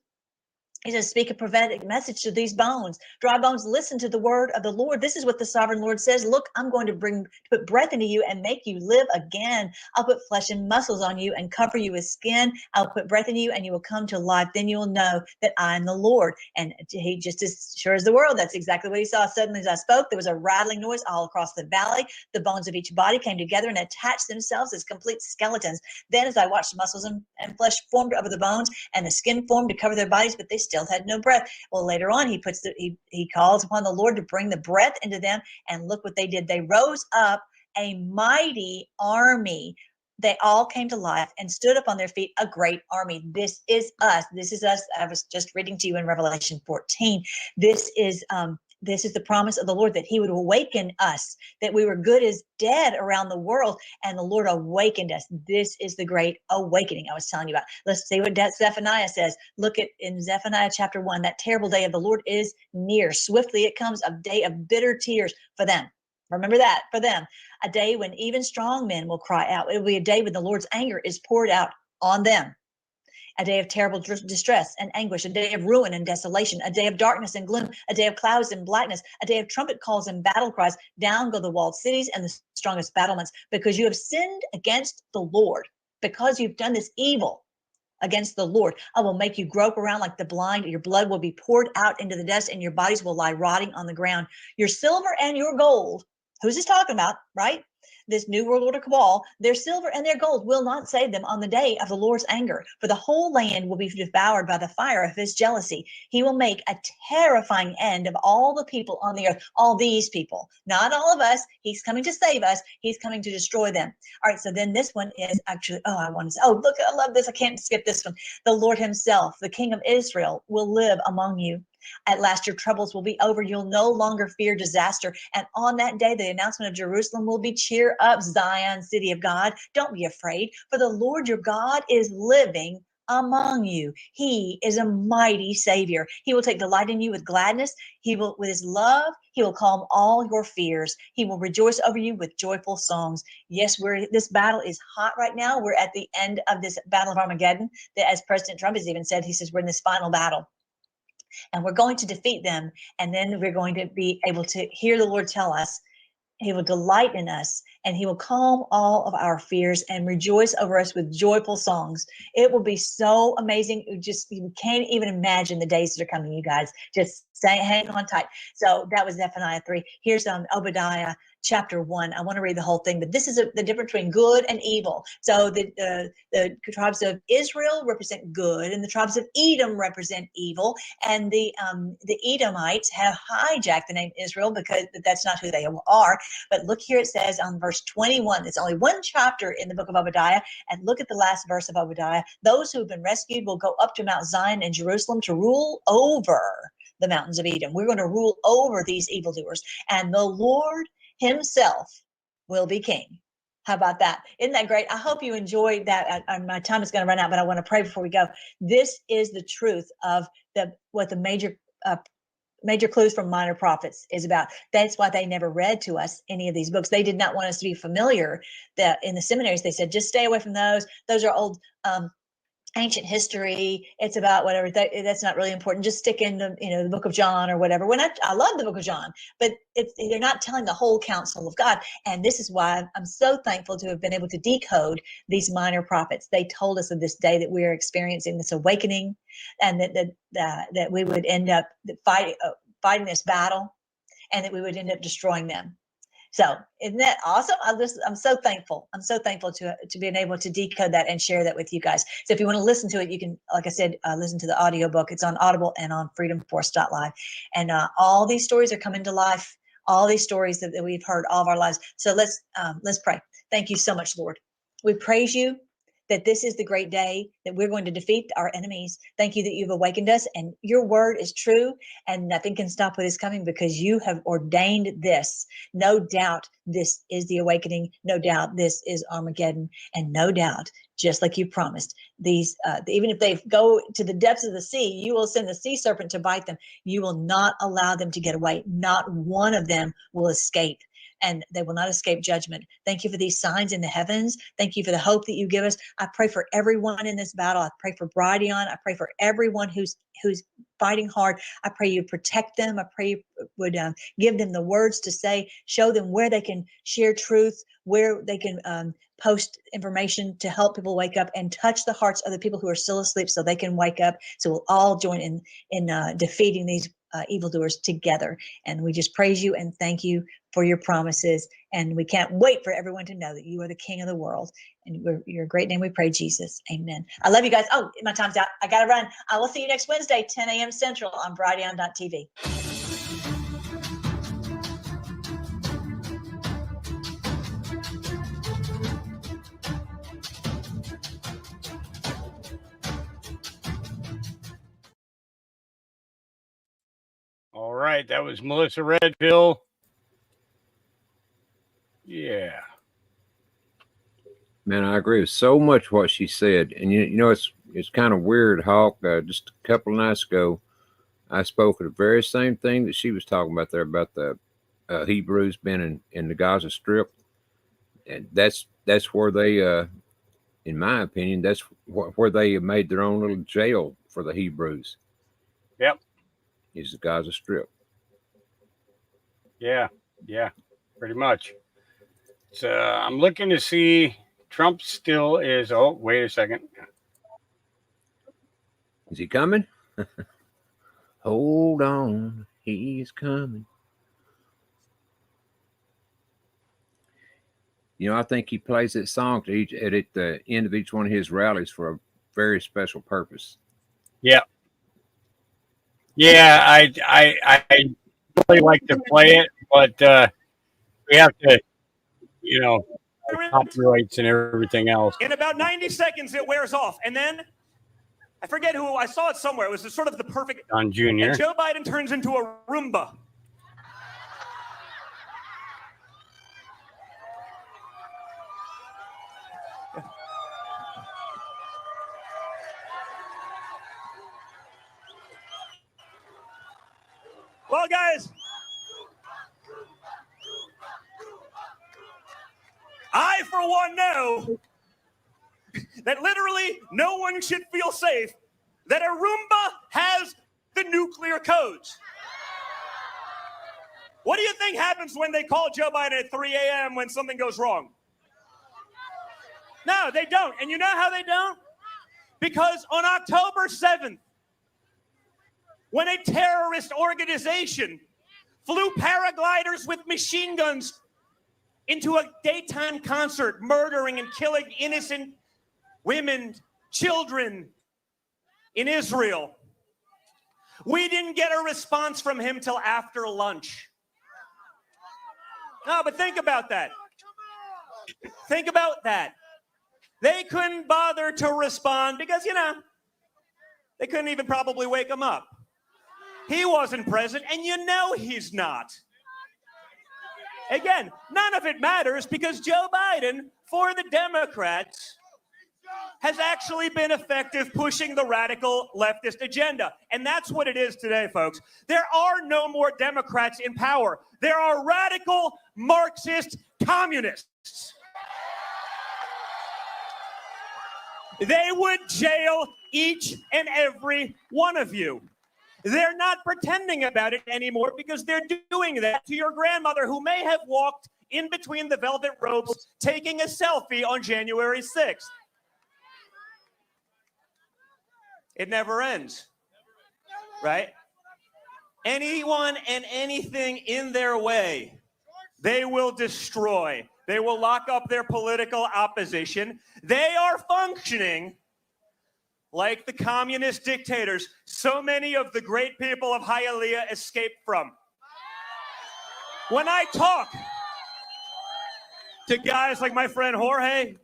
He says, speak a prophetic message to these bones. Dry bones, listen to the word of the Lord. This is what the sovereign Lord says. Look, I'm going to put breath into you and make you live again. I'll put flesh and muscles on you and cover you with skin. I'll put breath in you and you will come to life. Then you will know that I am the Lord. And he just as sure as the world, that's exactly what he saw. Suddenly as I spoke, there was a rattling noise all across the valley. The bones of each body came together and attached themselves as complete skeletons. Then as I watched, muscles and flesh formed over the bones and the skin formed to cover their bodies, but they still had no breath. Well, later on, he calls upon the Lord to bring the breath into them, and look what they did. They rose up a mighty army. They all came to life and stood up on their feet, a great army. This is us. This is us. I was just reading to you in Revelation 14. This is the promise of the Lord, that he would awaken us, that we were good as dead around the world, and the Lord awakened us. This is the great awakening I was telling you about. Let's see what Zephaniah says. Look at in Zephaniah chapter 1, that terrible day of the Lord is near. Swiftly it comes, a day of bitter tears for them. Remember that, for them. A day when even strong men will cry out. It will be a day when the Lord's anger is poured out on them. A day of terrible distress and anguish, a day of ruin and desolation, a day of darkness and gloom, a day of clouds and blackness, a day of trumpet calls and battle cries. Down go the walled cities and the strongest battlements, because you have sinned against the Lord, because you've done this evil against the Lord. I will make you grope around like the blind. Your blood will be poured out into the dust, and your bodies will lie rotting on the ground. Your silver and your gold, who's this talking about, right? This New World Order cabal, their silver and their gold will not save them on the day of the Lord's anger, for the whole land will be devoured by the fire of his jealousy. He will make a terrifying end of all the people on the earth, all these people, not all of us. He's coming to save us. He's coming to destroy them. All right, so then this one is actually, look, I love this. I can't skip this one. The Lord himself, the King of Israel, will live among you. At last your troubles will be over. You'll no longer fear disaster. And on that day, the announcement of Jerusalem will be, cheer up, Zion, city of God. Don't be afraid, for the Lord your God is living among you. He is a mighty Savior. He will take delight in you with gladness. He will, with his love, he will calm all your fears. He will rejoice over you with joyful songs. Yes, this battle is hot right now. We're at the end of this battle of Armageddon. As President Trump has even said, he says we're in this final battle. And we're going to defeat them. And then we're going to be able to hear the Lord tell us, he will delight in us, and he will calm all of our fears and rejoice over us with joyful songs. It will be so amazing. You can't even imagine the days that are coming, you guys. Just hang on tight. So that was Zephaniah 3. Here's Obadiah chapter 1. I want to read the whole thing, but this is the difference between good and evil. So the tribes of Israel represent good, and the tribes of Edom represent evil. And the Edomites have hijacked the name Israel, because that's not who they are. But look here, it says on verse 21, it's only one chapter in the book of Obadiah, and look at the last verse of Obadiah. Those who have been rescued will go up to Mount Zion and Jerusalem to rule over the mountains of Edom. We're going to rule over these evildoers, and the Lord himself will be king. How about that? Isn't that great? I hope you enjoyed that. My time is going to run out, but I want to pray before we go. This is the truth of what the major clues from minor prophets is about. That's why they never read to us any of these books. They did not want us to be familiar. That in the seminaries, they said, just stay away from those. Those are old ancient history. It's about whatever. That's not really important. Just stick in the book of John or whatever. When I love the book of John, but they're not telling the whole counsel of God. And this is why I'm so thankful to have been able to decode these minor prophets. They told us of this day that we are experiencing this awakening, and that we would end up fighting this battle, and that we would end up destroying them. So isn't that awesome? I'm so thankful. I'm so thankful to being able to decode that and share that with you guys. So if you want to listen to it, you can, like I said, listen to the audiobook. It's on Audible and on freedomforce.live. And all these stories are coming to life. All these stories that we've heard all of our lives. So let's pray. Thank you so much, Lord. We praise you that this is the great day that we're going to defeat our enemies. Thank you that you've awakened us, and your word is true, and nothing can stop what is coming because you have ordained this. No doubt this is the awakening. No doubt this is Armageddon, and no doubt, just like you promised, these even if they go to the depths of the sea, you will send the sea serpent to bite them. You will not allow them to get away. Not one of them will escape, and they will not escape judgment. Thank you for these signs in the heavens. Thank you for the hope that you give us. I pray for everyone in this battle. I pray for Bradion. I pray for everyone who's fighting hard. I pray you protect them. I pray you would give them the words to say, show them where they can share truth, where they can post information to help people wake up, and touch the hearts of the people who are still asleep so they can wake up. So we'll all join in defeating these evildoers together. And we just praise you and thank you for your promises. And we can't wait for everyone to know that you are the King of the world. And your great name we pray, Jesus. Amen. I love you guys. Oh, my time's out. I got to run. I will see you next Wednesday, 10 a.m. Central on Bradion.tv. All right, that was Melissa Redfield. Yeah. Man, I agree with so much what she said. And you know, it's kind of weird, Hawk. Just a couple of nights ago, I spoke of the very same thing that she was talking about there about the Hebrews being in the Gaza Strip, and that's where they, in my opinion, that's where they made their own little jail for the Hebrews. Yep. Is the Gaza Strip. Yeah, pretty much. So I'm looking to see. Trump still is. Oh, wait a second. Is he coming? Hold on, he's coming. You know, I think he plays that song at the end of each one of his rallies for a very special purpose. Yeah. Yeah, I really like to play it, but we have to, copyrights and everything else. In about 90 seconds, it wears off. And then, I forget who, I saw it somewhere. It was sort of the perfect. Don Jr. And Joe Biden turns into a Roomba. Well, guys, I, for one, know that literally no one should feel safe, that a Roomba has the nuclear codes. What do you think happens when they call Joe Biden at 3 a.m. when something goes wrong? No, they don't. And you know how they don't? Because on October 7th, when a terrorist organization flew paragliders with machine guns into a daytime concert, murdering and killing innocent women, children in Israel, we didn't get a response from him till after lunch. No, but think about that. Think about that. They couldn't bother to respond because, they couldn't even probably wake him up. He wasn't present, and he's not. Again, none of it matters because Joe Biden, for the Democrats, has actually been effective pushing the radical leftist agenda. And that's what it is today, folks. There are no more Democrats in power. There are radical Marxist communists. They would jail each and every one of you. They're not pretending about it anymore because they're doing that to your grandmother who may have walked in between the velvet ropes taking a selfie on January 6th. It never ends, right? Anyone and anything in their way, they will destroy. They will lock up their political opposition. They are functioning like the communist dictators so many of the great people of Hialeah escaped from. When I talk to guys like my friend Jorge,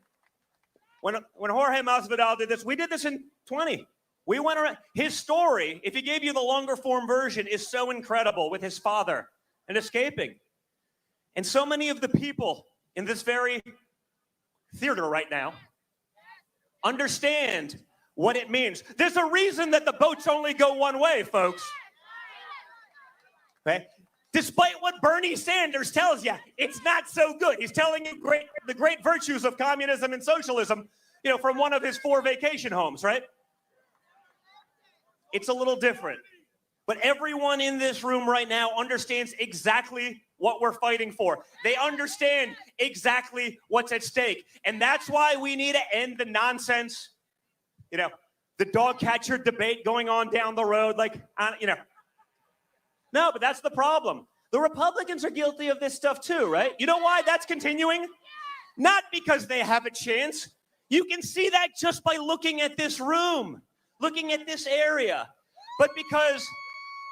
when Jorge Masvidal did this, we did this in 20. We went around. His story, if he gave you the longer form version, is so incredible with his father and escaping. And so many of the people in this very theater right now understand what it means. There's a reason that the boats only go one way, folks. Okay? Despite what Bernie Sanders tells you, it's not so good. He's telling you the great virtues of communism and socialism, you know, from one of his 4 vacation homes, right? It's a little different. But everyone in this room right now understands exactly what we're fighting for. They understand exactly what's at stake. And that's why we need to end the nonsense, you know, the dog catcher debate going on down the road, like, you know. No, but that's the problem. The Republicans are guilty of this stuff too, right? You know why that's continuing? Not because they have a chance. You can see that just by looking at this room, looking at this area, but because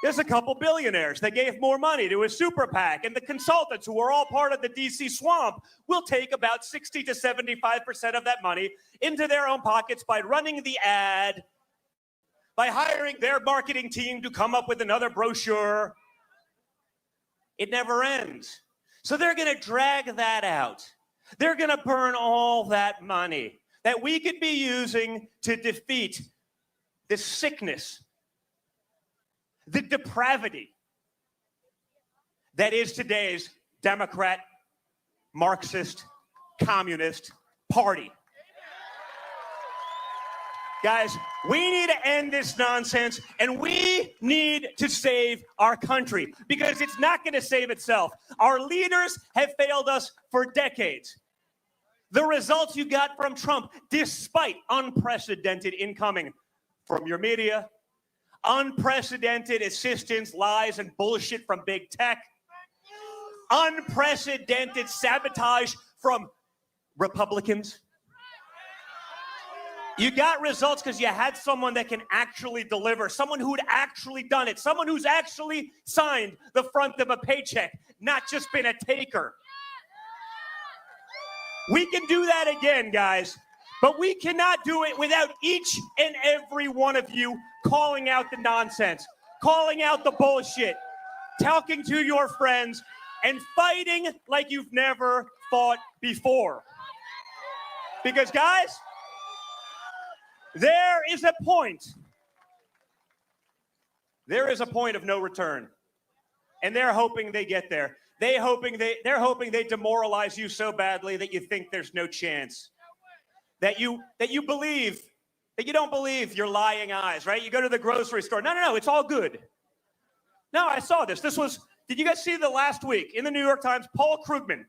there's a couple billionaires that gave more money to a super PAC, and the consultants who are all part of the DC swamp will take about 60 to 75% of that money into their own pockets by running the ad, by hiring their marketing team to come up with another brochure. It never ends. So they're going to drag that out. They're going to burn all that money that we could be using to defeat the sickness, the depravity that is today's Democrat, Marxist, Communist Party. Guys, we need to end this nonsense, and we need to save our country because it's not going to save itself. Our leaders have failed us for decades. The results you got from Trump, despite unprecedented incoming from your media, unprecedented assistance, lies, and bullshit from big tech, unprecedented sabotage from Republicans. You got results because you had someone that can actually deliver, someone who'd actually done it, someone who's actually signed the front of a paycheck, not just been a taker. We can do that again, guys, but we cannot do it without each and every one of you calling out the nonsense, calling out the bullshit, talking to your friends, and fighting like you've never fought before. Because, guys, there is a point of no return, and they're hoping they get there. They're hoping they demoralize you so badly that you think there's no chance, that you believe that you don't believe your lying eyes, right? You go to the grocery store. No, it's all good. No, I saw this. Did you guys see the last week in the New York Times? Paul Krugman,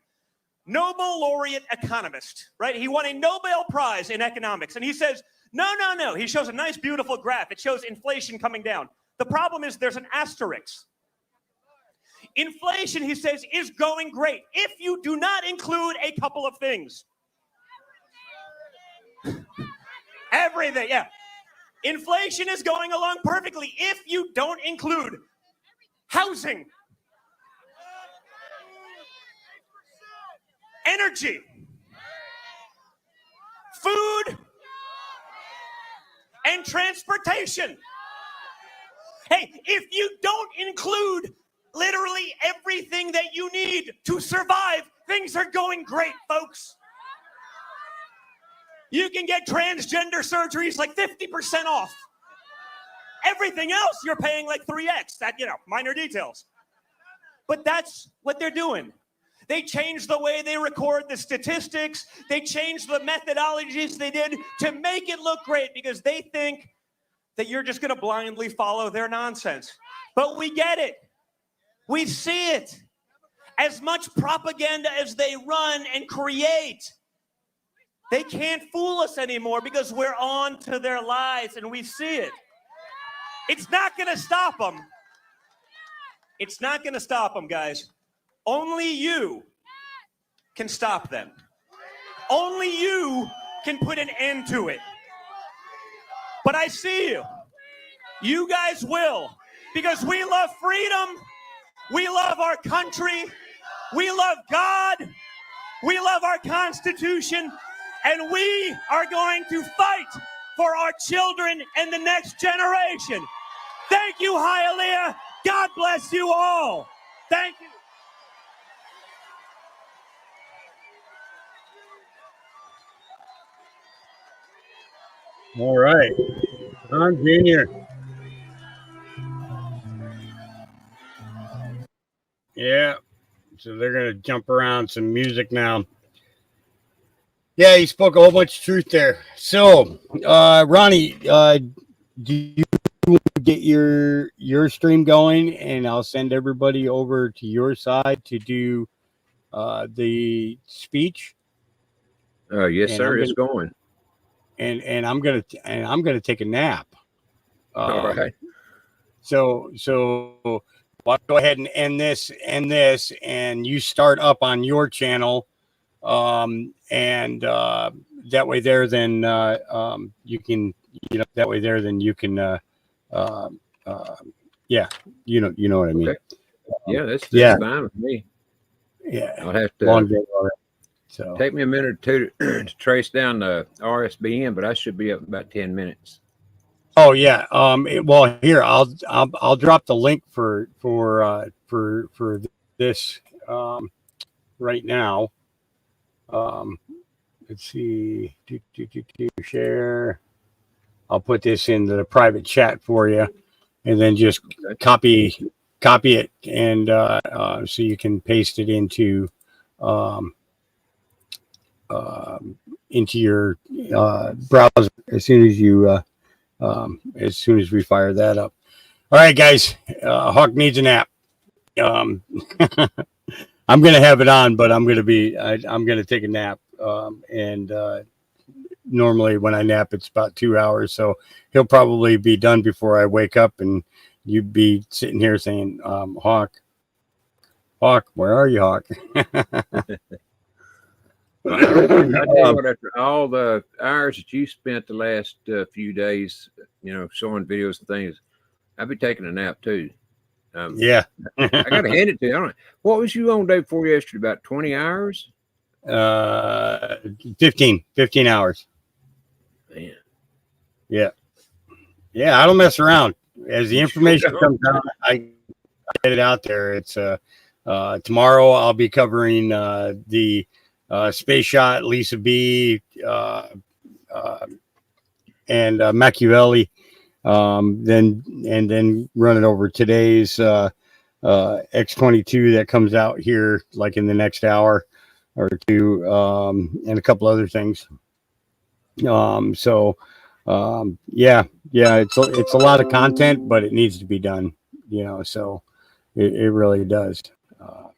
Nobel laureate economist, right? He won a Nobel Prize in economics, and he says, no. He shows a nice, beautiful graph. It shows inflation coming down. The problem is there's an asterisk. Inflation, he says, is going great if you do not include a couple of things. Everything, yeah. Inflation is going along perfectly if you don't include housing, energy, food, and transportation. Hey, if you don't include literally everything that you need to survive. Things are going great, folks. You can get transgender surgeries like 50% off. Everything else you're paying like 3x. That, minor details. But that's what they're doing. They changed the way they record the statistics. They changed the methodologies they did to make it look great because they think that you're just going to blindly follow their nonsense. But we get it. We see it. As much propaganda as they run and create, they can't fool us anymore because we're on to their lies and we see it. It's not going to stop them. It's not going to stop them, guys. Only you can stop them. Only you can put an end to it. But I see you. You guys will. Because we love freedom. We love our country. We love God. We love our Constitution. And we are going to fight for our children and the next generation. Thank you, Hialeah. God bless you all. Thank you. All right. Don Jr. Yeah. So they're going to jump around some music now. Yeah, he spoke a whole bunch of truth there. So, Ronnie, do you want to get your stream going, and I'll send everybody over to your side to do the speech? Yes, sir. It's going. And I'm gonna take a nap. All right. So I'll go ahead and end this, and you start up on your channel. And that way there, then you can, that way there, then you can, yeah, you know what I mean. Okay. Yeah, that's fine with me. Yeah, I'll have long day, to all right. So take me a minute or two to trace down the RSBN, but I should be up in about 10 minutes. Oh yeah. Well, here I'll drop the link for this right now. Let's see. Share. I'll put this into the private chat for you, and then just copy it, and so you can paste it into your browser as soon as we fire that up. All right, guys. Hawk needs a nap. I'm gonna have it on, but I'm gonna take a nap. And normally when I nap, it's about 2 hours, so he'll probably be done before I wake up, and you'd be sitting here saying, Hawk, where are you, Hawk? I tell you what, after all the hours that you spent the last few days, showing videos and things, I'd be taking a nap too. Yeah. I got to hand it to you. I don't know. What was you on day before yesterday? About 20 hours? 15 hours. Man. Yeah. Yeah, I don't mess around. As the information comes out, I get it out there. It's tomorrow I'll be covering the space shot, Lisa B, and Machiavelli. Then run it over today's X22 that comes out here like in the next hour or two, and a couple other things. Yeah, it's a lot of content, but it needs to be done, so it really does.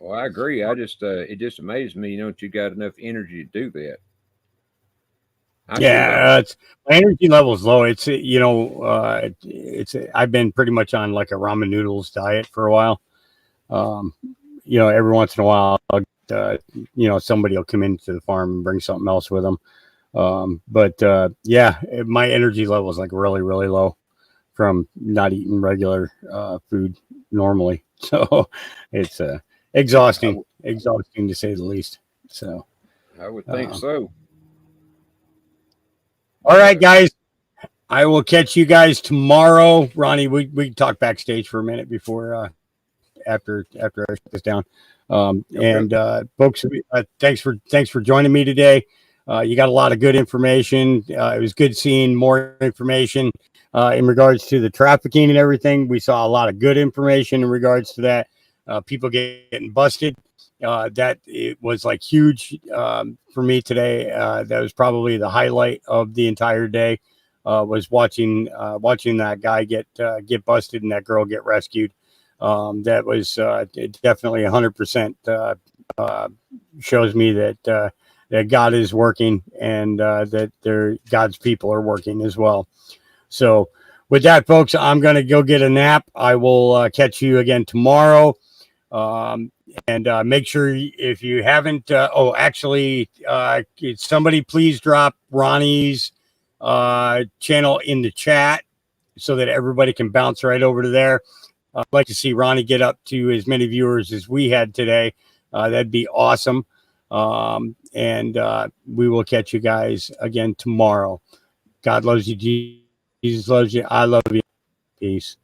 Well, I agree. I just it just amazes me, that you got enough energy to do that. My energy level is low. I've been pretty much on like a ramen noodles diet for a while. Every once in a while, somebody will come into the farm and bring something else with them. My energy level is like really, really low from not eating regular food normally. So it's exhausting to say the least. So I would think so. All right, guys. I will catch you guys tomorrow. Ronnie, we talk backstage for a minute before after I shut this down. And folks, thanks for joining me today. You got a lot of good information. It was good seeing more information in regards to the trafficking and everything. We saw a lot of good information in regards to that. People getting busted. That it was like huge for me today. That was probably the highlight of the entire day. Was watching that guy get busted and that girl get rescued. That was definitely 100% shows me that that God is working and that God's people are working as well. So with that, folks, I'm going to go get a nap. I will catch you again tomorrow. And make sure if you haven't, somebody please drop Ronnie's channel in the chat so that everybody can bounce right over to there. I'd like to see Ronnie get up to as many viewers as we had today. That'd be awesome. And we will catch you guys again tomorrow. God loves you. Jesus loves you. I love you. Peace.